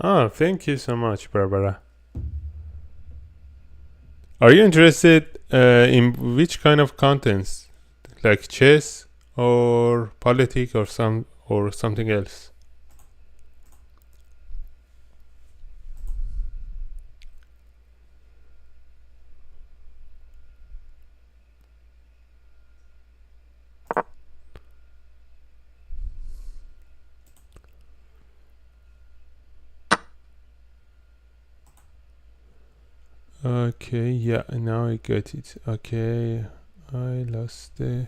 A: Oh, thank you so much, Barbara. Are you interested in which kind of contents, like chess or politics or something else? Okay, yeah, now I get it. Okay, I lost the.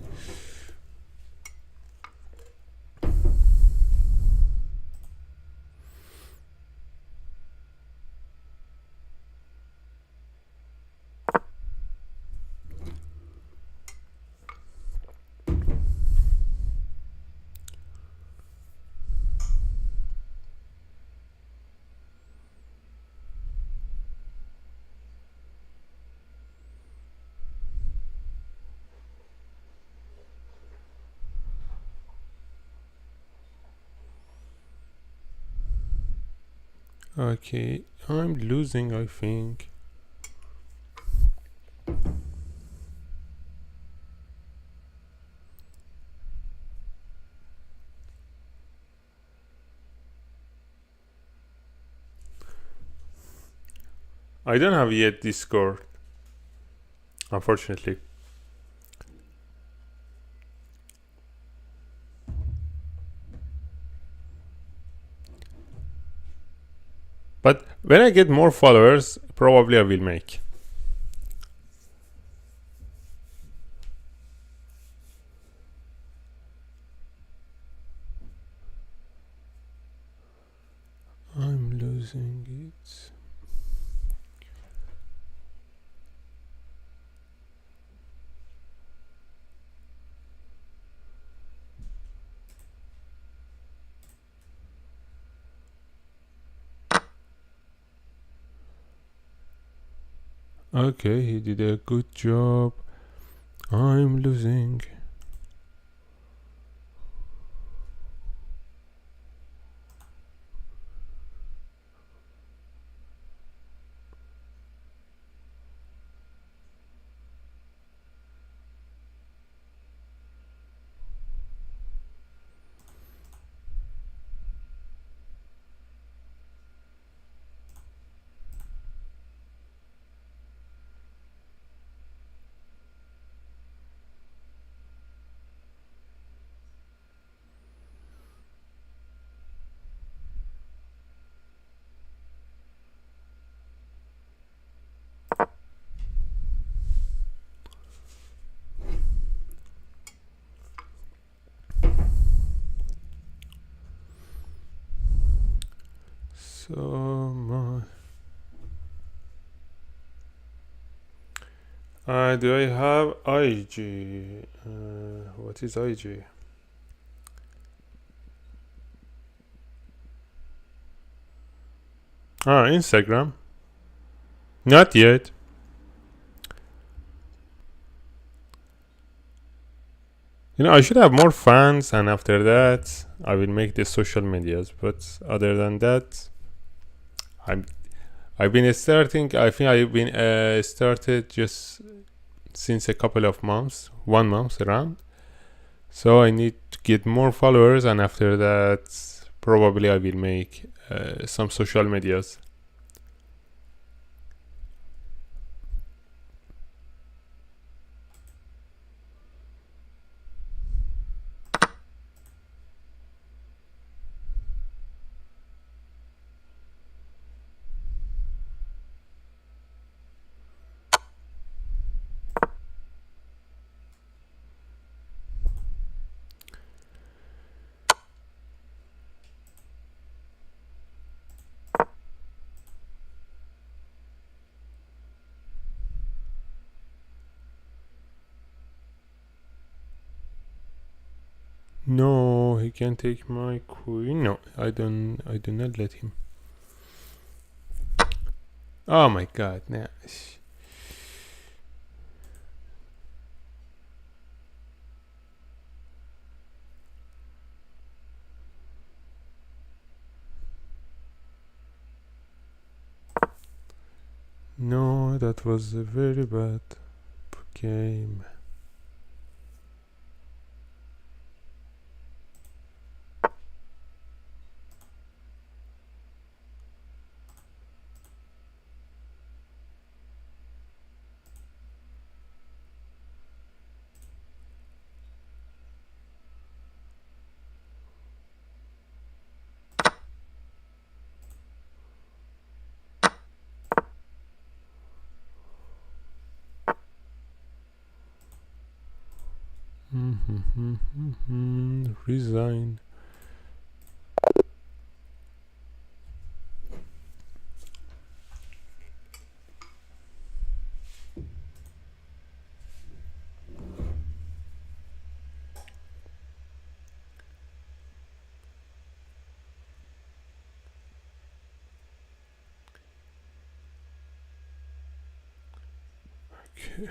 A: Okay, I'm losing, I think. I don't have yet Discord, unfortunately. But when I get more followers, probably I will make. I'm losing it. Okay, he did a good job. I'm losing. So much. Do I have IG? What is IG? Instagram. Not yet. I should have more fans, and after that, I will make the social medias. But other than that, I've been starting. I think I've been started just since a couple of months, 1 month around. So I need to get more followers, and after that probably I will make some social medias. No, he can take my queen. No, I do not let him. Oh my god, nah. No, that was a very bad game. Resign. Okay.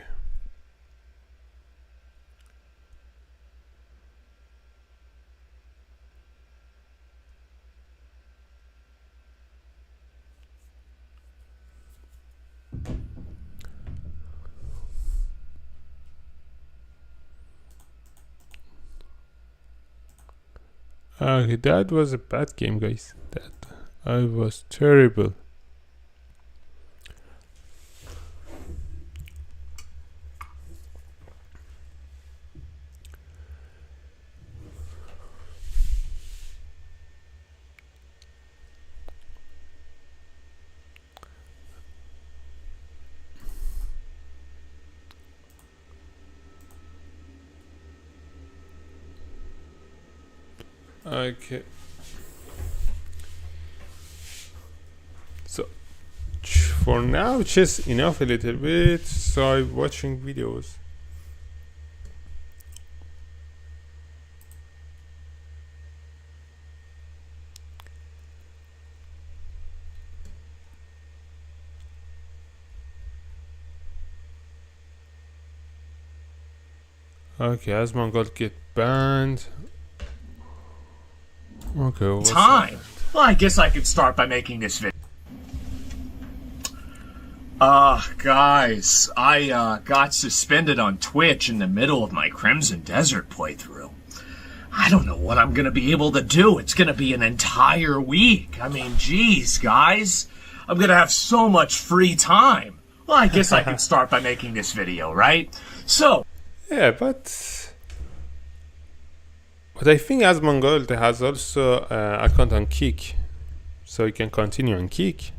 A: Okay, that was a bad game, guys. That I was terrible. Okay. So for now, just enough a little bit. So I'm watching videos. Okay, as Mongol get banned. Okay, what's
C: Time.
A: that?
C: Well, I guess I could start by making this video. Guys, I got suspended on Twitch in the middle of my Crimson Desert playthrough. I don't know what I'm gonna be able to do. It's gonna be an entire week. I mean, geez, guys. I'm gonna have so much free time. Well, I guess I could start by making this video, right? So,
A: Yeah, but I think as Mongol has also account on Kick, so you can continue on Kick.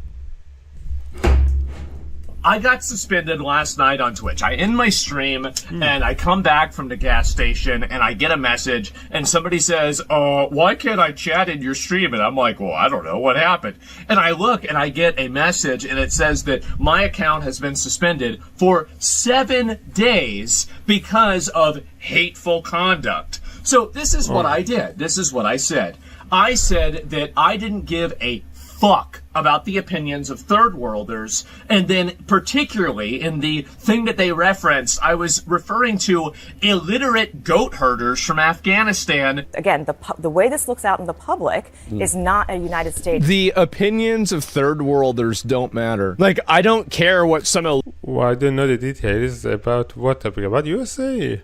C: I got suspended last night on Twitch. I end my stream and I come back from the gas station and I get a message and somebody says, why can't I chat in your stream? And I'm like, well, I don't know what happened. And I look and I get a message and it says that my account has been suspended for 7 days because of hateful conduct. So this is what I did. This is what I said. I said that I didn't give a fuck about the opinions of third worlders, and then particularly in the thing that they referenced, I was referring to illiterate goat herders from Afghanistan.
D: Again, the way this looks out in the public is not a United States.
E: The opinions of third worlders don't matter. Like, I don't care what some
A: Well, I don't know the details about what topic, about USA.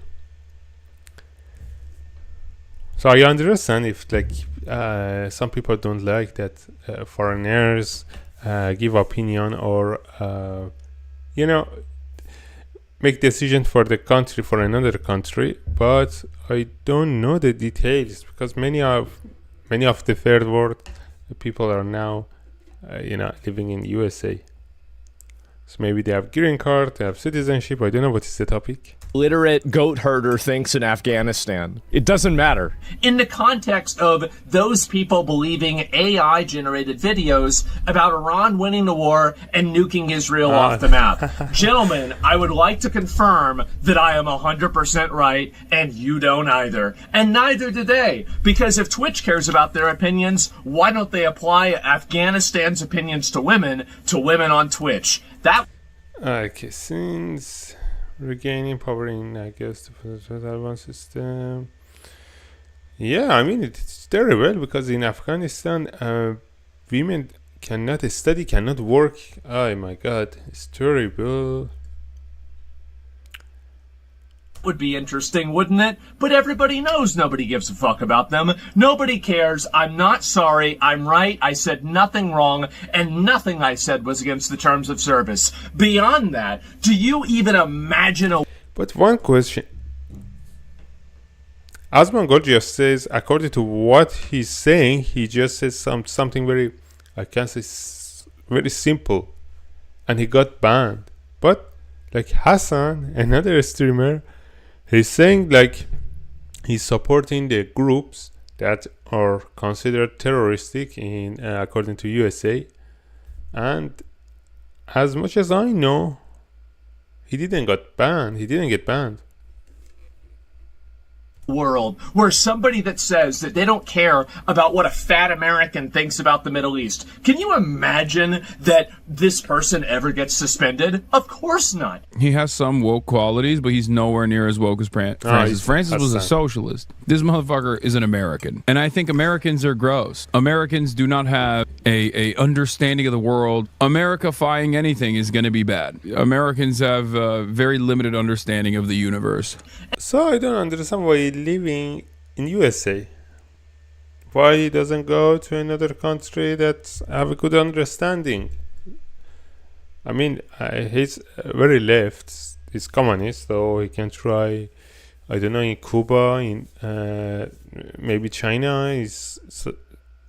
A: So I understand if like some people don't like that foreigners give opinion or you know, make decision for the country, for another country, but I don't know the details because many of the third world people are now living in USA. So maybe they have green card, they have citizenship. I don't know what is the topic.
E: Literate goat herder thinks in Afghanistan. It doesn't matter.
C: In the context of those people believing AI generated videos about Iran winning the war and nuking Israel off the map. Gentlemen, I would like to confirm that I am 100% right and you don't either. And neither do they. Because if Twitch cares about their opinions, why don't they apply Afghanistan's opinions to women on Twitch? That
A: Okay, since regaining power in, I guess, the Taliban system. Yeah, I mean, it's terrible because in Afghanistan, women cannot study, cannot work. Oh my god, it's terrible.
C: would be interesting, wouldn't it? But everybody knows nobody gives a fuck about them. Nobody cares. I'm not sorry. I'm right. I said nothing wrong, and nothing I said was against the terms of service. Beyond that, do you even imagine a...
A: But one question. Asmongold just says, according to what he's saying, he just says something very, I can say, very simple. And he got banned. But, like Hassan, another streamer, he's saying like he's supporting the groups that are considered terroristic in according to USA, and as much as I know, he didn't get banned.
C: World where somebody that says that they don't care about what a fat American thinks about the Middle East. Can you imagine that this person ever gets suspended? Of course not.
F: He has some woke qualities, but he's nowhere near as woke as Francis. Francis was a socialist. This motherfucker is an American. And I think Americans are gross. Americans do not have a understanding of the world. Americifying anything is going to be bad. Americans have a very limited understanding of the universe.
A: So I don't understand why he's living in USA. Why he doesn't go to another country that have a good understanding? I mean, he's very left. He's communist, so he can try, I don't know, in Cuba, in maybe China, is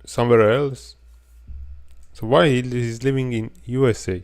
A: somewhere else. So why he's living in USA?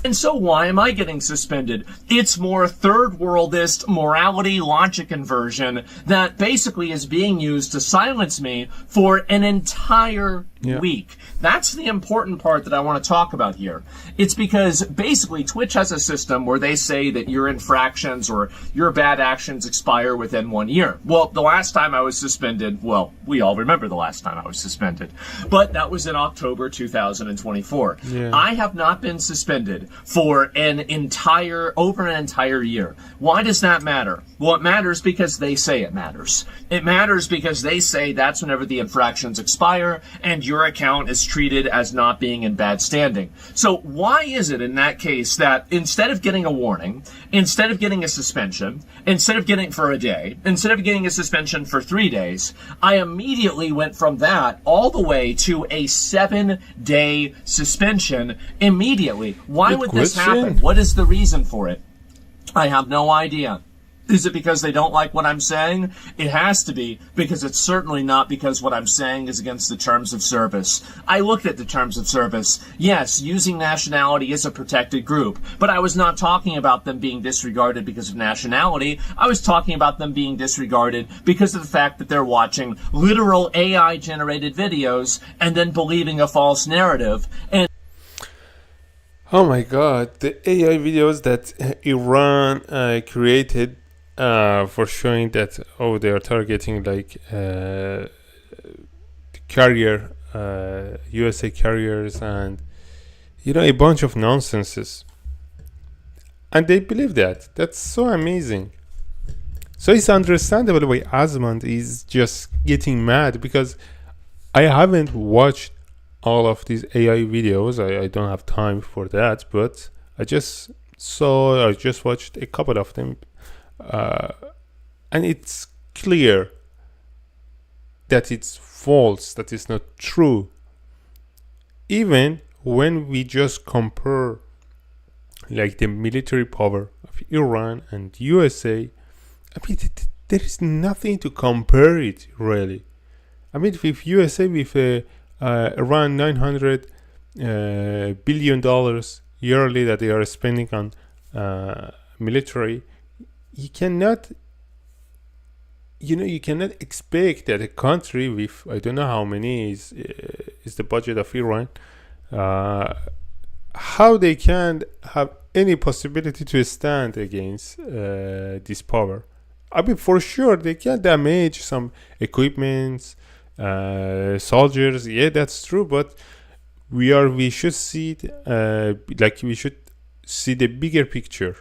C: And so why am I getting suspended? It's more third worldist morality logic inversion that basically is being used to silence me for an entire week. That's the important part that I want to talk about here. It's because basically Twitch has a system where they say that your infractions or your bad actions expire within 1 year. Well, the last time I was suspended, well, we all remember the last time I was suspended, but that was in October 2024. I have not been suspended for over an entire year. Why does that matter? Well, it matters because they say it matters. It matters because they say that's whenever the infractions expire and your account is treated as not being in bad standing. So why is it in that case that instead of getting a warning, instead of getting a suspension, instead of getting for a day, instead of getting a suspension for 3 days, I immediately went from that all the way to a 7-day suspension immediately? Why would this happen? What is the reason for it? I have no idea. Is it because they don't like what I'm saying? It has to be, because it's certainly not because what I'm saying is against the terms of service. I looked at the terms of service. Yes, using nationality is a protected group, but I was not talking about them being disregarded because of nationality. I was talking about them being disregarded because of the fact that they're watching literal AI-generated videos and then believing a false narrative. And
A: oh my god, the AI videos that Iran created for showing that, they are targeting like carrier, USA carriers, and a bunch of nonsenses. And they believe that. That's so amazing. So it's understandable why Asmund is just getting mad, because I haven't watched all of these AI videos. I don't have time for that, but I just watched a couple of them, and it's clear that it's false, that it's not true. Even when we just compare like the military power of Iran and USA, I mean, there is nothing to compare it really. I mean, if USA with around $900 billion yearly that they are spending on military, you cannot expect that a country with, I don't know how many is the budget of Iran, how they can have any possibility to stand against this power. I mean, for sure they can damage some equipments, soldiers. Yeah, that's true. But we should see it, we should see the bigger picture.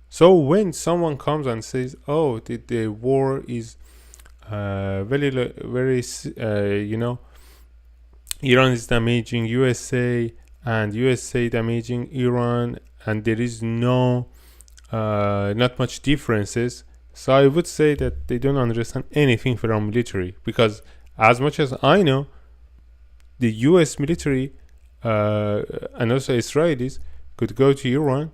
A: So when someone comes and says, "Oh, the war is very, Iran is damaging USA and USA damaging Iran, and there is not much differences," so I would say that they don't understand anything from military, because as much as I know, the US military and also Israelis could go to Iran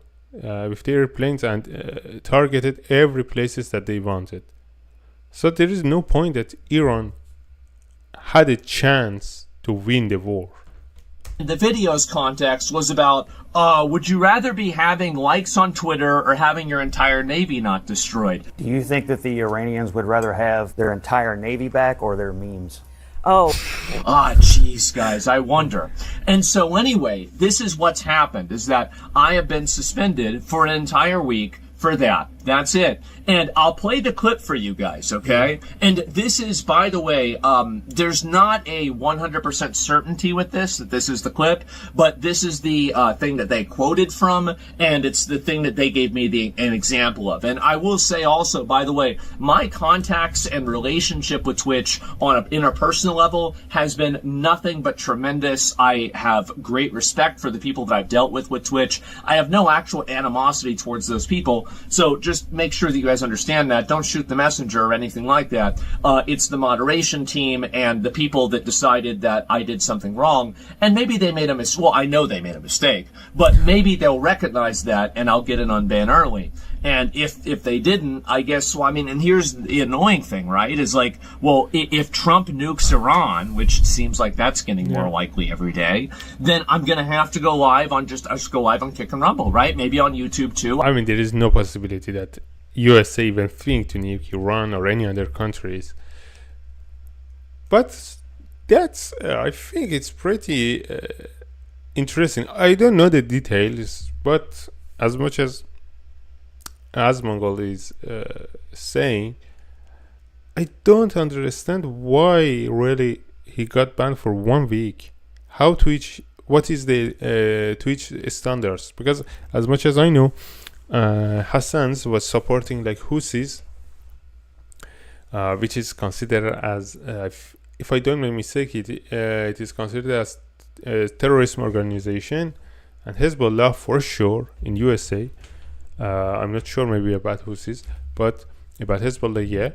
A: with their airplanes and targeted every places that they wanted. So there is no point that Iran had a chance to win the war.
C: The video's context was about, would you rather be having likes on Twitter or having your entire Navy not destroyed?
G: Do you think that the Iranians would rather have their entire Navy back or their memes?
D: Oh.
C: Jeez, guys, I wonder. And so anyway, this is what's happened, is that I have been suspended for an entire week for that. That's it. And I'll play the clip for you guys, okay? And this is, by the way, there's not a 100% certainty with this, that this is the clip, but this is the thing that they quoted from, and it's the thing that they gave me an example of. And I will say also, by the way, my contacts and relationship with Twitch on an interpersonal level has been nothing but tremendous. I have great respect for the people that I've dealt with Twitch. I have no actual animosity towards those people, so just make sure that you guys understand that. Don't shoot the messenger or anything like that. It's the moderation team and the people that decided that I did something wrong, and maybe they made a mistake. Well, I know they made a mistake, but maybe they'll recognize that and I'll get an unban early. And if they didn't, I guess, well, I mean, and here's the annoying thing, right, is like, well, if Trump nukes Iran, which seems like that's getting more likely every day, then I'm going to have to go live on Kick and Rumble, right? Maybe on YouTube too.
A: I mean, there is no possibility that USA even think to nuke Iran or any other countries. But that's, I think it's pretty interesting. I don't know the details, but as much as Mongol is saying, I don't understand why really he got banned for 1 week. How Twitch, what is the Twitch standards? Because as much as I know, Hassan's was supporting like Houthis, which is considered as, if I don't make mistake, it is considered as a terrorism organization, and Hezbollah for sure in USA. I'm not sure maybe about Houthis, but about Hezbollah, yeah.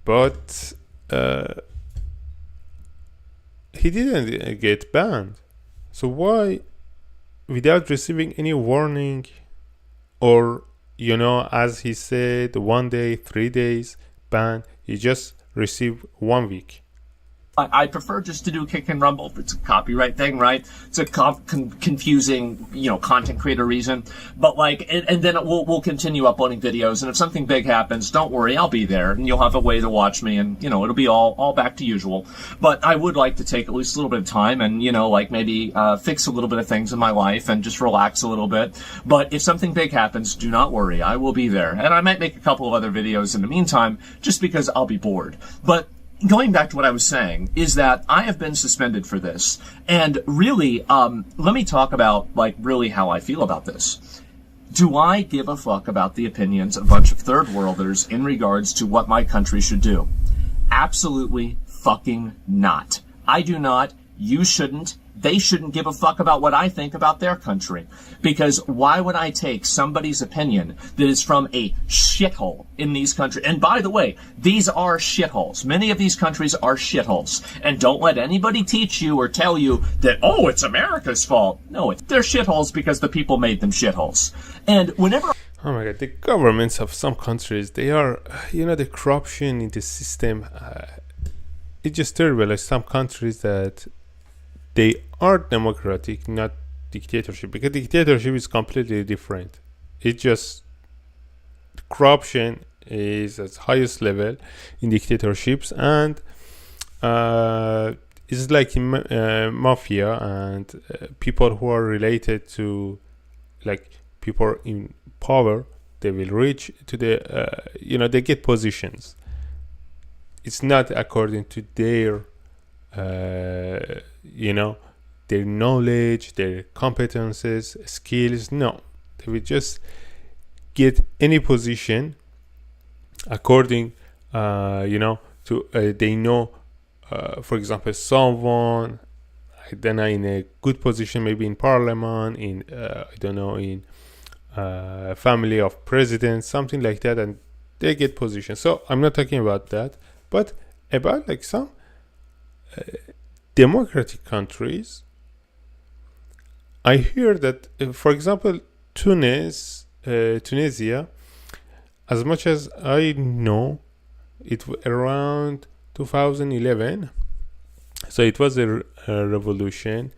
A: But he didn't get banned. So why, without receiving any warning, or, as he said, 1 day, 3 days ban, he just received 1 week?
C: I prefer just to do Kick and Rumble. It's a copyright thing, right? It's a confusing, content creator reason. But and then we'll continue uploading videos. And if something big happens, don't worry, I'll be there, and you'll have a way to watch me, and it'll be all back to usual. But I would like to take at least a little bit of time and maybe fix a little bit of things in my life and just relax a little bit. But if something big happens, do not worry, I will be there, and I might make a couple of other videos in the meantime, just because I'll be bored. But going back to what I was saying, is that I have been suspended for this. And really, let me talk about, really how I feel about this. Do I give a fuck about the opinions of a bunch of third worlders in regards to what my country should do? Absolutely fucking not. I do not. You shouldn't. they shouldn't give a fuck about what I think about their country. Because why would I take somebody's opinion that is from a shithole in these countries? And by the way, these are shitholes. Many of these countries are shitholes. And don't let anybody teach you or tell you that, oh, it's America's fault. No, they're shitholes because the people made them shitholes. And whenever...
A: Oh my god, the governments of some countries, they are, the corruption in the system, it's just terrible. Like some countries that they are democratic, not dictatorship, because dictatorship is completely different. It's just corruption is at highest level in dictatorships, and it's like in mafia, and people who are related to, like, people in power, they will reach to the they get positions. It's not according to their their knowledge, their competences, skills. No, they will just get any position according to they know, for example, someone then in a good position, maybe in parliament, in in family of presidents, something like that, and they get position. So I'm not talking about that, but about like some democratic countries. I hear that, for example, Tunisia, as much as I know, it was around 2011. So it was a revolution,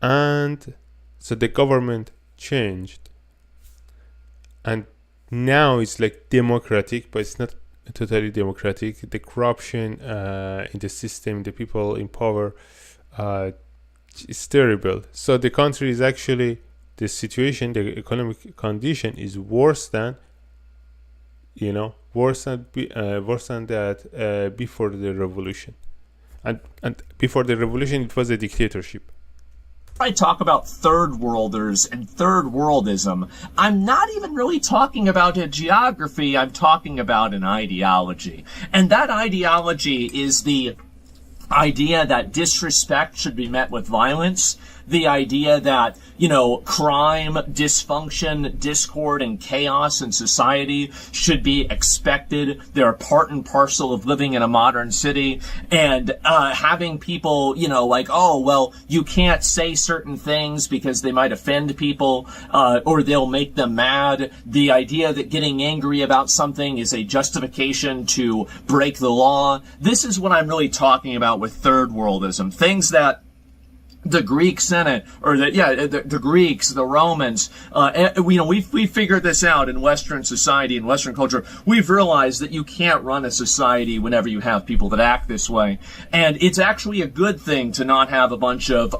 A: and so the government changed, and now it's like democratic, but it's not totally democratic. The corruption in the system, the people in power, is terrible. So the country is actually, the situation, the economic condition is worse than that before the revolution, and before the revolution it was a dictatorship.
C: I talk about third worlders and third worldism, I'm not even really talking about a geography, I'm talking about an ideology. And that ideology is the idea that disrespect should be met with violence, the idea that, crime, dysfunction, discord, and chaos in society should be expected. They're part and parcel of living in a modern city, and having people, you can't say certain things because they might offend people, or they'll make them mad. The idea that getting angry about something is a justification to break the law. This is what I'm really talking about with third worldism. Things that the Greek Senate, or the Greeks, the Romans, we figured this out in Western society, in Western culture. We've realized that you can't run a society whenever you have people that act this way. And it's actually a good thing to not have a bunch of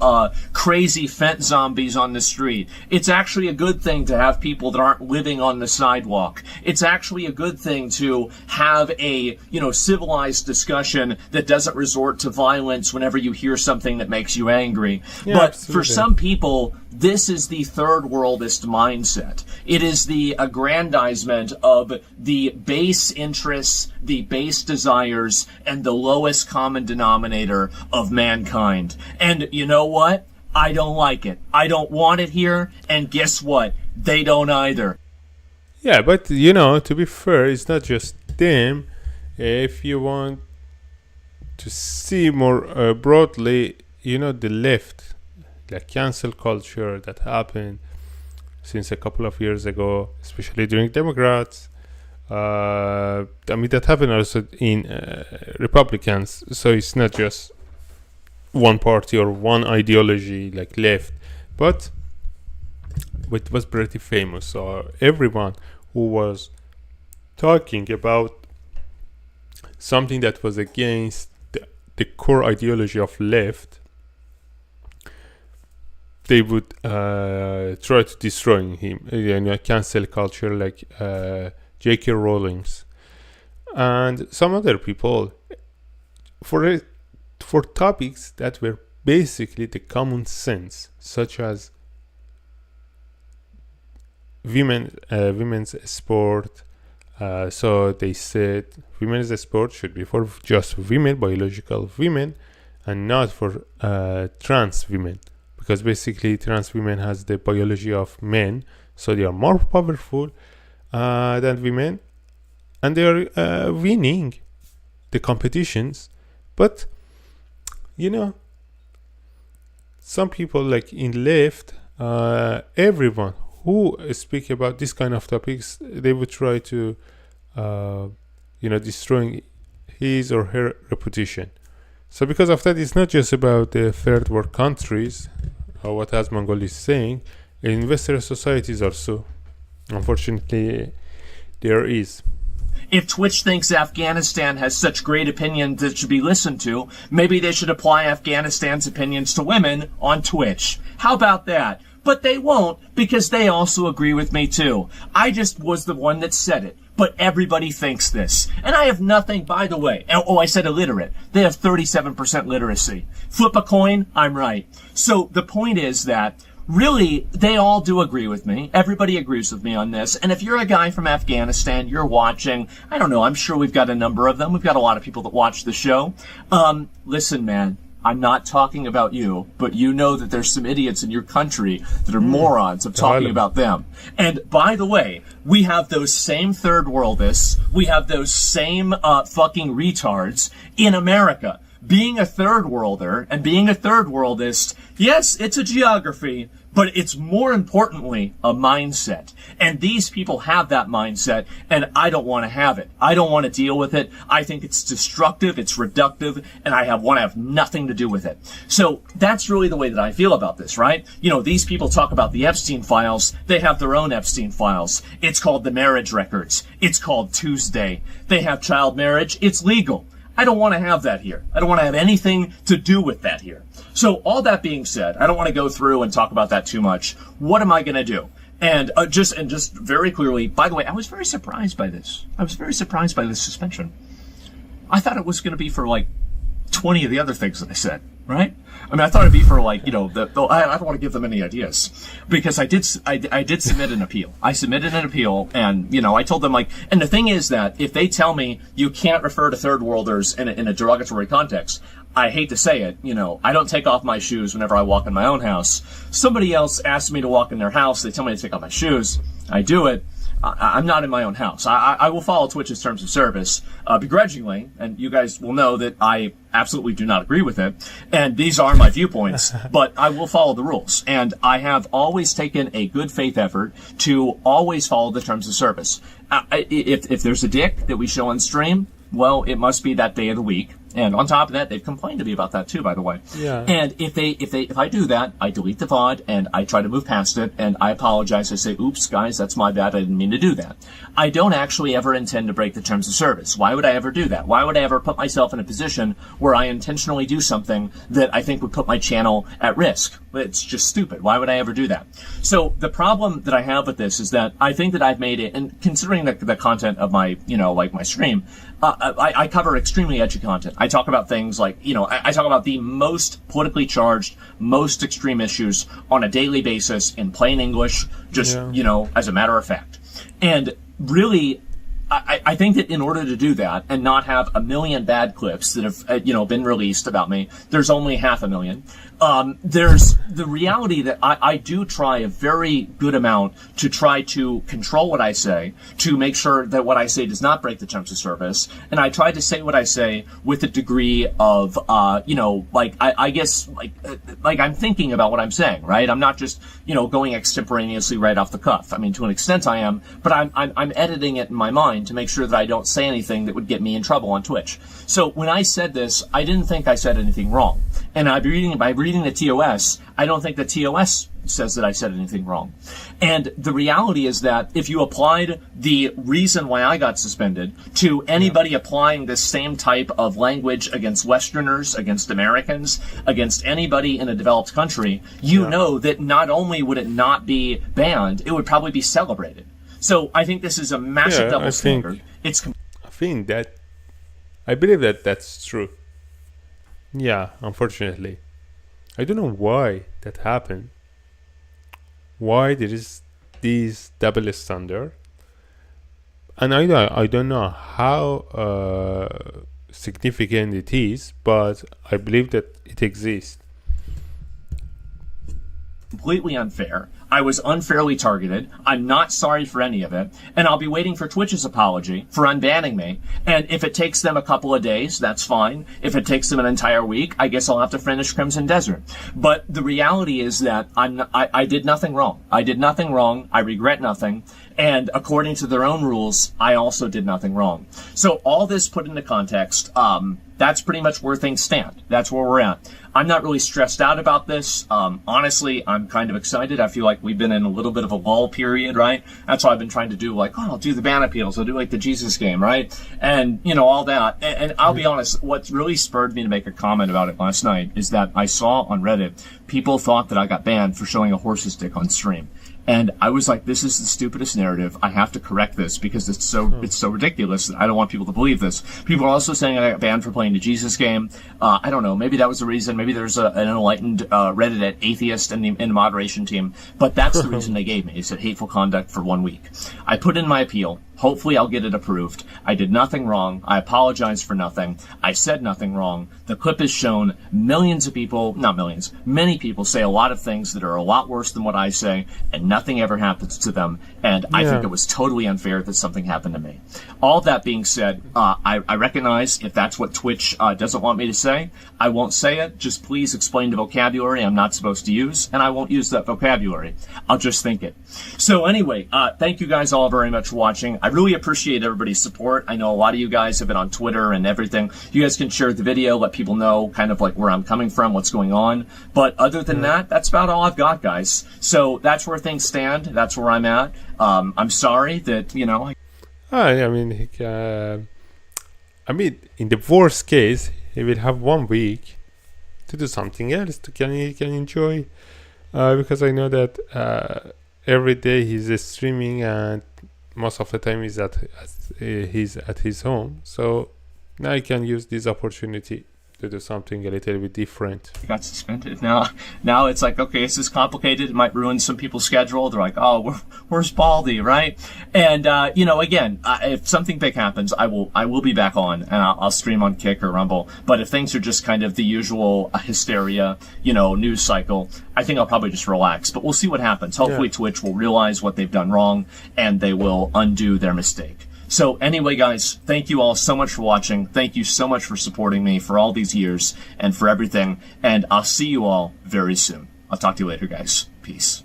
C: crazy fence zombies on the street. It's actually a good thing to have people that aren't living on the sidewalk. It's actually a good thing to have a, civilized discussion that doesn't resort to violence whenever you hear something that makes you angry.
A: Yeah,
C: but
A: absolutely.
C: For some people, this is the third worldist mindset. It is the aggrandizement of the base interests, the base desires, and the lowest common denominator of mankind. And you know what? I don't like it. I don't want it here. And guess what? They don't either.
A: Yeah, but to be fair, it's not just them. If you want to see more broadly, the left, like cancel culture that happened since a couple of years ago, especially during Democrats. That happened also in Republicans. So it's not just one party or one ideology like left, but it was pretty famous. So everyone who was talking about something that was against the core ideology of left, they would try to destroy him. Cancel culture, like J.K. Rowling's and some other people for topics that were basically the common sense, such as women's sport. So they said women's sport should be for just women, biological women, and not for trans women, because basically trans women has the biology of men, so they are more powerful than women, and they are winning the competitions. But you know, some people like in left, everyone who speak about this kind of topics, they would try to destroying his or her reputation. So because of that, it's not just about the third world countries, or what Asmongold is saying. In Western societies also, unfortunately, there is.
C: If Twitch thinks Afghanistan has such great opinions that should be listened to, maybe they should apply Afghanistan's opinions to women on Twitch. How about that? But they won't, because they also agree with me too. I just was the one that said it. But everybody thinks this. And I have nothing, by the way. Oh, I said illiterate. They have 37% literacy. Flip a coin, I'm right. So the point is that really, they all do agree with me. Everybody agrees with me on this. And if you're a guy from Afghanistan, you're watching, I don't know, I'm sure we've got a number of them. We've got a lot of people that watch the show. Listen, man, I'm not talking about you, but you know that there's some idiots in your country that are morons of talking about them. And by the way, we have those same third worldists. We have those same fucking retards in America. Being a third worlder and being a third worldist, yes, it's a geography, but it's more importantly a mindset. And these people have that mindset, and I don't want to have it. I don't want to deal with it. I think it's destructive, it's reductive, and I want to have nothing to do with it. So that's really the way that I feel about this, right? You know, these people talk about the Epstein files. They have their own Epstein files. It's called the marriage records. It's called Tuesday. They have child marriage. It's legal. I don't want to have that here. I don't want to have anything to do with that here. So all that being said, I don't want to go through and talk about that too much. What am I going to do? And just very clearly, by the way, I was very surprised by this. I was very surprised by this suspension. I thought it was going to be for like 20 of the other things that I said, right? I mean, I thought it'd be for like, I don't want to give them any ideas, because I did submit an appeal. I submitted an appeal, and, I told them like, and the thing is that if they tell me you can't refer to third worlders in a derogatory context, I hate to say it, I don't take off my shoes whenever I walk in my own house. Somebody else asks me to walk in their house. They tell me to take off my shoes. I do it. I'm not in my own house. I will follow Twitch's terms of service, begrudgingly, and you guys will know that I absolutely do not agree with it. And these are my viewpoints, but I will follow the rules. And I have always taken a good faith effort to always follow the terms of service. If there's a dick that we show on stream, well, it must be that day of the week. And on top of that, they've complained to me about that too, by the way.
A: Yeah.
C: And if I do that, I delete the VOD and I try to move past it and I apologize. I say, oops, guys, that's my bad. I didn't mean to do that. I don't actually ever intend to break the terms of service. Why would I ever do that? Why would I ever put myself in a position where I intentionally do something that I think would put my channel at risk? It's just stupid. Why would I ever do that? So the problem that I have with this is that I think that I've made it, and considering the content of my, like my stream, I cover extremely edgy content. I talk about things like, I talk about the most politically charged, most extreme issues on a daily basis in plain English, just, as a matter of fact. And really, I think that in order to do that and not have a million bad clips that have, been released about me, there's only 500,000. There's the reality that I do try a very good amount to try to control what I say, to make sure that what I say does not break the terms of service. And I try to say what I say with a degree of, I guess, like I'm thinking about what I'm saying, right? I'm not just, going extemporaneously right off the cuff. I mean, to an extent I am, but I'm editing it in my mind to make sure that I don't say anything that would get me in trouble on Twitch. So when I said this, I didn't think I said anything wrong. And by reading the TOS, I don't think the TOS says that I said anything wrong. And the reality is that if you applied the reason why I got suspended to anybody applying this same type of language against Westerners, against Americans, against anybody in a developed country, know that not only would it not be banned, it would probably be celebrated. So I think this is a massive double standard.
A: I believe that that's true. Yeah, unfortunately. I don't know why that happened. Why there is this double standard. And I don't know how significant it is, but I believe that it exists.
C: Completely unfair. I was unfairly targeted. I'm not sorry for any of it. And I'll be waiting for Twitch's apology for unbanning me. And if it takes them a couple of days, that's fine. If it takes them an entire week, I guess I'll have to finish Crimson Desert. But the reality is that I did nothing wrong. I did nothing wrong. I regret nothing. And according to their own rules, I also did nothing wrong. So all this put into context, that's pretty much where things stand. That's where we're at. I'm not really stressed out about this. Honestly, I'm kind of excited. I feel like we've been in a little bit of a lull period, right? That's why I've been trying to do, like, I'll do the ban appeals. I'll do, like, the Jesus game, right? And, all that. And I'll be honest, what really spurred me to make a comment about it last night is that I saw on Reddit, people thought that I got banned for showing a horse's dick on stream. And I was like, this is the stupidest narrative. I have to correct this because it's so ridiculous that I don't want people to believe this. People are also saying I got banned for playing the Jesus game. I don't know. Maybe that was the reason. Maybe there's an enlightened Reddit atheist in the moderation team. But that's the reason they gave me. They said hateful conduct for 1 week. I put in my appeal. Hopefully I'll get it approved. I did nothing wrong. I apologize for nothing. I said nothing wrong. The clip is shown. Millions of people, not millions, many people say a lot of things that are a lot worse than what I say, and nothing ever happens to them. And I think it was totally unfair that something happened to me. All that being said, I recognize if that's what Twitch doesn't want me to say, I won't say it. Just please explain the vocabulary I'm not supposed to use, and I won't use that vocabulary. I'll just think it. So anyway, thank you guys all very much for watching. I really appreciate everybody's support. I know a lot of you guys have been on Twitter and everything. You guys can share the video, let people know kind of like where I'm coming from, what's going on. But other than that, that's about all I've got, guys. So that's where things stand. That's where I'm at. I'm sorry that,
A: I mean, in the worst case, he will have 1 week to do something else he can enjoy. Because I know that every day he's streaming and most of the time he's at his home. So now I can use this opportunity to do something a little bit different.
C: I got suspended. Now it's like, okay, this is complicated. It might ruin some people's schedule. They're like, oh, where's Baldy, right? And again, if something big happens, I will be back on and I'll stream on Kick or Rumble. But if things are just kind of the usual hysteria, news cycle, I think I'll probably just relax. But we'll see what happens. Hopefully Twitch will realize what they've done wrong and they will undo their mistake. So anyway, guys, thank you all so much for watching. Thank you so much for supporting me for all these years and for everything. And I'll see you all very soon. I'll talk to you later, guys. Peace.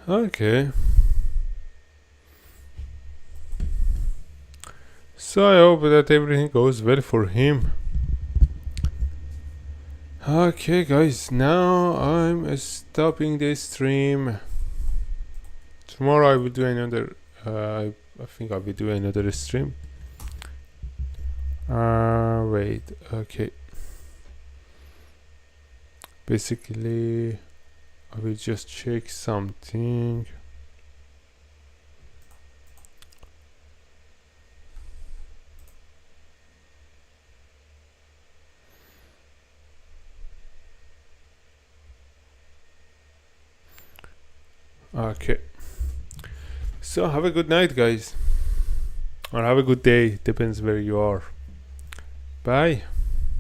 A: Okay. So I hope that everything goes well for him. Okay, guys, now I'm stopping the stream. Tomorrow I will do another I think I'll be doing another stream. Wait, okay. Basically, I will just check something. Okay. So have a good night, guys, or have a good day, depends where you are. Bye.